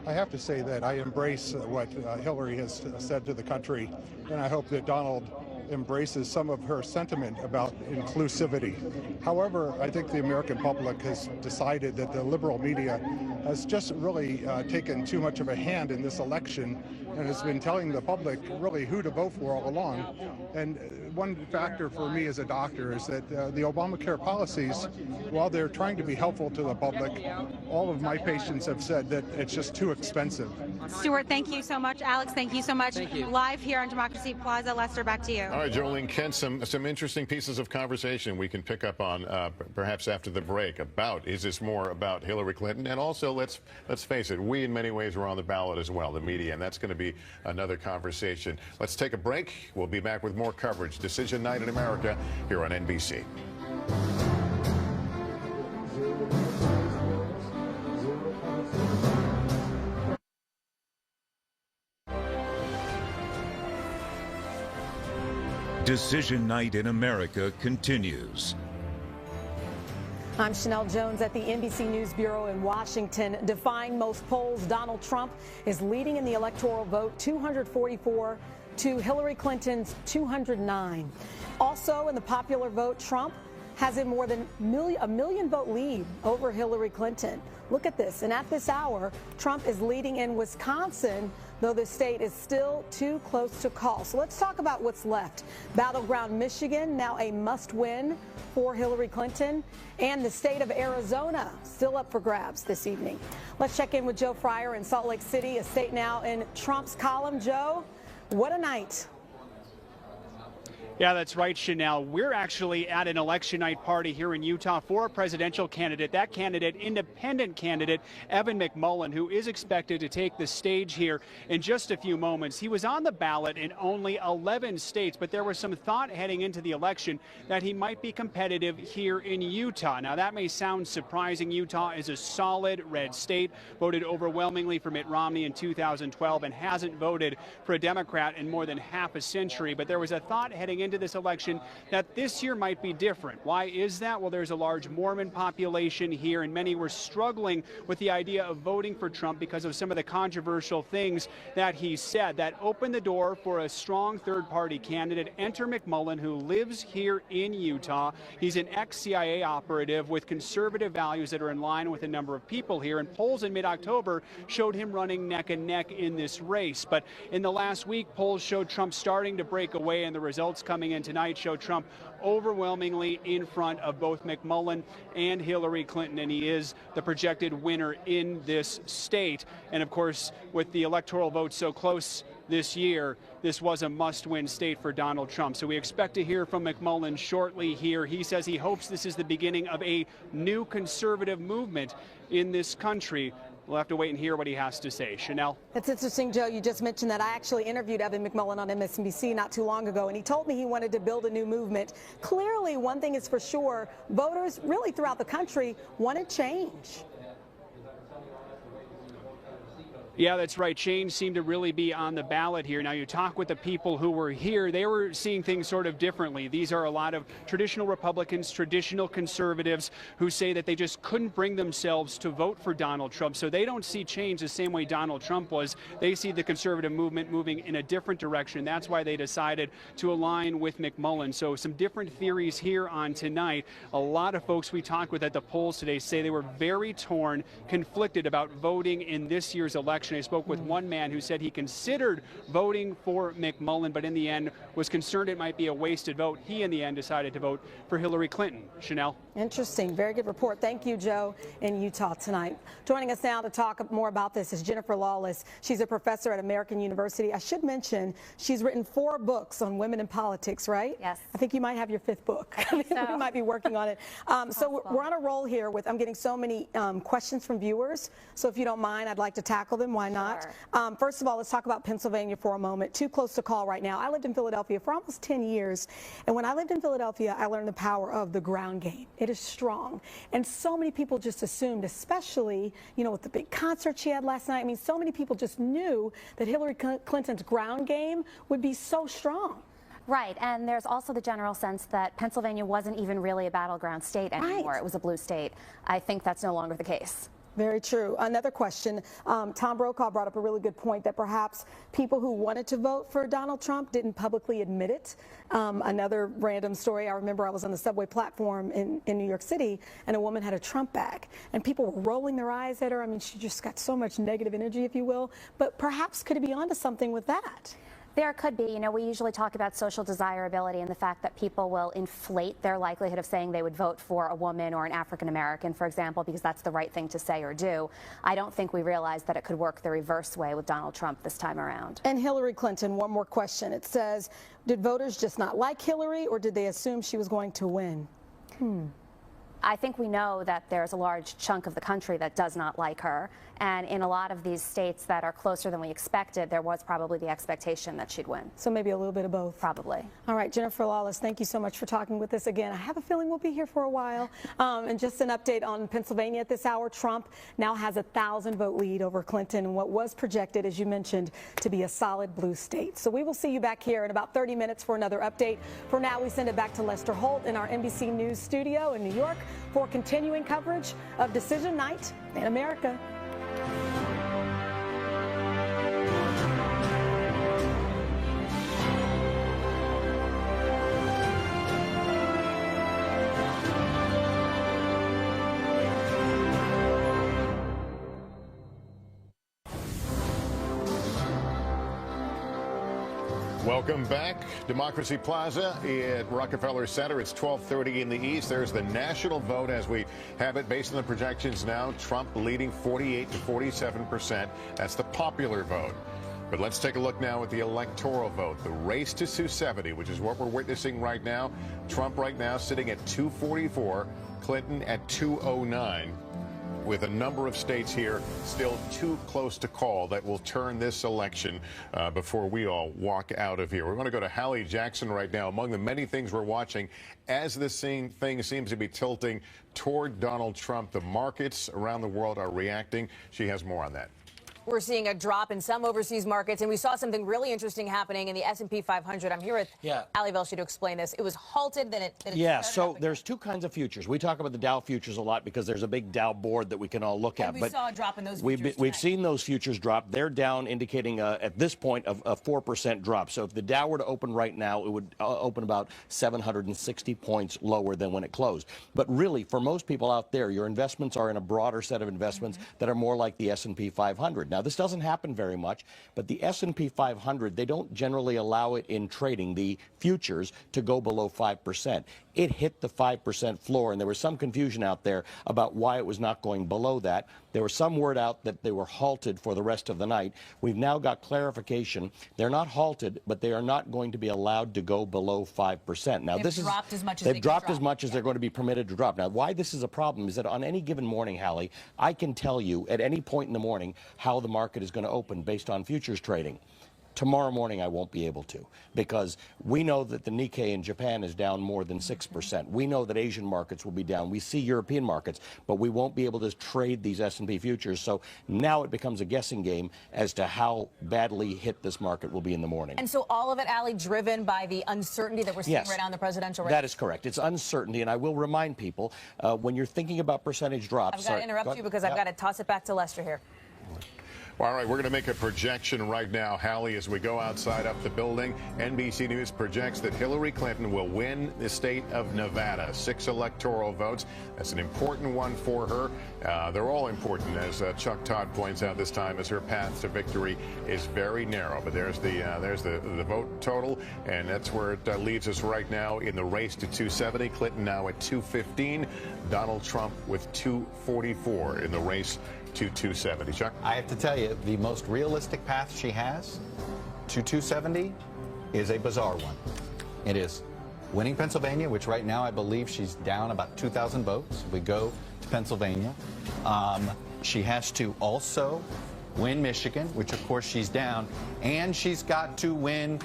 I have to say that I embrace what Hillary has said to the country, and I hope that Donald embraces some of her sentiment about inclusivity. However, I think the American public has decided that the liberal media has just really taken too much of a hand in this election and has been telling the public really who to vote for all along. And one factor for me as a doctor is that the Obamacare policies, while they're trying to be helpful to the public, all of my patients have said that it's just too expensive. Stuart, thank you so much. Alex, thank you so much. Thank you. Live here on Democracy Plaza. Lester, back to you. All right, Jolene Kent, some interesting pieces of conversation we can pick up on perhaps after the break about, is this more about Hillary Clinton? And also, let's face it, we in many ways were on the ballot as well, the media, and that's going to be another conversation. Let's take a break. We'll be back with more coverage. Decision Night in America here on NBC. Decision Night in America continues. I'm Chanel Jones at the NBC News Bureau in Washington. Defying most polls, Donald Trump is leading in the electoral vote 244 to Hillary Clinton's 209. Also in the popular vote, Trump has a more than a million vote lead over Hillary Clinton. Look at this. And at this hour, Trump is leading in Wisconsin, though the state is still too close to call. So let's talk about what's left. Battleground Michigan, now a must-win for Hillary Clinton, and the state of Arizona still up for grabs this evening. Let's check in with Joe Fryer in Salt Lake City, a state now in Trump's column. Joe, what a night. Yeah, that's right, Chanel. We're actually at an election night party here in Utah for a presidential candidate. That candidate, independent candidate, Evan McMullin, who is expected to take the stage here in just a few moments. He was on the ballot in only 11 states, but there was some thought heading into the election that he might be competitive here in Utah. Now, that may sound surprising. Utah is a solid red state, voted overwhelmingly for Mitt Romney in 2012 and hasn't voted for a Democrat in more than half a century. But there was a thought heading into this election that this year might be different. Why is that? Well, there's a large Mormon population here, and many were struggling with the idea of voting for Trump because of some of the controversial things that he said. That opened the door for a strong third-party candidate. Enter McMullin, who lives here in Utah. He's an ex-CIA operative with conservative values that are in line with a number of people here, and polls in mid-October showed him running neck and neck in this race. But in the last week, polls showed Trump starting to break away, and the results coming in tonight show Trump overwhelmingly in front of both McMullin and Hillary Clinton, and he is the projected winner in this state. And of course, with the electoral vote so close this year, this was a must-win state for Donald Trump. So we expect to hear from McMullin shortly here. He says he hopes this is the beginning of a new conservative movement in this country. We'll have to wait and hear what he has to say. Chanel? It's interesting, Joe, you just mentioned that. I actually interviewed Evan McMullin on MSNBC not too long ago, and he told me he wanted to build a new movement. Clearly, one thing is for sure, voters really throughout the country wanted change. Yeah, that's right. Change seemed to really be on the ballot here. Now, you talk with the people who were here, they were seeing things sort of differently. These are a lot of traditional Republicans, traditional conservatives who say that they just couldn't bring themselves to vote for Donald Trump. So they don't see change the same way Donald Trump was. They see the conservative movement moving in a different direction. That's why they decided to align with McMullin. So some different theories here on tonight. A lot of folks we talked with at the polls today say they were very torn, conflicted about voting in this year's election. I spoke with one man who said he considered voting for McMullin, but in the end was concerned it might be a wasted vote. He, in the end, decided to vote for Hillary Clinton. Chanel? Interesting. Very good report. Thank you, Joe, in Utah tonight. Joining us now to talk more about this is Jennifer Lawless. She's a professor at American University. I should mention she's written 4 books on women in politics, right? Yes. I think you might have your 5th book. So. We might be working on it. So we're on a roll here with, I'm getting so many questions from viewers. So if you don't mind, I'd like to tackle them. Why not? Sure. First of all, let's talk about Pennsylvania for a moment. Too close to call right now. I lived in Philadelphia for almost 10 years. And when I lived in Philadelphia, I learned the power of the ground game. It is strong. And so many people just assumed, especially, you know, with the big concert she had last night, I mean, so many people just knew that Hillary Clinton's ground game would be so strong. Right, and there's also the general sense that Pennsylvania wasn't even really a battleground state anymore. It was a blue state. I think that's no longer the case. Very true. Another question. Tom Brokaw brought up a really good point that perhaps people who wanted to vote for Donald Trump didn't publicly admit it. Another random story, I remember I was on the subway platform in New York City and a woman had a Trump bag and people were rolling their eyes at her. I mean, she just got so much negative energy, if you will. But perhaps could it be onto something with that? There could be. You know, we usually talk about social desirability and the fact that people will inflate their likelihood of saying they would vote for a woman or an African American, for example, because that's the right thing to say or do. I don't think we realized that it could work the reverse way with Donald Trump this time around. And Hillary Clinton, one more question. It says, did voters just not like Hillary or did they assume she was going to win? I think we know that there's a large chunk of the country that does not like her. And in a lot of these states that are closer than we expected, there was probably the expectation that she'd win. So maybe a little bit of both. Probably. All right, Jennifer Lawless, thank you so much for talking with us again. I have a feeling we'll be here for a while. And just an update on Pennsylvania at this hour. Trump now has a 1,000-vote lead over Clinton in what was projected, as you mentioned, to be a solid blue state. So we will see you back here in about 30 minutes for another update. For now, we send it back to Lester Holt in our NBC News studio in New York for continuing coverage of Decision Night in America. Welcome back. Democracy Plaza at Rockefeller Center. It's 12:30 in the East. There's the national vote as we have it based on the projections now. Trump leading 48 to 47%. That's the popular vote. But let's take a look now at the electoral vote. The race to 270, which is what we're witnessing right now. Trump right now sitting at 244, Clinton at 209. With a number of states here still too close to call that will turn this election before we all walk out of here. We're going to go to Hallie Jackson right now. Among the many things we're watching, as this thing seems to be tilting toward Donald Trump, the markets around the world are reacting. She has more on that. We're seeing a drop in some overseas markets, and we saw something really interesting happening in the S&P 500. I'm here with Ali Velshi to explain this. It was halted, then it so there's two kinds of futures. We talk about the Dow futures a lot because there's a big Dow board that we can all look at. And we saw a drop in those futures We've seen those futures drop. They're down, indicating at this point a 4% drop. So if the Dow were to open right now, it would open about 760 points lower than when it closed. But really, for most people out there, your investments are in a broader set of investments that are more like the S&P 500. Now, this doesn't happen very much, but the S&P 500, they don't generally allow it in trading, the futures, to go below 5%. It hit the 5% floor, and there was some confusion out there about why it was not going below that. There was some word out that they were halted for the rest of the night. We've now got clarification. They're not halted, but they are not going to be allowed to go below 5%. Now, they've dropped as much as they've dropped as much as they're going to be permitted to drop. Now, why this is a problem is that on any given morning, Hallie, I can tell you at any point in the morning how the market is going to open based on futures trading. Tomorrow morning, I won't be able to, because we know that the Nikkei in Japan is down more than 6%. We know that Asian markets will be down. We see European markets, but we won't be able to trade these S&P futures. So now it becomes a guessing game as to how badly hit this market will be in the morning. And so all of it, Ali, driven by the uncertainty that we're seeing right now in the presidential race? That is correct. It's uncertainty, and I will remind people, when you're thinking about percentage drops... I've got to interrupt you because I've got to toss it back to Lester here. All right, we're going to make a projection right now, Hallie, as we go outside up the building. NBC News projects that Hillary Clinton will win the state of Nevada. 6 electoral votes. That's an important one for her. They're all important, as Chuck Todd points out this time, as her path to victory is very narrow. But there's the vote total, and that's where it leaves us right now in the race to 270. Clinton now at 215. Donald Trump with 244 in the race to 270. Chuck? I have to tell you, the most realistic path she has to 270 is a bizarre one. It is winning Pennsylvania, which right now I believe she's down about 2,000 votes. We go to Pennsylvania. She has to also win Michigan, which of course she's down, and she's got to win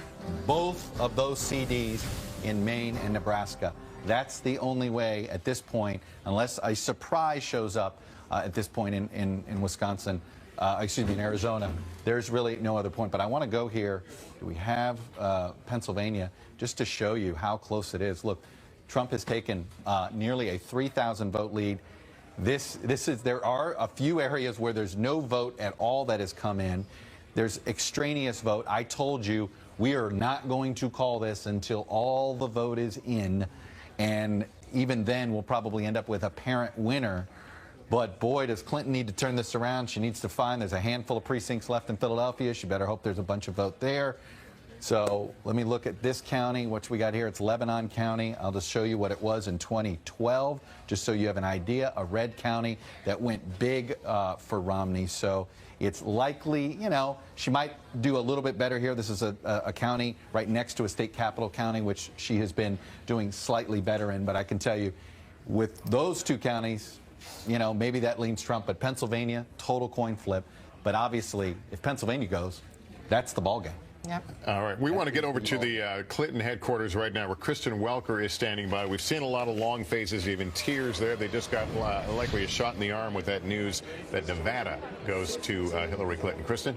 both of those CDs in Maine and Nebraska. That's the only way at this point, unless a surprise shows up at this point in Wisconsin, in Arizona, there's really no other point. But I want to go here. We have Pennsylvania just to show you how close it is. Look, Trump has taken nearly a 3,000 vote lead. There are a few areas where there's no vote at all that has come in. There's extraneous vote. I told you we are not going to call this until all the vote is in, and even then we'll probably end up with a apparent winner. But boy, does Clinton need to turn this around. She needs to find there's a handful of precincts left in Philadelphia. She better hope there's a bunch of vote there. So let me look at this county. What we got here, it's Lebanon County. I'll just show you what it was in 2012, just so you have an idea. A red county that went big for Romney. So it's likely, you know, she might do a little bit better here. This is a county right next to a state capital county, which she has been doing slightly better in. But I can tell you, with those two counties, you know, maybe that leans Trump. But Pennsylvania, total coin flip. But obviously, if Pennsylvania goes, that's the ballgame. Yep. All right. We want to get over to the Clinton headquarters right now, where Kristen Welker is standing by. We've seen a lot of long faces, even tears there. They just got likely a shot in the arm with that news that Nevada goes to Hillary Clinton. Kristen?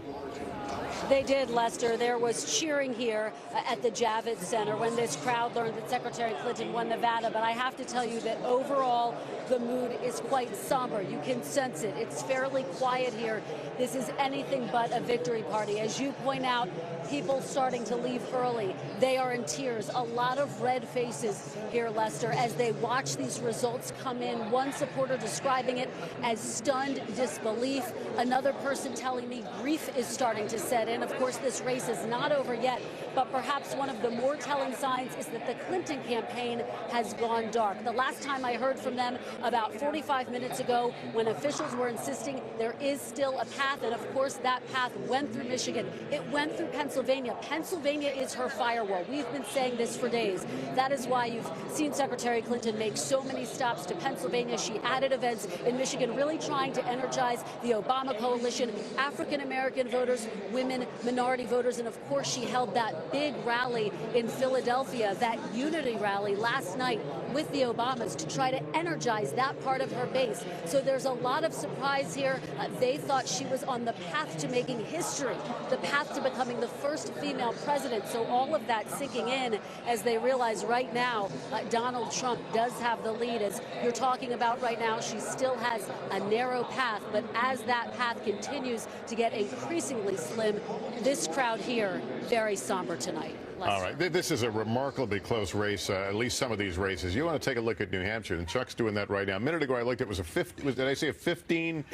They did, Lester. There was cheering here at the Javits Center when this crowd learned that Secretary Clinton won Nevada. But I have to tell you that overall, the mood is quite somber. You can sense it. It's fairly quiet here. This is anything but a victory party. As you point out, people starting to leave early. They are in tears. A lot of red faces here, Lester, as they watch these results come in. One supporter describing it as stunned disbelief. Another person telling me grief is starting to set in. Of course, this race is not over yet, but perhaps one of the more telling signs is that the Clinton campaign has gone dark. The last time I heard from them, about 45 minutes ago, when officials were insisting there is still a path, and of course that path went through Michigan. It went through Pennsylvania. Pennsylvania is her firewall. We've been saying this for days. That is why you've seen Secretary Clinton make so many stops to Pennsylvania. She added events in Michigan, really trying to energize the Obama coalition, African-American voters, women, minority voters, and of course she held that big rally in Philadelphia, that unity rally last night with the Obamas to try to energize that part of her base. So there's a lot of surprise here. They thought she was on the path to making history, the path to becoming the first female president. So all of that sinking in as they realize right now Donald Trump does have the lead. As you're talking about right now, she still has a narrow path, but as that path continues to get increasingly slim, this crowd here very somber tonight. All right. This is a remarkably close race, at least some of these races. You want to take a look at New Hampshire, and Chuck's doing that right now. A minute ago, I looked, it was a 50, did I say a 15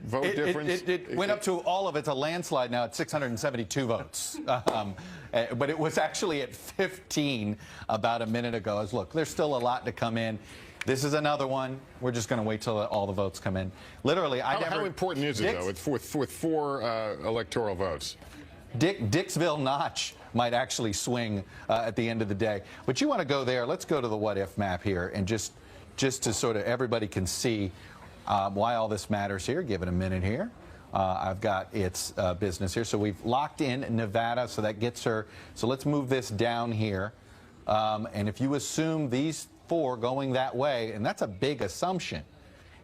vote difference? It went up to all of it's a landslide now at 672 votes. But it was actually at 15 about a minute ago. Look, there's still a lot to come in. This is another one. We're just going to wait till all the votes come in. Literally, how important is it, though, with four electoral votes? Dixville Notch might actually swing at the end of the day. But you want to go there. Let's go to the what-if map here, and just to sort of everybody can see why all this matters here. Give it a minute here. I've got its business here. So we've locked in Nevada, so that gets her. So let's move this down here. And if you assume these four going that way, and that's a big assumption.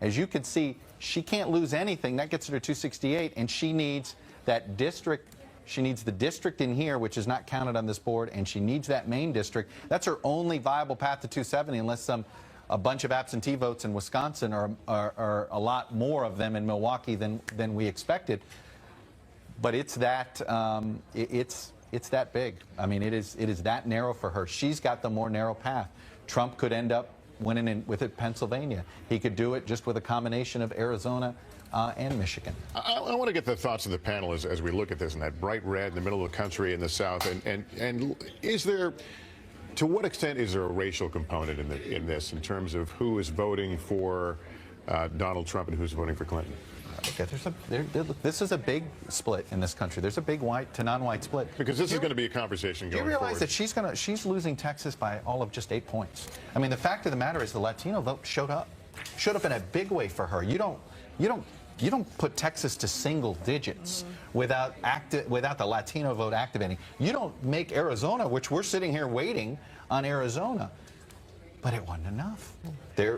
As you can see, she can't lose anything. That gets her to 268, and she needs that district. She needs the district in here, which is not counted on this board, and she needs that main district. That's her only viable path to 270, unless a bunch of absentee votes in Wisconsin are a lot more of them in Milwaukee than we expected. But it's that it's that big. I mean, it is that narrow for her. She's got the more narrow path. Trump could end up winning with it Pennsylvania. He could do it just with a combination of Arizona and Michigan. I want to get the thoughts of the panel as we look at this in that bright red in the middle of the country in the South. And is there, to what extent is there a racial component in this in terms of who is voting for Donald Trump and who's voting for Clinton? Okay, this is a big split in this country. There's a big white to non-white split. Because this is going to be a conversation going forward. Do you realize that she's losing Texas by all of just 8 points? I mean, the fact of the matter is the Latino vote showed up in a big way for her. You don't put Texas to single digits without the Latino vote activating. You don't make Arizona, which we're sitting here waiting on Arizona, but it wasn't enough.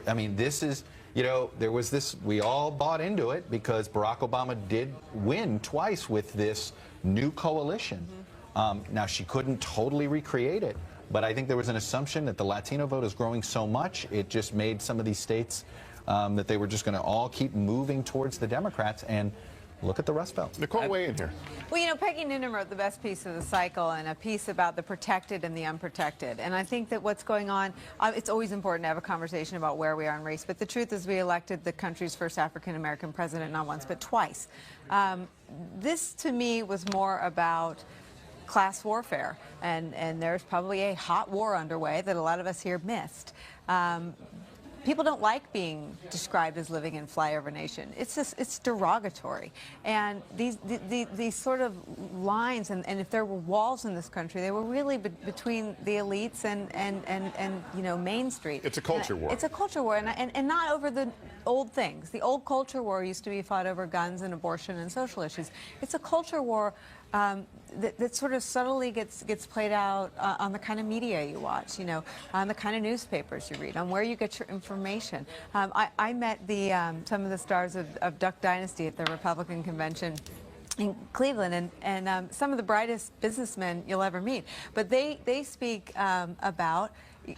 I mean, this is. you know, there was this, we all bought into it because Barack Obama did win twice with this new coalition. Now, she couldn't totally recreate it, but I think there was an assumption that the Latino vote is growing so much, it just made some of these states that they were just going to all keep moving towards the Democrats, and look at the Rust Belt. Nicole, weigh in here. Well, you know, Peggy Noonan wrote the best piece of the cycle and a piece about the protected and the unprotected. And I think that what's going on, it's always important to have a conversation about where we are in race. But the truth is we elected the country's first African-American president not once but twice. This, to me, was more about class warfare. And there's probably a hot war underway that a lot of us here missed. People don't like being described as living in flyover nation. It's just, it's derogatory. And these sort of lines, and if there were walls in this country, they were really between the elites and you know, Main Street. It's a culture war. It's a culture war, and not over the old things. The old culture war used to be fought over guns and abortion and social issues. It's a culture war that sort of subtly gets played out on the kind of media you watch, you know, on the kind of newspapers you read, on where you get your information. I met some of the stars of Duck Dynasty at the Republican convention in Cleveland, and some of the brightest businessmen you'll ever meet. But they speak about,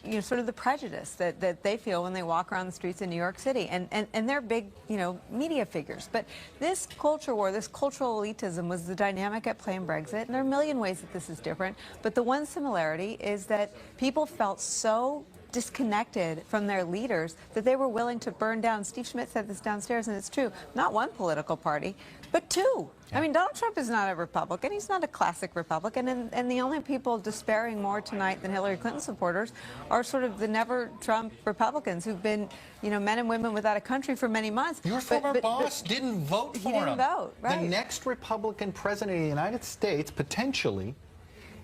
you know, sort of the prejudice that they feel when they walk around the streets in New York City, and they're big, you know, media figures. But this culture war, this cultural elitism was the dynamic at play in Brexit, and there are a million ways that this is different. But the one similarity is that people felt so disconnected from their leaders that they were willing to burn down. Steve Schmidt said this downstairs, and it's true, not one political party, but two. I mean, Donald Trump is not a Republican. He's not a classic Republican. And the only people despairing more tonight than Hillary Clinton supporters are sort of the never-Trump Republicans who've been, you know, men and women without a country for many months. Your former boss didn't vote for him. He didn't vote, right. The next Republican president of the United States, potentially,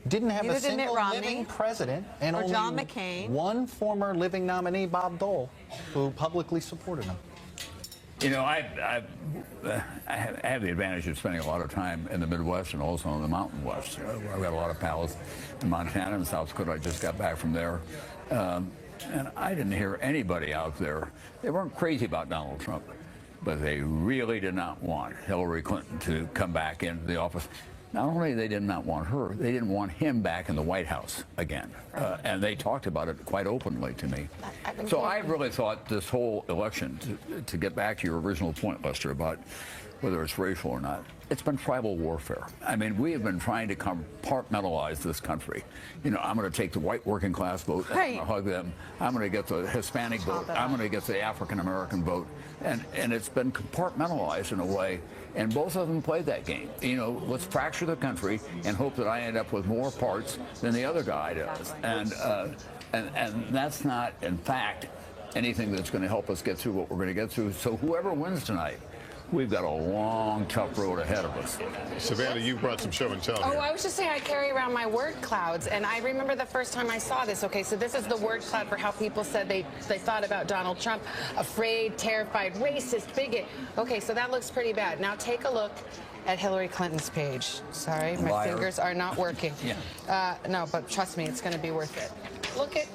didn't have a single living president, and only John McCain. One former living nominee, Bob Dole, who publicly supported him. You know, I have the advantage of spending a lot of time in the Midwest and also in the Mountain West. I've got a lot of pals in Montana and South Dakota. I just got back from there. And I didn't hear anybody out there. They weren't crazy about Donald Trump, but they really did not want Hillary Clinton to come back into the office. Not only they did not want her, they didn't want him back in the White House again. And they talked about it quite openly to me. So I really thought this whole election, to get back to your original point, Lester, about whether it's racial or not, it's been tribal warfare. I mean, we have been trying to compartmentalize this country. You know, I'm going to take the white working class vote, I'm going to hug them. I'm going to get the Hispanic vote. I'm going to get the African American vote. And it's been compartmentalized in a way. And both of them played that game. You know, let's fracture the country and hope that I end up with more parts than the other guy does. And that's not, in fact, anything that's going to help us get through what we're going to get through. So whoever wins tonight, we've got a long, tough road ahead of us. Savannah, you brought some show and tell here. I was just saying I carry around my word clouds, and I remember the first time I saw this. Okay, so this is the word cloud for how people said they thought about Donald Trump: afraid, terrified, racist, bigot. Okay, so that looks pretty bad. Now take a look at Hillary Clinton's page. Sorry, my fingers are not working. No, but trust me, it's going to be worth it. Look at.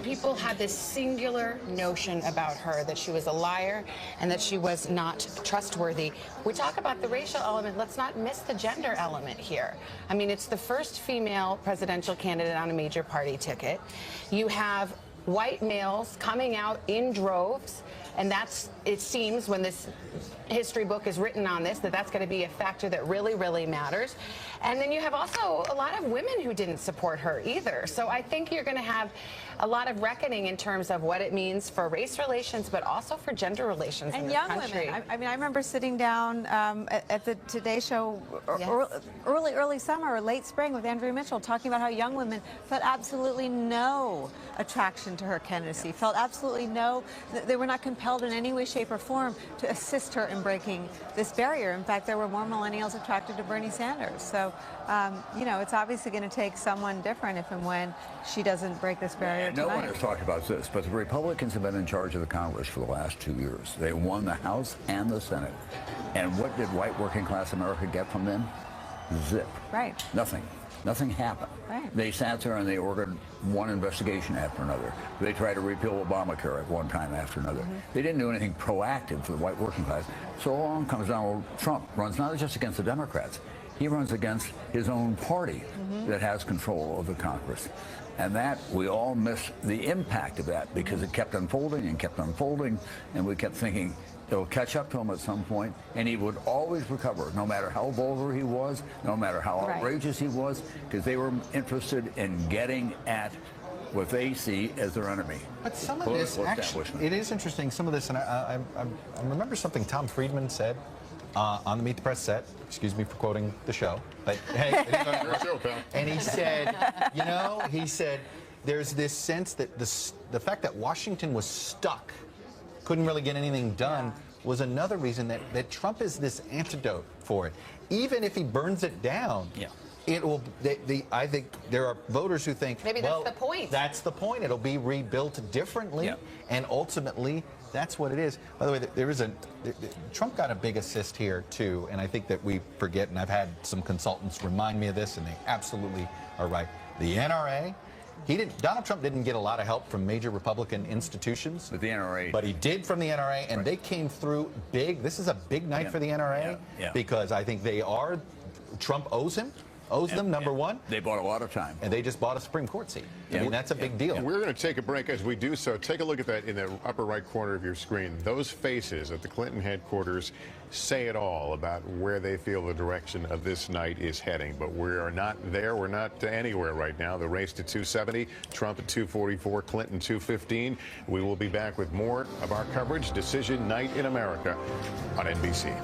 People had this singular notion about her, that she was a liar and that she was not trustworthy. We talk about the racial element. Let's not miss the gender element here. I mean, it's the first female presidential candidate on a major party ticket. You have white males coming out in droves, and that's, it seems, when this history book is written on this, that's going to be a factor that really, really matters. And then you have also a lot of women who didn't support her either. So I think you're going to have a lot of reckoning in terms of what it means for race relations, but also for gender relations in this country. And young women. I mean, I remember sitting down at the Today Show early summer or late spring with Andrea Mitchell, talking about how young women felt absolutely no attraction to her candidacy, felt absolutely no, they were not compelled in any way, shape, or form to assist her in breaking this barrier. In fact, there were more millennials attracted to Bernie Sanders. So, you know, it's obviously going to take someone different if and when she doesn't break this barrier tonight. No one has talked about this, but the Republicans have been in charge of the Congress for the last 2 years. They won the House and the Senate. And what did white working class America get from them? Zip. Right. Nothing. Nothing happened. Right. They sat there and they ordered one investigation after another. They tried to repeal Obamacare at one time after another. They didn't do anything proactive for the white working class. So along comes Donald Trump, runs not just against the Democrats, he runs against his own party that has control of the Congress. And that, we all miss the impact of that because it kept unfolding, and we kept thinking it'll catch up to him at some point, and he would always recover, no matter how vulgar he was, no matter how outrageous he was, because they were interested in getting at what they see as their enemy. But some of this, actually, it is interesting, some of this, and I remember something Tom Friedman said on the Meet the Press set. Excuse me for quoting the show, but hey, it is on your show, pal. And he said, you know, he said, there's this sense that the fact that Washington was stuck, couldn't really get anything done, was another reason that Trump is this antidote for it. Even if he burns it down, it will. I think there are voters who think maybe that's the point. That's the point. It'll be rebuilt differently, and ultimately, that's what it is. By the way, Trump got a big assist here too, and I think that we forget. And I've had some consultants remind me of this, and they absolutely are right. The NRA. Donald Trump didn't get a lot of help from major Republican institutions. But the NRA. But he did from the NRA, and they came through big. This is a big night for the NRA because I think Trump owes them, number one. They bought a lot of time. And they just bought a Supreme Court seat. I mean, that's a big deal. We're going to take a break as we do so. Take a look at that in the upper right corner of your screen. Those faces at the Clinton headquarters say it all about where they feel the direction of this night is heading. But we are not there. We're not anywhere right now. The race to 270, Trump at 244, Clinton 215. We will be back with more of our coverage, Decision Night in America on NBC.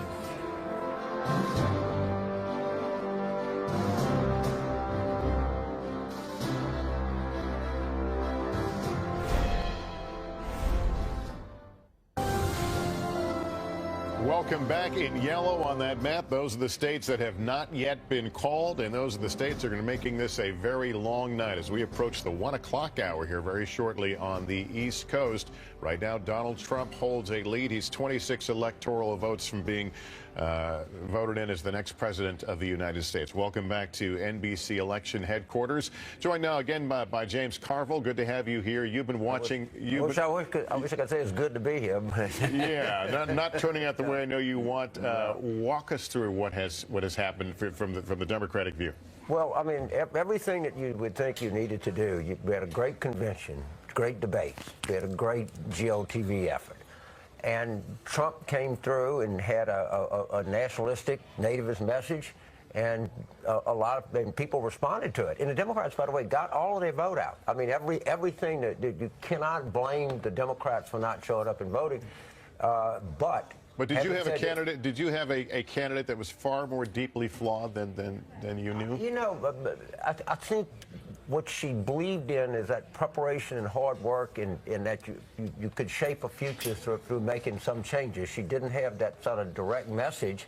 Welcome back. In yellow on that map, those are the states that have not yet been called, and those are the states that are going to be making this a very long night as we approach the 1 o'clock hour here very shortly on the East Coast. Right now, Donald Trump holds a lead. He's 26 electoral votes from being voted in as the next president of the United States. Welcome back to NBC Election Headquarters. Joined now again by James Carville. Good to have you here. You've been watching. I wish I could say it's good to be here. Yeah, not turning out the way I know you want. Walk us through what has happened from the Democratic view. Well, I mean, everything that you would think you needed to do. We had a great convention, great debates. We had a great GOTV effort. And Trump came through and had a nationalistic, nativist message, and a lot of people responded to it. And the Democrats, by the way, got all of their vote out. I mean, everything that you cannot blame the Democrats for not showing up and voting, But did you have a candidate? Did you have a candidate that was far more deeply flawed than you knew? You know, I think what she believed in is that preparation and hard work, and that you could shape a future through making some changes. She didn't have that sort of direct message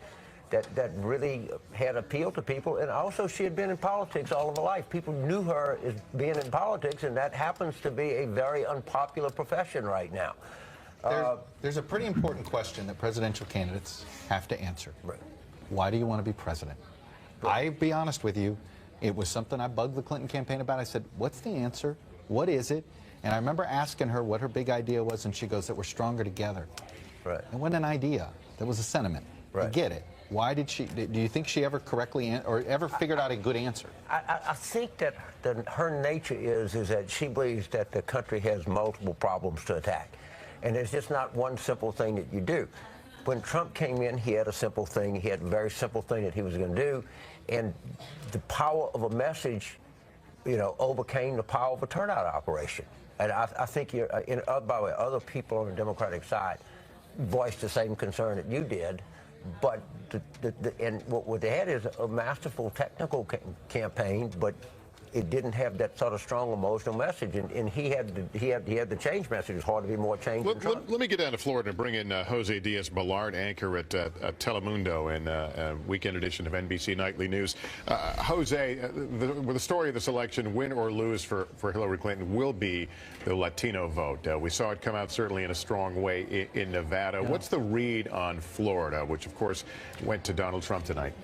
that really had appeal to people. And also, she had been in politics all of her life. People knew her as being in politics, and that happens to be a very unpopular profession right now. There's a pretty important question that presidential candidates have to answer. Right. Why do you want to be president? Right. I'll be honest with you. It was something I bugged the Clinton campaign about. I said, what's the answer? What is it? And I remember asking her what her big idea was, and she goes, that we're stronger together. Right. It wasn't an idea. That was a sentiment. Right. I get it. Why did she, do you think she ever or ever figured out a good answer? I think that her nature is that she believes that the country has multiple problems to attack. And there's just not one simple thing that you do. When Trump came in, he had a simple thing. He had a very simple thing that he was going to do. And the power of a message, overcame the power of a turnout operation. And I think, by the way, other people on the Democratic side voiced the same concern that you did. But and what they had is a masterful technical campaign, but it didn't have that sort of strong emotional message, and he had the change message. It's hard to be more change than Trump. Let me get down to Florida and bring in Jose Diaz-Balart, anchor at Telemundo and Weekend Edition of NBC Nightly News. Jose, the story of this election, win or lose for Hillary Clinton, will be the Latino vote. We saw it come out certainly in a strong way in Nevada. Yeah. What's the read on Florida, which of course went to Donald Trump tonight?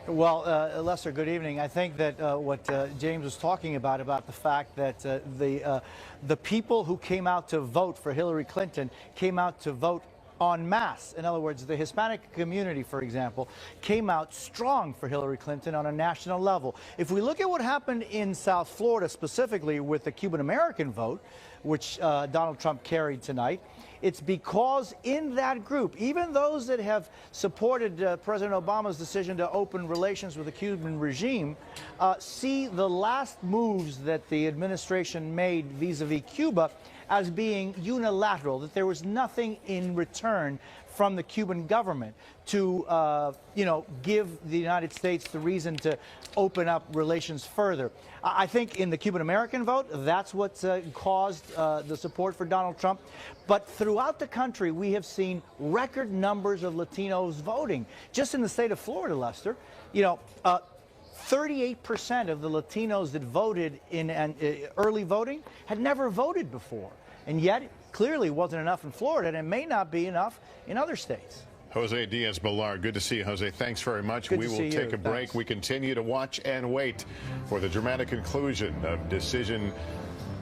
Well, Lester, good evening. I think that what James was talking about the fact that the people who came out to vote for Hillary Clinton came out to vote en masse. In other words, the Hispanic community, for example, came out strong for Hillary Clinton on a national level. If we look at what happened in South Florida, specifically with the Cuban-American vote, which Donald Trump carried tonight, it's because in that group, even those that have supported President Obama's decision to open relations with the Cuban regime, see the last moves that the administration made vis-a-vis Cuba as being unilateral, that there was nothing in return from the Cuban government to, give the United States the reason to open up relations further. I think in the Cuban-American vote, that's what caused the support for Donald Trump. But throughout the country, we have seen record numbers of Latinos voting. Just in the state of Florida, Lester, 38% of the Latinos that voted in early voting had never voted before. And yet, it clearly wasn't enough in Florida, and it may not be enough in other states. Jose Diaz-Balart, good to see you, Jose. Thanks very much. We will take a break. We continue to watch and wait for the dramatic conclusion of Decision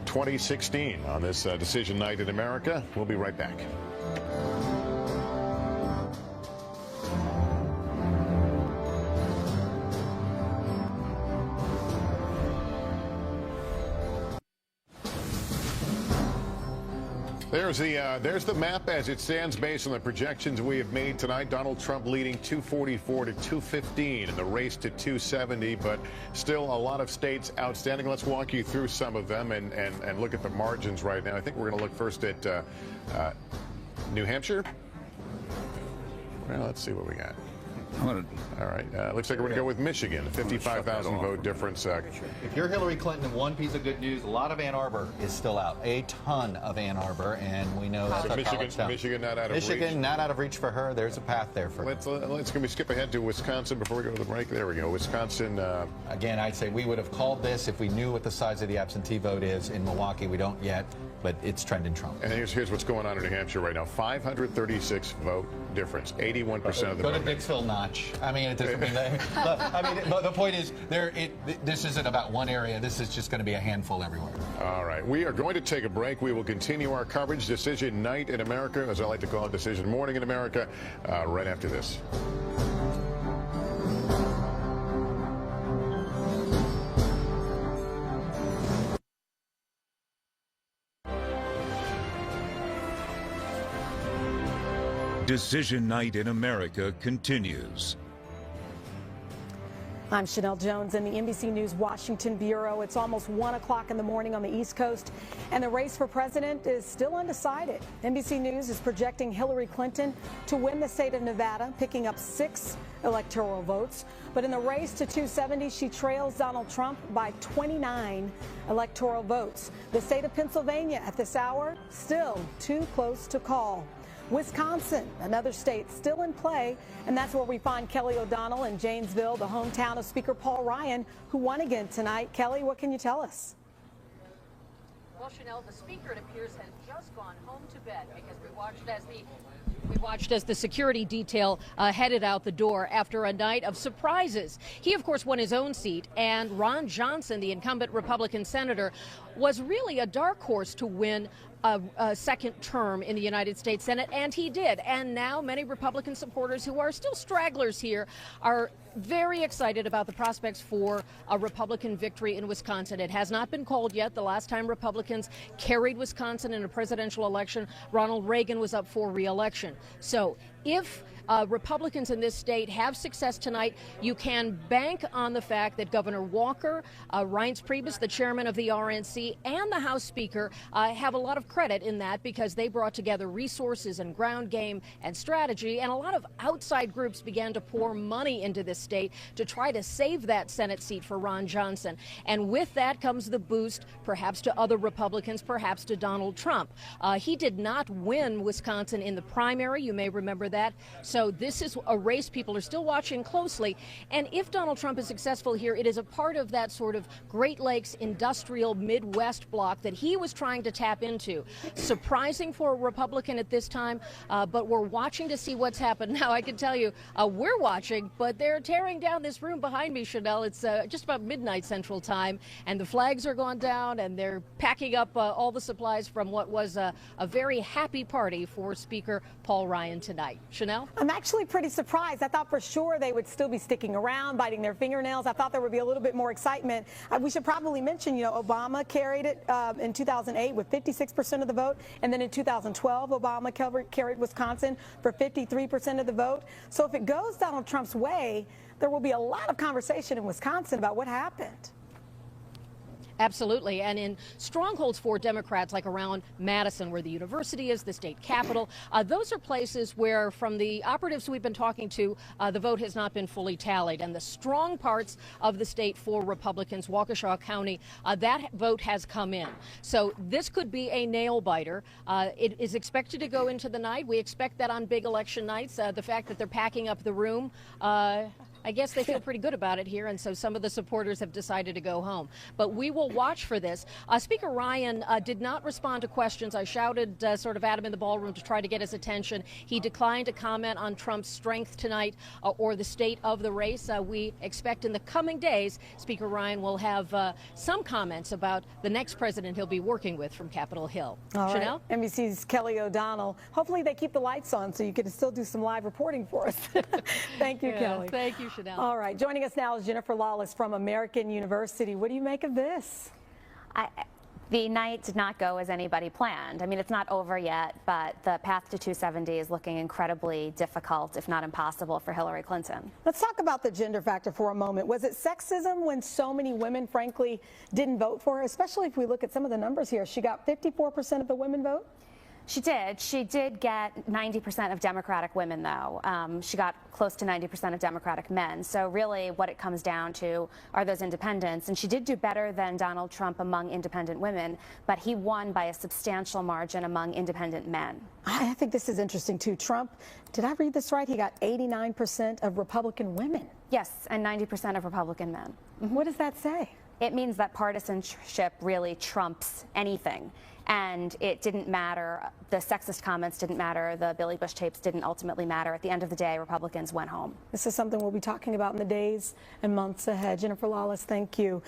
2016 on this Decision Night in America. We'll be right back. There's the map as it stands based on the projections we have made tonight. Donald Trump leading 244 to 215 in the race to 270, but still a lot of states outstanding. Let's walk you through some of them and look at the margins right now. I think we're going to look first at New Hampshire. Well, let's see what we got. All right. Looks like we're going to go with Michigan, 55,000 vote difference. If you're Hillary Clinton, one piece of good news, a lot of Ann Arbor is still out. A ton of Ann Arbor, and we know that's Michigan not out of reach. Michigan not out of reach for her. There's a path there for her. Can we skip ahead to Wisconsin before we go to the break? There we go. Wisconsin. Again, I'd say we would have called this if we knew what the size of the absentee vote is. In Milwaukee, we don't yet, but it's trending Trump. And here's what's going on in New Hampshire right now. 536 vote difference. 81% of the Go vote. to Dixville Notch. I mean, it doesn't mean that. But the point is, this isn't about one area. This is just going to be a handful everywhere. All right. We are going to take a break. We will continue our coverage. Decision Night in America, as I like to call it, Decision Morning in America, right after this. Decision Night in America continues. I'm Chanel Jones in the NBC News Washington Bureau. It's almost 1 o'clock in the morning on the East Coast, and the race for president is still undecided. NBC News is projecting Hillary Clinton to win the state of Nevada, picking up 6 electoral votes. But in the race to 270, she trails Donald Trump by 29 electoral votes. The state of Pennsylvania at this hour, still too close to call. Wisconsin, another state still in play, and that's where we find Kelly O'Donnell in Janesville, the hometown of Speaker Paul Ryan, who won again tonight. Kelly, what can you tell us? Well, Chanel, the speaker, it appears, has just gone home to bed because we watched as the security detail headed out the door after a night of surprises. He, of course, won his own seat, and Ron Johnson, the incumbent Republican senator, was really a dark horse to win a second term in the United States Senate, and he did. And now many Republican supporters who are still stragglers here are very excited about the prospects for a Republican victory in Wisconsin. It has not been called yet. The last time Republicans carried Wisconsin in a presidential election, Ronald Reagan was up for re-election. So if Republicans in this state have success tonight, you can bank on the fact that Governor Walker, Reince Priebus, the chairman of the RNC, and the House Speaker have a lot of credit in that because they brought together resources and ground game and strategy, and a lot of outside groups began to pour money into this state to try to save that Senate seat for Ron Johnson. And with that comes the boost, perhaps to other Republicans, perhaps to Donald Trump. He did not win Wisconsin in the primary. You may remember that. So this is a race people are still watching closely. And if Donald Trump is successful here, it is a part of that sort of Great Lakes industrial Midwest bloc that he was trying to tap into. Surprising for a Republican at this time, but we're watching to see what's happened. Now, I can tell you, we're watching, but they're tearing down this room behind me, Chanel. It's just about midnight Central Time, and the flags are gone down, and they're packing up all the supplies from what was a very happy party for Speaker Paul Ryan tonight. Chanel? I'm actually pretty surprised. I thought for sure they would still be sticking around, biting their fingernails. I thought there would be a little bit more excitement. We should probably mention, Obama carried it in 2008 with 56% of the vote, and then in 2012, Obama carried Wisconsin for 53% of the vote. So if it goes Donald Trump's way, there will be a lot of conversation in Wisconsin about what happened. Absolutely. And in strongholds for Democrats, like around Madison, where the university is, the state capitol, those are places where, from the operatives we've been talking to, the vote has not been fully tallied. And the strong parts of the state for Republicans, Waukesha County, that vote has come in. So this could be a nail biter. It is expected to go into the night. We expect that on big election nights. The fact that they're packing up the room, I guess they feel pretty good about it here, and so some of the supporters have decided to go home. But we will watch for this. Speaker Ryan did not respond to questions. I shouted sort of at him in the ballroom to try to get his attention. He declined to comment on Trump's strength tonight or the state of the race. We expect in the coming days, Speaker Ryan will have some comments about the next president he'll be working with from Capitol Hill. All Chanel? right. NBC's Kelly O'Donnell. Hopefully they keep the lights on so you can still do some live reporting for us. Thank you, Kelly. Thank you, Chanel. All right, joining us now is Jennifer Lawless from American University. What do you make of this? The night did not go as anybody planned. I mean, it's not over yet, but the path to 270 is looking incredibly difficult, if not impossible, for Hillary Clinton. Let's talk about the gender factor for a moment. Was it sexism when so many women, frankly, didn't vote for her? Especially if we look at some of the numbers here. She got 54% of the women vote? She did. She did get 90% of Democratic women, though. She got close to 90% of Democratic men. So really what it comes down to are those independents. And she did do better than Donald Trump among independent women, but he won by a substantial margin among independent men. I think this is interesting, too. Trump, did I read this right? He got 89% of Republican women. Yes, and 90% of Republican men. What does that say? It means that partisanship really trumps anything. And it didn't matter. The sexist comments didn't matter. The Billy Bush tapes didn't ultimately matter. At the end of the day, Republicans went home. This is something we'll be talking about in the days and months ahead. Jennifer Lawless, thank you.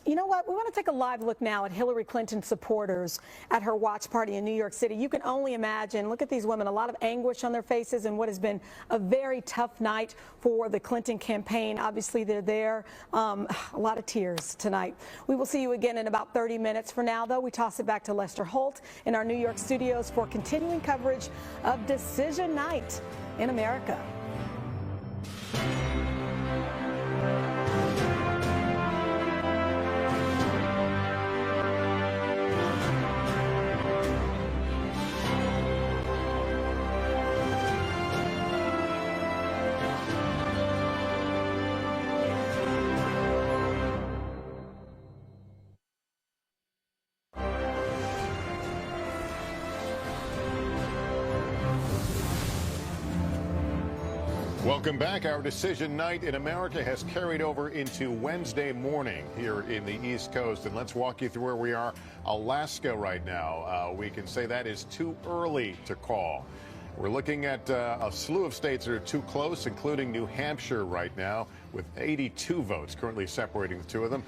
You know what? We want to take a live look now at Hillary Clinton supporters at her watch party in New York City. You can only imagine. Look at these women. A lot of anguish on their faces in what has been a very tough night for the Clinton campaign. Obviously, they're there. A lot of tears tonight. We will see you again in about 30 minutes. For now, though, we toss it back to Lester Holt in our New York studios for continuing coverage of Decision Night in America. Welcome back. Our decision night in America has carried over into Wednesday morning here in the East Coast. And let's walk you through where we are. Alaska right now. We can say that is too early to call. We're looking at a slew of states that are too close, including New Hampshire right now, with 82 votes currently separating the two of them.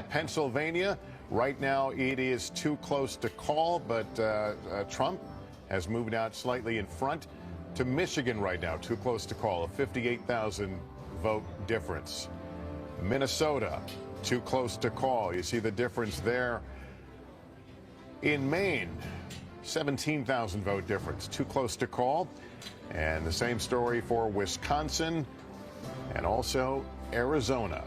Pennsylvania, right now it is too close to call, but Trump has moved out slightly in front. To Michigan right now, too close to call, a 58,000 vote difference. Minnesota, too close to call. You see the difference there. In Maine, 17,000 vote difference, too close to call. And the same story for Wisconsin and also Arizona.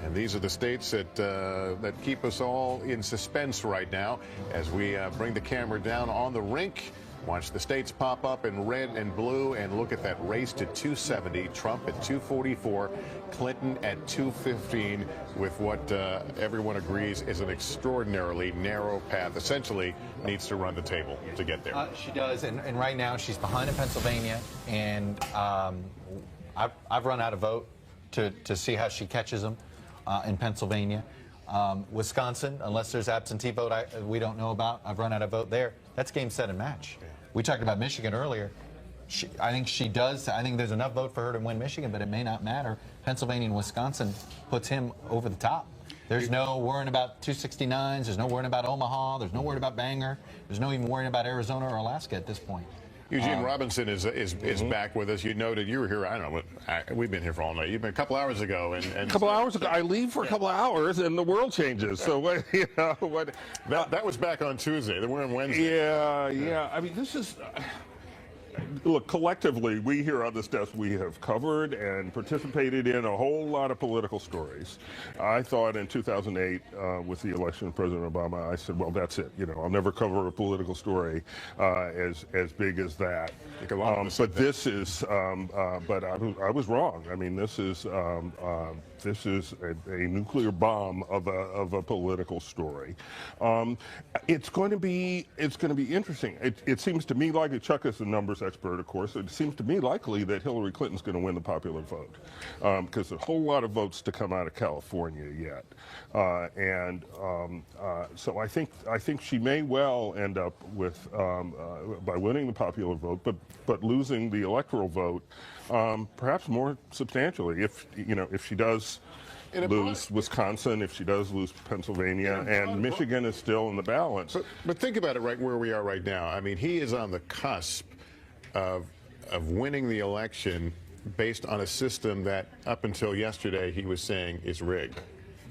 And these are the states that keep us all in suspense right now as we bring the camera down on the rink Watch the states pop up in red and blue, and look at that race to 270. Trump at 244, Clinton at 215, with what everyone agrees is an extraordinarily narrow path. Essentially needs to run the table to get there. She does, and right now she's behind in Pennsylvania, and I've run out of vote to see how she catches them in Pennsylvania. Wisconsin, unless there's absentee vote we don't know about, I've run out of vote there. That's game, set, and match. Yeah. We talked about Michigan earlier. I think she does. I think there's enough vote for her to win Michigan, but it may not matter. Pennsylvania and Wisconsin puts him over the top. There's no worrying about 269s. There's no worrying about Omaha. There's no worrying about Bangor. There's no even worrying about Arizona or Alaska at this point. Eugene Robinson is back with us. You noted you were here. I don't know. We've been here for all night. You've been a couple hours ago, and a couple hours ago. I leave for a couple of hours, and the world changes. So what? You know what? That was back on Tuesday. We're on Wednesday. Yeah. I mean, this is. Look, collectively, we here on this desk, we have covered and participated in a whole lot of political stories. I thought in 2008, with the election of President Obama, I said, well, that's it. You know, I'll never cover a political story as big as that. But this is, but I was wrong. I mean, this is a nuclear bomb of a political story. It's going to be interesting. It seems to me like, Chuck is the numbers expert, of course. It seems to me likely that Hillary Clinton's going to win the popular vote because there's a whole lot of votes to come out of California yet, so I think she may well end up with by winning the popular vote, but losing the electoral vote, perhaps more substantially if she does lose Wisconsin, if she does lose Pennsylvania, and Michigan is still in the balance. But think about it right where we are right now. I mean, he is on the cusp of winning the election based on a system that up until yesterday he was saying is rigged.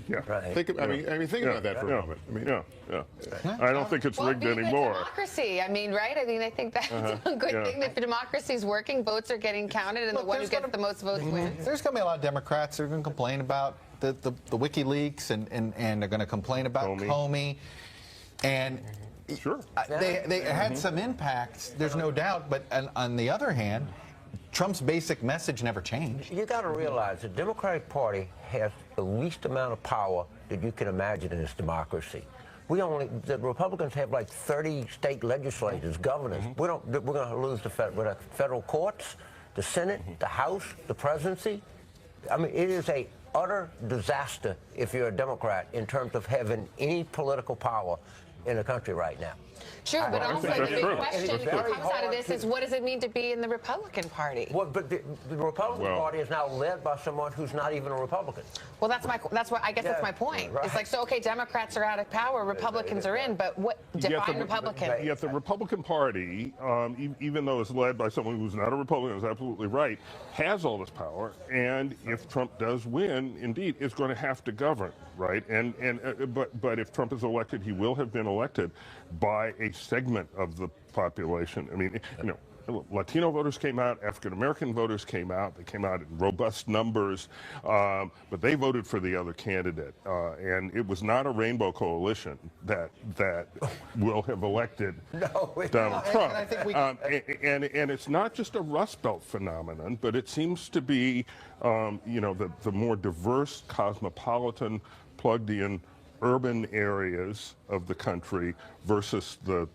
Yeah. Right. Think about that for a moment. I mean, I don't think it's rigged anymore. Democracy. I mean, right? I mean, I think that's a good thing that the democracy is working. Votes are getting counted, and the one who gets the most votes wins. There's going to be a lot of Democrats that are going to complain about the WikiLeaks, and they're going to complain about Comey. And sure, they had some impacts. There's no doubt. But on the other hand, Trump's basic message never changed. You got to realize the Democratic Party has the least amount of power that you can imagine in this democracy. The Republicans have like 30 state legislators, governors. We're going to lose the federal courts, the Senate, the House, the presidency. I mean, it is a utter disaster if you're a Democrat in terms of having any political power in the country right now. Sure, but also the big question that comes out of this is, what does it mean to be in the Republican Party? Well, but the Republican Party is now led by someone who's not even a Republican. Well, that's my point. Right. It's like, so okay, Democrats are out of power, Republicans are in, but what define Republican? Yet the Republican Party, even though it's led by someone who's not a Republican, is absolutely right, has all this power, and if Trump does win, indeed, it's going to have to govern, right? But if Trump is elected, he will have been elected by a segment of the population. I mean, Latino voters came out, African American voters came out. They came out in robust numbers, but they voted for the other candidate, and it was not a rainbow coalition that will have elected Donald Trump. And it's not just a Rust Belt phenomenon, but it seems to be, the more diverse, cosmopolitan, plugged-in urban areas of the country versus the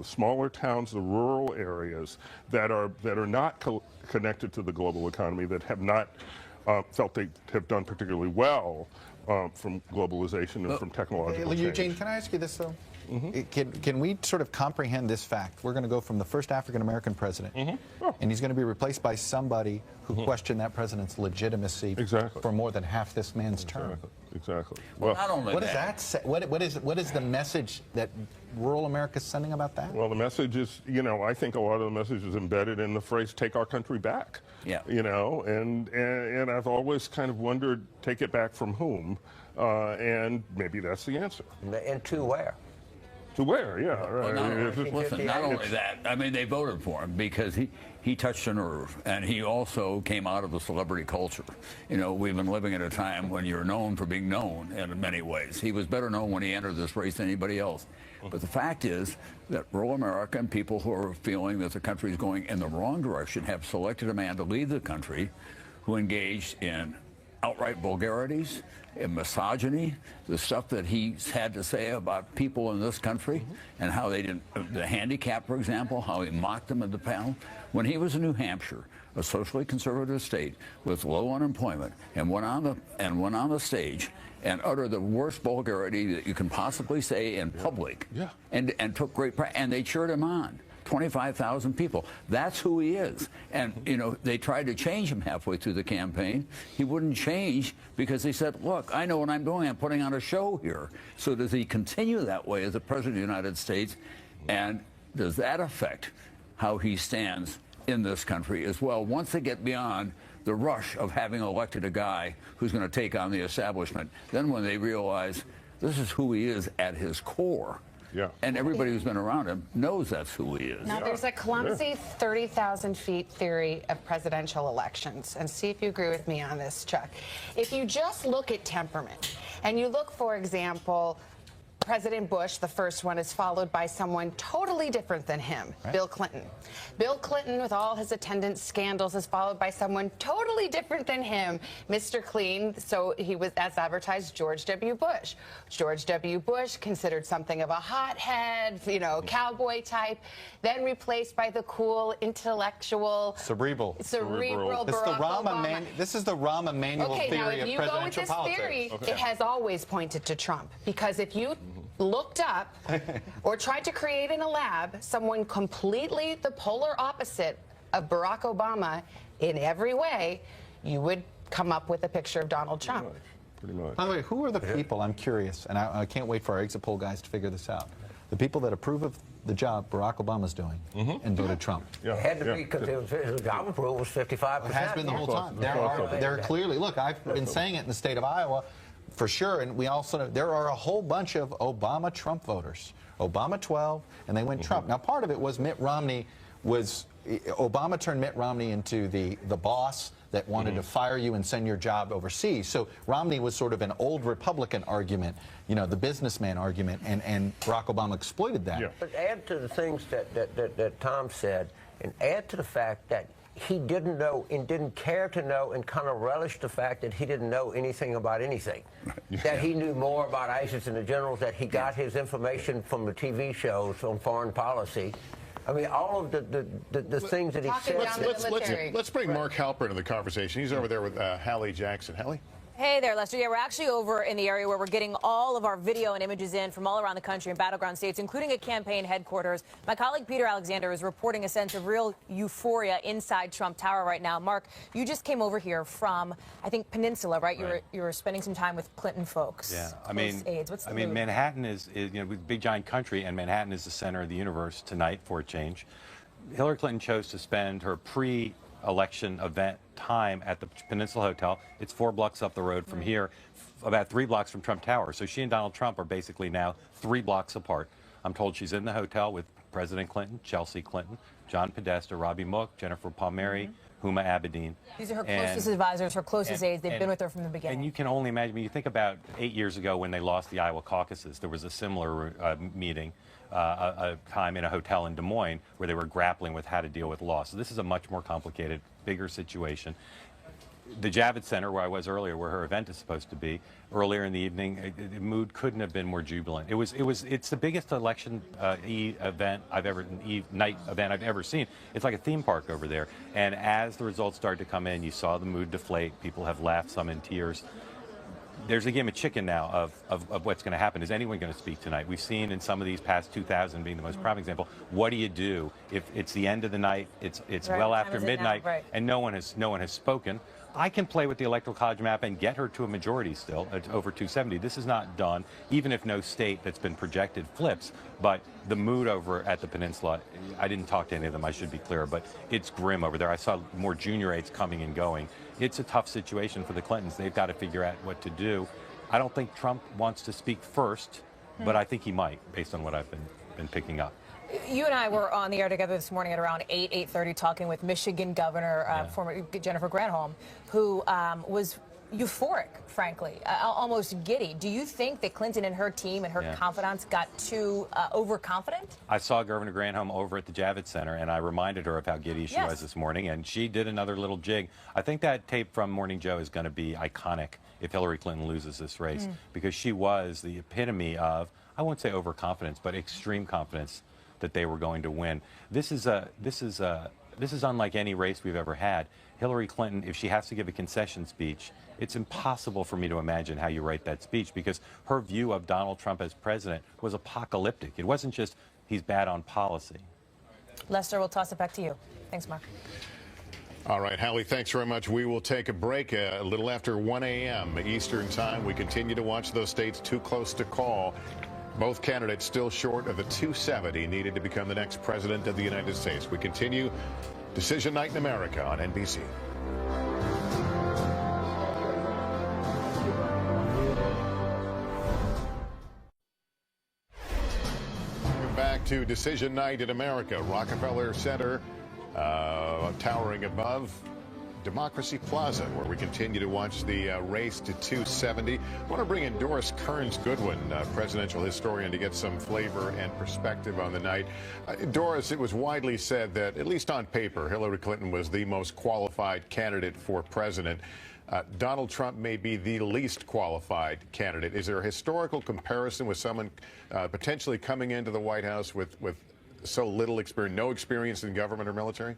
smaller towns, the rural areas that are not connected to the global economy, that have not felt they have done particularly well from globalization and from technological change. Eugene, can I ask you this, though? Can we sort of comprehend this fact? We're going to go from the first African-American president, and he's going to be replaced by somebody who questioned that president's legitimacy for more than half this man's term. Exactly. Well, not only what does that say? What is the message that rural America is sending about that? Well, the message is, I think a lot of the message is embedded in the phrase "take our country back." Yeah. And I've always kind of wondered, take it back from whom? And maybe that's the answer. And to where? To where? Yeah. Right. Well, listen, not only that, I mean, they voted for him because he touched a nerve, and he also came out of the celebrity culture. You know, we've been living at a time when you're known for being known in many ways. He was better known when he entered this race than anybody else. But the fact is that rural America and people who are feeling that the country is going in the wrong direction have selected a man to lead the country who engaged in outright vulgarities, in misogyny, the stuff that he's had to say about people in this country, and how they didn't, the handicapped, for example, how he mocked them at the panel. When he was in New Hampshire, a socially conservative state with low unemployment, and went on the stage and uttered the worst vulgarity that you can possibly say in public, and took great pride, and they cheered him on. 25,000 people. That's who he is. And, you know, they tried to change him halfway through the campaign. He wouldn't change because they said, look, I know what I'm doing. I'm putting on a show here. So does he continue that way as the President of the United States? And does that affect how he stands in this country as well once they get beyond the rush of having elected a guy who's going to take on the establishment? Then when they realize this is who he is at his core, and everybody who's been around him knows that's who he is. Now, there's a clumsy 30,000 feet theory of presidential elections, and see if you agree with me on this, Chuck. If you just look at temperament, and you look, for example, President Bush, the first one, is followed by someone totally different than him, Bill Clinton. Bill Clinton, with all his attendance scandals, is followed by someone totally different than him, Mr. Clean. So he was, as advertised, George W. Bush. George W. Bush, considered something of a hothead, you know, cowboy type, then replaced by the cool, intellectual, cerebral This is the Barack Obama. This is the Rahm Emanuel theory of presidential politics. Theory, it has always pointed to Trump, because if you looked up or tried to create in a lab someone completely the polar opposite of Barack Obama in every way, you would come up with a picture of Donald Trump. Pretty much. By the way, who are the people, I'm curious, and I can't wait for our exit poll guys to figure this out, the people that approve of the job Barack Obama's doing and voted Trump? It had to be because his job approval was 55%. It has been the whole time. There are clearly, look, I've been saying it in the state of Iowa, for sure, and we also know there are a whole bunch of Obama-Trump voters. Obama 12, and they went Trump. Now, part of it was Obama turned Mitt Romney into the boss that wanted to fire you and send your job overseas. So Romney was sort of an old Republican argument, you know, the businessman argument, and Barack Obama exploited that. But add to the things that Tom said, and add to the fact that he didn't know and didn't care to know and kind of relished the fact that he didn't know anything about anything. That he knew more about ISIS and the generals, that he got his information from the TV shows on foreign policy. I mean, all of the things that he said. Let's bring Mark Halper into the conversation. He's over there with Hallie Jackson. Hallie? Hey there, Lester. Yeah, we're actually over in the area where we're getting all of our video and images in from all around the country in battleground states, including at campaign headquarters. My colleague Peter Alexander is reporting a sense of real euphoria inside Trump Tower right now. Mark, you just came over here from, I think, Peninsula, right? You were spending some time with Clinton folks. Yeah, I mean, What's the mood? Manhattan is you know, big giant country, and Manhattan is the center of the universe tonight for a change. Hillary Clinton chose to spend her pre-election event time at the Peninsula Hotel. It's 4 blocks up the road from here, about 3 blocks from Trump Tower. So she and Donald Trump are basically now 3 blocks apart. I'm told she's in the hotel with President Clinton, Chelsea Clinton, John Podesta, Robbie Mook, Jennifer Palmieri, Huma Abedin. These are her closest advisors, her closest aides. They've been with her from the beginning. And you can only imagine, when you think about 8 years ago when they lost the Iowa caucuses, there was a similar meeting, a time in a hotel in Des Moines where they were grappling with how to deal with loss. So this is a much more complicated, bigger situation. The Javits Center, where I was earlier, where her event is supposed to be, earlier in the evening, the mood couldn't have been more jubilant. It's the biggest election night event I've ever seen. It's like a theme park over there. And as the results started to come in, you saw the mood deflate. People have laughed, some in tears. There's a game of chicken now of what's going to happen. Is anyone going to speak tonight? We've seen in some of these past 2000 being the most prime example. What do you do if it's the end of the night? It's well after midnight, and no one has spoken. I can play with the Electoral College map and get her to a majority still, over 270. This is not done, even if no state that's been projected flips. But the mood over at the Peninsula, I didn't talk to any of them, I should be clear, but it's grim over there. I saw more junior aides coming and going. It's a tough situation for the Clintons. They've got to figure out what to do. I don't think Trump wants to speak first but I think he might, based on what I've been picking up. You and I were on the air together this morning at around 8:30 talking with Michigan Governor, former Jennifer Granholm, who was euphoric, frankly, almost giddy. Do you think that Clinton and her team and her confidants got too overconfident? I saw Governor Granholm over at the Javits Center, and I reminded her of how giddy she was this morning, and she did another little jig. I think that tape from Morning Joe is going to be iconic if Hillary Clinton loses this race, because she was the epitome of, I won't say overconfidence, but extreme confidence that they were going to win. This is unlike any race we've ever had. Hillary Clinton, if she has to give a concession speech, it's impossible for me to imagine how you write that speech, because her view of Donald Trump as president was apocalyptic. It wasn't just he's bad on policy. Lester, we'll toss it back to you. Thanks, Mark. All right, Hallie, thanks very much. We will take a break a little after 1 a.m. Eastern time. We continue to watch those states too close to call. Both candidates still short of the 270 needed to become the next president of the United States. We continue Decision Night in America on NBC. We're back to Decision Night in America. Rockefeller Center towering above Democracy Plaza, where we continue to watch the race to 270. I want to bring in Doris Kearns-Goodwin, presidential historian, to get some flavor and perspective on the night. Doris, it was widely said that, at least on paper, Hillary Clinton was the most qualified candidate for president. Donald Trump may be the least qualified candidate. Is there a historical comparison with someone potentially coming into the White House with so little experience, no experience in government or military?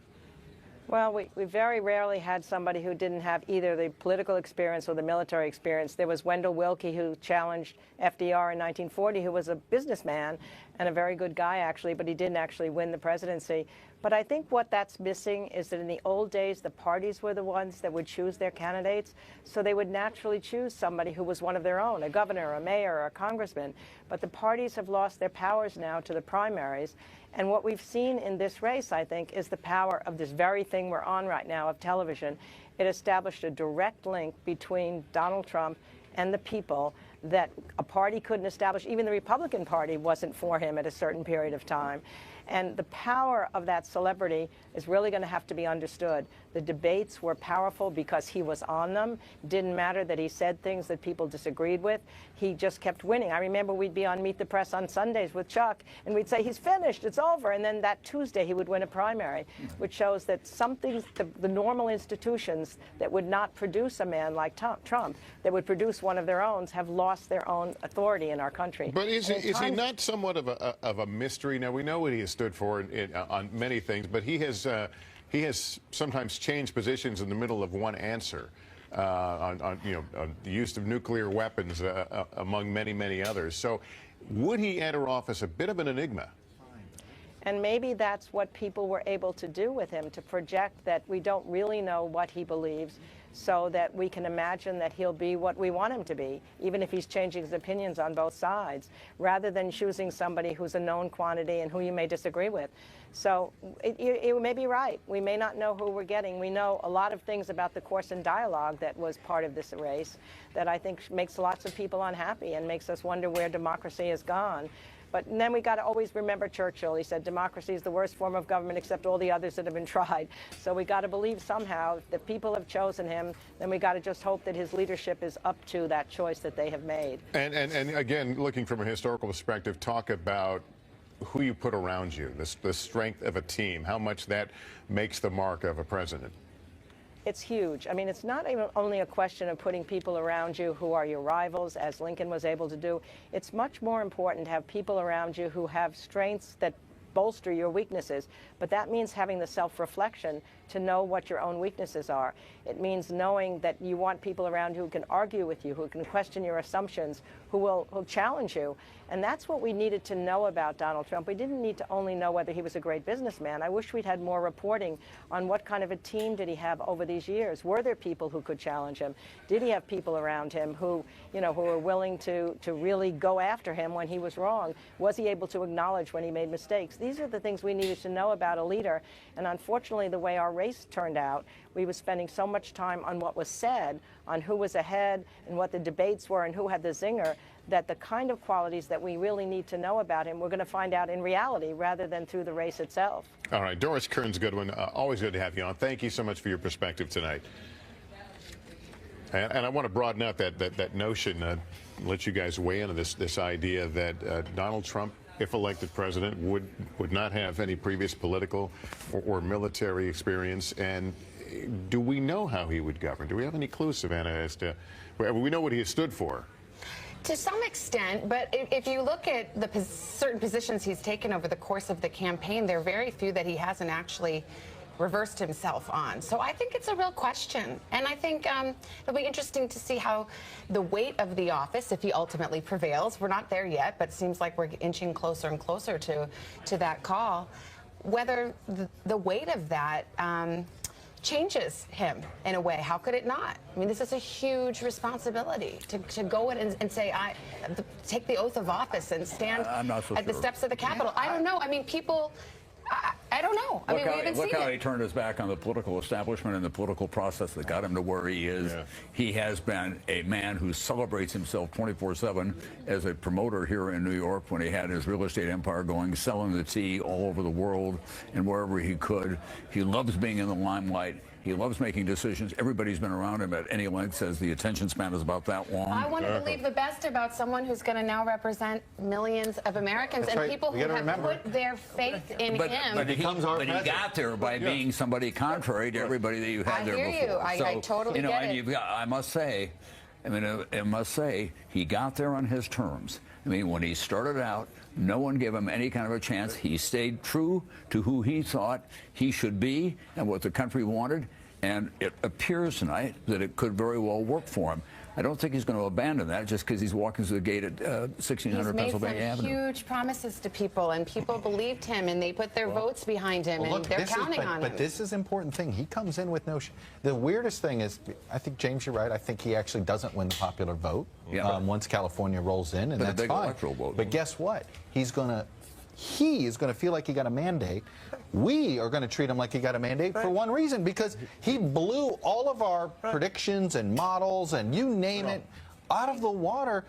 Well, we very rarely had somebody who didn't have either the political experience or the military experience. There was Wendell Willkie, who challenged FDR in 1940, who was a businessman and a very good guy, actually, but he didn't actually win the presidency. But I think what that's missing is that in the old days, the parties were the ones that would choose their candidates. So they would naturally choose somebody who was one of their own, a governor, a mayor, or a congressman. But the parties have lost their powers now to the primaries. And what we've seen in this race, I think, is the power of this very thing we're on right now, of television. It established a direct link between Donald Trump and the people that a party couldn't establish. Even the Republican Party wasn't for him at a certain period of time. And the power of that celebrity is really going to have to be understood. The debates were powerful because he was on them. Didn't matter that he said things that people disagreed with. He just kept winning. I remember we'd be on Meet the Press on Sundays with Chuck, and we'd say, he's finished, it's over. And then that Tuesday, he would win a primary, which shows that something, the normal institutions that would not produce a man like Trump, that would produce one of their own, have lost their own authority in our country. But is he not somewhat of a mystery? Now, we know what he has stood for on many things, but he has sometimes changed positions in the middle of one answer on the use of nuclear weapons, among many others. So, would he enter office a bit of an enigma? And maybe that's what people were able to do with him, to project that we don't really know what he believes, so that we can imagine that he'll be what we want him to be, even if he's changing his opinions on both sides, rather than choosing somebody who's a known quantity and who you may disagree with. So it may be right. We may not know who we're getting. We know a lot of things about the course and dialogue that was part of this race that I think makes lots of people unhappy and makes us wonder where democracy has gone. But then we got to always remember Churchill. He said democracy is the worst form of government except all the others that have been tried. So we got to believe somehow that people have chosen him. Then we got to just hope that his leadership is up to that choice that they have made. And again, looking from a historical perspective, talk about who you put around you, the strength of a team, how much that makes the mark of a president. It's huge. I mean, it's not even only a question of putting people around you who are your rivals, as Lincoln was able to do. It's much more important to have people around you who have strengths that bolster your weaknesses. But that means having the self-reflection to know what your own weaknesses are. It means knowing that you want people around you who can argue with you, who can question your assumptions, who will challenge you. And that's what we needed to know about Donald Trump. We didn't need to only know whether he was a great businessman. I wish we'd had more reporting on what kind of a team did he have over these years. Were there people who could challenge him? Did he have people around him who were willing to really go after him when he was wrong? Was he able to acknowledge when he made mistakes? These are the things we needed to know about a leader. And unfortunately, the way our race turned out, we were spending so much time on what was said, on who was ahead and what the debates were and who had the zinger, that the kind of qualities that we really need to know about him, we're going to find out in reality rather than through the race itself. All right, Doris Kearns-Goodwin, always good to have you on. Thank you so much for your perspective tonight. And I want to broaden out that notion, let you guys weigh into this idea that Donald Trump, if elected president, would not have any previous political or military experience. And do we know how he would govern? Do we have any clues, Savannah, as to, we know what he has stood for? To some extent, but if you look at the certain positions he's taken over the course of the campaign, there are very few that he hasn't actually reversed himself on. So I think it's a real question. And I think it'll be interesting to see how the weight of the office, if he ultimately prevails, we're not there yet, but it seems like we're inching closer and closer to that call, whether the weight of that changes him in a way. How could it not? I mean, this is a huge responsibility to go in and say, take the oath of office and stand at the steps of the Capitol. I don't know. I mean, people, I don't know. I mean, we haven't seen it. Look how he turned his back on the political establishment and the political process that got him to where he is. Yeah. He has been a man who celebrates himself 24/7 as a promoter here in New York when he had his real estate empire going, selling the tea all over the world and wherever he could. He loves being in the limelight. He loves making decisions. Everybody's been around him at any length, says the attention span is about that long. I want to believe the best about someone who's going to now represent millions of Americans and people who have put their faith in him. But he got there by being somebody contrary to everybody that you had there before. I hear you. I totally get it. You've got, I must say, he got there on his terms. I mean, when he started out, no one gave him any kind of a chance. He stayed true to who he thought he should be and what the country wanted. And it appears tonight that it could very well work for him. I don't think he's going to abandon that just because he's walking through the gate at 1600 Pennsylvania Avenue. He's made some huge promises to people, and people believed him, and they put their votes behind him, and they're counting on him. But this is an important thing. He comes in with no... The weirdest thing is, I think, James, you're right, I think he actually doesn't win the popular vote once California rolls in, and that's fine. But guess what? He is going to feel like he got a mandate. We are going to treat him like he got a mandate for one reason, because he blew all of our predictions and models and you name it out of the water.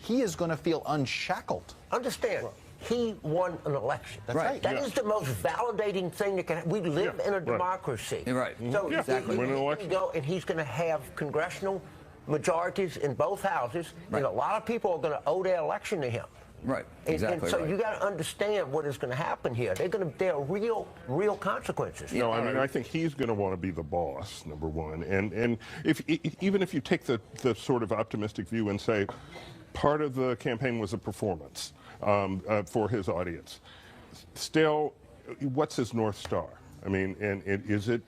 He is going to feel unshackled. Understand, he won an election. That's right. That is the most validating thing that can happen. We live in a democracy. Right. So exactly. He's going to go and he's going to have congressional majorities in both houses, and a lot of people are going to owe their election to him. Right, exactly. And so you got to understand what is going to happen here. There are real consequences. No, I mean, I think he's going to want to be the boss, number one. And even if you take the sort of optimistic view and say part of the campaign was a performance for his audience, still, what's his North Star? I mean, and is it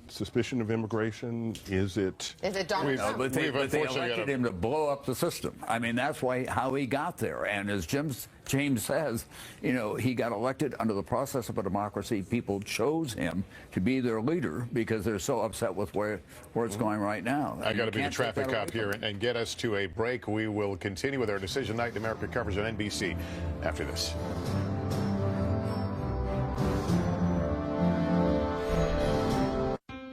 suspicion of immigration? Is it Donald Trump? But they elected him to blow up the system. I mean, that's how he got there. And as James says, he got elected under the process of a democracy. People chose him to be their leader because they're so upset with where it's going right now. I got to be the traffic cop here and get us to a break. We will continue with our Decision Night in America coverage on NBC after this.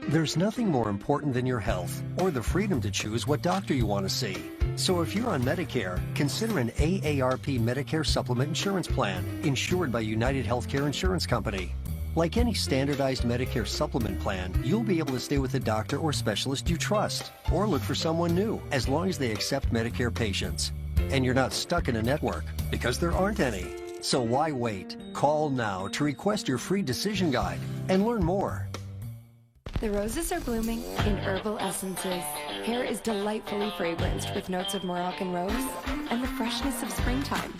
There's nothing more important than your health or the freedom to choose what doctor you want to see. So if you're on Medicare, consider an AARP Medicare Supplement Insurance Plan insured by United Healthcare Insurance Company. Like any standardized Medicare supplement plan, you'll be able to stay with a doctor or specialist you trust, or look for someone new as long as they accept Medicare patients. And you're not stuck in a network, because there aren't any. So why wait? Call now to request your free decision guide and learn more. The roses are blooming in herbal essences. Hair is delightfully fragranced with notes of Moroccan rose and the freshness of springtime.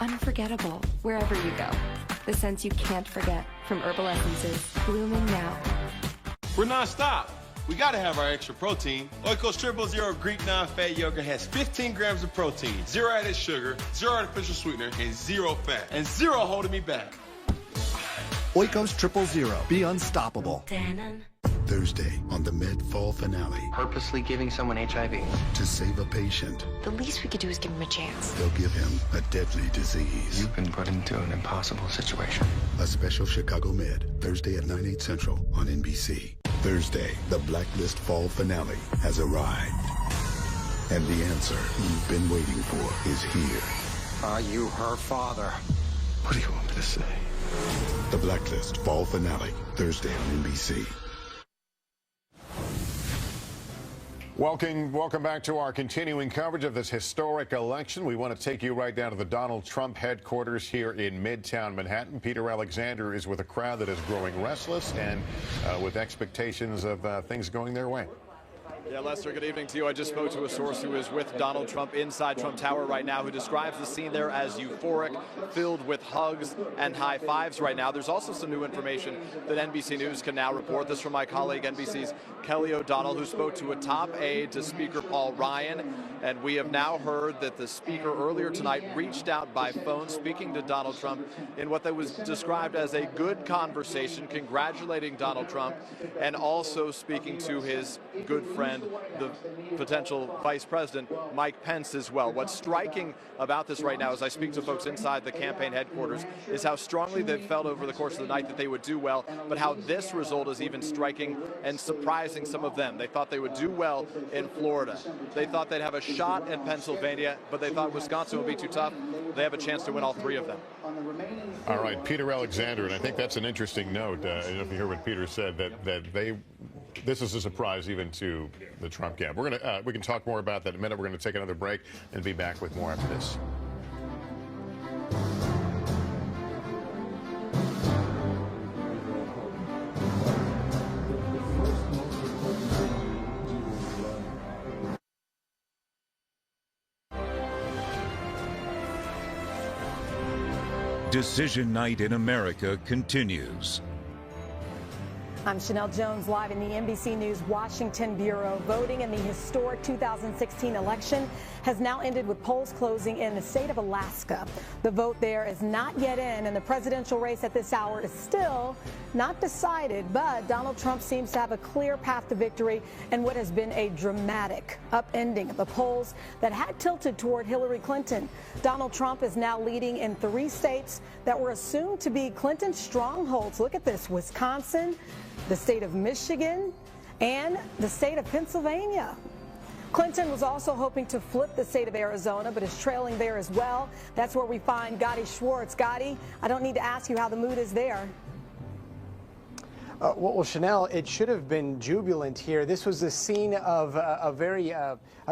Unforgettable wherever you go. The scents you can't forget from herbal essences, blooming now. We're non-stop. We gotta have our extra protein. Oikos Triple Zero Greek non-fat yogurt has 15 grams of protein, 0 added sugar, 0 artificial sweetener, and 0 fat, and 0 holding me back. Oikos Triple Zero. Be unstoppable. The Thursday on the Med Fall finale. Purposely giving someone HIV. To save a patient, The least we could do is give him a chance. they'll give him a deadly disease. You've been put into an impossible situation. A special Chicago Med, Thursday at 9/8 Central on NBC. Thursday, the Blacklist Fall finale has arrived. And the answer you've been waiting for is here. Are you her father? What do you want me to say? The Blacklist Fall finale, Thursday on NBC. Welcome back to our continuing coverage of this historic election. We want to take you right down to the Donald Trump headquarters here in Midtown Manhattan. Peter Alexander is with a crowd that is growing restless and with expectations of things going their way. Yeah, Lester, good evening to you. I just spoke to a source who is with Donald Trump inside Trump Tower right now, who describes the scene there as euphoric, filled with hugs and high fives right now. There's also some new information that NBC News can now report. This from my colleague, NBC's Kelly O'Donnell, who spoke to a top aide to Speaker Paul Ryan. And we have now heard that the speaker earlier tonight reached out by phone, speaking to Donald Trump in what was described as a good conversation, congratulating Donald Trump, and also speaking to his good friend, the potential vice president, Mike Pence, as well. What's striking about this right now, as I speak to folks inside the campaign headquarters, is how strongly they've felt over the course of the night that they would do well, but how this result is even striking and surprising some of them. They thought they would do well in Florida. They thought they'd have a shot in Pennsylvania, but they thought Wisconsin would be too tough. They have a chance to win all three of them. All right, Peter Alexander, and I think that's an interesting note. I don't know if you heard what Peter said, that this is a surprise even to the Trump camp. We can talk more about that in a minute. We're going to take another break and be back with more after this. Decision Night in America continues. I'm Chanel Jones, live in the NBC News Washington Bureau. Voting in the historic 2016 election has now ended with polls closing in the state of Alaska. The vote there is not yet in, and the presidential race at this hour is still not decided, but Donald Trump seems to have a clear path to victory in what has been a dramatic upending of the polls that had tilted toward Hillary Clinton. Donald Trump is now leading in 3 states that were assumed to be Clinton strongholds. Look at this: Wisconsin, the state of Michigan, and the state of Pennsylvania. Clinton was also hoping to flip the state of Arizona, but is trailing there as well. That's where we find Gotti Schwartz. Gotti, I don't need to ask you how the mood is there. Well, Chanel, it should have been jubilant here. This was the scene of a very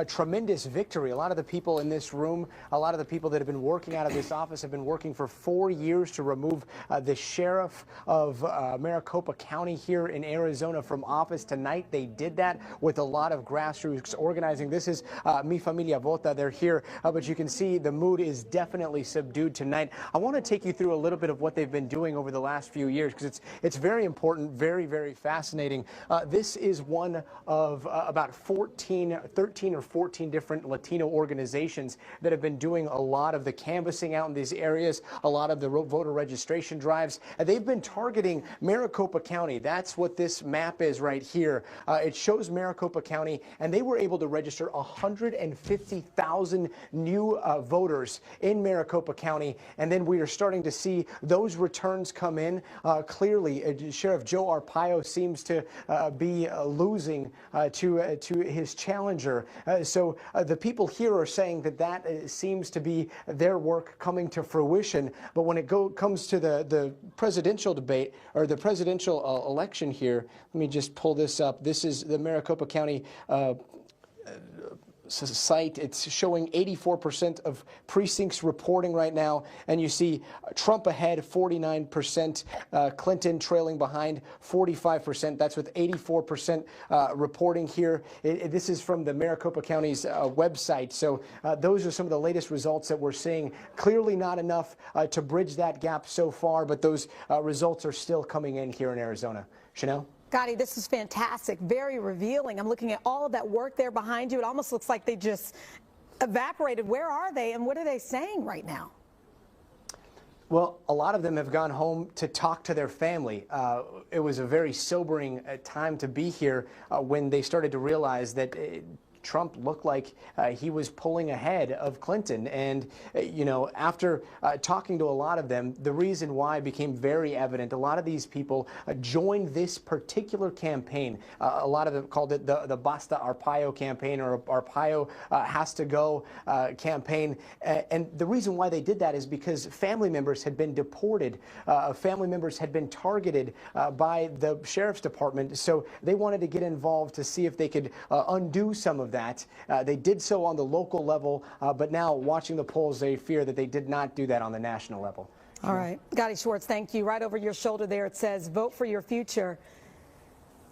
tremendous victory. A lot of the people in this room, a lot of the people that have been working out of this office have been working for 4 years to remove the sheriff of Maricopa County here in Arizona from office. Tonight, they did that with a lot of grassroots organizing. This is Mi Familia Vota. They're here, but you can see the mood is definitely subdued tonight. I want to take you through a little bit of what they've been doing over the last few years, because it's very important, very, very fascinating. This is one of about 13 or 14 different Latino organizations that have been doing a lot of the canvassing out in these areas, a lot of the voter registration drives. They've been targeting Maricopa County. That's what this map is right here. It shows Maricopa County, and they were able to register 150,000 new voters in Maricopa County. And then we are starting to see those returns come in. Clearly, Sheriff Joe Arpaio seems to be losing to his challenger. So the people here are saying that seems to be their work coming to fruition. But when it comes to the presidential debate or the presidential election here, let me just pull this up. This is the Maricopa County site. It's showing 84% of precincts reporting right now, and you see Trump ahead 49%, Clinton trailing behind 45%. That's with 84% reporting here. This is from the Maricopa County's website. So those are some of the latest results that we're seeing. Clearly not enough to bridge that gap so far, but those results are still coming in here in Arizona. Chanel? Gotti, this is fantastic, very revealing. I'm looking at all of that work there behind you. It almost looks like they just evaporated. Where are they, and what are they saying right now? Well, a lot of them have gone home to talk to their family. It was a very sobering time to be here when they started to realize that Trump looked like he was pulling ahead of Clinton. And, you know, after talking to a lot of them, the reason why became very evident. A lot of these people joined this particular campaign. A lot of them called it the Basta Arpaio campaign, or Arpaio has to go campaign. And the reason why they did that is because family members had been deported. Family members had been targeted by the sheriff's department. So they wanted to get involved to see if they could undo some of that. They did so on the local level, but now watching the polls, they fear that they did not do that on the national level. All right. Gotti Schwartz, thank you. Right over your shoulder there, it says, vote for your future.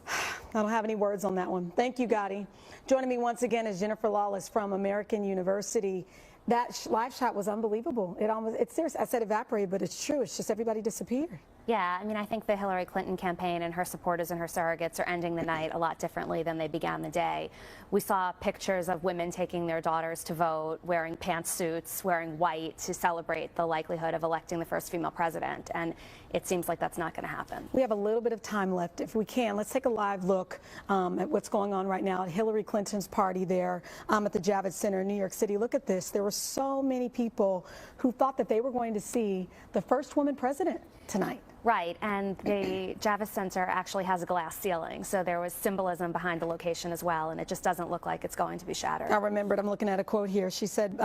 I don't have any words on that one. Thank you, Gotti. Joining me once again is Jennifer Lawless from American University. That live shot was unbelievable. It's serious. I said evaporated, but it's true. It's just everybody disappeared. Yeah, I mean, I think the Hillary Clinton campaign and her supporters and her surrogates are ending the night a lot differently than they began the day. We saw pictures of women taking their daughters to vote, wearing pantsuits, wearing white to celebrate the likelihood of electing the first female president. And it seems like that's not going to happen. We have a little bit of time left. If we can, let's take a live look at what's going on right now at Hillary Clinton's party there at the Javits Center in New York City. Look at this. There were so many people who thought that they were going to see the first woman president tonight. Right, and the Javits Center actually has a glass ceiling, so there was symbolism behind the location as well, and it just doesn't look like it's going to be shattered. I remembered, I'm looking at a quote here. She said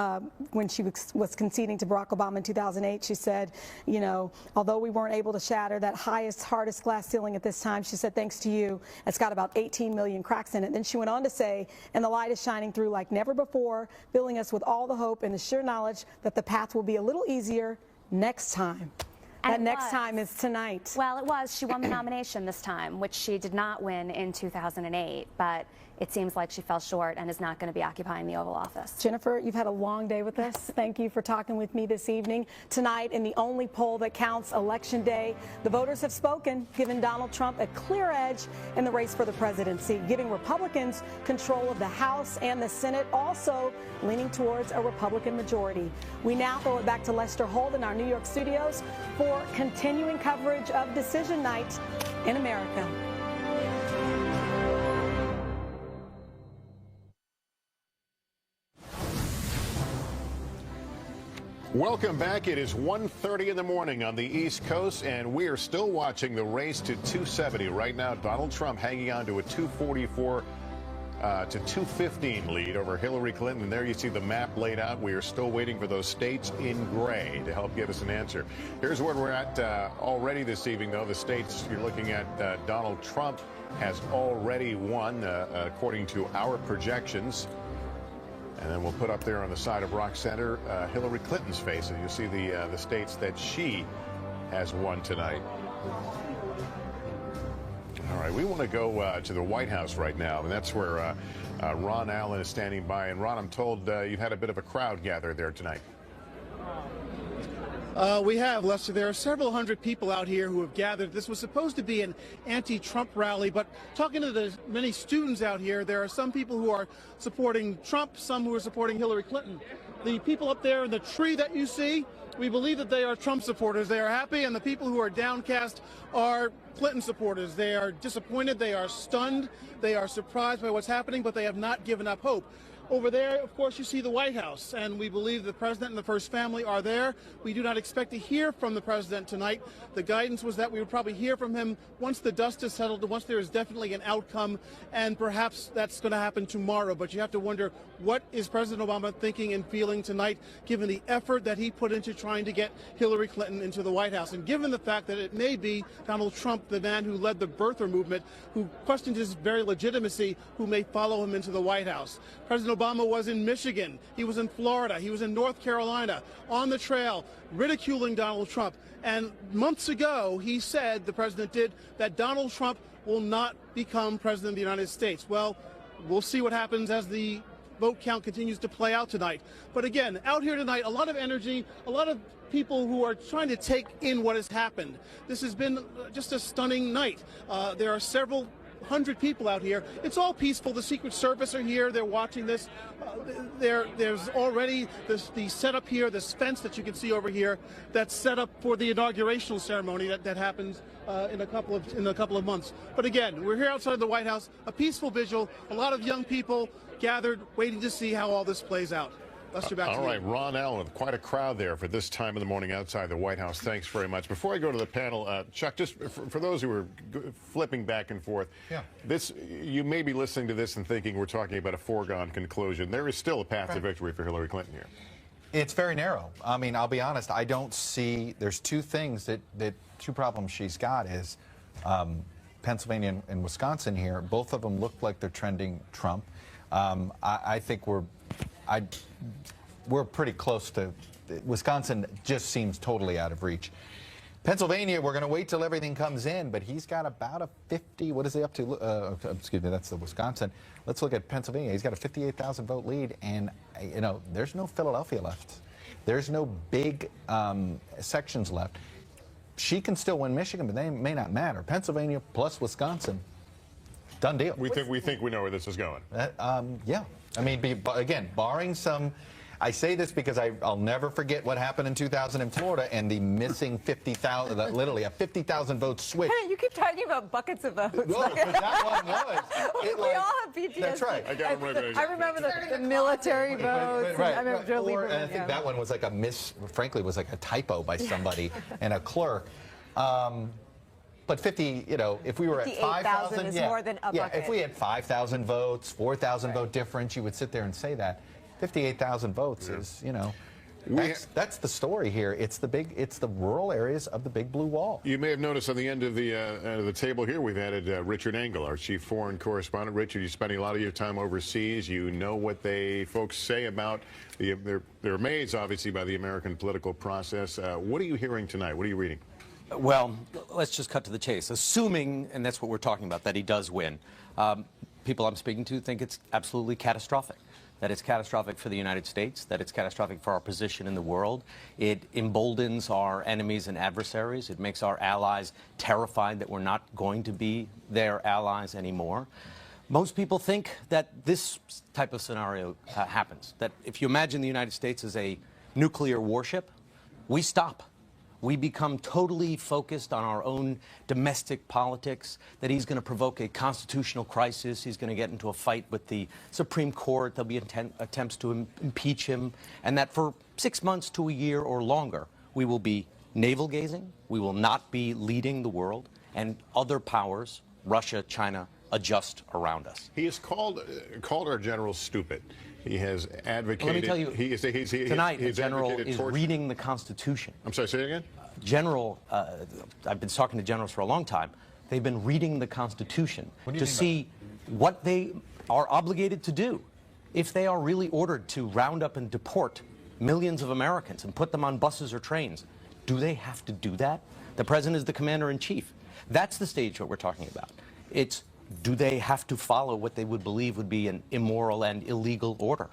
when she was conceding to Barack Obama in 2008, she said, you know, although we weren't able to shatter that hardest glass ceiling at this time, she said, thanks to you, it's got about 18 million cracks in it. Then she went on to say, and the light is shining through like never before, filling us with all the hope and the sure knowledge that the path will be a little easier next time. That next time is tonight. Well, it was. She won the nomination this time, which she did not win in 2008, but it seems like she fell short and is not going to be occupying the Oval Office. Jennifer, you've had a long day with us. Thank you for talking with me this evening. Tonight, in the only poll that counts, Election Day, the voters have spoken, giving Donald Trump a clear edge in the race for the presidency, giving Republicans control of the House and the Senate, also leaning towards a Republican majority. We now throw it back to Lester Holt in our New York studios for continuing coverage of Decision Night in America. Welcome back. It is 1:30 in the morning on the East Coast, and we are still watching the race to 270. Right now, Donald Trump hanging on to a 244 to 215 lead over Hillary Clinton. And there you see the map laid out. We are still waiting for those states in gray to help give us an answer. Here's where we're at already this evening, though. The states you're looking at, Donald Trump has already won, according to our projections. And then we'll put up there on the side of Rock Center Hillary Clinton's face, and you'll see the states that she has won tonight. All right, we want to go to the White House right now, and that's where Ron Allen is standing by. And Ron, I'm told you've had a bit of a crowd gather there tonight. We have, Lester. There are several hundred people out here who have gathered. This was supposed to be an anti-Trump rally, but talking to the many students out here, there are some people who are supporting Trump, some who are supporting Hillary Clinton. The people up there in the tree that you see, we believe that they are Trump supporters. They are happy, and the people who are downcast are Clinton supporters. They are disappointed, they are stunned, they are surprised by what's happening, but they have not given up hope. Over there, of course, you see the White House, and we believe the president and the first family are there. We do not expect to hear from the president tonight. The guidance was that we would probably hear from him once the dust is settled, once there is definitely an outcome, and perhaps that's going to happen tomorrow. But you have to wonder, what is President Obama thinking and feeling tonight, given the effort that he put into trying to get Hillary Clinton into the White House, and given the fact that it may be Donald Trump, the man who led the birther movement, who questioned his very legitimacy, who may follow him into the White House. President Obama was in Michigan, he was in Florida, he was in North Carolina, on the trail, ridiculing Donald Trump. And months ago, he said, the president did, that Donald Trump will not become president of the United States. Well, we'll see what happens as the vote count continues to play out tonight. But again, out here tonight, a lot of energy, a lot of people who are trying to take in what has happened. This has been just a stunning night. There are several 100 people out here. It's all peaceful. The Secret Service are here. They're watching this. There's already the setup here, this fence that you can see over here, that's set up for the inaugurational ceremony that happens in a couple of months. But again, we're here outside the White House, a peaceful vigil, a lot of young people gathered, waiting to see how all this plays out. Lester, back to you. All right, Ron Allen, quite a crowd there for this time of the morning outside the White House. Thanks very much. Before I go to the panel, Chuck, just for those who are flipping back and forth, you may be listening to this and thinking we're talking about a foregone conclusion. There is still a path to victory for Hillary Clinton here. It's very narrow. I mean, I'll be honest, I don't see, there's two things two problems she's got is Pennsylvania and Wisconsin here. Both of them look like they're trending Trump. I think we're pretty close to, Wisconsin just seems totally out of reach. Pennsylvania, we're going to wait till everything comes in, but he's got about a 50, what is he up to? Excuse me, that's the Wisconsin. Let's look at Pennsylvania. He's got a 58,000 vote lead, and, you know, there's no Philadelphia left. There's no big sections left. She can still win Michigan, but they may not matter. Pennsylvania plus Wisconsin, done deal. We think we know where this is going. Yeah. I mean, again, barring some, I say this because I'll never forget what happened in 2000 in Florida and the missing 50,000, literally a 50,000 vote switch. You keep talking about buckets of votes. No, that one was. We all have PTSD. That's right. I remember the military votes. Right. I remember Joe Lieberman. And I think that one was like frankly, was like a typo by somebody and a clerk. But 50, you know, if we were at 5,000, is more than a bucket. If we had 5,000 votes, 4,000 vote difference, you would sit there and say that. 58,000 votes is, you know, that's the story here. It's the rural areas of the big blue wall. You may have noticed on the end of the table here, we've added Richard Engel, our chief foreign correspondent. Richard, you're spending a lot of your time overseas. You know what folks say about they're amazed, obviously, by the American political process. What are you hearing tonight? What are you reading? Well, let's just cut to the chase. Assuming, and that's what we're talking about, that he does win, people I'm speaking to think it's absolutely catastrophic. That it's catastrophic for the United States, that it's catastrophic for our position in the world. It emboldens our enemies and adversaries. It makes our allies terrified that we're not going to be their allies anymore. Most people think that this type of scenario happens, that if you imagine the United States as a nuclear warship, we stop. We become totally focused on our own domestic politics, that he's going to provoke a constitutional crisis, he's going to get into a fight with the Supreme Court, there'll be attempts to impeach him, and that for 6 months to a year or longer, we will be navel-gazing, we will not be leading the world, and other powers, Russia, China, adjust around us. He has called our generals stupid. He has advocated. Let me tell you, tonight the general is reading the Constitution. I'm sorry, say it again? General, I've been talking to generals for a long time. They've been reading the Constitution to see what they are obligated to do. If they are really ordered to round up and deport millions of Americans and put them on buses or trains, do they have to do that? The president is the commander-in-chief. That's the stage what we're talking about. It's, do they have to follow what they would believe would be an immoral and illegal order?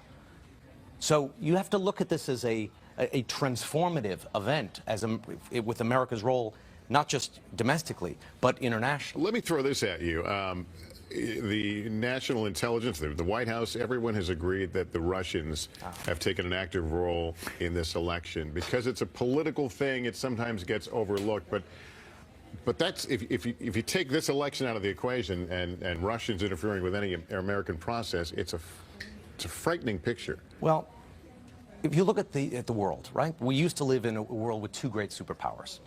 So you have to look at this as a transformative event with America's role, not just domestically, but internationally. Let me throw this at you. The national intelligence, the White House, everyone has agreed that the Russians have taken an active role in this election. Because it's a political thing, it sometimes gets overlooked. But that's if you take this election out of the equation and Russians interfering with any American process, it's a frightening picture. Well, if you look at the world, right? We used to live in a world with two great superpowers.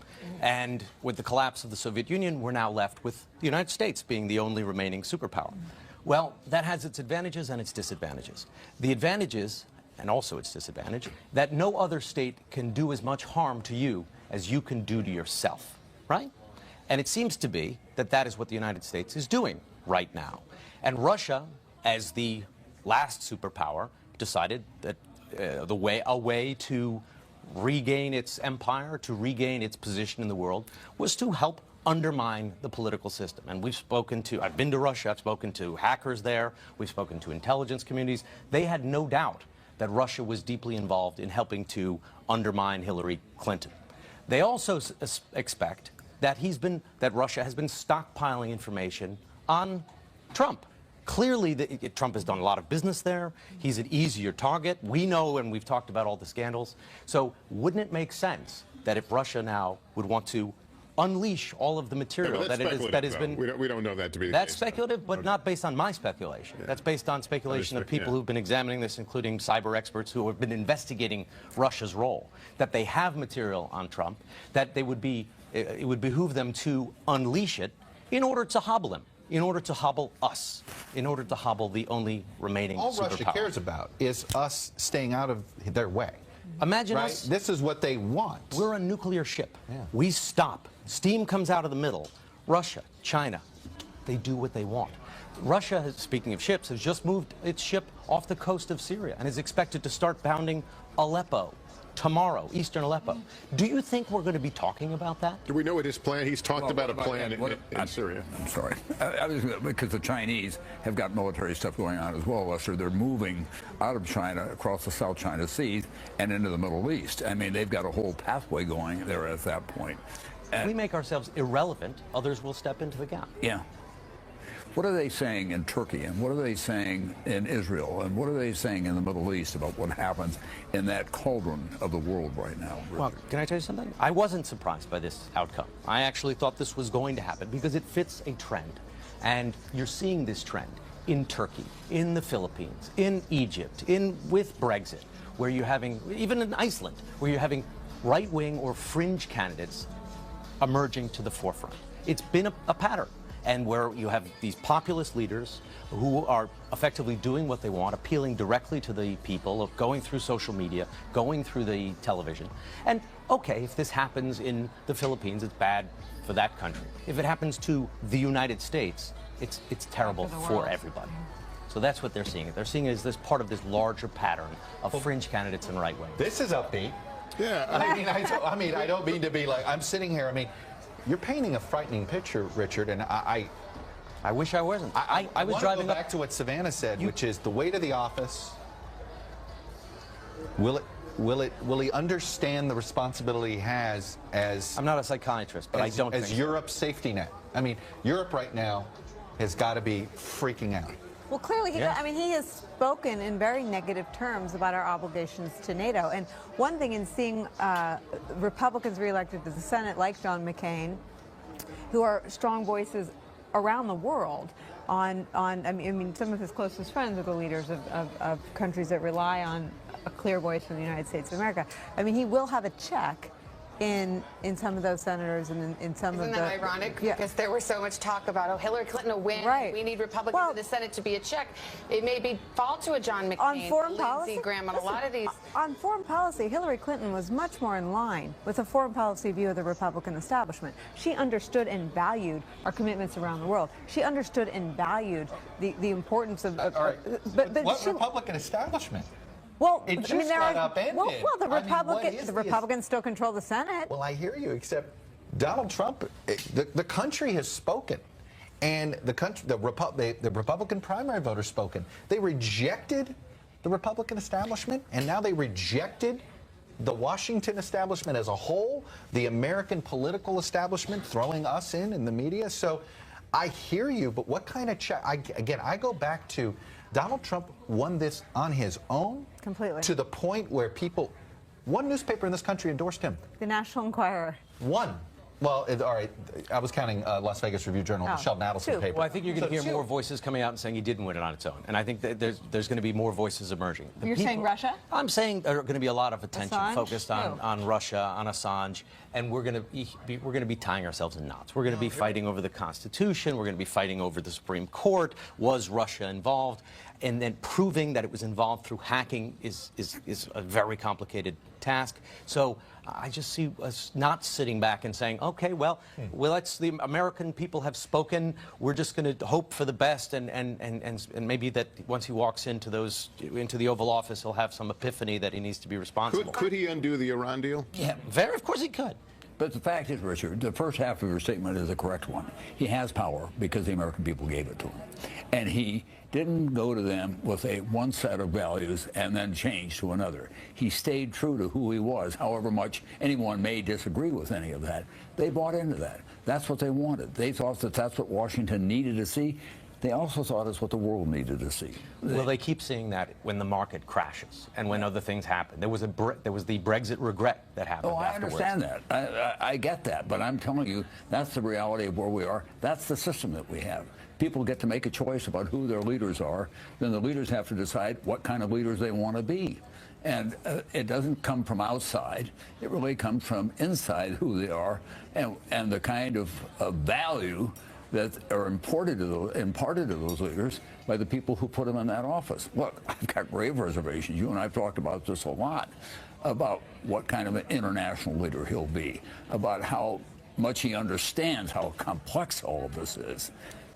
And with the collapse of the Soviet Union, we're now left with the United States being the only remaining superpower. Well, that has its advantages and its disadvantages. The advantages, and also its disadvantage, that no other state can do as much harm to you as you can do to yourself, right? And it seems to be that that is what the United States is doing right now. And Russia, as the last superpower, decided that a way to regain its empire, to regain its position in the world, was to help undermine the political system. And I've been to Russia, I've spoken to hackers there, we've spoken to intelligence communities. They had no doubt that Russia was deeply involved in helping to undermine Hillary Clinton. They also expect that Russia has been stockpiling information on Trump. Clearly, Trump has done a lot of business there. He's an easier target. We know, and we've talked about all the scandals. So wouldn't it make sense that if Russia now would want to unleash all of the material that has been... We don't know that to be the That's case. speculative, but not based on my speculation. That's based on speculation of people who've been examining this, including cyber experts who have been investigating Russia's role, that they have material on Trump, that they would be, it would behoove them to unleash it in order to hobble him, in order to hobble us, in order to hobble the only remaining All superpower. Russia cares about is us staying out of their way. Imagine right? us. This is what they want. We're a nuclear ship. We stop. Steam comes out of the middle. Russia, China, they do what they want. Russia, speaking of ships, has just moved its ship off the coast of Syria and is expected to start bounding Aleppo tomorrow, eastern Aleppo. Do you think we're going to be talking about that? Do we know what his plan? He's talked about a plan in Syria. I'm sorry. Because the Chinese have got military stuff going on as well, Lester. They're moving out of China across the South China Sea and into the Middle East. I mean, they've got a whole pathway going there at that point. If we make ourselves irrelevant, others will step into the gap. Yeah. What are they saying in Turkey, and what are they saying in Israel, and what are they saying in the Middle East about what happens in that cauldron of the world right now? Well, can I tell you something? I wasn't surprised by this outcome. I actually thought this was going to happen because it fits a trend. And you're seeing this trend in Turkey, in the Philippines, in Egypt, with Brexit, where you're having, even in Iceland, where you're having right-wing or fringe candidates emerging to the forefront. It's been a pattern. And where you have these populist leaders who are effectively doing what they want, appealing directly to the people, of going through social media, going through the television. And okay, if this happens in the Philippines, it's bad for that country. If it happens to the United States, it's terrible for everybody. So that's what they're seeing. They're seeing it as this part of this larger pattern of fringe candidates and right wing. This is upbeat. Yeah. I mean, I don't mean to be like, I'm sitting here, I mean, you're painting a frightening picture, Richard, and I wish I wasn't. I was driving back to what Savannah said, which is the weight of the office. Will he understand the responsibility he has as... I'm not a psychiatrist, but I don't think as Europe's safety net. I mean, Europe right now has got to be freaking out. Well, clearly, he has spoken in very negative terms about our obligations to NATO. And one thing in seeing Republicans reelected to the Senate, like John McCain, who are strong voices around the world on I mean, some of his closest friends are the leaders of countries that rely on a clear voice from the United States of America. I mean, he will have a check in some of those senators and in some Isn't of the... that ironic? Because there was so much talk about, oh, Hillary Clinton will win. Right. We need Republicans in the Senate to be a check. It may fall to a John McCain, on foreign policy, Lindsey Graham, on a lot of these. On foreign policy, Hillary Clinton was much more in line with a foreign policy view of the Republican establishment. She understood and valued our commitments around the world. She understood and valued the importance of... what Republican establishment? Well, it just I mean, got upended. Well, the Republicans still control the Senate. Well, I hear you, except Donald Trump, the country has spoken. And the Republican primary voters spoken. They rejected the Republican establishment, and now they rejected the Washington establishment as a whole, the American political establishment throwing us in the media. So I hear you, but what kind of check? Again, I go back to Donald Trump won this on his own. Completely. To the point where one newspaper in this country endorsed him. The National Enquirer. One. Well, all right, I was counting Las Vegas Review-Journal, the Sheldon Adelson paper. Well, I think you're going to hear more voices coming out and saying he didn't win it on its own. And I think that there's going to be more voices emerging. You're saying Russia? I'm saying there's going to be a lot of attention Assange? focused on Russia, on Assange, and we're going to be tying ourselves in knots. We're going to be fighting over the Constitution. We're going to be fighting over the Supreme Court. Was Russia involved? And then proving that it was involved through hacking is a very complicated task. So I just see us not sitting back and saying, okay, well, the American people have spoken. We're just going to hope for the best, and maybe that once he walks into the Oval Office, he'll have some epiphany that he needs to be responsible. Could he undo the Iran deal? Yeah, of course he could. But the fact is, Richard, the first half of your statement is the correct one. He has power because the American people gave it to him. And he didn't go to them with one set of values and then change to another. He stayed true to who he was, however much anyone may disagree with any of that. They bought into that. That's what they wanted. They thought that that's what Washington needed to see. They also thought it's what the world needed to see. Well, they keep seeing that when the market crashes and when other things happen. There was the Brexit regret that happened afterwards. I understand that. I get that. But I'm telling you, that's the reality of where we are. That's the system that we have. People get to make a choice about who their leaders are. Then the leaders have to decide what kind of leaders they want to be. And it doesn't come from outside. It really comes from inside who they are and the kind of value that are imparted to those leaders by the people who put them in that office. Look, I've got grave reservations. You and I have talked about this a lot, about what kind of an international leader he'll be, about how much he understands how complex all of this is,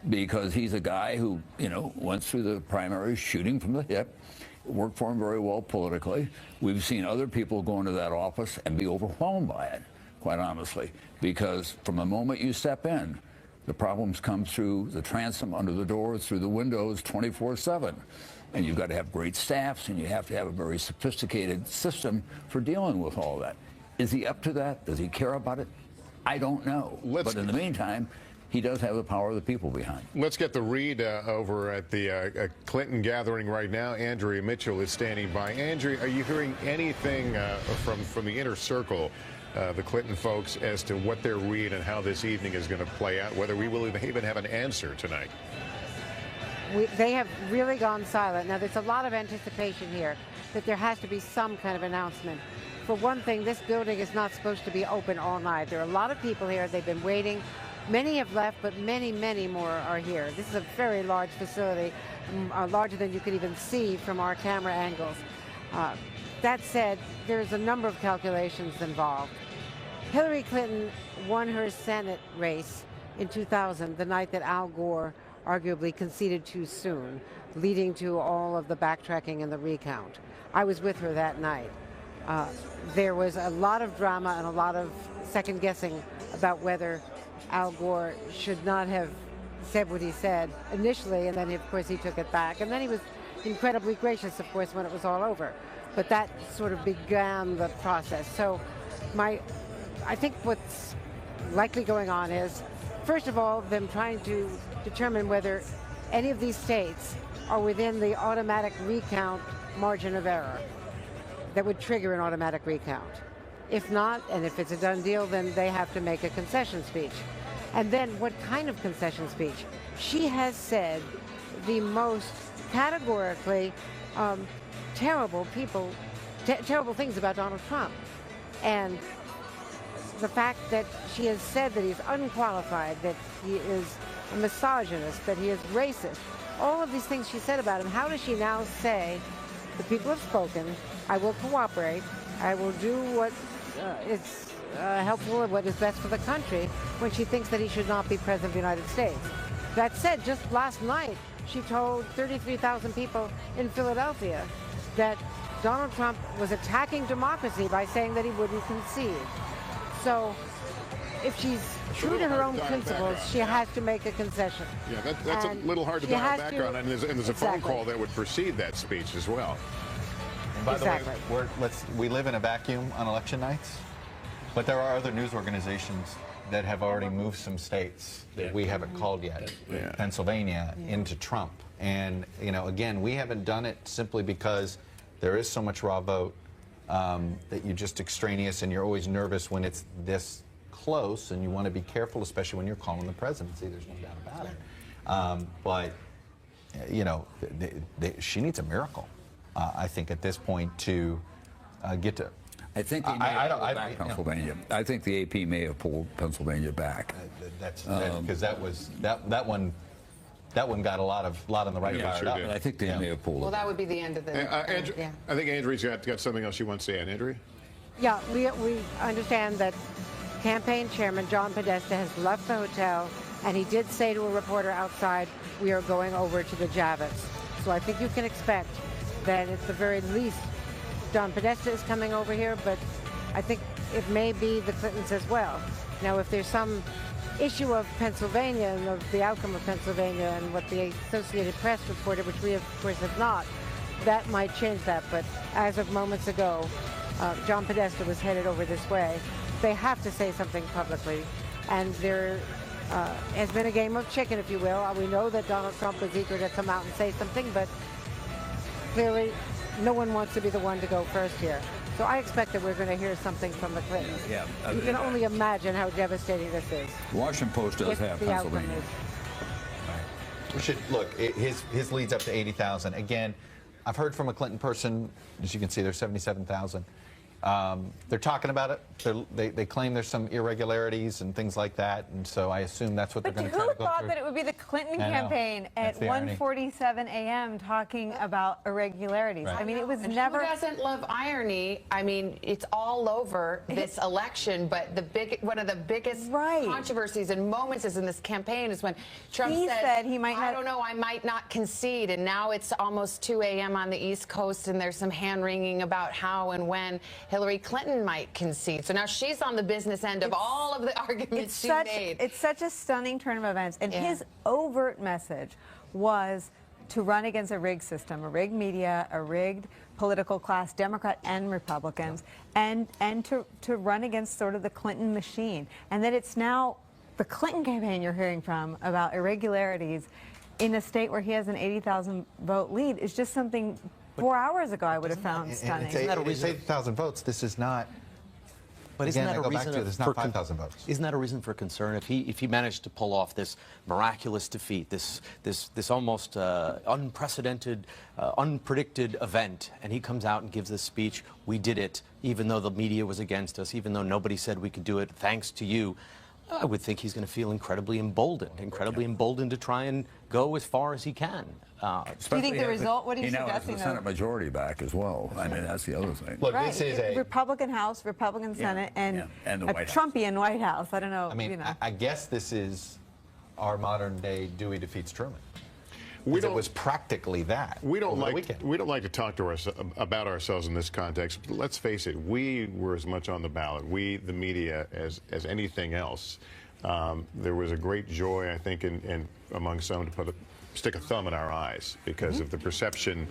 because he's a guy who, went through the primaries shooting from the hip, worked for him very well politically. We've seen other people go into that office and be overwhelmed by it, quite honestly, because from the moment you step in, the problems come through the transom, under the door, through the windows, 24/7. And you've got to have great staffs, and you have to have a very sophisticated system for dealing with all that. Is he up to that? Does he care about it? I don't know. But in the meantime, he does have the power of the people behind him. Let's get the read over at the Clinton gathering right now. Andrea Mitchell is standing by. Andrea, are you hearing anything from the inner circle, the Clinton folks, as to what their read and how this evening is going to play out, whether we will even have an answer tonight? They have really gone silent. Now, there's a lot of anticipation here that there has to be some kind of announcement. For one thing, this building is not supposed to be open all night. There are a lot of people here. They've been waiting. Many have left, but many, many more are here. This is a very large facility, larger than you could even see from our camera angles. That said, there's a number of calculations involved. Hillary Clinton won her Senate race in 2000, the night that Al Gore arguably conceded too soon, leading to all of the backtracking and the recount. I was with her that night. There was a lot of drama and a lot of second guessing about whether Al Gore should not have said what he said initially, and then, of course, he took it back. And then he was incredibly gracious, of course, when it was all over. But that sort of began the process. So I think what's likely going on is, first of all, them trying to determine whether any of these states are within the automatic recount margin of error that would trigger an automatic recount. If not, and if it's a done deal, then they have to make a concession speech. And then what kind of concession speech? She has said the most categorically terrible things about Donald Trump. And the fact that she has said that he's unqualified, that he is a misogynist, that he is racist, all of these things she said about him, how does she now say, the people have spoken, I will cooperate, I will do what is helpful and what is best for the country, when she thinks that he should not be president of the United States? That said, just last night, she told 33,000 people in Philadelphia that Donald Trump was attacking democracy by saying that he wouldn't concede. So if she's true to her own principles, she has to make a concession. Yeah, that's a little hard to dial back on, and there's a phone call that would precede that speech as well. And by the way, we live in a vacuum on election nights, but there are other news organizations that have already moved some states that we haven't called yet, Pennsylvania, into Trump. And, again, we haven't done it simply because there is so much raw vote that you're just extraneous and you're always nervous when it's this close, and you want to be careful, especially when you're calling the presidency. There's no doubt about it. But, she needs a miracle, I think, at this point to get to. I think they may have pulled back Pennsylvania. I think the AP may have pulled Pennsylvania back. Because that one got a lot on the right fired up. I think they may have pulled it. Well, that would be the end of the. I think Andrea's got something else she wants to add. Andrea? Yeah, we understand that campaign chairman John Podesta has left the hotel, and he did say to a reporter outside, we are going over to the Javits. So I think you can expect that at the very least John Podesta is coming over here, but I think it may be the Clintons as well. Now, if there's some issue of Pennsylvania and of the outcome of Pennsylvania and what the Associated Press reported, which we of course have not, that might change that. But as of moments ago, John Podesta was headed over this way. They have to say something publicly, and there has been a game of chicken, if you will. We know that Donald Trump was eager to come out and say something, but clearly no one wants to be the one to go first here. So I expect that we're going to hear something from the Clintons. Yeah, you can only imagine how devastating this is. Washington Post does have Pennsylvania. We should look. His lead's up to 80,000. Again, I've heard from a Clinton person. As you can see, there's 77,000. They're talking about it. They claim there's some irregularities and things like that, and so I assume that's what they're going to try to go through. Who thought that it would be the Clinton campaign at 1:47 a.m. talking about irregularities? Right. I mean, it was and never. Who doesn't love irony? I mean, it's all over this election, but one of the biggest controversies and moments is in this campaign is when Trump said he might not. I don't know, I might not concede, and now it's almost 2 a.m. on the East Coast, and there's some hand-wringing about how and when Hillary Clinton might concede. So now she's on the business end of all of the arguments she made. It's such a stunning turn of events. And his overt message was to run against a rigged system, a rigged media, a rigged political class, Democrat and Republicans, and to run against sort of the Clinton machine. And that it's now the Clinton campaign you're hearing from about irregularities in a state where he has an 80,000 vote lead is just something 4 hours ago I would have found stunning. It's 80,000 votes. This is not. But isn't that a reason it's not 5,000 votes? Isn't that a reason for concern if he managed to pull off this miraculous defeat, this almost unprecedented, unpredicted event, and he comes out and gives this speech? We did it, even though the media was against us, even though nobody said we could do it. Thanks to you. I would think he's going to feel incredibly emboldened to try and go as far as he can. Do you think the result, what are you suggesting? He now has the Senate majority back as well. I mean, that's the other thing. Look, this is a Republican House, Republican Senate, and the a White House. Trumpian White House. I don't know. I mean, I guess this is our modern-day Dewey defeats Truman. It was practically that. We don't like to talk to about ourselves in this context. But let's face it, we were as much on the ballot, we, the media, as anything else. There was a great joy, I think, in among some to stick a thumb in our eyes because of the perception.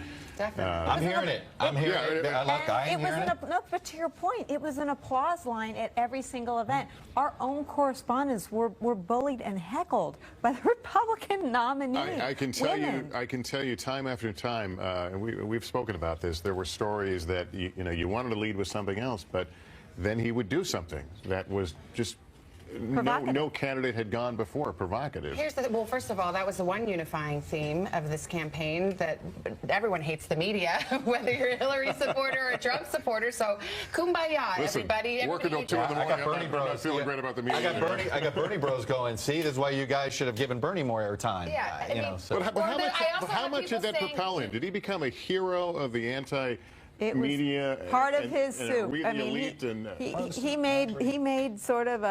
I'm hearing it. I'm hearing it. Look, I'm hearing it. No, but to your point, it was an applause line at every single event. Our own correspondents were bullied and heckled by the Republican nominee. I can tell you time after time, and we've spoken about this, there were stories that you wanted to lead with something else, but then he would do something that was just no candidate had gone before provocative. Well, first of all, that was the one unifying theme of this campaign, that everyone hates the media, whether you're a Hillary supporter or a Trump supporter. So, kumbaya, everybody. Working till 2 in the morning. I'm not feeling great about the media. I got Bernie bros going. See, this is why you guys should have given Bernie more airtime. Yeah, But how much did that propel him? Did he become a hero of the anti-media? It was part of his soup. I mean, he made sort of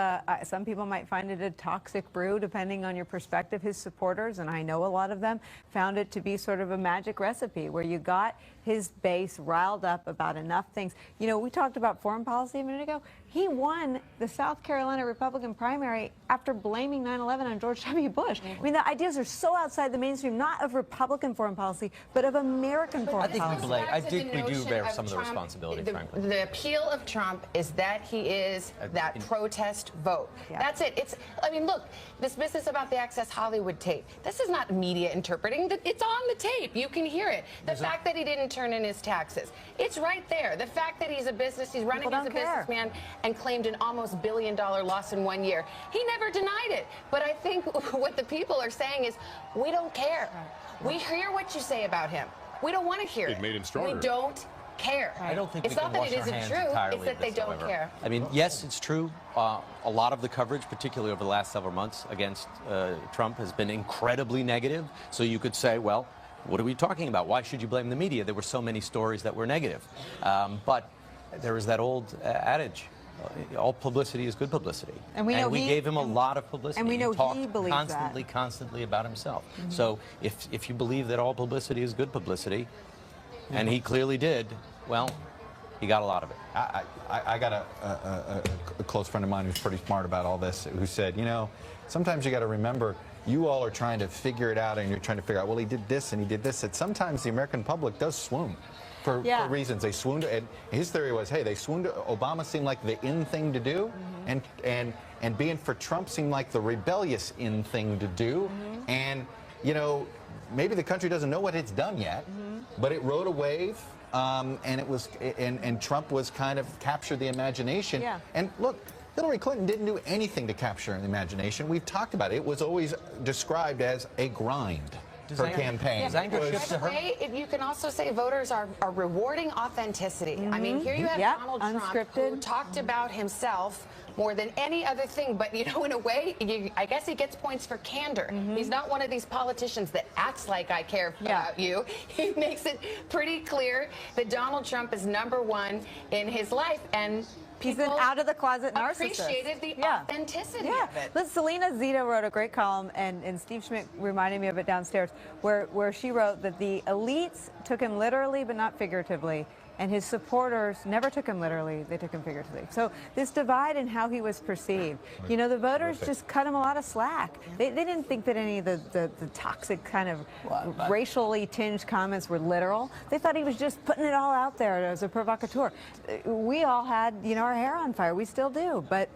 some people might find it a toxic brew, depending on your perspective. His supporters, and I know a lot of them, found it to be sort of a magic recipe where you got his base riled up about enough things. You know, we talked about foreign policy a minute ago. He won the South Carolina Republican primary after blaming 9/11 on George W. Bush. I mean, the ideas are so outside the mainstream, not of Republican foreign policy, but of American foreign policy. I think we do bear some of the responsibility, frankly. The appeal of Trump is that he is that protest vote. Yeah. That's it. I mean, look, this business about the Access Hollywood tape, this is not media interpreting. It's on the tape. You can hear it. The fact that he didn't turn in his taxes, it's right there. The fact that he's running as a businessman and claimed an almost $1 billion loss in 1 year. He never denied it. But I think what the people are saying is, we don't care. We hear what you say about him. We don't want to hear it. It made him stronger. We don't care. I don't think it's we not can that it wash our isn't hands true. entirely It's that of they this, don't however. care. I mean, yes, it's true. A lot of the coverage, particularly over the last several months against Trump, has been incredibly negative. So you could say, well, what are we talking about? Why should you blame the media? There were so many stories that were negative. But there is that old adage. All publicity is good publicity. And we gave him a lot of publicity. And we know he believes constantly about himself. So if you believe that all publicity is good publicity, and he clearly did, well, He got a lot of it. I got a close friend of mine who's pretty smart about all this, who said, you know, sometimes you got to remember, you all are trying to figure it out, and you're trying to figure out, well, he did this and he did this. That sometimes the American public does swoon for reasons. They swooned, and his theory was, hey, they swooned. Obama seemed like the in thing to do, and being for Trump seemed like the rebellious in thing to do, and you know, maybe the country doesn't know what it's done yet, but it rode a wave. And it was, and Trump was kind of captured the imagination. Yeah. And look, Hillary Clinton didn't do anything to capture the imagination. We've talked about it. It was always described as a grind. Her campaign. By the way, you can also say voters are rewarding authenticity. I mean, here you have Donald Trump, who talked about himself more than any other thing, but you know, in a way, I guess he gets points for candor. He's not one of these politicians that acts like I care about you. He makes it pretty clear that Donald Trump is #1 in his life, and he's an out-of-the-closet narcissist. Appreciated the authenticity of it. Listen, Selena Zito wrote a great column, and Steve Schmidt reminded me of it downstairs, where she wrote that the elites took him literally but not figuratively, and his supporters never took him literally, they took him figuratively. So this divide in how he was perceived, you know, the voters just cut him a lot of slack. They didn't think that any of the toxic kind of racially tinged comments were literal. They thought he was just putting it all out there as a provocateur. We all had, you know, our hair on fire. We still do. But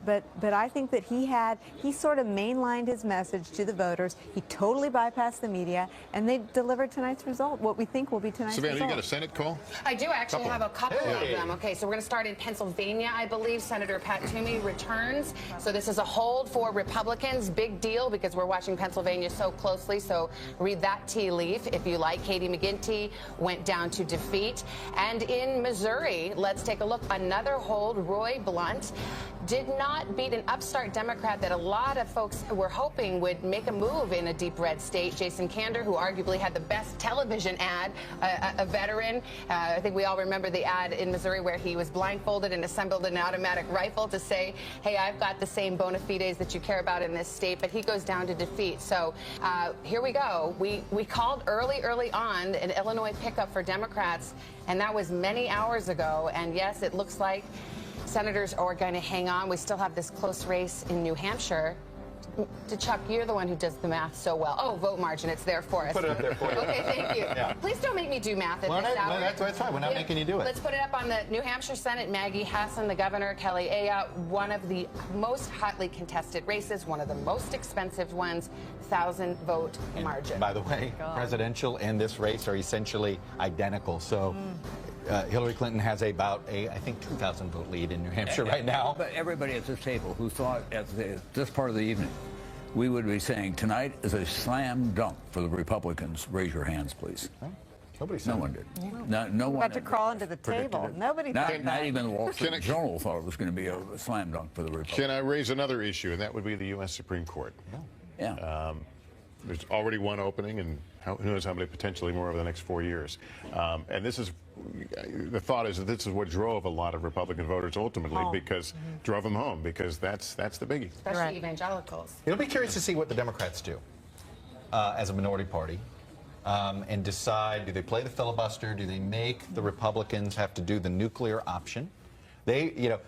I think that he sort of mainlined his message to the voters. He totally bypassed the media, and they delivered tonight's result, what we think will be tonight's result. Savannah, you got a Senate call? I do actually have a couple of them. Okay, so we're going to start in Pennsylvania, I believe. Senator Pat Toomey returns. So this is a hold for Republicans. Big deal, because we're watching Pennsylvania so closely. So read that tea leaf if you like. Katie McGinty went down to defeat. And in Missouri, let's take a look. Another hold. Roy Blunt did not beat an upstart Democrat that a lot of folks were hoping would make a move in a deep red state. Jason Kander, who arguably had the best television ad, a veteran. I think we all remember the ad in Missouri where he was blindfolded and assembled an automatic rifle to say, hey, I've got the same bona fides that you care about in this state, but he goes down to defeat. So here we go. We called early on an Illinois pickup for Democrats, and that was many hours ago. And yes, it looks like senators are going to hang on. We still have this close race in New Hampshire. Chuck, you're the one who does the math so well. Oh, vote margin, it's there for us. Put it up there for you. Okay, thank you. Yeah. Please don't make me do math at this hour. That's right. We're not making you do it. Let's put it up on the New Hampshire Senate. Maggie Hassan, the governor, Kelly Ayotte, one of the most hotly contested races, one of the most expensive ones, 1,000-vote margin. By the way, presidential and this race are essentially identical. So Hillary Clinton has about I think, 2,000 vote lead in New Hampshire right now. But everybody at this table who thought at this part of the evening, we would be saying tonight is a slam dunk for the Republicans. Raise your hands, please. Nobody said No one did. No one About to crawl into the table. Nobody thought that. Not even the Wall Street Journal thought it was going to be a slam dunk for the Republicans. Can I raise another issue, and that would be the U.S. Supreme Court? Yeah. There's already one opening, and who knows how many potentially more over the next 4 years. And this is, the thought is that this is what drove a lot of Republican voters ultimately, because drove them home, because that's the biggie. Especially evangelicals. It'll be curious to see what the Democrats do as a minority party and decide, do they play the filibuster? Do they make the Republicans have to do the nuclear option? The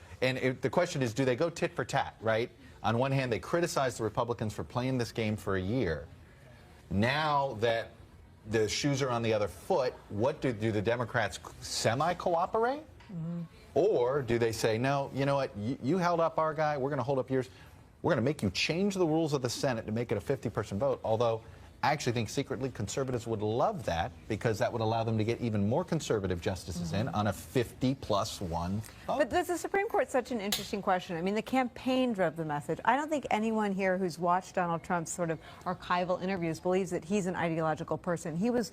question is, do they go tit for tat, right? On one hand, they criticize the Republicans for playing this game for a year. Now that the shoes are on the other foot, what do the Democrats semi-cooperate? Or do they say, no, you know what, you held up our guy, we're going to hold up yours. We're going to make you change the rules of the Senate to make it a 50-person vote, although I actually think secretly conservatives would love that, because that would allow them to get even more conservative justices in on a 50+1 vote. But does the Supreme Court such an interesting question? I mean, the campaign drove the message. I don't think anyone here who's watched Donald Trump's sort of archival interviews believes that he's an ideological person. He was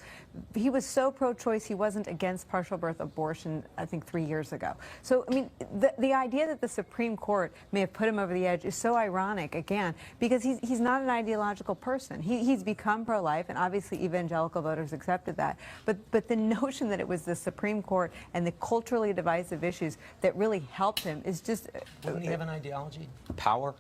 so pro-choice, he wasn't against partial birth abortion, I think, 3 years ago. So, I mean, the idea that the Supreme Court may have put him over the edge is so ironic, again, because he's not an ideological person. He's become pro-life, and obviously evangelical voters accepted that. But the notion that it was the Supreme Court and the culturally divisive issues that really helped him is just... Doesn't he have an ideology? Power?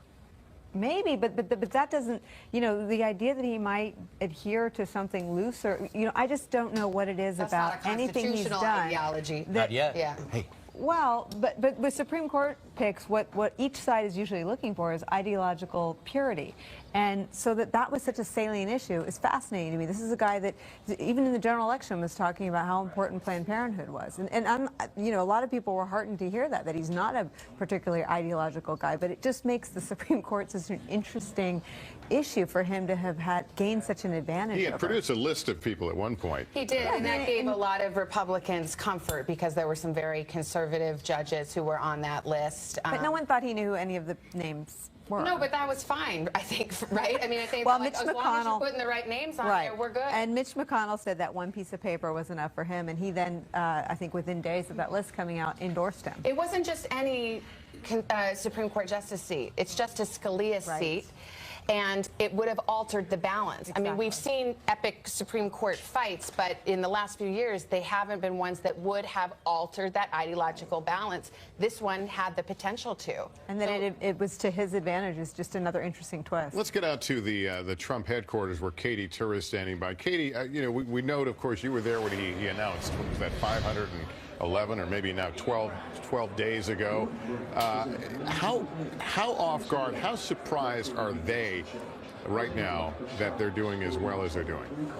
Maybe, but that doesn't, you know, the idea that he might adhere to something looser, you know, I just don't know what it is about anything he's done. Ideology. Not yet. Yeah. Hey, Well, but with Supreme Court picks, what each side is usually looking for is ideological purity. And so that was such a salient issue is fascinating to me. This is a guy that, even in the general election, was talking about how important Planned Parenthood was. And a lot of people were heartened to hear that he's not a particularly ideological guy, but it just makes the Supreme Court such an interesting issue for him to have gained such an advantage. He had produced a list of people at one point. He did, and that gave a lot of Republicans comfort because there were some very conservative judges who were on that list. But no one thought he knew who any of the names were. No, but that was fine, I think, right? I mean, I think well, like, Mitch as long as you're putting the right names on there, we're good. And Mitch McConnell said that one piece of paper was enough for him, and he then, I think within days of that list coming out, endorsed him. It wasn't just any Supreme Court justice seat. It's Justice Scalia's seat. And it would have altered the balance. Exactly. I mean, we've seen epic Supreme Court fights, but in the last few years, they haven't been ones that would have altered that ideological balance. This one had the potential to. And then it was to his advantage. It's just another interesting twist. Let's get out to the Trump headquarters where Katie Tur is standing by. Katie, we note, of course, you were there when he announced, what was that, 511 or maybe now 12 days ago. How off guard, how surprised are they right now that they're doing as well as they're doing?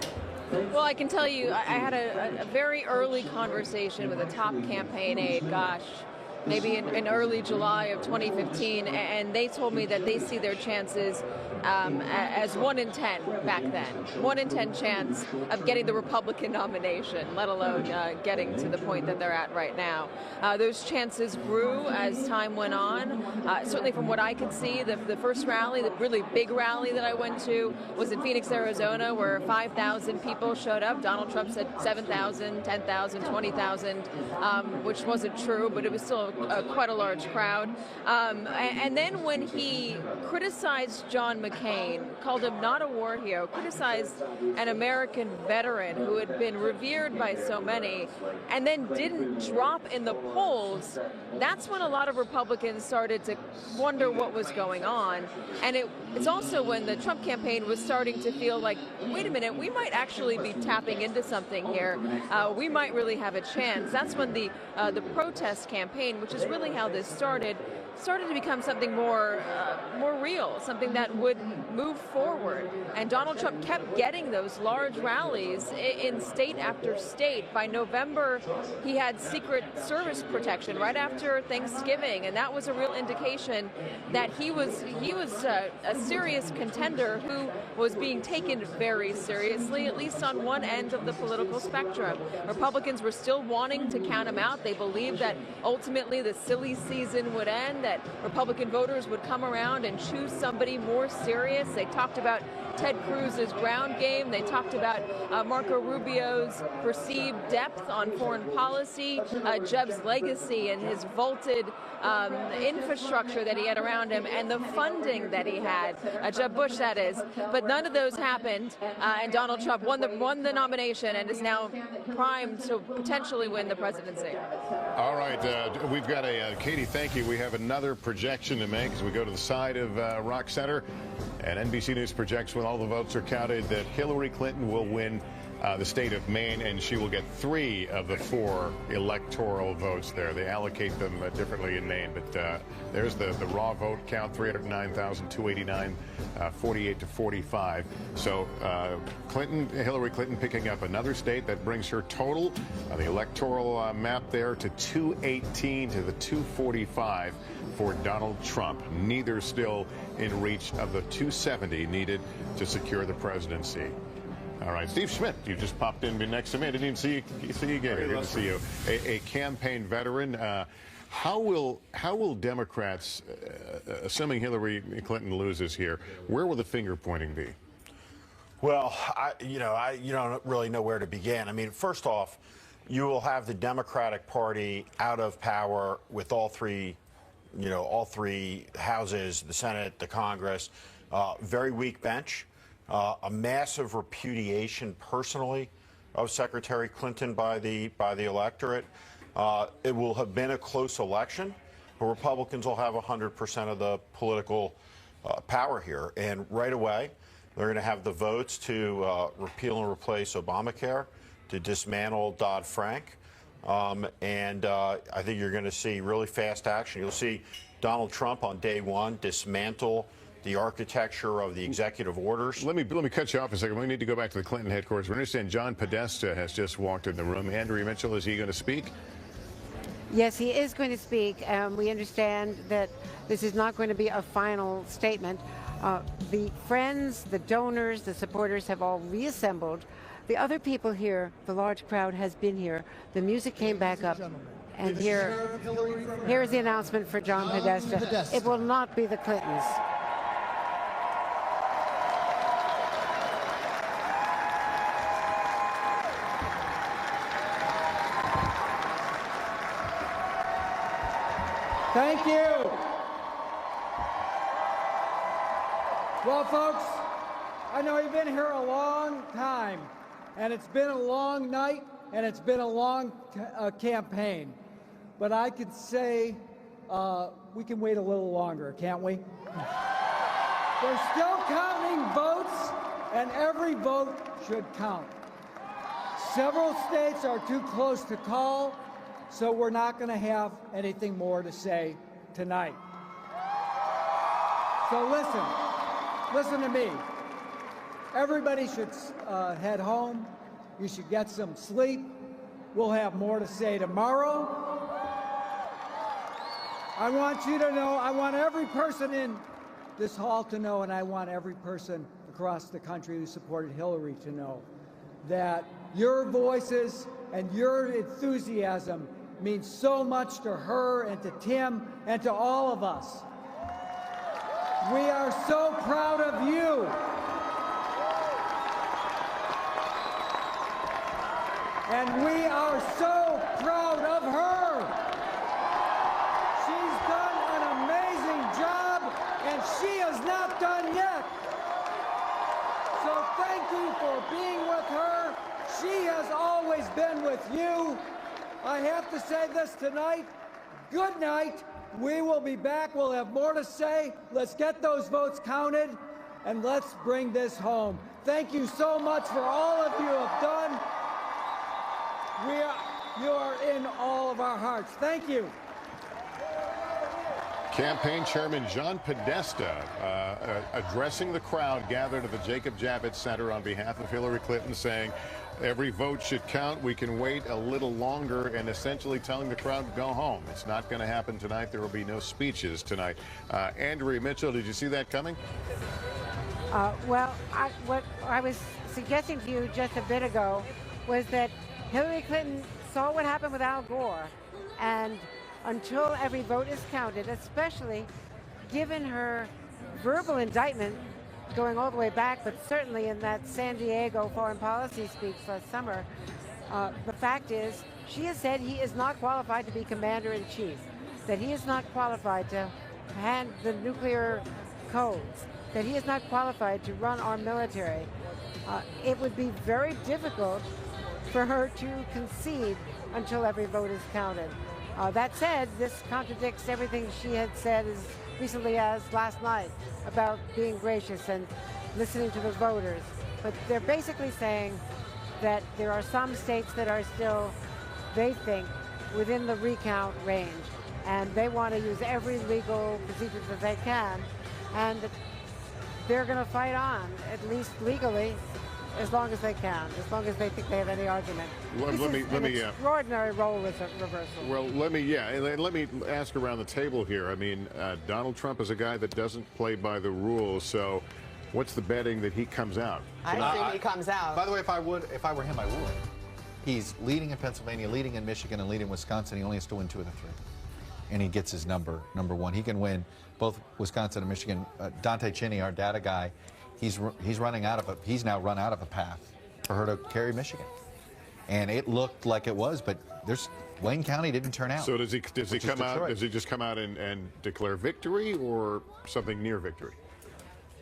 Well, I can tell you, I had a very early conversation with a top campaign aide, gosh, maybe in early July of 2015, and they told me that they see their chances as 1 in 10 back then. 1 in 10 chance of getting the Republican nomination, let alone getting to the point that they're at right now. Those chances grew as time went on. Certainly from what I could see, the first rally, the really big rally that I went to was in Phoenix, Arizona, where 5,000 people showed up. Donald Trump said 7,000, 10,000, 20,000, which wasn't true, but it was still quite a large crowd. And then when he criticized John McCain, called him not a war hero, criticized an American veteran who had been revered by so many, and then didn't drop in the polls, that's when a lot of Republicans started to wonder what was going on. And it's also when the Trump campaign was starting to feel like, wait a minute, we might actually be tapping into something here. We might really have a chance. That's when the protest campaign, which is really how this started to become something more real, something that would move forward. And Donald Trump kept getting those large rallies in state after state. By November, he had Secret Service protection right after Thanksgiving, and that was a real indication that he was a serious contender who was being taken very seriously, at least on one end of the political spectrum. Republicans were still wanting to count him out. They believed that ultimately the silly season would end, that Republican voters would come around and choose somebody more serious. They talked about Ted Cruz's ground game. They talked about Marco Rubio's perceived depth on foreign policy, Jeb's legacy and his vaulted infrastructure that he had around him, and the funding that he had, Jeb Bush, that is. But none of those happened, and Donald Trump won the nomination and is now primed to potentially win the presidency. All right, we've got Katie, thank you. We have another projection to make as we go to the side of Rock Center. And NBC News projects when all the votes are counted that Hillary Clinton will win the state of Maine, and she will get 3 of the 4 electoral votes there. They allocate them differently in Maine, but there's the raw vote count, 309,289, 48 to 45. So Hillary Clinton picking up another state that brings her total on the electoral map there to 218 to the 245 for Donald Trump. Neither still in reach of the 270 needed to secure the presidency. All right, Steve Schmidt, you just popped in next to me. I didn't even see you again. I didn't see you. A campaign veteran. How will Democrats, assuming Hillary Clinton loses here, where will the finger pointing be? Well, you don't really know where to begin. I mean, first off, you will have the Democratic Party out of power with all three houses, the Senate, the Congress, very weak bench. A massive repudiation personally of Secretary Clinton by the electorate. It will have been a close election, but Republicans will have 100% of the political power here. And right away, they're going to have the votes to repeal and replace Obamacare, to dismantle Dodd-Frank. And I think you're going to see really fast action. You'll see Donald Trump on day one dismantle the architecture of the executive orders. Let me cut you off a second. We need to go back to the Clinton headquarters. We understand John Podesta has just walked in the room. Andrea Mitchell, is he going to speak? Yes, he is going to speak. We understand that this is not going to be a final statement. The friends, the donors, the supporters have all reassembled. The other people here, the large crowd has been here. The music came back up. And here is the announcement for John Podesta. It will not be the Clintons. Thank you. Well, folks, I know you've been here a long time, and it's been a long night, and it's been a long campaign. But I could say we can wait a little longer, can't we? They're still counting votes, and every vote should count. Several states are too close to call, so we're not going to have anything more to say tonight. So listen to me. Everybody should head home. You should get some sleep. We'll have more to say tomorrow. I want you to know, I want every person in this hall to know, and I want every person across the country who supported Hillary to know that your voices and your enthusiasm means so much to her and to Tim and to all of us. We are so proud of you. And we are so proud of her. She's done an amazing job, and she is not done yet. So thank you for being with her. She has always been with you. I have to say this tonight. Good night. We will be back. We'll have more to say. Let's get those votes counted, and let's bring this home. Thank you so much for all of you have done. You are in all of our hearts. Thank you. Campaign Chairman John Podesta addressing the crowd gathered at the Jacob Javits Center on behalf of Hillary Clinton, saying every vote should count. We can wait a little longer, and essentially telling the crowd to go home. It's not going to happen tonight. There will be no speeches tonight. Andrea Mitchell, did you see that coming? Well, what I was suggesting to you just a bit ago was that Hillary Clinton saw what happened with Al Gore, and until every vote is counted, especially given her verbal indictment going all the way back, but certainly in that San Diego foreign policy speech last summer, the fact is she has said he is not qualified to be commander-in-chief, that he is not qualified to hand the nuclear codes, that he is not qualified to run our military. It would be very difficult for her to concede until every vote is counted. That said, this contradicts everything she had said as recently as last night about being gracious and listening to the voters. But they're basically saying that there are some states that are still, they think, within the recount range, and they want to use every legal procedure that they can, and they're going to fight on, at least legally, as long as they can, as long as they think they have any argument. Let me extraordinary role reversal. Well, let me ask around the table here. I mean, Donald Trump is a guy that doesn't play by the rules, so what's the betting that he comes out? I think he comes out. By the way, if I were him, I would. He's leading in Pennsylvania, leading in Michigan, and leading in Wisconsin. He only has to win 2 of the 3. And he gets his number 1. He can win both Wisconsin and Michigan. Dante Cheney, our data guy, he's now run out of a path for her to carry Michigan. And it looked like it was, but Wayne County didn't turn out. So does he come out? Does he just come out and declare victory, or something near victory?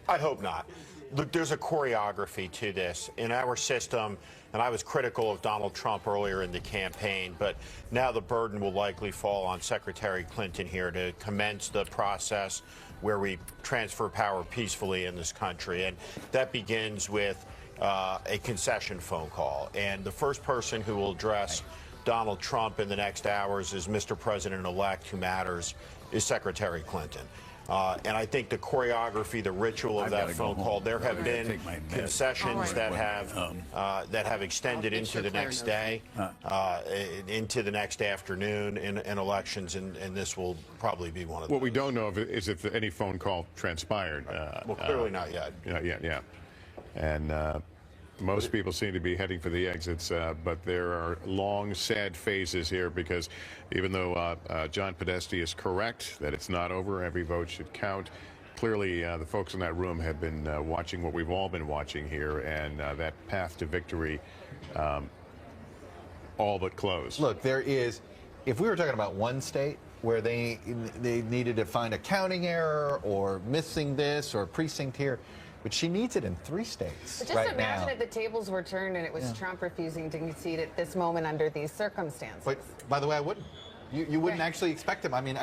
I hope not. Look, there's a choreography to this in our system, and I was critical of Donald Trump earlier in the campaign, but now the burden will likely fall on Secretary Clinton here to commence the process where we transfer power peacefully in this country, and that begins with a concession phone call. And the first person who will address Donald Trump in the next hours as Mr. President-elect, who matters is Secretary Clinton. And I think the choreography, the ritual of that phone call, there have been concessions that have extended into the next day, into the next afternoon in elections, and this will probably be one of them. What we don't know is if any phone call transpired. Well, clearly not yet. Not yet, yeah. And most people seem to be heading for the exits, but there are long, sad phases here because even though John Podesta is correct that it's not over, every vote should count, clearly the folks in that room have been watching what we've all been watching here, and that path to victory all but closed. Look, there is, if we were talking about one state where they needed to find a counting error or missing this or precinct here, but she needs it in 3 states. But just right imagine now. if the tables were turned and it was Trump refusing to concede at this moment under these circumstances. But by the way, I wouldn't. You wouldn't actually expect him. I mean,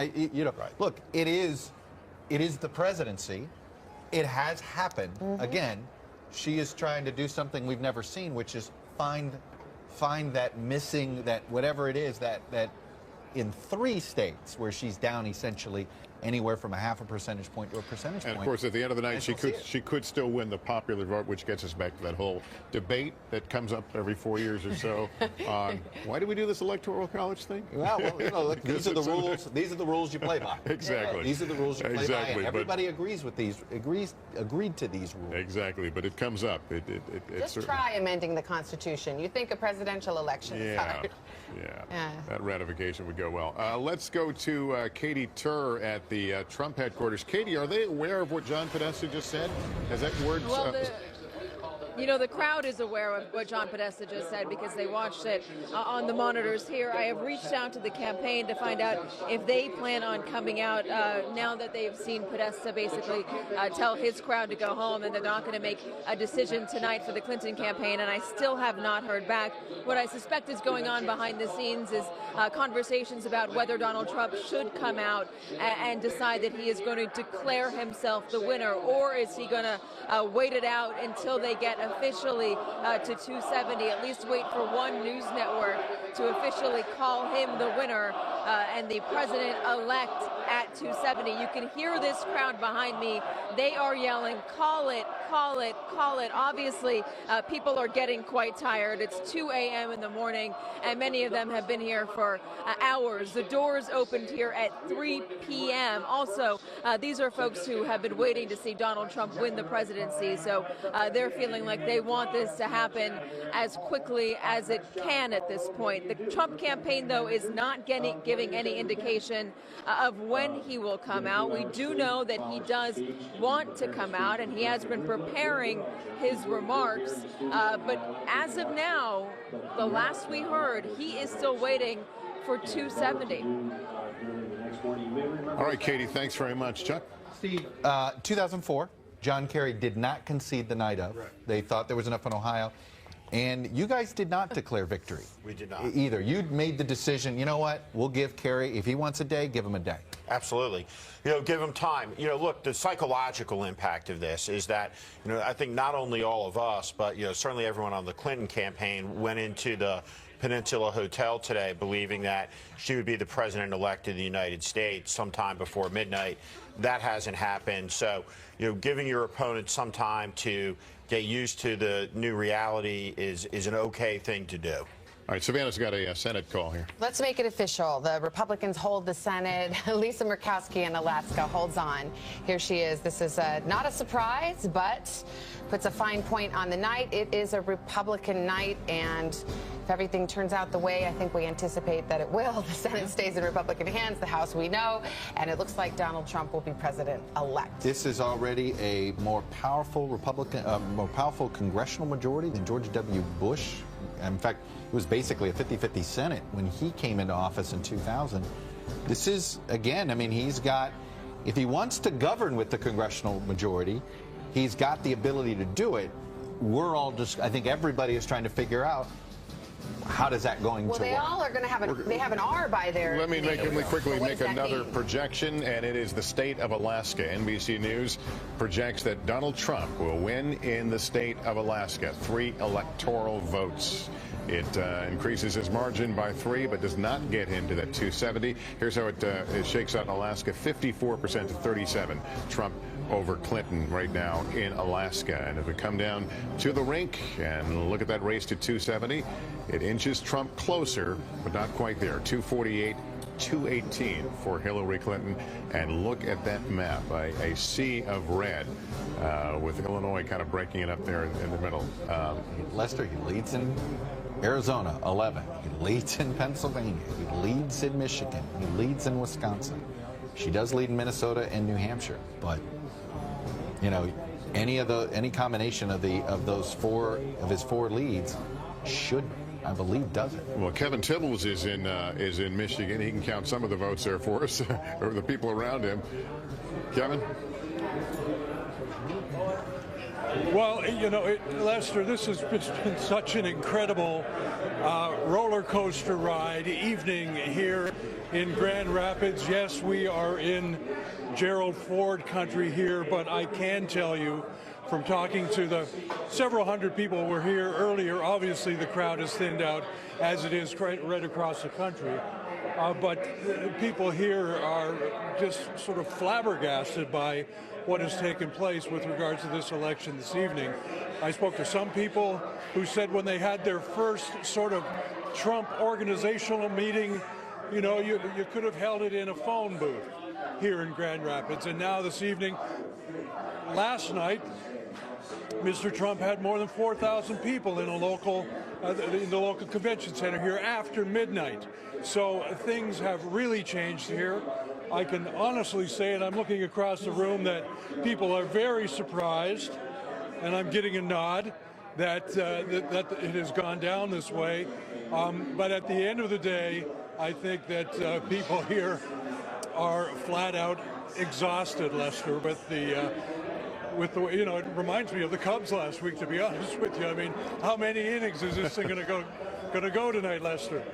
look, it is the presidency. It has happened. Again, she is trying to do something we've never seen, which is find that missing, that whatever it is, that in 3 states where she's down essentially anywhere from a half a percentage point to a percentage point. And of course, at the end of the night, she could still win the popular vote, which gets us back to that whole debate that comes up every 4 years or so on why do we do this electoral college thing? Well, look, these are the rules. These are the rules you play by. Exactly. These are the rules you play by. And everybody but agrees with these. Agreed to these rules. Exactly, but it comes up. Just try amending the Constitution. You think a presidential election is hard. Yeah, that ratification would go well. Let's go to Katie Tur at the Trump headquarters. Katie, are they aware of what John Podesta just said? Has that word... Well, the crowd is aware of what John Podesta just said because they watched it on the monitors here. I have reached out to the campaign to find out if they plan on coming out now that they've seen Podesta basically tell his crowd to go home and they're not going to make a decision tonight for the Clinton campaign, and I still have not heard back. What I suspect is going on behind the scenes is conversations about whether Donald Trump should come out and decide that he is going to declare himself the winner, or is he going to wait it out until they get officially to 270, at least wait for one news network to officially call him the winner and the president-elect at 270. You can hear this crowd behind me. They are yelling, call it, call it, call it. Obviously, people are getting quite tired. It's 2 a.m. in the morning, and many of them have been here for hours. The doors opened here at 3 p.m. Also, these are folks who have been waiting to see Donald Trump win the presidency, so they're feeling like they want this to happen as quickly as it can at this point. The Trump campaign, though, is not giving any indication of when he will come out. We do know that he does want to come out, and he has been preparing his remarks. But as of now, the last we heard, he is still waiting for 270. All right, Katie, thanks very much. Chuck? Steve, 2004. John Kerry did not concede the night of. They thought there was enough in Ohio. And you guys did not declare victory. We did not. Either. You made the decision, you know what, we'll give Kerry, if he wants a day, give him a day. Absolutely. Give him time. Look, the psychological impact of this is that, I think not only all of us, but, certainly everyone on the Clinton campaign went into the Peninsula Hotel today believing that she would be the president-elect of the United States sometime before midnight. That hasn't happened. So, giving your opponent some time to get used to the new reality is an okay thing to do. All right, Savannah's got a Senate call here. Let's make it official. The Republicans hold the Senate. Lisa Murkowski in Alaska holds on. Here she is. This is not a surprise, but puts a fine point on the night. It is a Republican night, and if everything turns out the way I think we anticipate that it will, the Senate stays in Republican hands, the House we know, and it looks like Donald Trump will be president-elect. This is already a more powerful more powerful congressional majority than George W. Bush. In fact, it was basically a 50-50 Senate when he came into office in 2000. This is, again, I mean, he's got, if he wants to govern with the congressional majority, he's got the ability to do it. We're all just, I think everybody is trying to figure out, how does that going well, to they work? all are going to have they have an R by their Let me quickly make another mean? projection, and it is the state of Alaska. NBC News projects that Donald Trump will win in the state of Alaska, 3 electoral votes. It increases his margin by 3, but does not get him to that 270. Here's how it shakes out in Alaska, 54% to 37. Trump over Clinton right now in Alaska. And if we come down to the rink and look at that race to 270, it inches Trump closer, but not quite there. 248, 218 for Hillary Clinton. And look at that map, a sea of red, with Illinois kind of breaking it up there in the middle. Lester, he leads in Arizona, 11. He leads in Pennsylvania. He leads in Michigan. He leads in Wisconsin. She does lead in Minnesota and New Hampshire, but you know, any combination of his 4 leads should, I believe, does it. Well, Kevin Tibbles is in Michigan. He can count some of the votes there for us, or the people around him. Kevin? Well, you know, Lester, this has been such an incredible roller coaster ride evening here in Grand Rapids. Yes, we are in Gerald Ford country here, but I can tell you from talking to the several hundred people who were here earlier, obviously the crowd has thinned out as it is right across the country. But people here are just sort of flabbergasted by what has taken place with regards to this election this evening. I spoke to some people who said when they had their first sort of Trump organizational meeting, you know, you could have held it in a phone booth here in Grand Rapids. And now this evening, last night, Mr. Trump had more than 4,000 people in the local convention center here after midnight. So things have really changed here. I can honestly say, and I'm looking across the room, that people are very surprised, and I'm getting a nod that it has gone down this way. But at the end of the day, I think that people here are flat out exhausted, Lester, with the you know, it reminds me of the Cubs last week, to be honest with you. I mean, how many innings is this thing going to go tonight, Lester?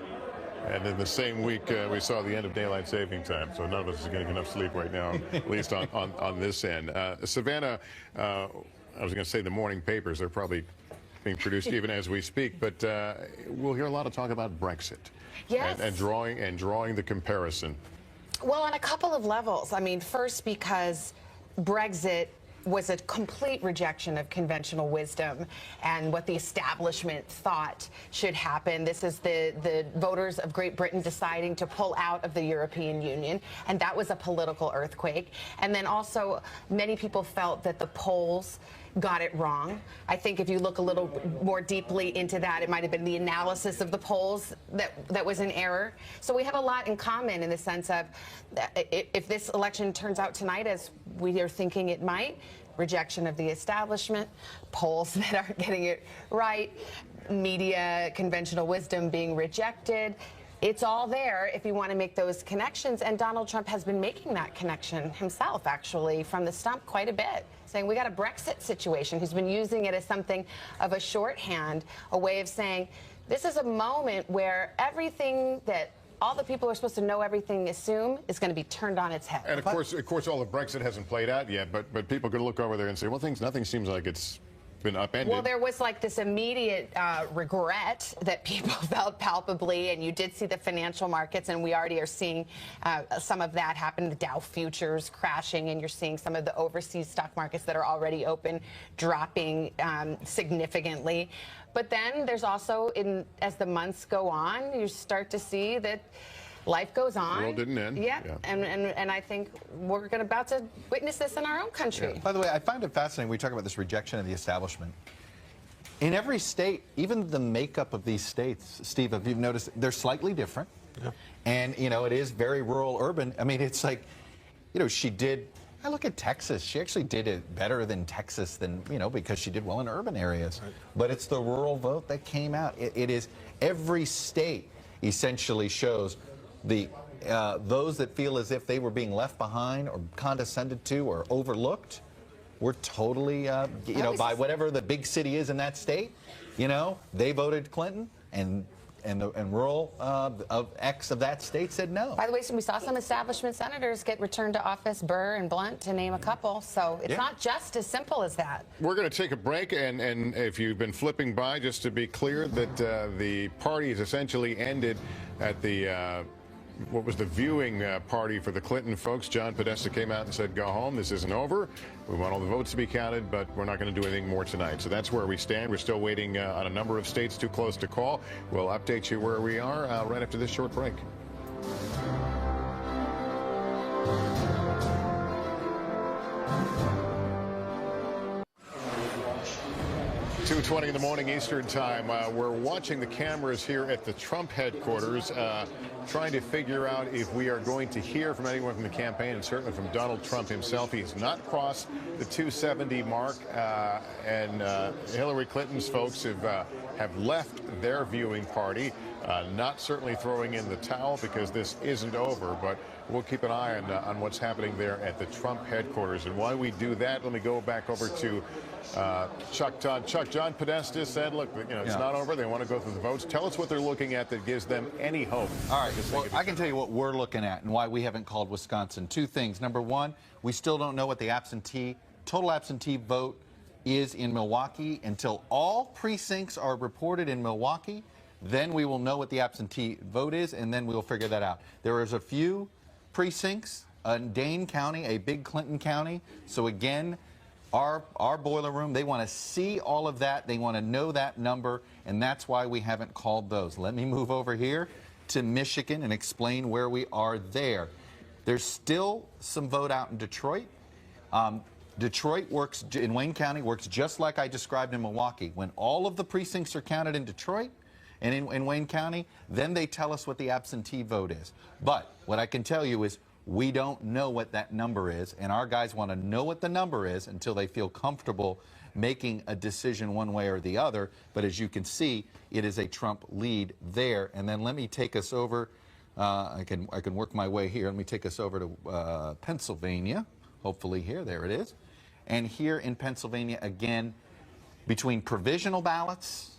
And in the same week, we saw the end of daylight saving time, so none of us is getting enough sleep right now, at least on this end. Savannah, I was going to say the morning papers, they're probably being produced even as we speak, but we'll hear a lot of talk about Brexit. Yes. And drawing the comparison. Well, on a couple of levels. I mean, first, because Brexit was a complete rejection of conventional wisdom and what the establishment thought should happen. This is the voters of Great Britain deciding to pull out of the European Union, and that was a political earthquake. And then also, many people felt that the polls got it wrong. I think if you look a little more deeply into that, it might have been the analysis of the polls that was in error. So we have a lot in common in the sense of if this election turns out tonight as we are thinking it might, rejection of the establishment, polls that aren't getting it right, media conventional wisdom being rejected. It's all there if you want to make those connections, and Donald Trump has been making that connection himself, actually, from the stump quite a bit, saying we got a Brexit situation. He's been using it as something of a shorthand, a way of saying this is a moment where everything that all the people who are supposed to know everything assume is going to be turned on its head. And of course, all of Brexit hasn't played out yet, but people could look over there and say, well, nothing seems like it's been upended. Well, there was like this immediate regret that people felt palpably, and you did see the financial markets, and we already are seeing some of that happen, the Dow futures crashing, and you're seeing some of the overseas stock markets that are already open dropping significantly. But then there's also, as the months go on, you start to see that life goes on. The world didn't end. Yeah. And I think we're about to witness this in our own country. Yeah. By the way, I find it fascinating. We talk about this rejection of the establishment. In every state, even the makeup of these states, Steve, if you've noticed, they're slightly different. Yeah. And, you know, it is very rural, urban. I mean, it's like, you know, I look at Texas. She actually did it better than Texas because she did well in urban areas. Right. But it's the rural vote that came out. It is every state essentially shows those that feel as if they were being left behind or condescended to or overlooked were totally, by whatever the big city is in that state, they voted Clinton, and rural of X of that state said no. By the way, we saw some establishment senators get returned to office, Burr and Blunt, to name a couple. So it's not just as simple as that. We're going to take a break, and if you've been flipping by, just to be clear that the party is essentially ended at the what was the viewing party for the Clinton folks. John Podesta came out and said, go home, this isn't over. We want all the votes to be counted, but we're not going to do anything more tonight. So that's where we stand. We're still waiting on a number of states too close to call. We'll update you where we are right after this short break. 2:20 in the morning Eastern time. We're watching the cameras here at the Trump headquarters, trying to figure out if we are going to hear from anyone from the campaign, and certainly from Donald Trump himself. He's not crossed the 270 mark, and Hillary Clinton's folks have left their viewing party, not certainly throwing in the towel because this isn't over, but we'll keep an eye on what's happening there at the Trump headquarters. And while we do that, let me go back over to Chuck Todd. Chuck, John Podesta said, look, it's not over. They want to go through the votes. Tell us what they're looking at that gives them any hope. All right. Well, I can tell you what we're looking at and why we haven't called Wisconsin. Two things. Number one, we still don't know what the total absentee vote is in Milwaukee. Until all precincts are reported in Milwaukee, then we will know what the absentee vote is, and then we will figure that out. There is a few precincts in Dane County, a big Clinton county. So again, our boiler room, they want to see all of that. They want to know that number, and that's why we haven't called those. Let me move over here to Michigan and explain where we are there. There's still some vote out in Detroit. Detroit works in Wayne County, works just like I described in Milwaukee. When all of the precincts are counted in Detroit and in Wayne County, then they tell us what the absentee vote is. But what I can tell you is we don't know what that number is, and our guys want to know what the number is until they feel comfortable making a decision one way or the other. But as you can see, it is a Trump lead there. And then let me take us over. I can work my way here. Let me take us over to Pennsylvania. Hopefully here. There it is. And here in Pennsylvania, again, between provisional ballots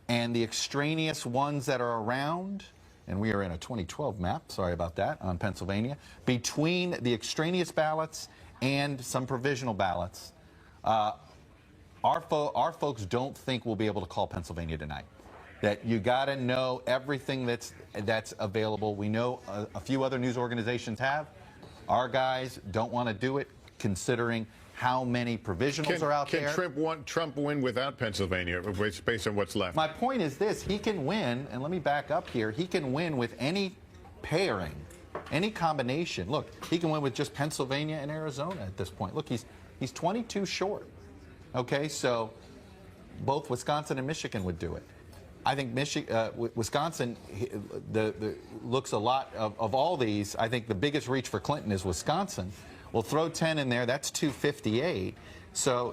and the extraneous ones that are around, and we are in a 2012 map, sorry about that, on Pennsylvania, between the extraneous ballots and some provisional ballots, our folks don't think we'll be able to call Pennsylvania tonight. That you got to know everything that's available. We know a few other news organizations have. Our guys don't want to do it, considering how many provisionals are out there. Can Trump win without Pennsylvania, based on what's left? My point is this. He can win, and let me back up here. He can win with any pairing, any combination. Look, he can win with just Pennsylvania and Arizona at this point. Look, he's 22 short. Okay, so both Wisconsin and Michigan would do it. I think Wisconsin looks a lot of all these. I think the biggest reach for Clinton is Wisconsin. We'll throw 10 in there. That's 258. So,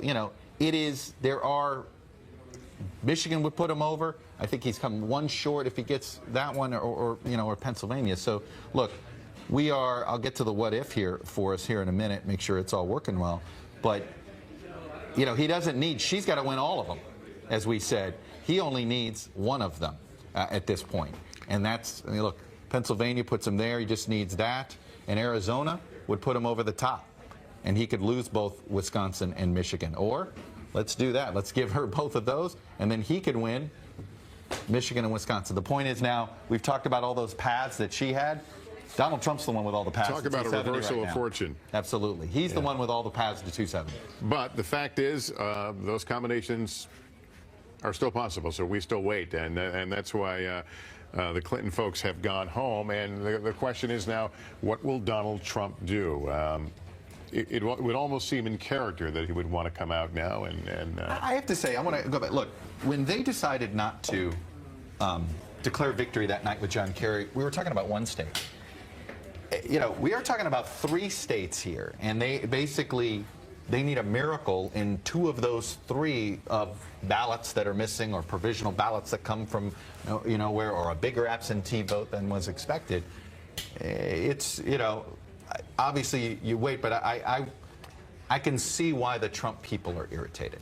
Michigan would put him over. I think he's come one short if he gets that one or Pennsylvania. So, look, I'll get to the what if here for us here in a minute, make sure it's all working well. But, he doesn't need, she's got to win all of them, as we said. He only needs one of them at this point. And look, Pennsylvania puts him there. He just needs that. And Arizona would put him over the top, and he could lose both Wisconsin and Michigan. Or let's do that. Let's give her both of those, and then he could win Michigan and Wisconsin. The point is now we've talked about all those paths that she had. Donald Trump's the one with all the paths. Talk about a reversal of fortune. Absolutely. He's the one with all the paths to 270. But the fact is, those combinations are still possible, so we still wait, and that's why the Clinton folks have gone home, and the question is now, what will Donald Trump do? It would almost seem in character that he would want to come out now and I have to say, I want to go back. Look, when they decided not to declare victory that night with John Kerry, we were talking about one state. We are talking about 3 states here, and they need a miracle in 2 of those 3 of ballots that are missing, or provisional ballots that come from where, or a bigger absentee vote than was expected. It's obviously you wait, but I I can see why the Trump people are irritated.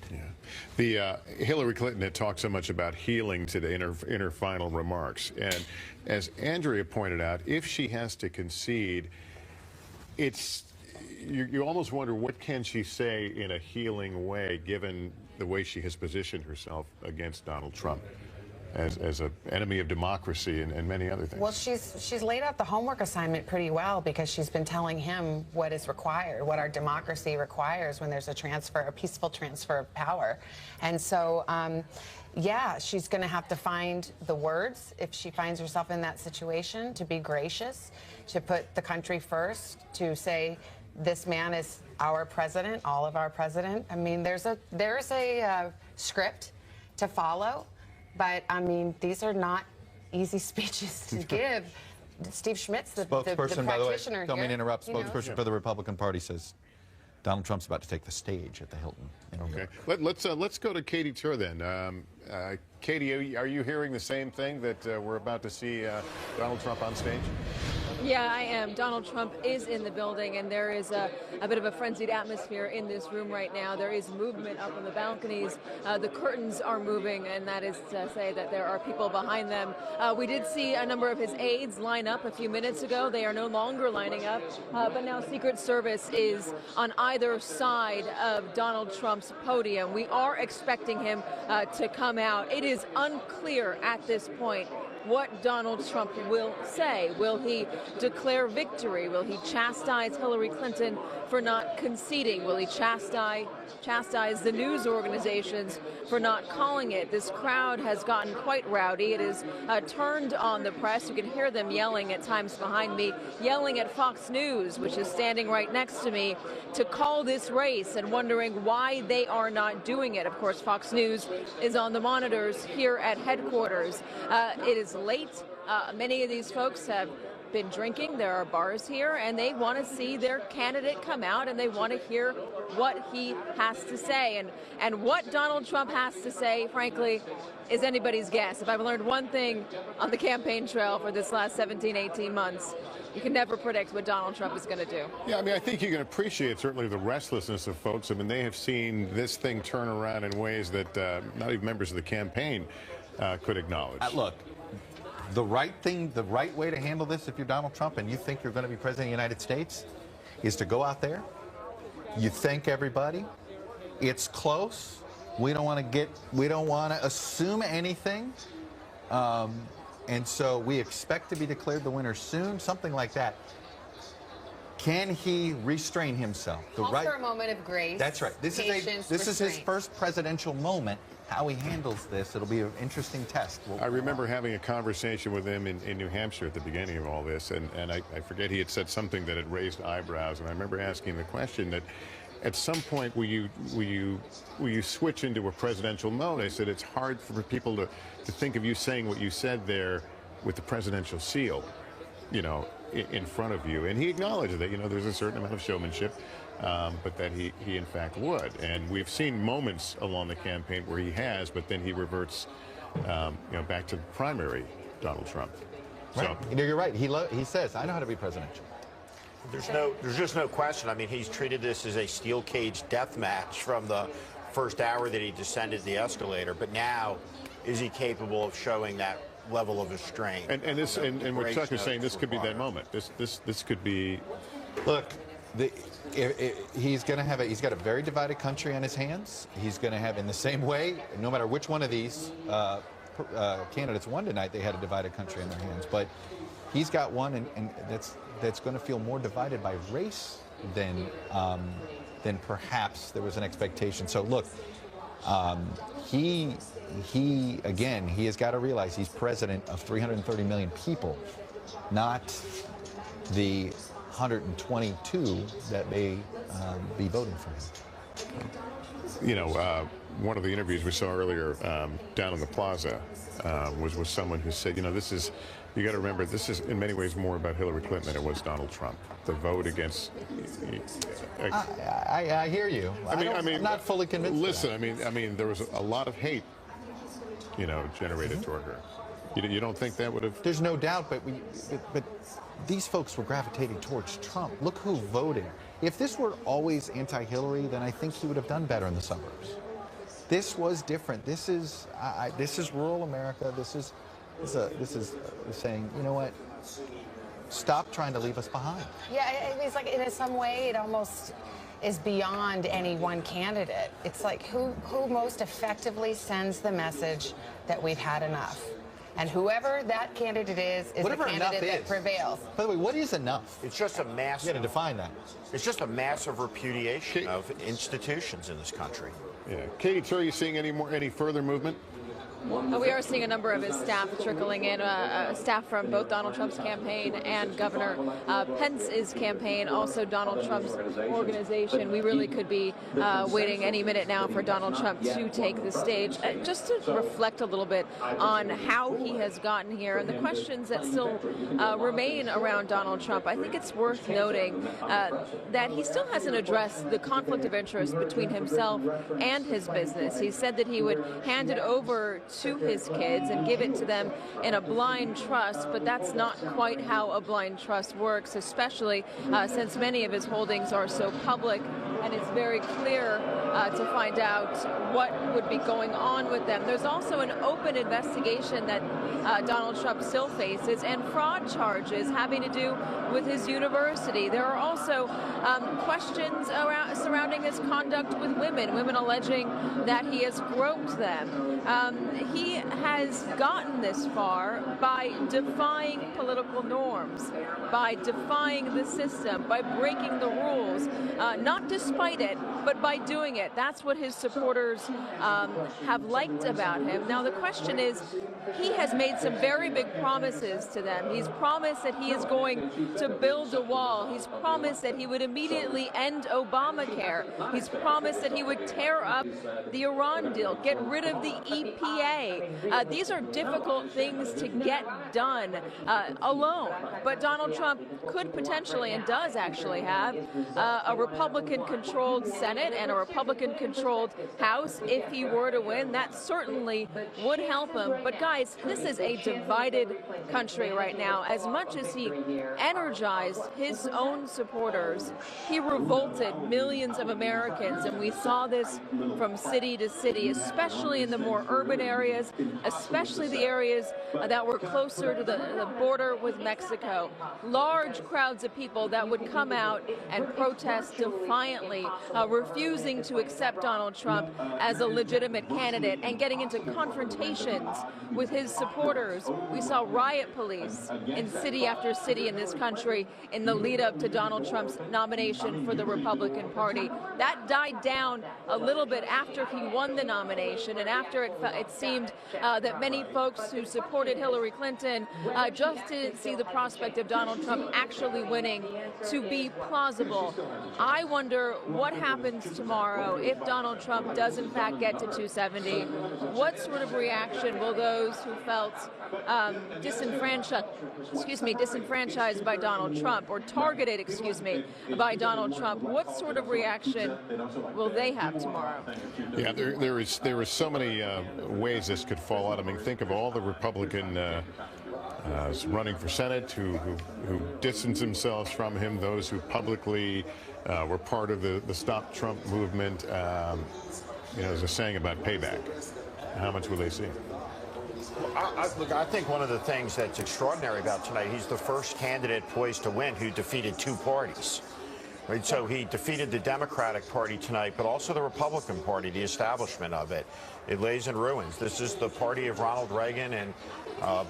Yeah. Hillary Clinton had talked so much about healing today in her final remarks. And as Andrea pointed out, if she has to concede, you almost wonder what can she say in a healing way, given the way she has positioned herself against Donald Trump as an enemy of democracy and many other things. Well, she's laid out the homework assignment pretty well, because she's been telling him what is required, what our democracy requires when there's a peaceful transfer of power. And so, yeah, she's going to have to find the words, if she finds herself in that situation, to be gracious, to put the country first, to say this man is our president, all of our president. I mean, there's a script to follow. But, I mean, these are not easy speeches to give. Steve Schmidt's the Spokesperson, by the way, practitioner don't mean to here, interrupt, spokesperson for the Republican Party says Donald Trump's about to take the stage at the Hilton in New York. Let's go to Katie Tur then. Katie, are you hearing the same thing, that we're about to see Donald Trump on stage? Yeah, I am. Donald Trump is in the building, and there is a bit of a frenzied atmosphere in this room right now. There is movement up on the balconies. The curtains are moving, and that is to say that there are people behind them. We did see a number of his aides line up a few minutes ago. They are no longer lining up, but now Secret Service is on either side of Donald Trump's podium. We are expecting him to come out. It is unclear at this point what Donald Trump will say. Will he declare victory? Will he chastise Hillary Clinton for not conceding? Will he chastise the news organizations for not calling it? This crowd has gotten quite rowdy. It is turned on the press. You can hear them yelling at times behind me, yelling at Fox News, which is standing right next to me, to call this race and wondering why they are not doing it. Of course, Fox News is on the monitors here at headquarters. It is late. Many of these folks have been drinking. There are bars here, and they want to see their candidate come out, and they want to hear what he has to say. And what Donald Trump has to say, frankly, is anybody's guess. If I've learned one thing on the campaign trail for this last 17, 18 months, you can never predict what Donald Trump is going to do. Yeah, I mean, I think you can appreciate certainly the restlessness of folks. I mean, they have seen this thing turn around in ways that not even members of the campaign could acknowledge. Look, the right way to handle this, if you're Donald Trump and you think you're going to be president of the United States, is to go out there. You thank everybody. It's close. We don't want to assume anything. And so we expect to be declared the winner soon, something like that. Can he restrain himself? Call for a moment of grace. That's right. This is his first presidential moment. How he handles this, it'll be an interesting test. I remember having a conversation with him in New Hampshire at the beginning of all this, and I forget, he had said something that had raised eyebrows, and I remember asking the question that at some point will you switch into a presidential mode? I said it's hard for people to think of you saying what you said there with the presidential seal, you know, in front of you. And he acknowledged that, you know, there's a certain amount of showmanship, but that he in fact would. And we've seen moments along the campaign where he has, but then he reverts, you know, back to primary Donald Trump. Right. So, you know, you're right. He says, I know how to be presidential. There's just no question. I mean, he's treated this as a steel cage death match from the first hour that he descended the escalator. But now, is he capable of showing that level of restraint? And what Chuck is saying, this could be that moment. This could be. Look, he's got a very divided country on his hands. He's going to have, in the same way, no matter which one of these candidates won tonight, they had a divided country on their hands. But he's got one, and that's going to feel more divided by race than perhaps there was an expectation. So look, he has got to realize he's president of 330 million people, not the 122 that may be voting for him. You know, one of the interviews we saw earlier down in the plaza was with someone who said, you know, you got to remember, this is in many ways more about Hillary Clinton than it was Donald Trump. The vote against. I hear you. I'm not fully convinced. Listen, I mean, there was a lot of hate, you know, generated toward her. You don't think that would have? There's no doubt, but these folks were gravitating towards Trump. Look who voted If this were always anti-Hillary, then I think he would have done better in the suburbs. This was different. This is rural America. This is saying, you know what? Stop trying to leave us behind. Yeah, it's like in some way it almost is beyond any one candidate. It's like who most effectively sends the message that we've had enough. And whoever that candidate is Whatever the candidate that prevails. By the way, what is enough? It's just a massive. You got to define that. It's just a massive repudiation of institutions in this country. Yeah, Katie, are you seeing any further movement? We are seeing a number of his staff trickling in, staff from both Donald Trump's campaign and Governor Pence's campaign, also Donald Trump's organization. We really could be waiting any minute now for Donald Trump to take the stage. Just to reflect a little bit on how he has gotten here and the questions that still remain around Donald Trump, I think it's worth noting that he still hasn't addressed the conflict of interest between himself and his business. He said that he would hand it over to his kids and give it to them in a blind trust, but that's not quite how a blind trust works, especially since many of his holdings are so public, and it's very clear to find out what would be going on with them. There's also an open investigation that Donald Trump still faces, and fraud charges having to do with his university. There are also questions surrounding his conduct with women alleging that he has groped them. He has gotten this far by defying political norms, by defying the system, by breaking the rules, not despite it, but by doing it. That's what his supporters have liked about him. Now, the question is, he has made some very big promises to them. He's promised that he is going to build a wall. He's promised that he would immediately end Obamacare. He's promised that he would tear up the Iran deal, get rid of the EPA. These are difficult things to get done alone. But Donald Trump could potentially, and does actually have, a Republican-controlled Senate and a Republican-controlled House. If he were to win, that certainly would help him. But guys, this is a divided country right now. As much as he energized his own supporters, he revolted millions of Americans, and we saw this from city to city, especially in the more urban areas, especially the areas that were closer to the border with Mexico. Large crowds of people that would come out and protest defiantly, refusing to accept Donald Trump as a legitimate candidate and getting into confrontations with his supporters. We saw riot police in city after city in this country in the lead up to Donald Trump's nomination for the Republican Party. That died down a little bit after he won the nomination, and after it seemed that many folks who supported Hillary Clinton just didn't see the prospect of Donald Trump actually winning to be plausible. I wonder what happens tomorrow if Donald Trump does in fact get to 270. What sort of reaction will those who felt disenfranchised by Donald Trump, or targeted, by Donald Trump, what sort of reaction will they have tomorrow? Yeah, there is so many ways this could fall out. I mean, think of all the Republican running for Senate who distanced themselves from him, those who publicly were part of the Stop Trump movement. There's a saying about payback. How much will they see? Look, I think one of the things that's extraordinary about tonight, he's the first candidate poised to win who defeated two parties. Right? So he defeated the Democratic Party tonight, but also the Republican Party, the establishment of it. It lays in ruins. This is the party of Ronald Reagan and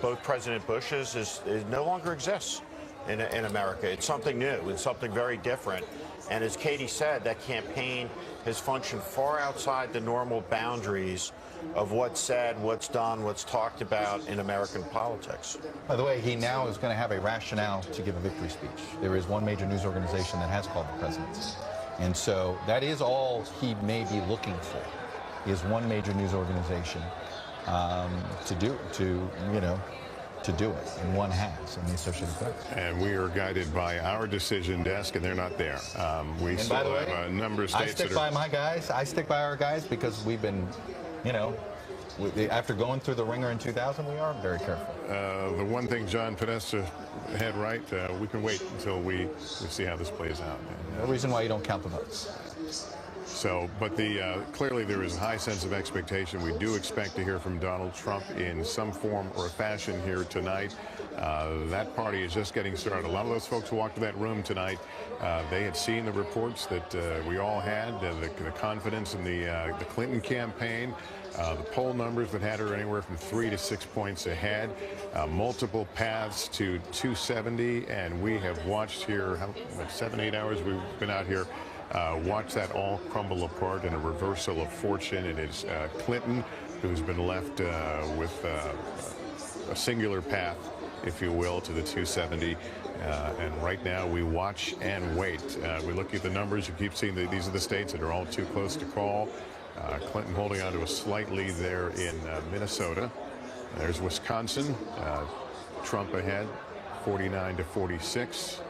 both President Bush's. It no longer exists in America. It's something new. It's something very different. And as Katie said, that campaign has functioned far outside the normal boundaries of what's said, what's done, what's talked about in American politics. By the way, he now is going to have a rationale to give a victory speech. There is one major news organization that has called the presidency. And so that is all he may be looking for, is one major news organization to do it, and one has in the Associated Press. And we are guided by our decision desk, and they're not there. We still have a number of states I stick by my guys. I stick by our guys because we've been, After going through the ringer in 2000, we are very careful. The one thing John Podesta had right, we can wait until we see how this plays out. No reason why you don't count the votes. So, but clearly there is a high sense of expectation. We do expect to hear from Donald Trump in some form or fashion here tonight. That party is just getting started. A lot of those folks who walked to that room tonight, they had seen the reports that we all had, the confidence in the Clinton campaign, the poll numbers that had her anywhere from 3 to 6 points ahead, multiple paths to 270, and we have watched here, 7-8 hours we've been out here, watch that all crumble apart in a reversal of fortune. It is Clinton who's been left with a singular path, if you will, to the 270. And right now we watch and wait. We look at the numbers. You keep seeing that these are the states that are all too close to call. Clinton holding on to a slight lead there in Minnesota. There's Wisconsin. Trump ahead, 49 to 46.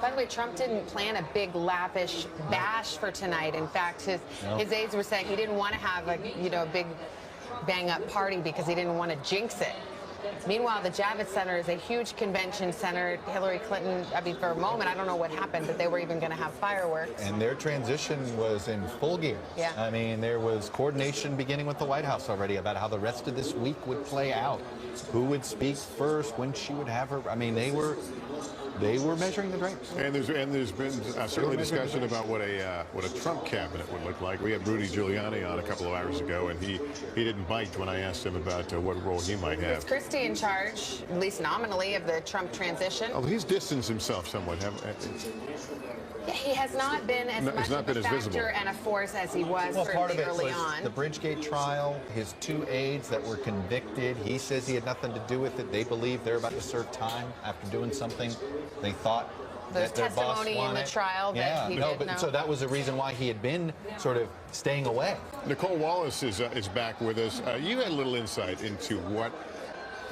By the way, Trump didn't plan a big lavish bash for tonight. In fact, his aides were saying he didn't want to have a big bang-up party because he didn't want to jinx it. Meanwhile, the Javits Center is a huge convention center. Hillary Clinton, I mean, for a moment, I don't know what happened, but they were even going to have fireworks. And their transition was in full gear. Yeah. I mean, there was coordination beginning with the White House already about how the rest of this week would play out. Who would speak first, when she would have her. I mean, they were measuring the drapes. And there's been certainly discussion about what a Trump cabinet would look like. We had Rudy Giuliani on a couple of hours ago, and he didn't bite when I asked him about what role he might have. Is Christie in charge, at least nominally, of the Trump transition? Oh, he's distanced himself somewhat. Yeah, he has not been as much of a factor and a force as he was certainly early on. The Bridgegate trial, his 2 aides that were convicted, he says he had nothing to do with it. They believe they're about to serve time after doing something they thought that their boss wanted. Testimony in the trial that he did know. So that was the reason why he had been sort of staying away. Nicole Wallace is back with us. You had a little insight into what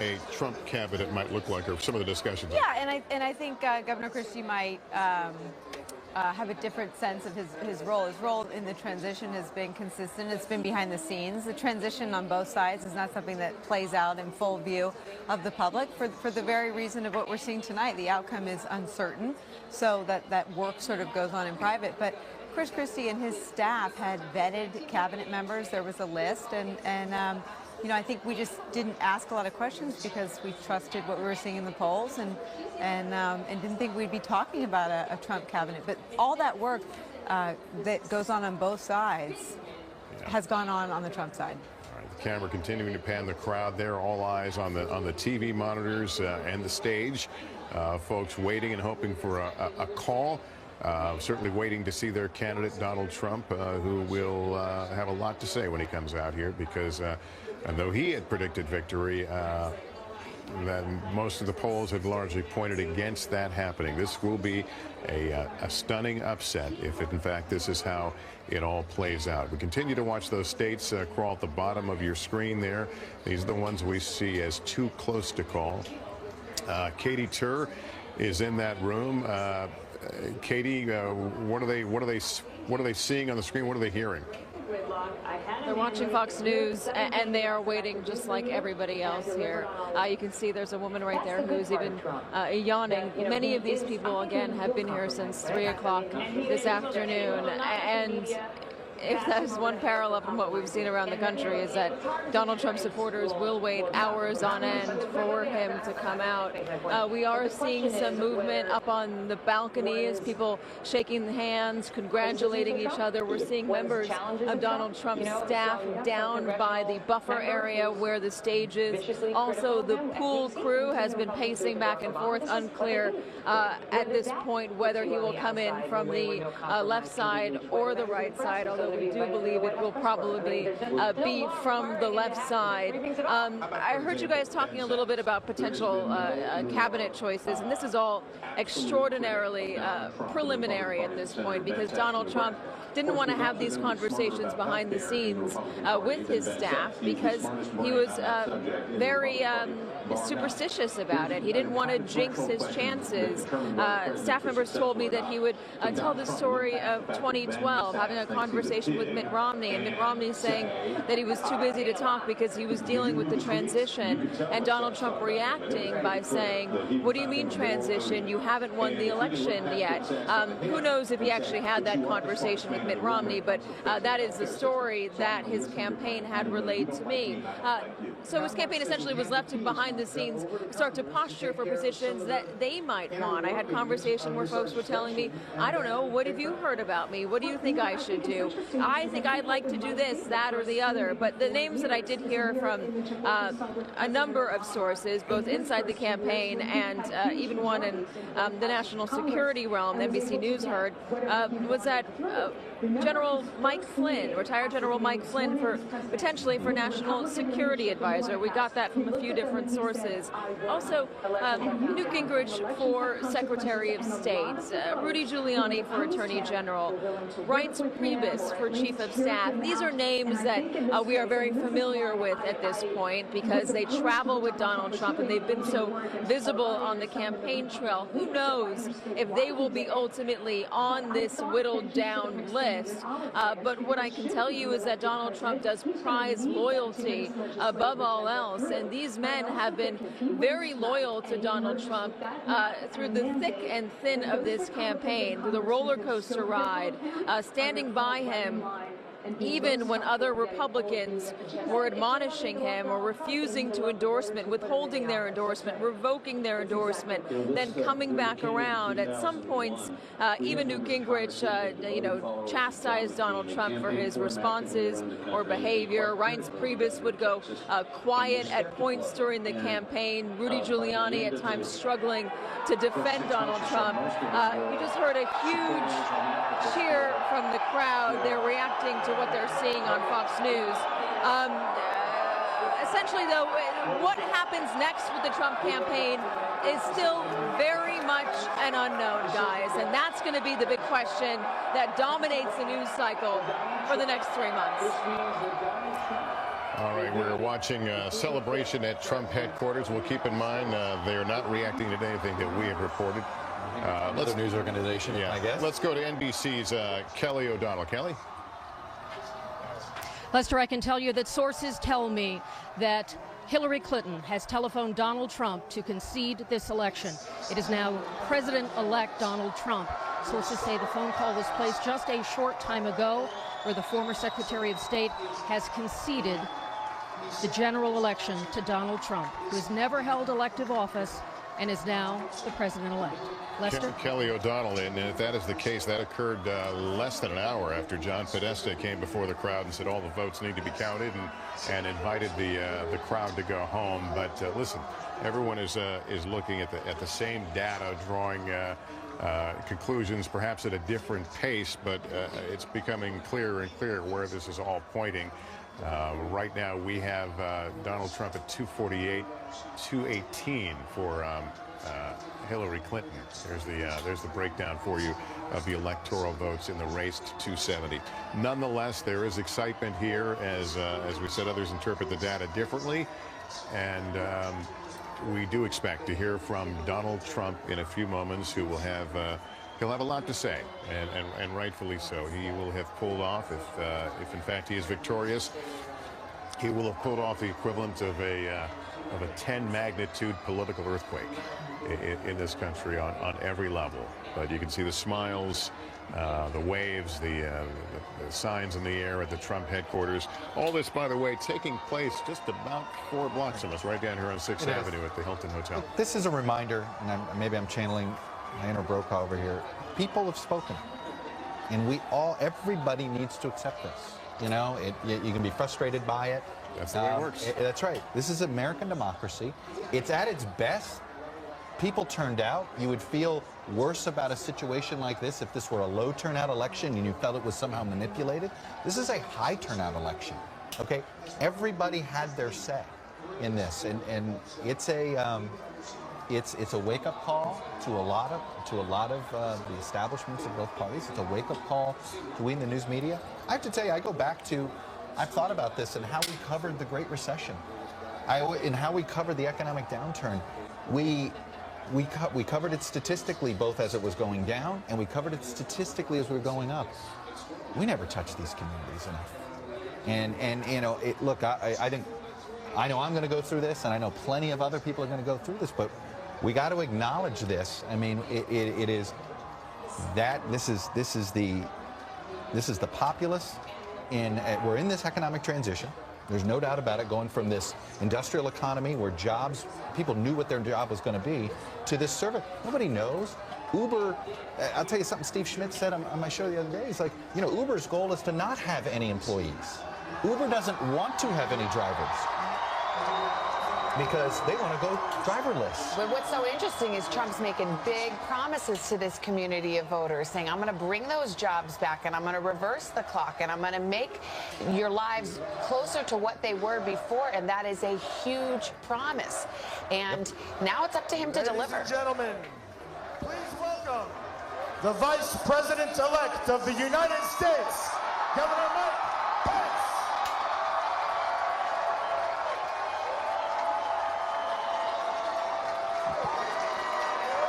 a Trump cabinet might look like, or some of the discussions. Yeah, and I think Governor Christie might have a different sense of his role. His role in the transition has been consistent. It's been behind the scenes. The transition on both sides is not something that plays out in full view of the public for the very reason of what we're seeing tonight. The outcome is uncertain, so that work sort of goes on in private. But Chris Christie and his staff had vetted cabinet members. There was a list, and I think we just didn't ask a lot of questions because we trusted what we were seeing in the polls and didn't think we'd be talking about a Trump cabinet. But all that work that goes on both sides has gone on the Trump side. All right, the camera continuing to pan the crowd there, all eyes on the TV monitors and the stage. Folks waiting and hoping for a call. Certainly waiting to see their candidate, Donald Trump, who will have a lot to say when he comes out here because and though he had predicted victory, then most of the polls have largely pointed against that happening. This will be a stunning upset if, in fact, this is how it all plays out. We continue to watch those states crawl at the bottom of your screen there. These are the ones we see as too close to call. Katie Tur is in that room. Katie, what are they seeing on the screen? What are they hearing? They're watching Fox News, and they are waiting just like everybody else here. You can see there's a woman right there who's even yawning. Many of these people, again, have been here since 3 o'clock this afternoon, and if there's one parallel from what we've seen around the country is that Donald Trump supporters will wait hours on end for him to come out. We are seeing some movement up on the balconies, people shaking hands, congratulating each other. We're seeing members of Donald Trump's staff down by the buffer area where the stage is. Also, the pool crew has been pacing back and forth, unclear at this point whether he will come in from the left side or the right side, although we do believe it will probably be from the left side. I heard you guys talking a little bit about potential cabinet choices, and this is all extraordinarily preliminary at this point because Donald Trump didn't want to have these conversations behind the scenes with his staff because he was very superstitious about it. He didn't want to jinx his chances. Staff members told me that he would tell the story of 2012, having a conversation with Mitt Romney, and Mitt Romney saying that he was too busy to talk because he was dealing with the transition, and Donald Trump reacting by saying, "What do you mean transition? You haven't won the election yet." Who knows if he actually had that conversation with Mitt Romney, but that is the story that his campaign had relayed to me. So his campaign essentially was left to behind the scenes start to posture for positions that they might want. I had conversation where folks were telling me, "I don't know, what have you heard about me? What do you think I should do? I think I'd like to do this, that, or the other." But the names that I did hear from a number of sources, both inside the campaign and even one in the national security realm, NBC News heard, was that General Mike Flynn, retired General Mike Flynn, potentially for National Security Advisor. We got that from a few different sources. Also, Newt Gingrich for Secretary of State, Rudy Giuliani for Attorney General, Reince Priebus for Chief of Staff. These are names that we are very familiar with at this point because they travel with Donald Trump and they've been so visible on the campaign trail. Who knows if they will be ultimately on this whittled down list. But what I can tell you is that Donald Trump does prize loyalty above all else, and these men have been very loyal to Donald Trump through the thick and thin of this campaign, through the roller coaster ride, standing by him even when other Republicans were admonishing him or refusing to endorsement, withholding their endorsement, revoking their endorsement, then coming back around. At some points, even Newt Gingrich, chastised Donald Trump for his responses or behavior. Reince Priebus would go quiet at points during the campaign. Rudy Giuliani at times struggling to defend Donald Trump. You just heard a huge cheer from the crowd. They're reacting to what they're seeing on Fox News. Essentially, though, what happens next with the Trump campaign is still very much an unknown, guys, and that's going to be the big question that dominates the news cycle for the next 3 months. All right, we're watching a celebration at Trump headquarters. We'll keep in mind they are not reacting to anything that we have reported. Another news organization, I guess. Let's go to NBC's Kelly O'Donnell. Kelly? Lester, I can tell you that sources tell me that Hillary Clinton has telephoned Donald Trump to concede this election. It is now President-elect Donald Trump. Sources say the phone call was placed just a short time ago, where the former Secretary of State has conceded the general election to Donald Trump, who has never held elective office and is now the president-elect. Lester? Kelly O'Donnell, and if that is the case, that occurred less than an hour after John Podesta came before the crowd and said all the votes need to be counted and invited the crowd to go home. But listen, everyone is looking at the same data, drawing conclusions, perhaps at a different pace, but it's becoming clearer and clearer where this is all pointing. Right now, we have Donald Trump at 248, 218 for Hillary Clinton. There's the breakdown for you of the electoral votes in the race to 270. Nonetheless, there is excitement here, as we said. Others interpret the data differently, and we do expect to hear from Donald Trump in a few moments, who will have. He'll have a lot to say, and rightfully so. He will have pulled off, if in fact he is victorious, he will have pulled off the equivalent of a 10 magnitude political earthquake in this country on every level. But you can see the smiles, the waves, the signs in the air at the Trump headquarters. All this, by the way, taking place just about 4 blocks from us, right down here on 6th Avenue at the Hilton Hotel. This is a reminder, and maybe I'm channeling Diana Brokaw over here. People have spoken, and everybody needs to accept this. You know, you can be frustrated by it. That's the way it works. That's right. This is American democracy. It's at its best. People turned out. You would feel worse about a situation like this if this were a low turnout election and you felt it was somehow manipulated. This is a high turnout election. Okay, everybody had their say in this, and it's a it's a wake-up call to a lot of the establishments of both parties. It's a wake-up call to we in the news media. I have to tell you, I go back to, I've thought about this and how we covered the Great Recession, and how we covered the economic downturn. We covered it statistically, both as it was going down, and we covered it statistically as we were going up. We never touched these communities enough. And you know, look, I know I'm going to go through this, and I know plenty of other people are going to go through this, but we got to acknowledge this. I mean, it is that this is the populace. We're in this economic transition. There's no doubt about it, going from this industrial economy where people knew what their job was going to be, to this service. Nobody knows. Uber, I'll tell you something Steve Schmidt said on my show the other day. He's like, you know, Uber's goal is to not have any employees. Uber doesn't want to have any drivers, because they want to go driverless. But what's so interesting is Trump's making big promises to this community of voters, saying, I'm going to bring those jobs back, and I'm going to reverse the clock, and I'm going to make your lives closer to what they were before, and that is a huge promise. And now it's up to him to deliver. Ladies and gentlemen, please welcome the Vice President-elect of the United States, Governor Mike Pence.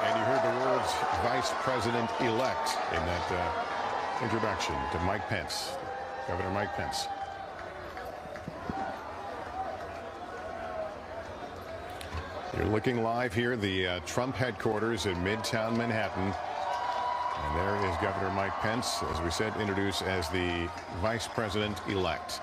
And you heard the words Vice President-elect in that introduction to Mike Pence, Governor Mike Pence. You're looking live here, the Trump headquarters in Midtown Manhattan. And there is Governor Mike Pence, as we said, introduced as the Vice President-elect.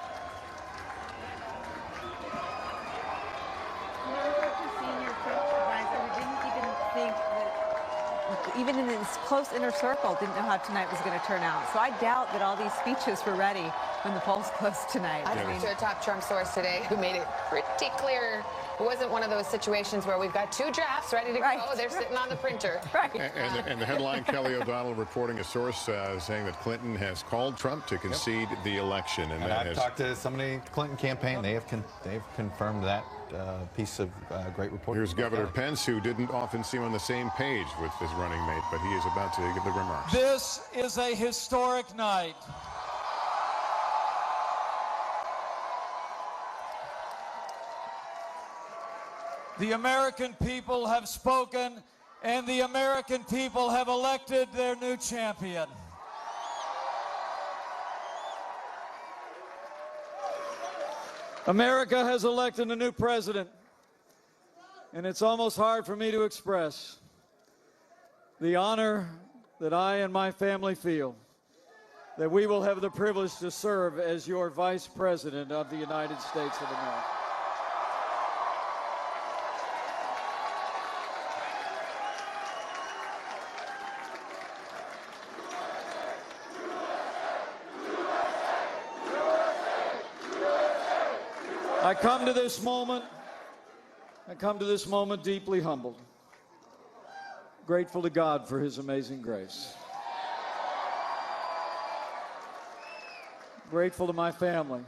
Even in this close inner circle, didn't know how tonight was going to turn out. So I doubt that all these speeches were ready when the polls closed tonight. I talked to a top Trump source today who made it pretty clear it wasn't one of those situations where we've got two drafts ready to go. They're sitting on the printer. Right. And the headline, Kelly O'Donnell reporting a source saying that Clinton has called Trump to concede the election. And I've talked to somebody in the Clinton campaign. They've confirmed that piece of great reporting. Here's Governor Pence, who didn't often seem on the same page with his running mate, but he is about to give the remarks. This is a historic night. The American people have spoken, and the American people have elected their new champion. America has elected a new president, and it's almost hard for me to express the honor that I and my family feel that we will have the privilege to serve as your Vice President of the United States of America. I come to this moment deeply humbled, grateful to God for his amazing grace. Grateful to my family,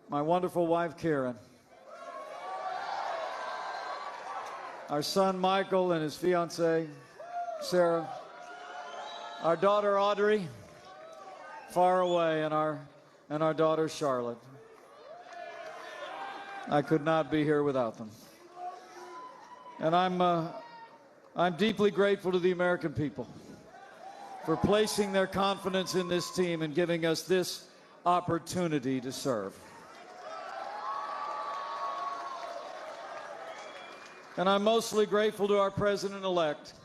my wonderful wife, Karen, our son, Michael, and his fiancée, Sarah, our daughter, Audrey, far away, and our daughter, Charlotte. I could not be here without them. And I'm deeply grateful to the American people for placing their confidence in this team and giving us this opportunity to serve. And I'm mostly grateful to our president-elect,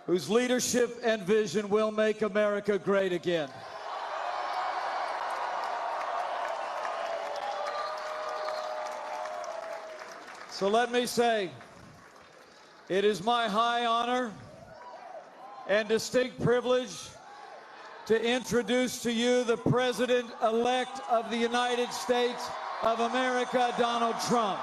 whose leadership and vision will make America great again. So let me say, it is my high honor and distinct privilege to introduce to you the President-elect of the United States of America, Donald Trump.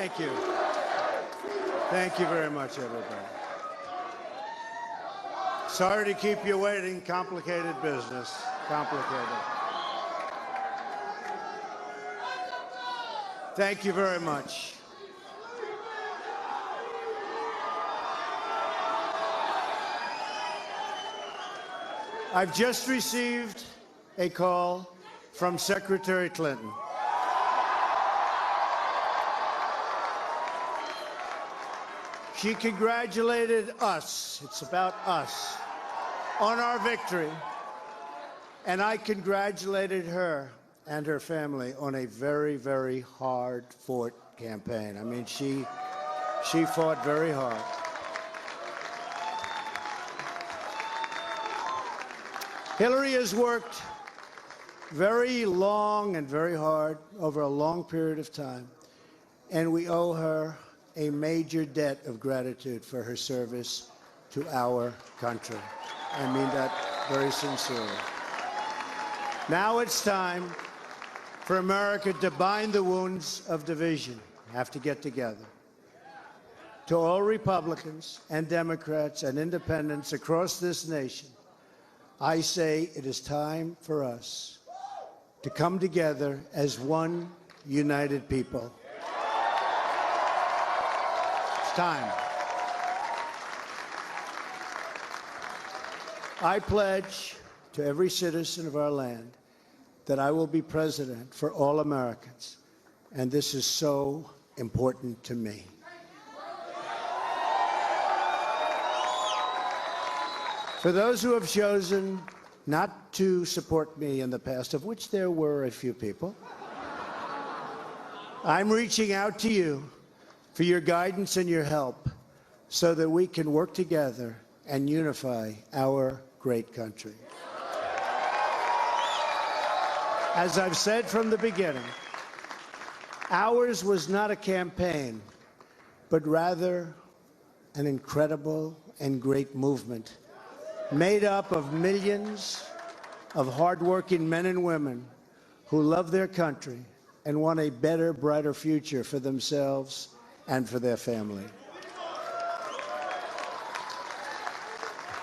Thank you. Thank you very much, everybody. Sorry to keep you waiting. Complicated business. Complicated. Thank you very much. I've just received a call from Secretary Clinton. She congratulated us, it's about us, on our victory. And I congratulated her and her family on a very, very hard-fought campaign. I mean, she fought very hard. Hillary has worked very long and very hard over a long period of time, and we owe her a major debt of gratitude for her service to our country. I mean that very sincerely. Now it's time for America to bind the wounds of division. Have to get together. To all Republicans and Democrats and independents across this nation, I say it is time for us to come together as one united people. It's time. I pledge to every citizen of our land that I will be president for all Americans, and this is so important to me. For those who have chosen not to support me in the past, of which there were a few people, I'm reaching out to you for your guidance and your help so that we can work together and unify our great country. As I've said from the beginning, ours was not a campaign, but rather an incredible and great movement made up of millions of hardworking men and women who love their country and want a better, brighter future for themselves and for their family.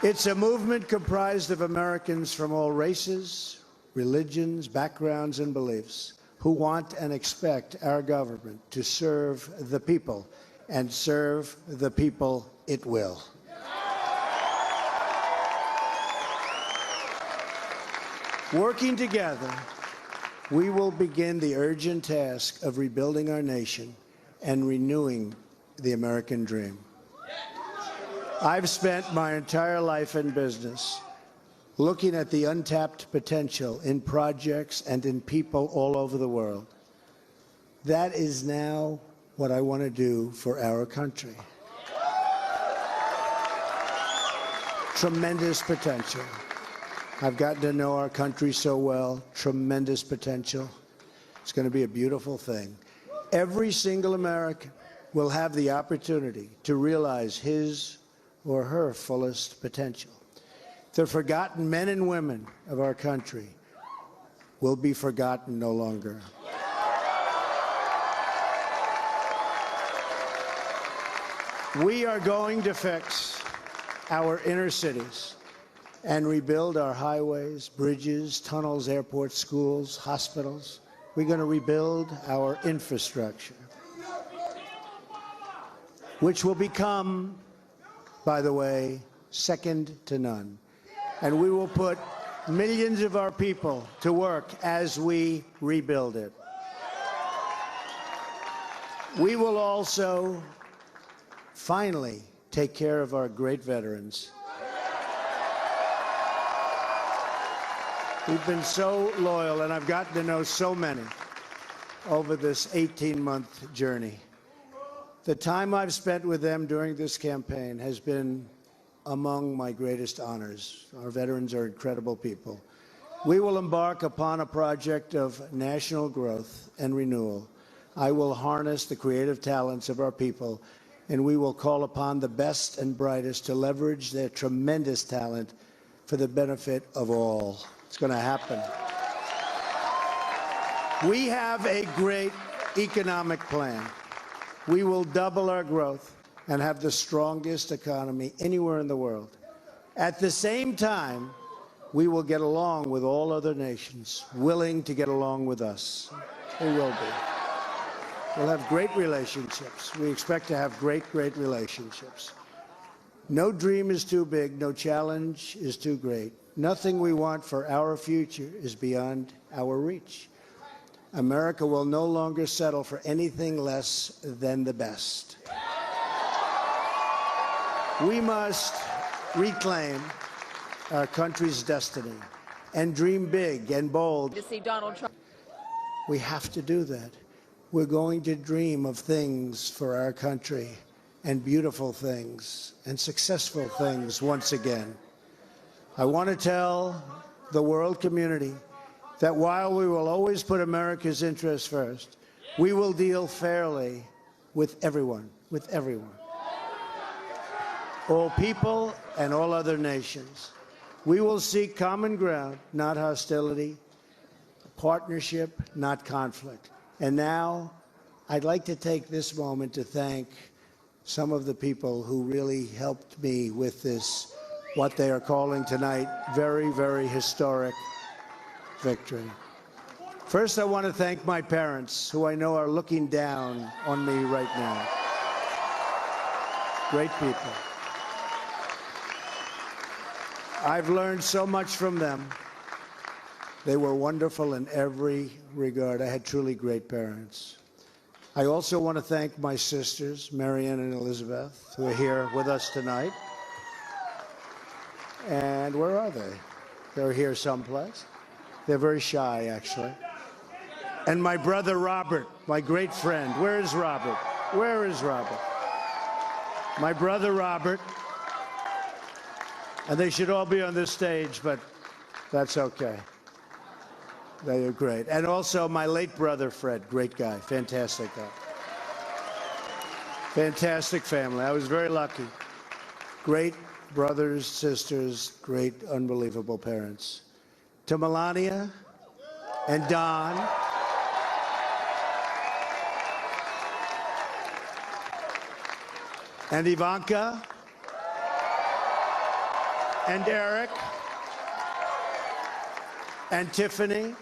It's a movement comprised of Americans from all races, religions, backgrounds, and beliefs who want and expect our government to serve the people, and serve the people it will. Working together, we will begin the urgent task of rebuilding our nation and renewing the American dream. I've spent my entire life in business looking at the untapped potential in projects and in people all over the world. That is now what I want to do for our country. Tremendous potential. I've gotten to know our country so well. Tremendous potential. It's going to be a beautiful thing. Every single American will have the opportunity to realize his or her fullest potential. The forgotten men and women of our country will be forgotten no longer. We are going to fix our inner cities and rebuild our highways, bridges, tunnels, airports, schools, hospitals. We're going to rebuild our infrastructure, which will become, by the way, second to none. And we will put millions of our people to work as we rebuild it. We will also finally take care of our great veterans. We've been so loyal, and I've gotten to know so many over this 18-month journey. The time I've spent with them during this campaign has been among my greatest honors. Our veterans are incredible people. We will embark upon a project of national growth and renewal. I will harness the creative talents of our people, and we will call upon the best and brightest to leverage their tremendous talent for the benefit of all. It's going to happen. We have a great economic plan. We will double our growth and have the strongest economy anywhere in the world. At the same time, we will get along with all other nations willing to get along with us. We will be. We'll have great relationships. We expect to have great relationships. No dream is too big, no challenge is too great. Nothing we want for our future is beyond our reach. America will no longer settle for anything less than the best. We must reclaim our country's destiny and dream big and bold. To see Donald Trump. We have to do that. We're going to dream of things for our country and beautiful things and successful things once again. I want to tell the world community that while we will always put America's interests first, we will deal fairly with everyone, all people and all other nations. We will seek common ground, not hostility, partnership, not conflict. And now, I'd like to take this moment to thank some of the people who really helped me with this, what they are calling tonight, very, very historic victory. First, I want to thank my parents, who I know are looking down on me right now. Great people. I've learned so much from them. They were wonderful in every regard. I had truly great parents. I also want to thank my sisters, Marianne and Elizabeth, who are here with us tonight. And where are they? They're here someplace. They're very shy, actually. And my brother Robert, my great friend. Where is Robert? Where is Robert? My brother Robert. And they should all be on this stage, but that's okay. They are great. And also my late brother, Fred, great guy, fantastic guy. Fantastic family. I was very lucky. Great brothers, sisters, great, unbelievable parents. To Melania and Don. And Ivanka. And Eric. And Tiffany.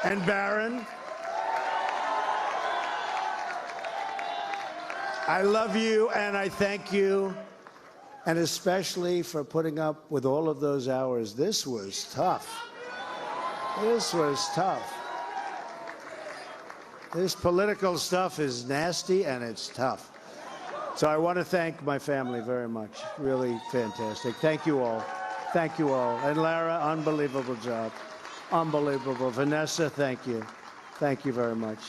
And Barron. I love you and I thank you, and especially for putting up with all of those hours. This was tough. This was tough. This political stuff is nasty and it's tough. So I want to thank my family very much. Really fantastic. Thank you all. Thank you all. And Lara, unbelievable job. Unbelievable. Vanessa, thank you. Thank you very much.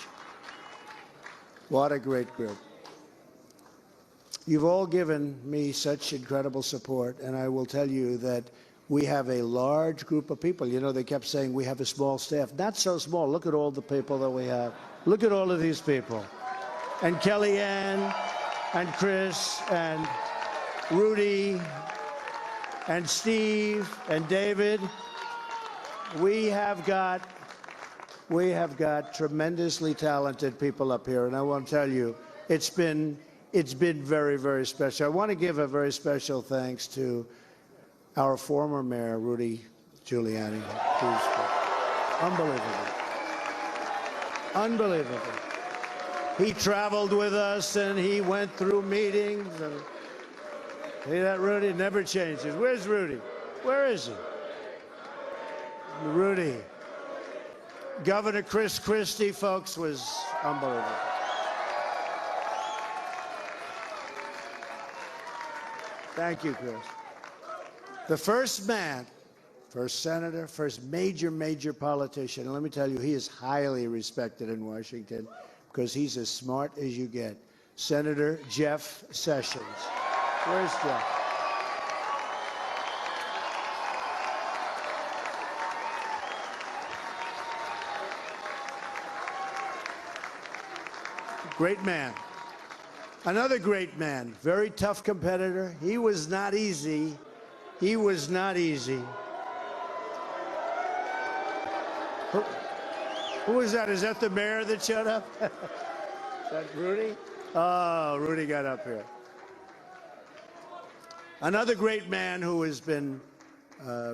What a great group. You've all given me such incredible support, and I will tell you that we have a large group of people. You know, they kept saying we have a small staff. Not so small. Look at all the people that we have. Look at all of these people. And Kellyanne, and Chris, and Rudy, and Steve, and David. We have got tremendously talented people up here, and I want to tell you, it's been very, very special. I want to give a very special thanks to our former mayor, Rudy Giuliani. Unbelievable. Unbelievable. He traveled with us and he went through meetings. And see that Rudy never changes. Where's Rudy? Where is he? Rudy. Governor Chris Christie, folks, was unbelievable. Thank you, Chris. The first man, first senator, first major politician, and let me tell you, he is highly respected in Washington because he's as smart as you get. Senator Jeff Sessions. Where's Jeff? Great man. Another great man, very tough competitor. He was not easy. He was not easy. Who was that? Is that the mayor that showed up? Is that Rudy? Oh, Rudy got up here. Another great man who has been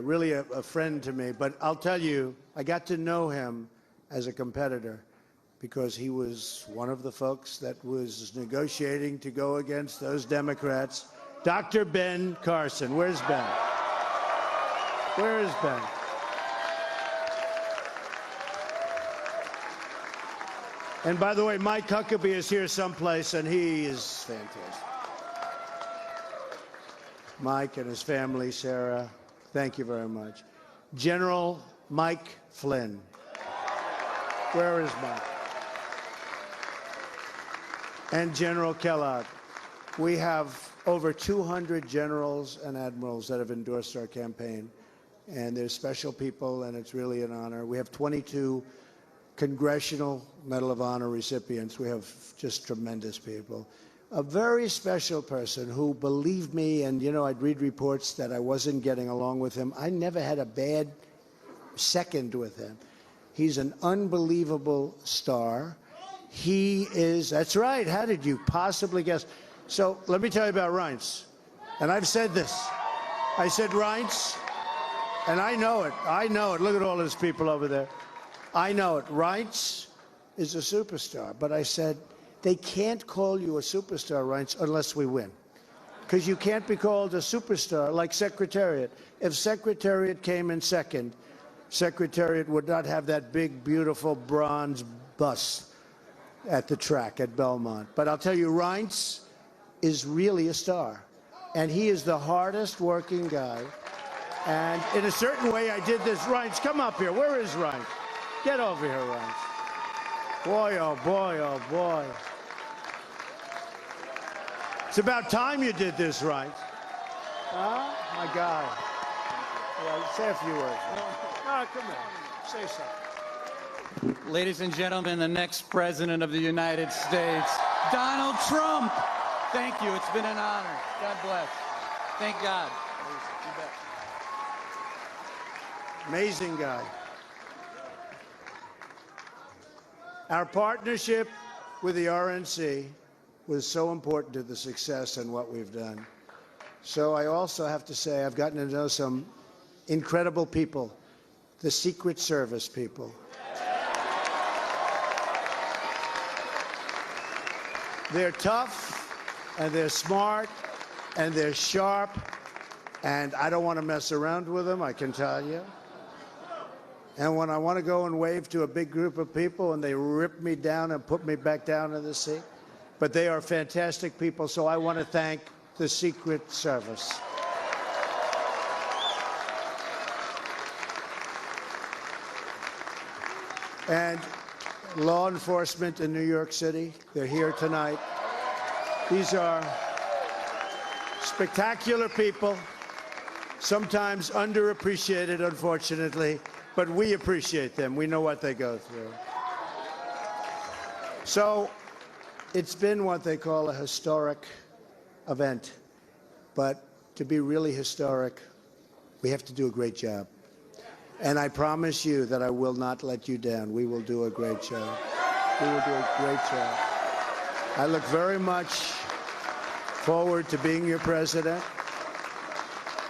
really a friend to me. But I'll tell you, I got to know him as a competitor because he was one of the folks that was negotiating to go against those Democrats. Dr. Ben Carson. Where's Ben? Where is Ben? And by the way, Mike Huckabee is here someplace, and he is fantastic. Mike and his family, Sarah, thank you very much. General Mike Flynn. Where is Mike? And General Kellogg. We have over 200 generals and admirals that have endorsed our campaign. And they're special people, and it's really an honor. We have 22 Congressional Medal of Honor recipients. We have just tremendous people. A very special person who believed me, and, you know, I'd read reports that I wasn't getting along with him. I never had a bad second with him. He's an unbelievable star. He is, that's right, how did you possibly guess? So let me tell you about Reince. And I've said this. I said, Reince, and I know it. I know it. Look at all those people over there. I know it. Reince is a superstar. But I said, they can't call you a superstar, Reince, unless we win. Because you can't be called a superstar like Secretariat. If Secretariat came in second, Secretariat would not have that big, beautiful bronze bus at the track at Belmont. But I'll tell you, Reince is really a star. And he is the hardest working guy. And in a certain way, I did this. Reince, come up here. Where is Reince? Get over here, Reince. Boy, oh boy, oh boy. It's about time you did this, Reince. Huh? My God. Yeah, say a few words. No, come on. Say something. Ladies and gentlemen, the next president of the United States, Donald Trump. Thank you. It's been an honor. God bless. Thank God. Amazing guy. Our partnership with the RNC was so important to the success and what we've done. So I also have to say I've gotten to know some incredible people, the Secret Service people. They're tough, and they're smart, and they're sharp, and I don't want to mess around with them, I can tell you. And when I want to go and wave to a big group of people and they rip me down and put me back down in the seat. But they are fantastic people, so I want to thank the Secret Service. And law enforcement in New York City, they're here tonight. These are spectacular people, sometimes underappreciated, unfortunately. But we appreciate them. We know what they go through. So it's been what they call a historic event. But to be really historic, we have to do a great job. And I promise you that I will not let you down. We will do a great job. We will do a great job. I look very much forward to being your president.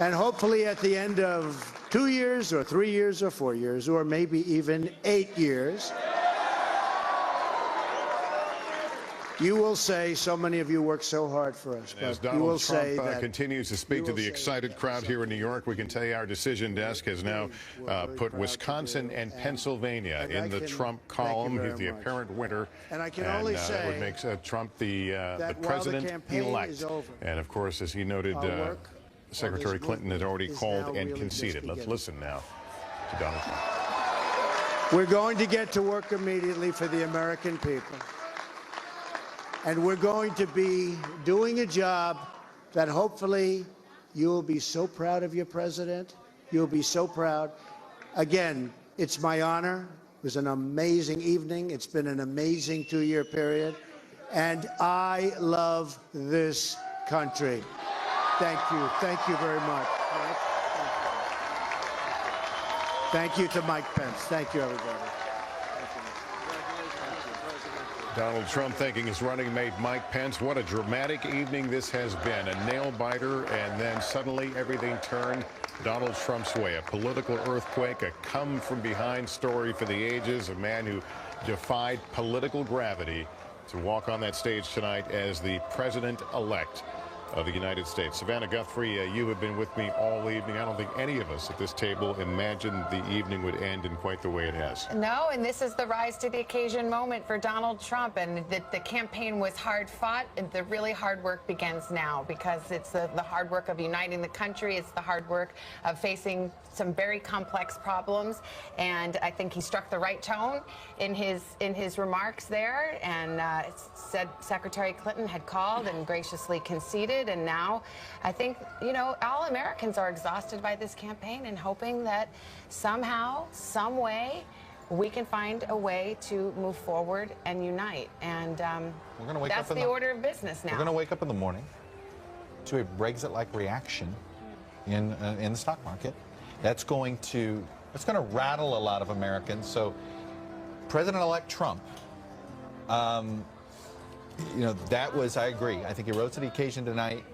And hopefully at the end of 2 years or 3 years or 4 years or maybe even 8 years, you will say, so many of you work so hard for us, as but you will Donald say Trump that continues to speak to the excited crowd here in New York, we can tell you our decision desk has now put Wisconsin and Pennsylvania in the Trump column. He's the apparent winner. And I can only say it makes Trump the president-elect. And of course, as he noted, Secretary Clinton has already called and conceded. Let's listen now to Donald Trump. We're going to get to work immediately for the American people. And we're going to be doing a job that hopefully you will be so proud of your president. You'll be so proud. Again, it's my honor. It was an amazing evening. It's been an amazing 2-year period. And I love this country. Thank you. Thank you very much. Thank you to Mike Pence. Thank you, everybody. Donald Trump thanking his running mate Mike Pence. What a dramatic evening this has been. A nail-biter, and then suddenly everything turned Donald Trump's way. A political earthquake, a come-from-behind story for the ages. A man who defied political gravity to walk on that stage tonight as the president-elect of the United States. Savannah Guthrie, you have been with me all evening. I don't think any of us at this table imagined the evening would end in quite the way it has. No, and this is the rise to the occasion moment for Donald Trump. And the campaign was hard fought. And the really hard work begins now, because it's the hard work of uniting the country. It's the hard work of facing some very complex problems. And I think he struck the right tone in his remarks there, and said Secretary Clinton had called and graciously conceded. And now I think, you know, all Americans are exhausted by this campaign and hoping that somehow, some way, we can find a way to move forward and unite. And we're gonna wake that's up the order of business now. We're going to wake up in the morning to a Brexit-like reaction in the stock market. That's going to rattle a lot of Americans. So President-elect Trump, you know, that was, I agree. I think he rose to the occasion tonight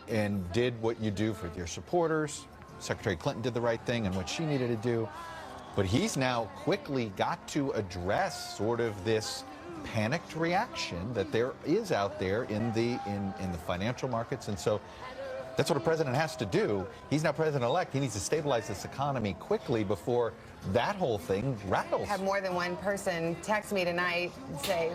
and did what you do for your supporters. Secretary Clinton did the right thing and what she needed to do. But he's now quickly got to address sort of this panicked reaction that there is out there in the financial markets. And so that's what a president has to do. He's now president-elect. He needs to stabilize this economy quickly before that whole thing rattles. I had more than one person text me tonight and say,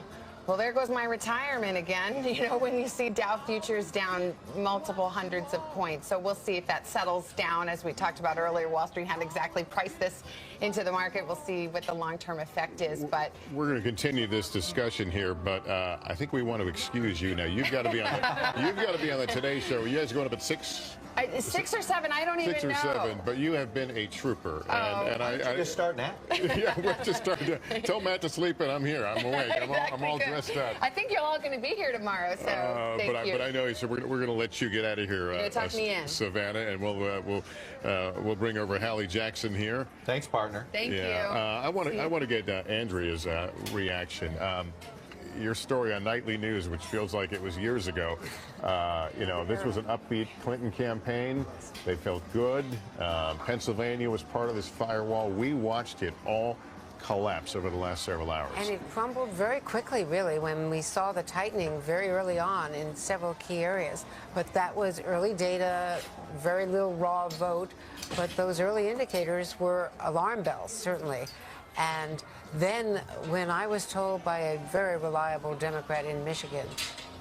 well, there goes my retirement again, you know, when you see Dow futures down multiple hundreds of points. So we'll see if that settles down. As we talked about earlier, Wall Street hadn't exactly priced this into the market. We'll see what the long-term effect is. But we're going to continue this discussion here, but I think we want to excuse you now. You've got to be on the Today Show. You guys are going up at 6? 6 or 7, I don't even know. 6 or 7, but you have been a trooper. And I just start now. Yeah, we're just starting. Tell Matt to sleep, and I'm here. I'm awake. I'm all dressed up. I think you're all going to be here tomorrow, so thank you. But I know, so we're going to let you get out of here, You're gonna tuck me in. Savannah, and we'll bring over Hallie Jackson here. Thanks, partner. Thank you. I want to get Andrea's reaction. Your story on Nightly News, which feels like it was years ago. You know, this was an upbeat Clinton campaign. They felt good. Pennsylvania was part of this firewall. We watched it all collapse over the last several hours. And it crumbled very quickly, really, when we saw the tightening very early on in several key areas. But that was early data, very little raw vote. But those early indicators were alarm bells, certainly. And then when I was told by a very reliable Democrat in Michigan,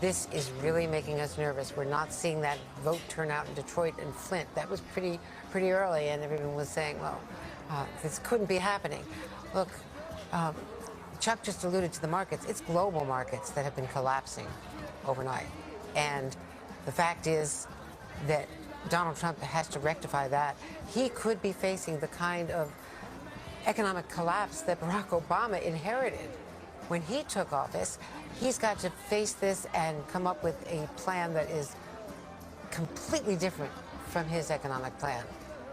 this is really making us nervous. We're not seeing that vote turnout in Detroit and Flint. That was pretty early, and everyone was saying, well, this couldn't be happening. Look, Chuck just alluded to the markets. It's global markets that have been collapsing overnight. And the fact is that Donald Trump has to rectify that. He could be facing the kind of economic collapse that Barack Obama inherited when he took office. He's got to face this and come up with a plan that is completely different from his economic plan.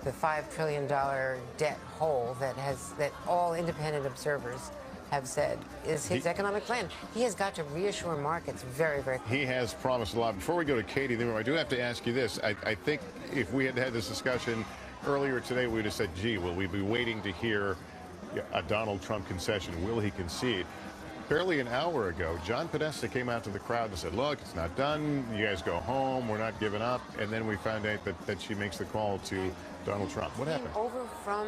The $5 trillion debt hole that all independent observers have said is his economic plan. He has got to reassure markets very, very quickly. He has promised a lot. Before we go to Katie, I do have to ask you this. I think if we had had this discussion earlier today, we would have said, gee, will we be waiting to hear a Donald Trump concession? Will he concede? Barely an hour ago, John Podesta came out to the crowd and said, look, it's not done. You guys go home. We're not giving up. And then we found out that she makes the call to Donald Trump. What happened? Over from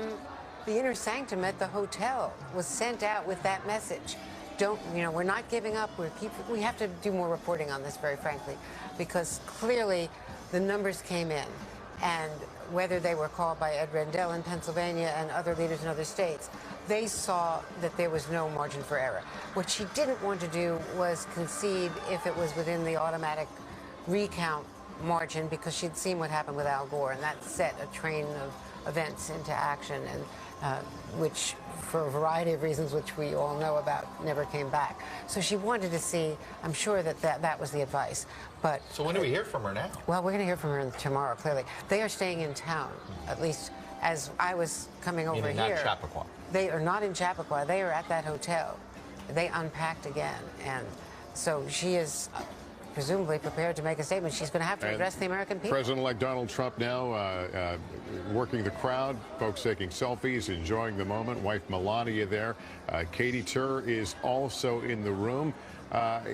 the inner sanctum at the hotel was sent out with that message. We're not giving up. We have to do more reporting on this, very frankly, because clearly the numbers came in. And whether they were called by Ed Rendell in Pennsylvania and other leaders in other states, they saw that there was no margin for error. What she didn't want to do was concede if it was within the automatic recount margin, because she'd seen what happened with Al Gore, and that set a train of events into action, and which, for a variety of reasons which we all know about, never came back. So she wanted to see, I'm sure that was the advice. But so when do we hear from her now? Well, we're going to hear from her tomorrow, clearly. They are staying in town, at least as I was coming over here. Not Chappaqua. They are not in Chappaqua. They are at that hotel. they unpacked again. And so she is presumably prepared to make a statement. She's going to have to address the American people. President-elect Donald Trump now working the crowd, folks taking selfies, enjoying the moment. Wife Melania there. Katie Tur is also in the room.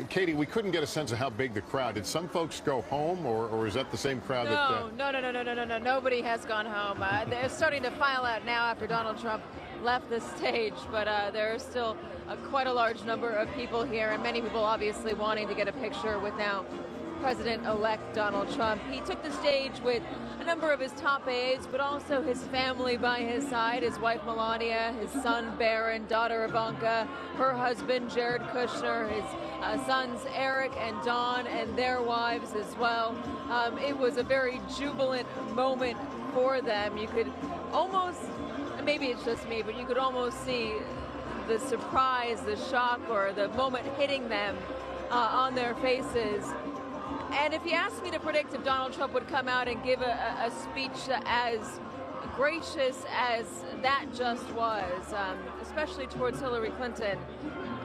Katie, we couldn't get a sense of how big the crowd. Did some folks go home, or is that the same crowd that... No. Nobody has gone home. They're starting to file out now after Donald Trump left the stage, but there are still quite a large number of people here, and many people obviously wanting to get a picture with now President-elect Donald Trump. He took the stage with a number of his top aides, but also his family by his side, his wife Melania, his son Barron, daughter Ivanka, her husband Jared Kushner, his sons Eric and Don, and their wives as well. It was a very jubilant moment for them. You could almost, maybe it's just me, but you could almost see the surprise, the shock, or the moment hitting them on their faces. And if you asked me to predict if Donald Trump would come out and give a speech as gracious as that just was, especially towards Hillary Clinton,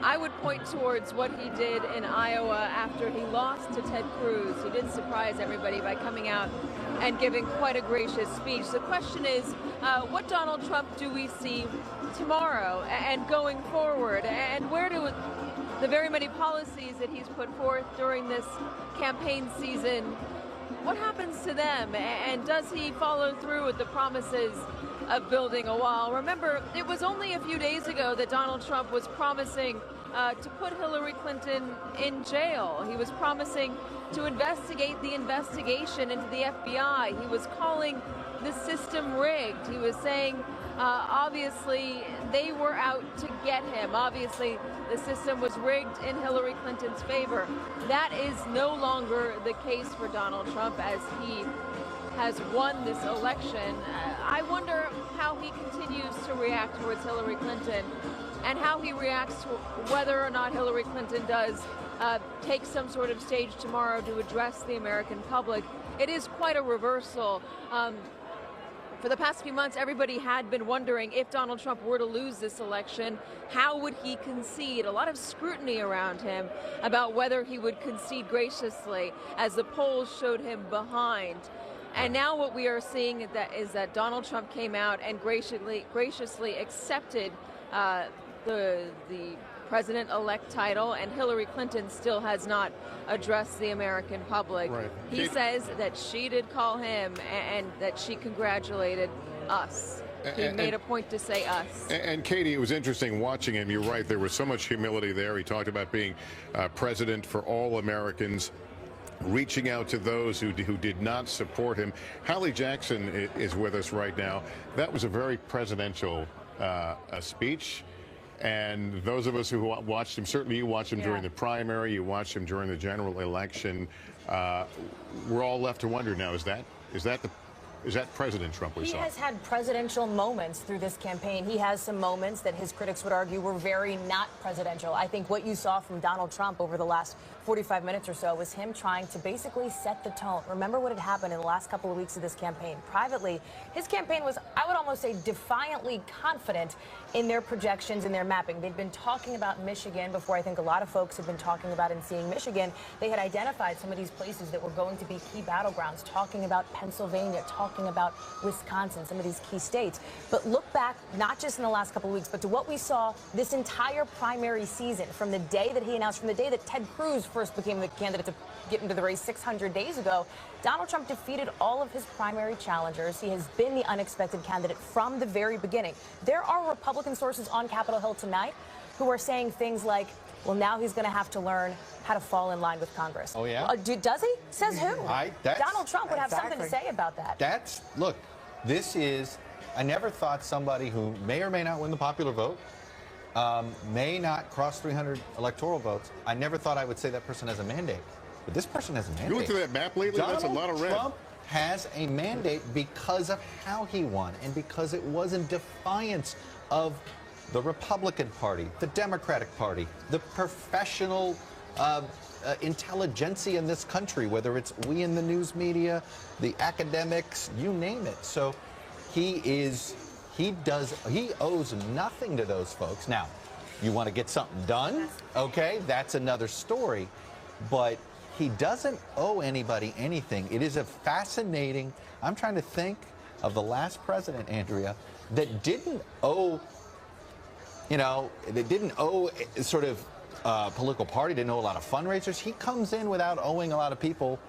I would point towards what he did in Iowa after he lost to Ted Cruz. He did surprise everybody by coming out and giving quite a gracious speech. The question is, what Donald Trump do we see tomorrow and going forward? And where do the very many policies that he's put forth during this campaign season, what happens to them? And does he follow through with the promises of building a wall? Remember, it was only a few days ago that Donald Trump was promising to put Hillary Clinton in jail. He was promising to investigate the investigation into the FBI. He was calling the system rigged. He was saying, obviously, they were out to get him. Obviously, the system was rigged in Hillary Clinton's favor. That is no longer the case for Donald Trump as he has won this election. I wonder how he continues to react towards Hillary Clinton and how he reacts to whether or not Hillary Clinton does take some sort of stage tomorrow to address the American public. It is quite a reversal. For the past few months, everybody had been wondering if Donald Trump were to lose this election, how would he concede? A lot of scrutiny around him about whether he would concede graciously as the polls showed him behind. And now what we are seeing is that Donald Trump came out and graciously accepted the president-elect title, and Hillary Clinton still has not addressed the American public. Right. He says that she did call him and that she congratulated us. He made a point to say us. And Katie, it was interesting watching him. You're right. There was so much humility there. He talked about being president for all Americans, reaching out to those who did not support him. Hallie Jackson is with us right now. That was a very presidential speech. And those of us who watched him, certainly you watched him during the primary, you watched him during the general election, we're all left to wonder now, is that President Trump we saw? He has had presidential moments through this campaign. He has some moments that his critics would argue were very not presidential. I think what you saw from Donald Trump over the last 45 minutes or so was him trying to basically set the tone. Remember what had happened in the last couple of weeks of this campaign. Privately, his campaign was, I would almost say, defiantly confident in their projections and their mapping. They'd been talking about Michigan before I think a lot of folks had been talking about and seeing Michigan. They had identified some of these places that were going to be key battlegrounds, talking about Pennsylvania, talking about Wisconsin, some of these key states. But look back, not just in the last couple of weeks, but to what we saw this entire primary season, from the day that he announced, from the day that Ted Cruz first became the candidate to get into the race 600 days ago, Donald Trump defeated all of his primary challengers. He has been the unexpected candidate from the very beginning. There are Republican sources on Capitol Hill tonight who are saying things like, well, now he's going to have to learn how to fall in line with Congress. Oh, yeah? Does he? Says who? Donald Trump would have Exactly. something to say about that. Look, this is, I never thought somebody who may or may not win the popular vote, may not cross 300 electoral votes, I never thought I would say that person has a mandate. But this person has a mandate. You looked at that map lately? That's a lot of red. Trump has a mandate because of how he won and because it was in defiance of the Republican Party, the Democratic Party, the professional intelligentsia in this country, whether it's we in the news media, the academics, you name it. So he owes nothing to those folks. Now, You want to get something done? Okay, that's another story. But he doesn't owe anybody anything. It is a fascinating, I'm trying to think of the last president, Andrea, that didn't owe, that didn't owe sort of political party, didn't owe a lot of fundraisers. He comes in without owing a lot of people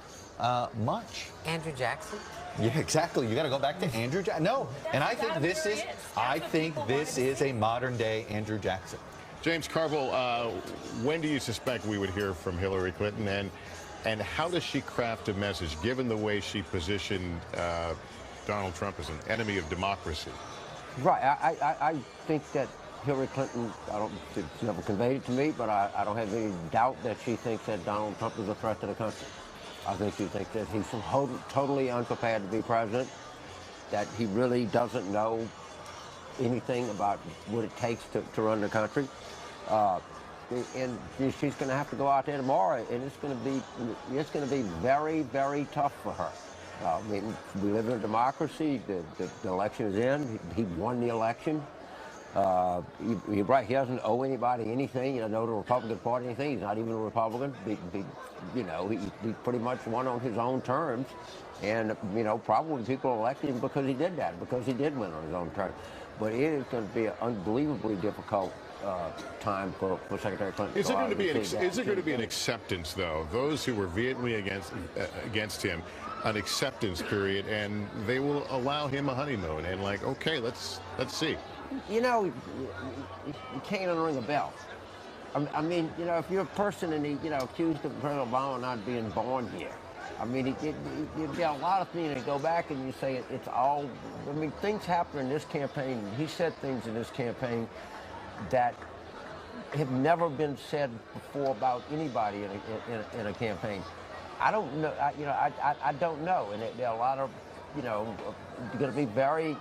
much. Andrew Jackson? Yeah, exactly. You got to go back to Andrew Jackson. No, and I think this is a modern day Andrew Jackson. James Carville, when do you suspect we would hear from Hillary Clinton, and how does she craft a message, given the way she positioned Donald Trump as an enemy of democracy? Right. I think that Hillary Clinton, she's never conveyed it to me, but I don't have any doubt that she thinks that Donald Trump is a threat to the country. I think she thinks that he's totally unprepared to be president, that he really doesn't know anything about what it takes to run the country. And she's going to have to go out there tomorrow, and it's going to be very, very tough for her. I mean, we live in a democracy. The election is in. He won the election. You're right. He doesn't owe anybody anything. No, the Republican Party anything. He's not even a Republican. He pretty much won on his own terms, and probably people elected him because he did that, because he did win on his own terms. But it is going to be an unbelievably difficult time for Secretary Clinton. Is there going to be an acceptance, though? Those who were vehemently against him, an acceptance period, and they will allow him a honeymoon, and okay, let's see. You can't unring a bell. I mean, if you're a person and accused of President Obama not being born here, I mean, you'd be a lot of things. You go back and you say it's all. I mean, things happen in this campaign. He said things in this campaign that have never been said before about anybody in a campaign. I don't know. I don't know, and there are a lot of, going to be very.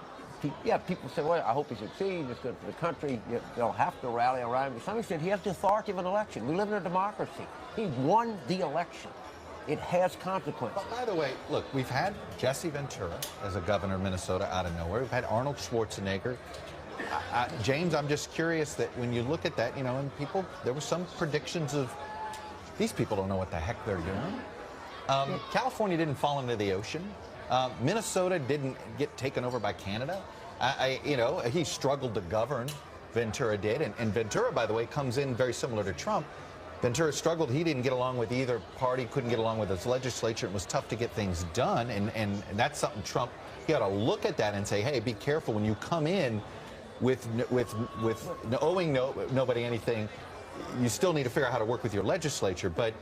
Yeah, people say, well, I hope he succeeds. It's good for the country. They'll have to rally around him. To some extent, he has the authority of an election. We live in a democracy. He won the election. It has consequences. But by the way, look, we've had Jesse Ventura as a governor of Minnesota out of nowhere. We've had Arnold Schwarzenegger. James, I'm just curious that when you look at that, and there were some predictions of these people don't know what the heck they're doing. California didn't fall into the ocean. Minnesota didn't get taken over by Canada. He struggled to govern. Ventura did, and Ventura, by the way, comes in very similar to Trump. Ventura struggled. He didn't get along with either party, couldn't get along with his legislature. It was tough to get things done, and that's something Trump, you got to look at that and say, hey, be careful when you come in with owing nobody anything. You still need to figure out how to work with your legislature, but.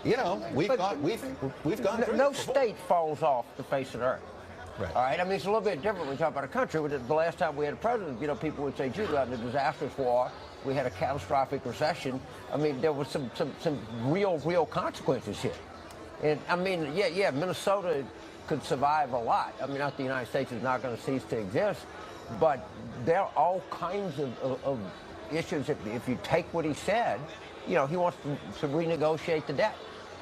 We've gone through no state falls off the face of the earth. Right. All right. I mean, it's a little bit different when we talk about a country. The last time we had a president, people would say, gee, we had a disastrous war. We had a catastrophic recession. I mean, there was some real consequences here. And I mean, yeah, Minnesota could survive a lot. I mean, not the United States is not going to cease to exist, but there are all kinds of issues. If you take what he said, he wants to renegotiate the debt.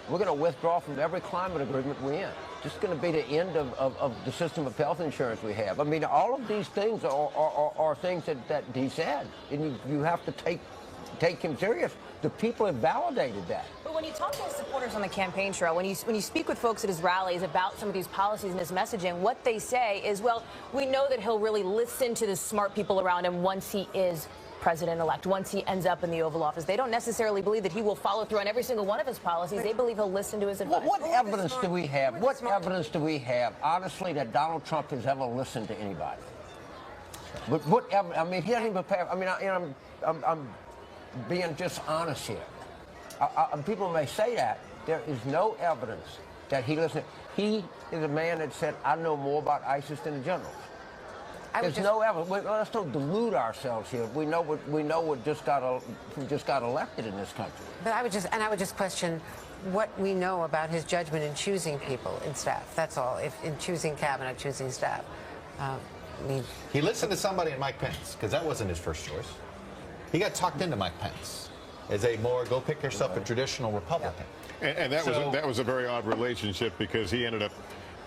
We're going to withdraw from every climate agreement we're in. This is going to be the end of the system of health insurance we have. I mean, all of these things are things that he said, and you have to take him serious. The people have validated that. But when you talk to his supporters on the campaign trail, when you speak with folks at his rallies about some of these policies and his messaging, what they say is, well, we know that he'll really listen to the smart people around him once he is president-elect, once he ends up in the Oval Office. They don't necessarily believe that he will follow through on every single one of his policies. They believe he'll listen to his advice. What evidence do we have? What evidence do we have, honestly, that Donald Trump has ever listened to anybody? What I mean, he doesn't even prepare. I mean, I'm being just honest here. People may say that. There is no evidence that he listened. He is a man that said, I know more about ISIS than the generals. There's no evidence. Let's don't delude ourselves here. We know what just got elected in this country. But I would just question what we know about his judgment in choosing people in staff. That's all. In choosing cabinet, choosing staff. He listened to somebody in Mike Pence because that wasn't his first choice. He got talked into Mike Pence as a more go pick yourself a traditional Republican. Yeah. And that was a very odd relationship because he ended up.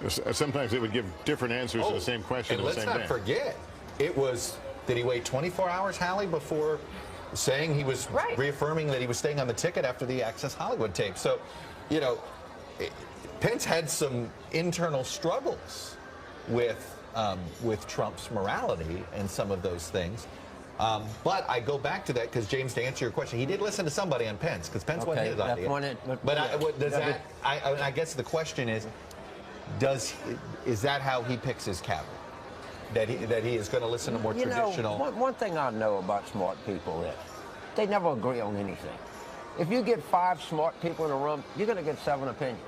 Sometimes they would give different answers to the same question. And let's not forget, it was, did he wait 24 hours, Hallie, before saying he was reaffirming that he was staying on the ticket after the Access Hollywood tape. So, you know, Pence had some internal struggles with Trump's morality and some of those things. But I go back to that because, James, to answer your question, he did listen to somebody on Pence, because Pence wasn't his idea. I guess the question is, is that how he picks his cabinet? That he is going to listen to more traditional... One thing I know about smart people is they never agree on anything. If you get 5 smart people in a room, you're going to get 7 opinions.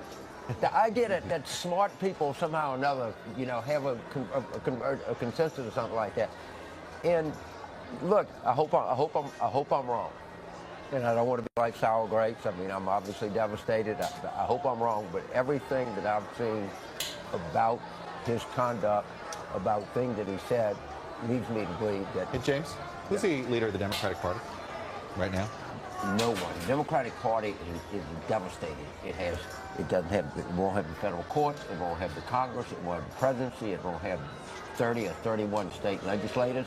The idea that smart people somehow or another, you know, have a consensus or something like that. And look, I hope I'm wrong. And I don't want to be like sour grapes. I mean, I'm obviously devastated. I hope I'm wrong, but everything that I've seen about his conduct, about things that he said, leads me to believe that... Hey, James, who's the leader of the Democratic Party right now? No one. The Democratic Party is devastated. It won't have the federal courts, it won't have the Congress, it won't have the presidency, it won't have 30 or 31 state legislators.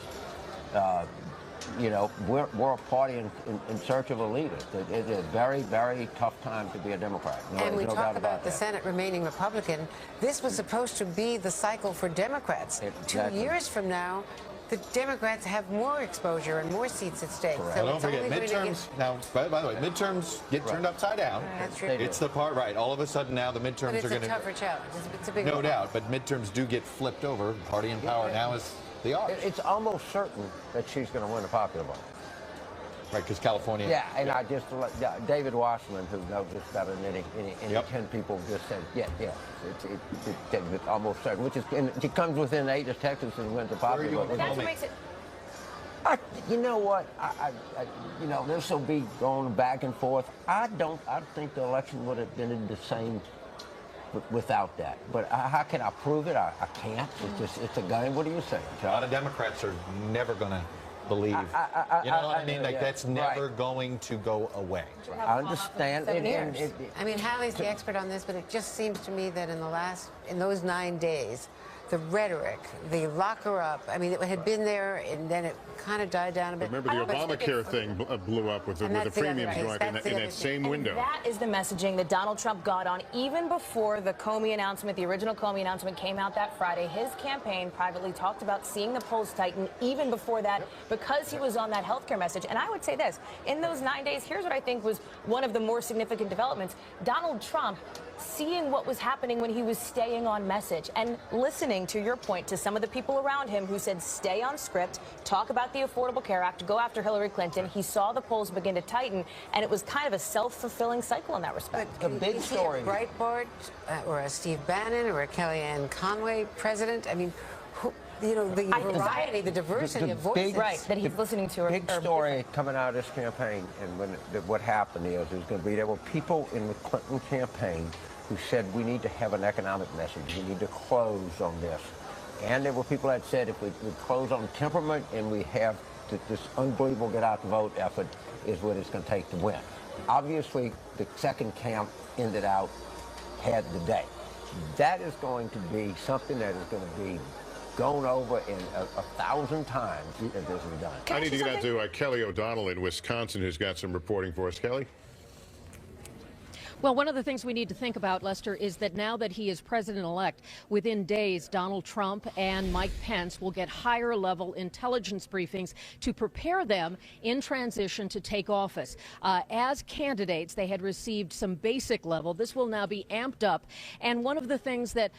You know, we're a party in search of a leader. It's a very, very tough time to be a Democrat. And we talk about the Senate remaining Republican. This was supposed to be the cycle for Democrats. Exactly. 2 years from now, the Democrats have more exposure and more seats at stake. So don't forget, midterms, now, by the way, midterms get turned upside down. That's true. It's the part, right. All of a sudden now the midterms are going to... But it's a tougher challenge. It's a big No doubt, but midterms do get flipped over. Party in power now is the odds. It's almost certain that she's going to win a popular vote. Right, because California... Yeah, and I just... David Wasserman, who knows this better than any 10 people, just said, it's almost certain, which is... And she comes within 8 of Texas and wins a popular vote. That's what makes it... You know what? You know, this will be going back and forth. I think the election would have been the same without that. But how can I prove it? I can't. It's a game. What do you say, Chuck? A lot of Democrats are never going to believe. You know what I mean? Like, that's never going to go away. I understand. I mean, Hallie's the expert on this, but it just seems to me that in those 9 days, the rhetoric, the lock her up, I mean, it had been there, and then it kind of died down a bit. Remember the Obamacare thing blew up with the premiums going up in that same window. That is the messaging that Donald Trump got on even before the Comey announcement, the original Comey announcement came out that Friday. His campaign privately talked about seeing the polls tighten even before that because he was on that healthcare message. And I would say this, in those 9 days, here's what I think was one of the more significant developments. Donald Trump seeing what was happening when he was staying on message and listening, to your point, to some of the people around him who said stay on script, talk about the Affordable Care Act, go after Hillary Clinton. He saw the polls begin to tighten, and it was kind of a self-fulfilling cycle in that respect. The big story. A Breitbart or a Steve Bannon or a Kellyanne Conway president? I mean, you know, the variety, the diversity of voices. That he's listening to. Big story coming out of this campaign, and what happened is going to be there were people in the Clinton campaign who said we need to have an economic message. We need to close on this. And there were people that said if we close on temperament and we have this unbelievable get out the vote effort is what it's going to take to win. Obviously, the second camp ended out had the day. That is going to be something that is going to be gone over in 1,000 times if this is done. I need to get out to Kelly O'Donnell in Wisconsin, who's got some reporting for us. Kelly? Well, one of the things we need to think about, Lester, is that now that he is president-elect, within days, Donald Trump and Mike Pence will get higher-level intelligence briefings to prepare them in transition to take office. As candidates, they had received some basic level. This will now be amped up. And one of the things that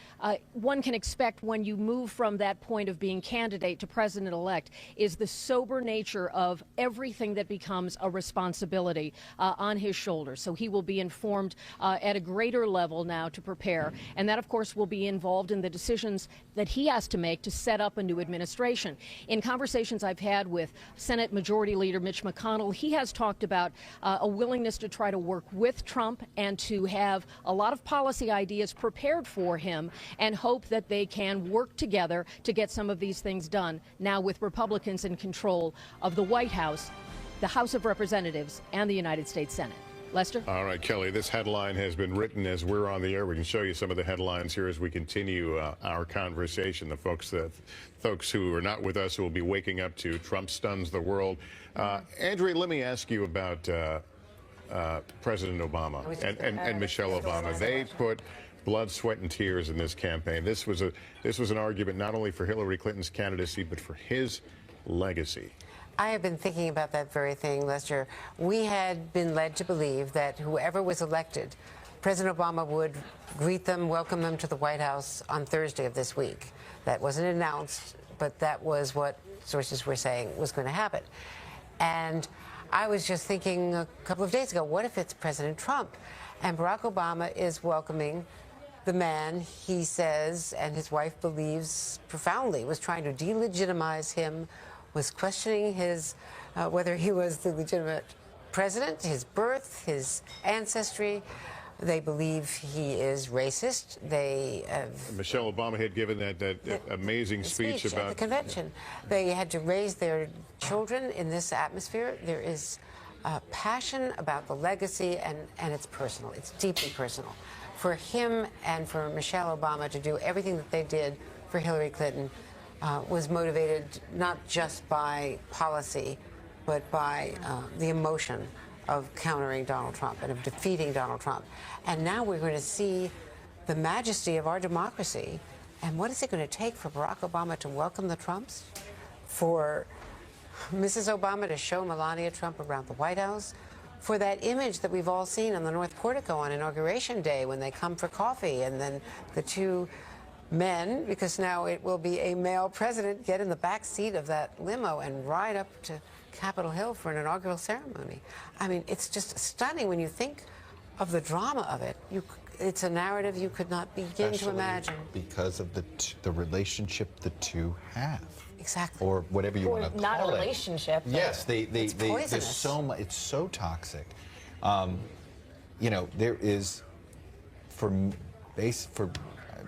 one can expect when you move from that point of being candidate to president-elect is the sober nature of everything that becomes a responsibility on his shoulders. So he will be informed at a greater level now to prepare. And that, of course, will be involved in the decisions that he has to make to set up a new administration. In conversations I've had with Senate Majority Leader Mitch McConnell, he has talked about a willingness to try to work with Trump and to have a lot of policy ideas prepared for him and hope that they can work together to get some of these things done now with Republicans in control of the White House, the House of Representatives, and the United States Senate. Lester? All right, Kelly, this headline has been written as we're on the air. We can show you some of the headlines here as we continue our conversation. The folks who are not with us who will be waking up to Trump stuns the world. Andrea, let me ask you about President Obama and Michelle Obama. They put blood, sweat, and tears in this campaign. This was an argument not only for Hillary Clinton's candidacy, but for his legacy. I have been thinking about that very thing, Lester. We had been led to believe that whoever was elected, President Obama would greet them, welcome them to the White House on Thursday of this week. That wasn't announced, but that was what sources were saying was going to happen. And I was just thinking a couple of days ago, what if it's President Trump? And Barack Obama is welcoming the man he says and his wife believes profoundly was trying to delegitimize him, was questioning his whether he was the legitimate president, his birth, his ancestry. They believe he is racist. They Michelle Obama had given that amazing speech about at the convention. They had to raise their children in this atmosphere. There is passion about the legacy, and it's personal. It's deeply personal. For him and for Michelle Obama to do everything that they did for Hillary Clinton was motivated not just by policy, but by the emotion of countering Donald Trump and of defeating Donald Trump. And now we're going to see the majesty of our democracy. And what is it going to take for Barack Obama to welcome the Trumps? For Mrs. Obama to show Melania Trump around the White House? For that image that we've all seen on the North Portico on Inauguration Day when they come for coffee and then the two men, because now it will be a male president, get in the back seat of that limo and ride up to Capitol Hill for an inaugural ceremony. I mean, it's just stunning when you think of the drama of it. It's a narrative you could not begin to imagine. Because of the relationship the two have. Exactly. Or whatever you want to call it. Not a relationship. Yes, it's poisonous. There's so much. It's so toxic. You know, there is for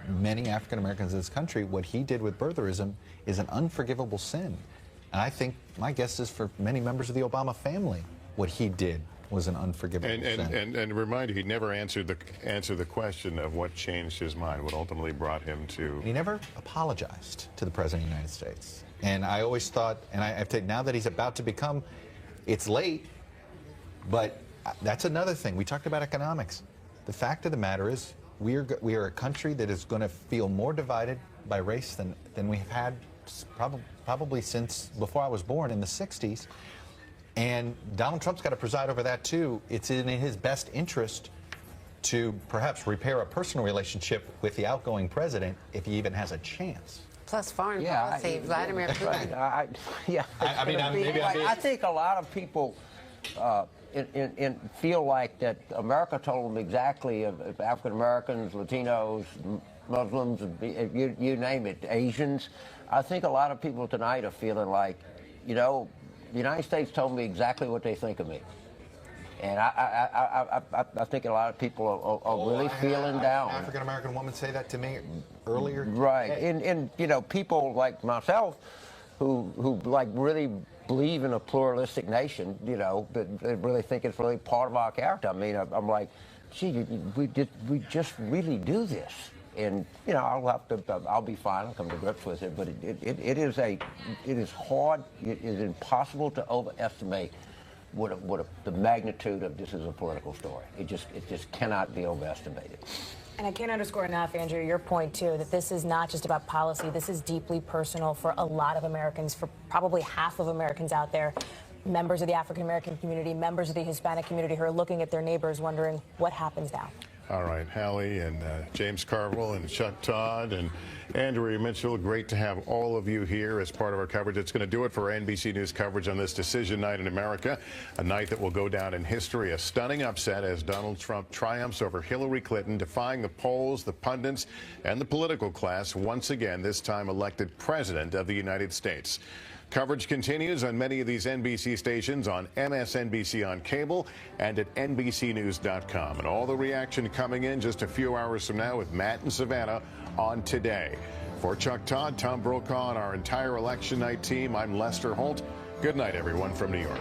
many African Americans in this country, what he did with birtherism is an unforgivable sin. And I think my guess is for many members of the Obama family, what he did was an unforgivable sin. And remind you, he never answered the question of what changed his mind, what ultimately brought him to. He never apologized to the President of the United States. And I always thought, and I've taken, now that he's about to become, it's late, but that's another thing. We talked about economics. The fact of the matter is, we are a country that is going to feel more divided by race than we have had probably since before I was born in the 60s. And Donald Trump's got to preside over that, too. It's in his best interest to perhaps repair a personal relationship with the outgoing president if he even has a chance. Plus foreign policy, Vladimir Putin. I think a lot of people feel like that America told them exactly of African Americans, Latinos, Muslims, you name it, Asians. I think a lot of people tonight are feeling like, you know, the United States told me exactly what they think of me. And I think a lot of people are really feeling down. An African American woman say that to me earlier. Right. And you know, people like myself who like really believe in a pluralistic nation, you know, that really think it's really part of our character. I mean, I'm like, gee, we just really do this. And you know, I'll be fine. I'll come to grips with it. But it is hard. It is impossible to overestimate the magnitude of this as a political story. It just cannot be overestimated. And I can't underscore enough, Andrew, your point, too, that this is not just about policy. This is deeply personal for a lot of Americans, for probably half of Americans out there, members of the African American community, members of the Hispanic community who are looking at their neighbors wondering what happens now. All right, Hallie and James Carville and Chuck Todd and Andrea Mitchell, great to have all of you here as part of our coverage. It's going to do it for NBC News coverage on this decision night in America, a night that will go down in history, a stunning upset as Donald Trump triumphs over Hillary Clinton, defying the polls, the pundits, and the political class, once again, this time elected President of the United States. Coverage continues on many of these NBC stations, on MSNBC on cable, and at NBCNews.com. And all the reaction coming in just a few hours from now with Matt and Savannah on Today. For Chuck Todd, Tom Brokaw, and our entire election night team, I'm Lester Holt. Good night, everyone, from New York.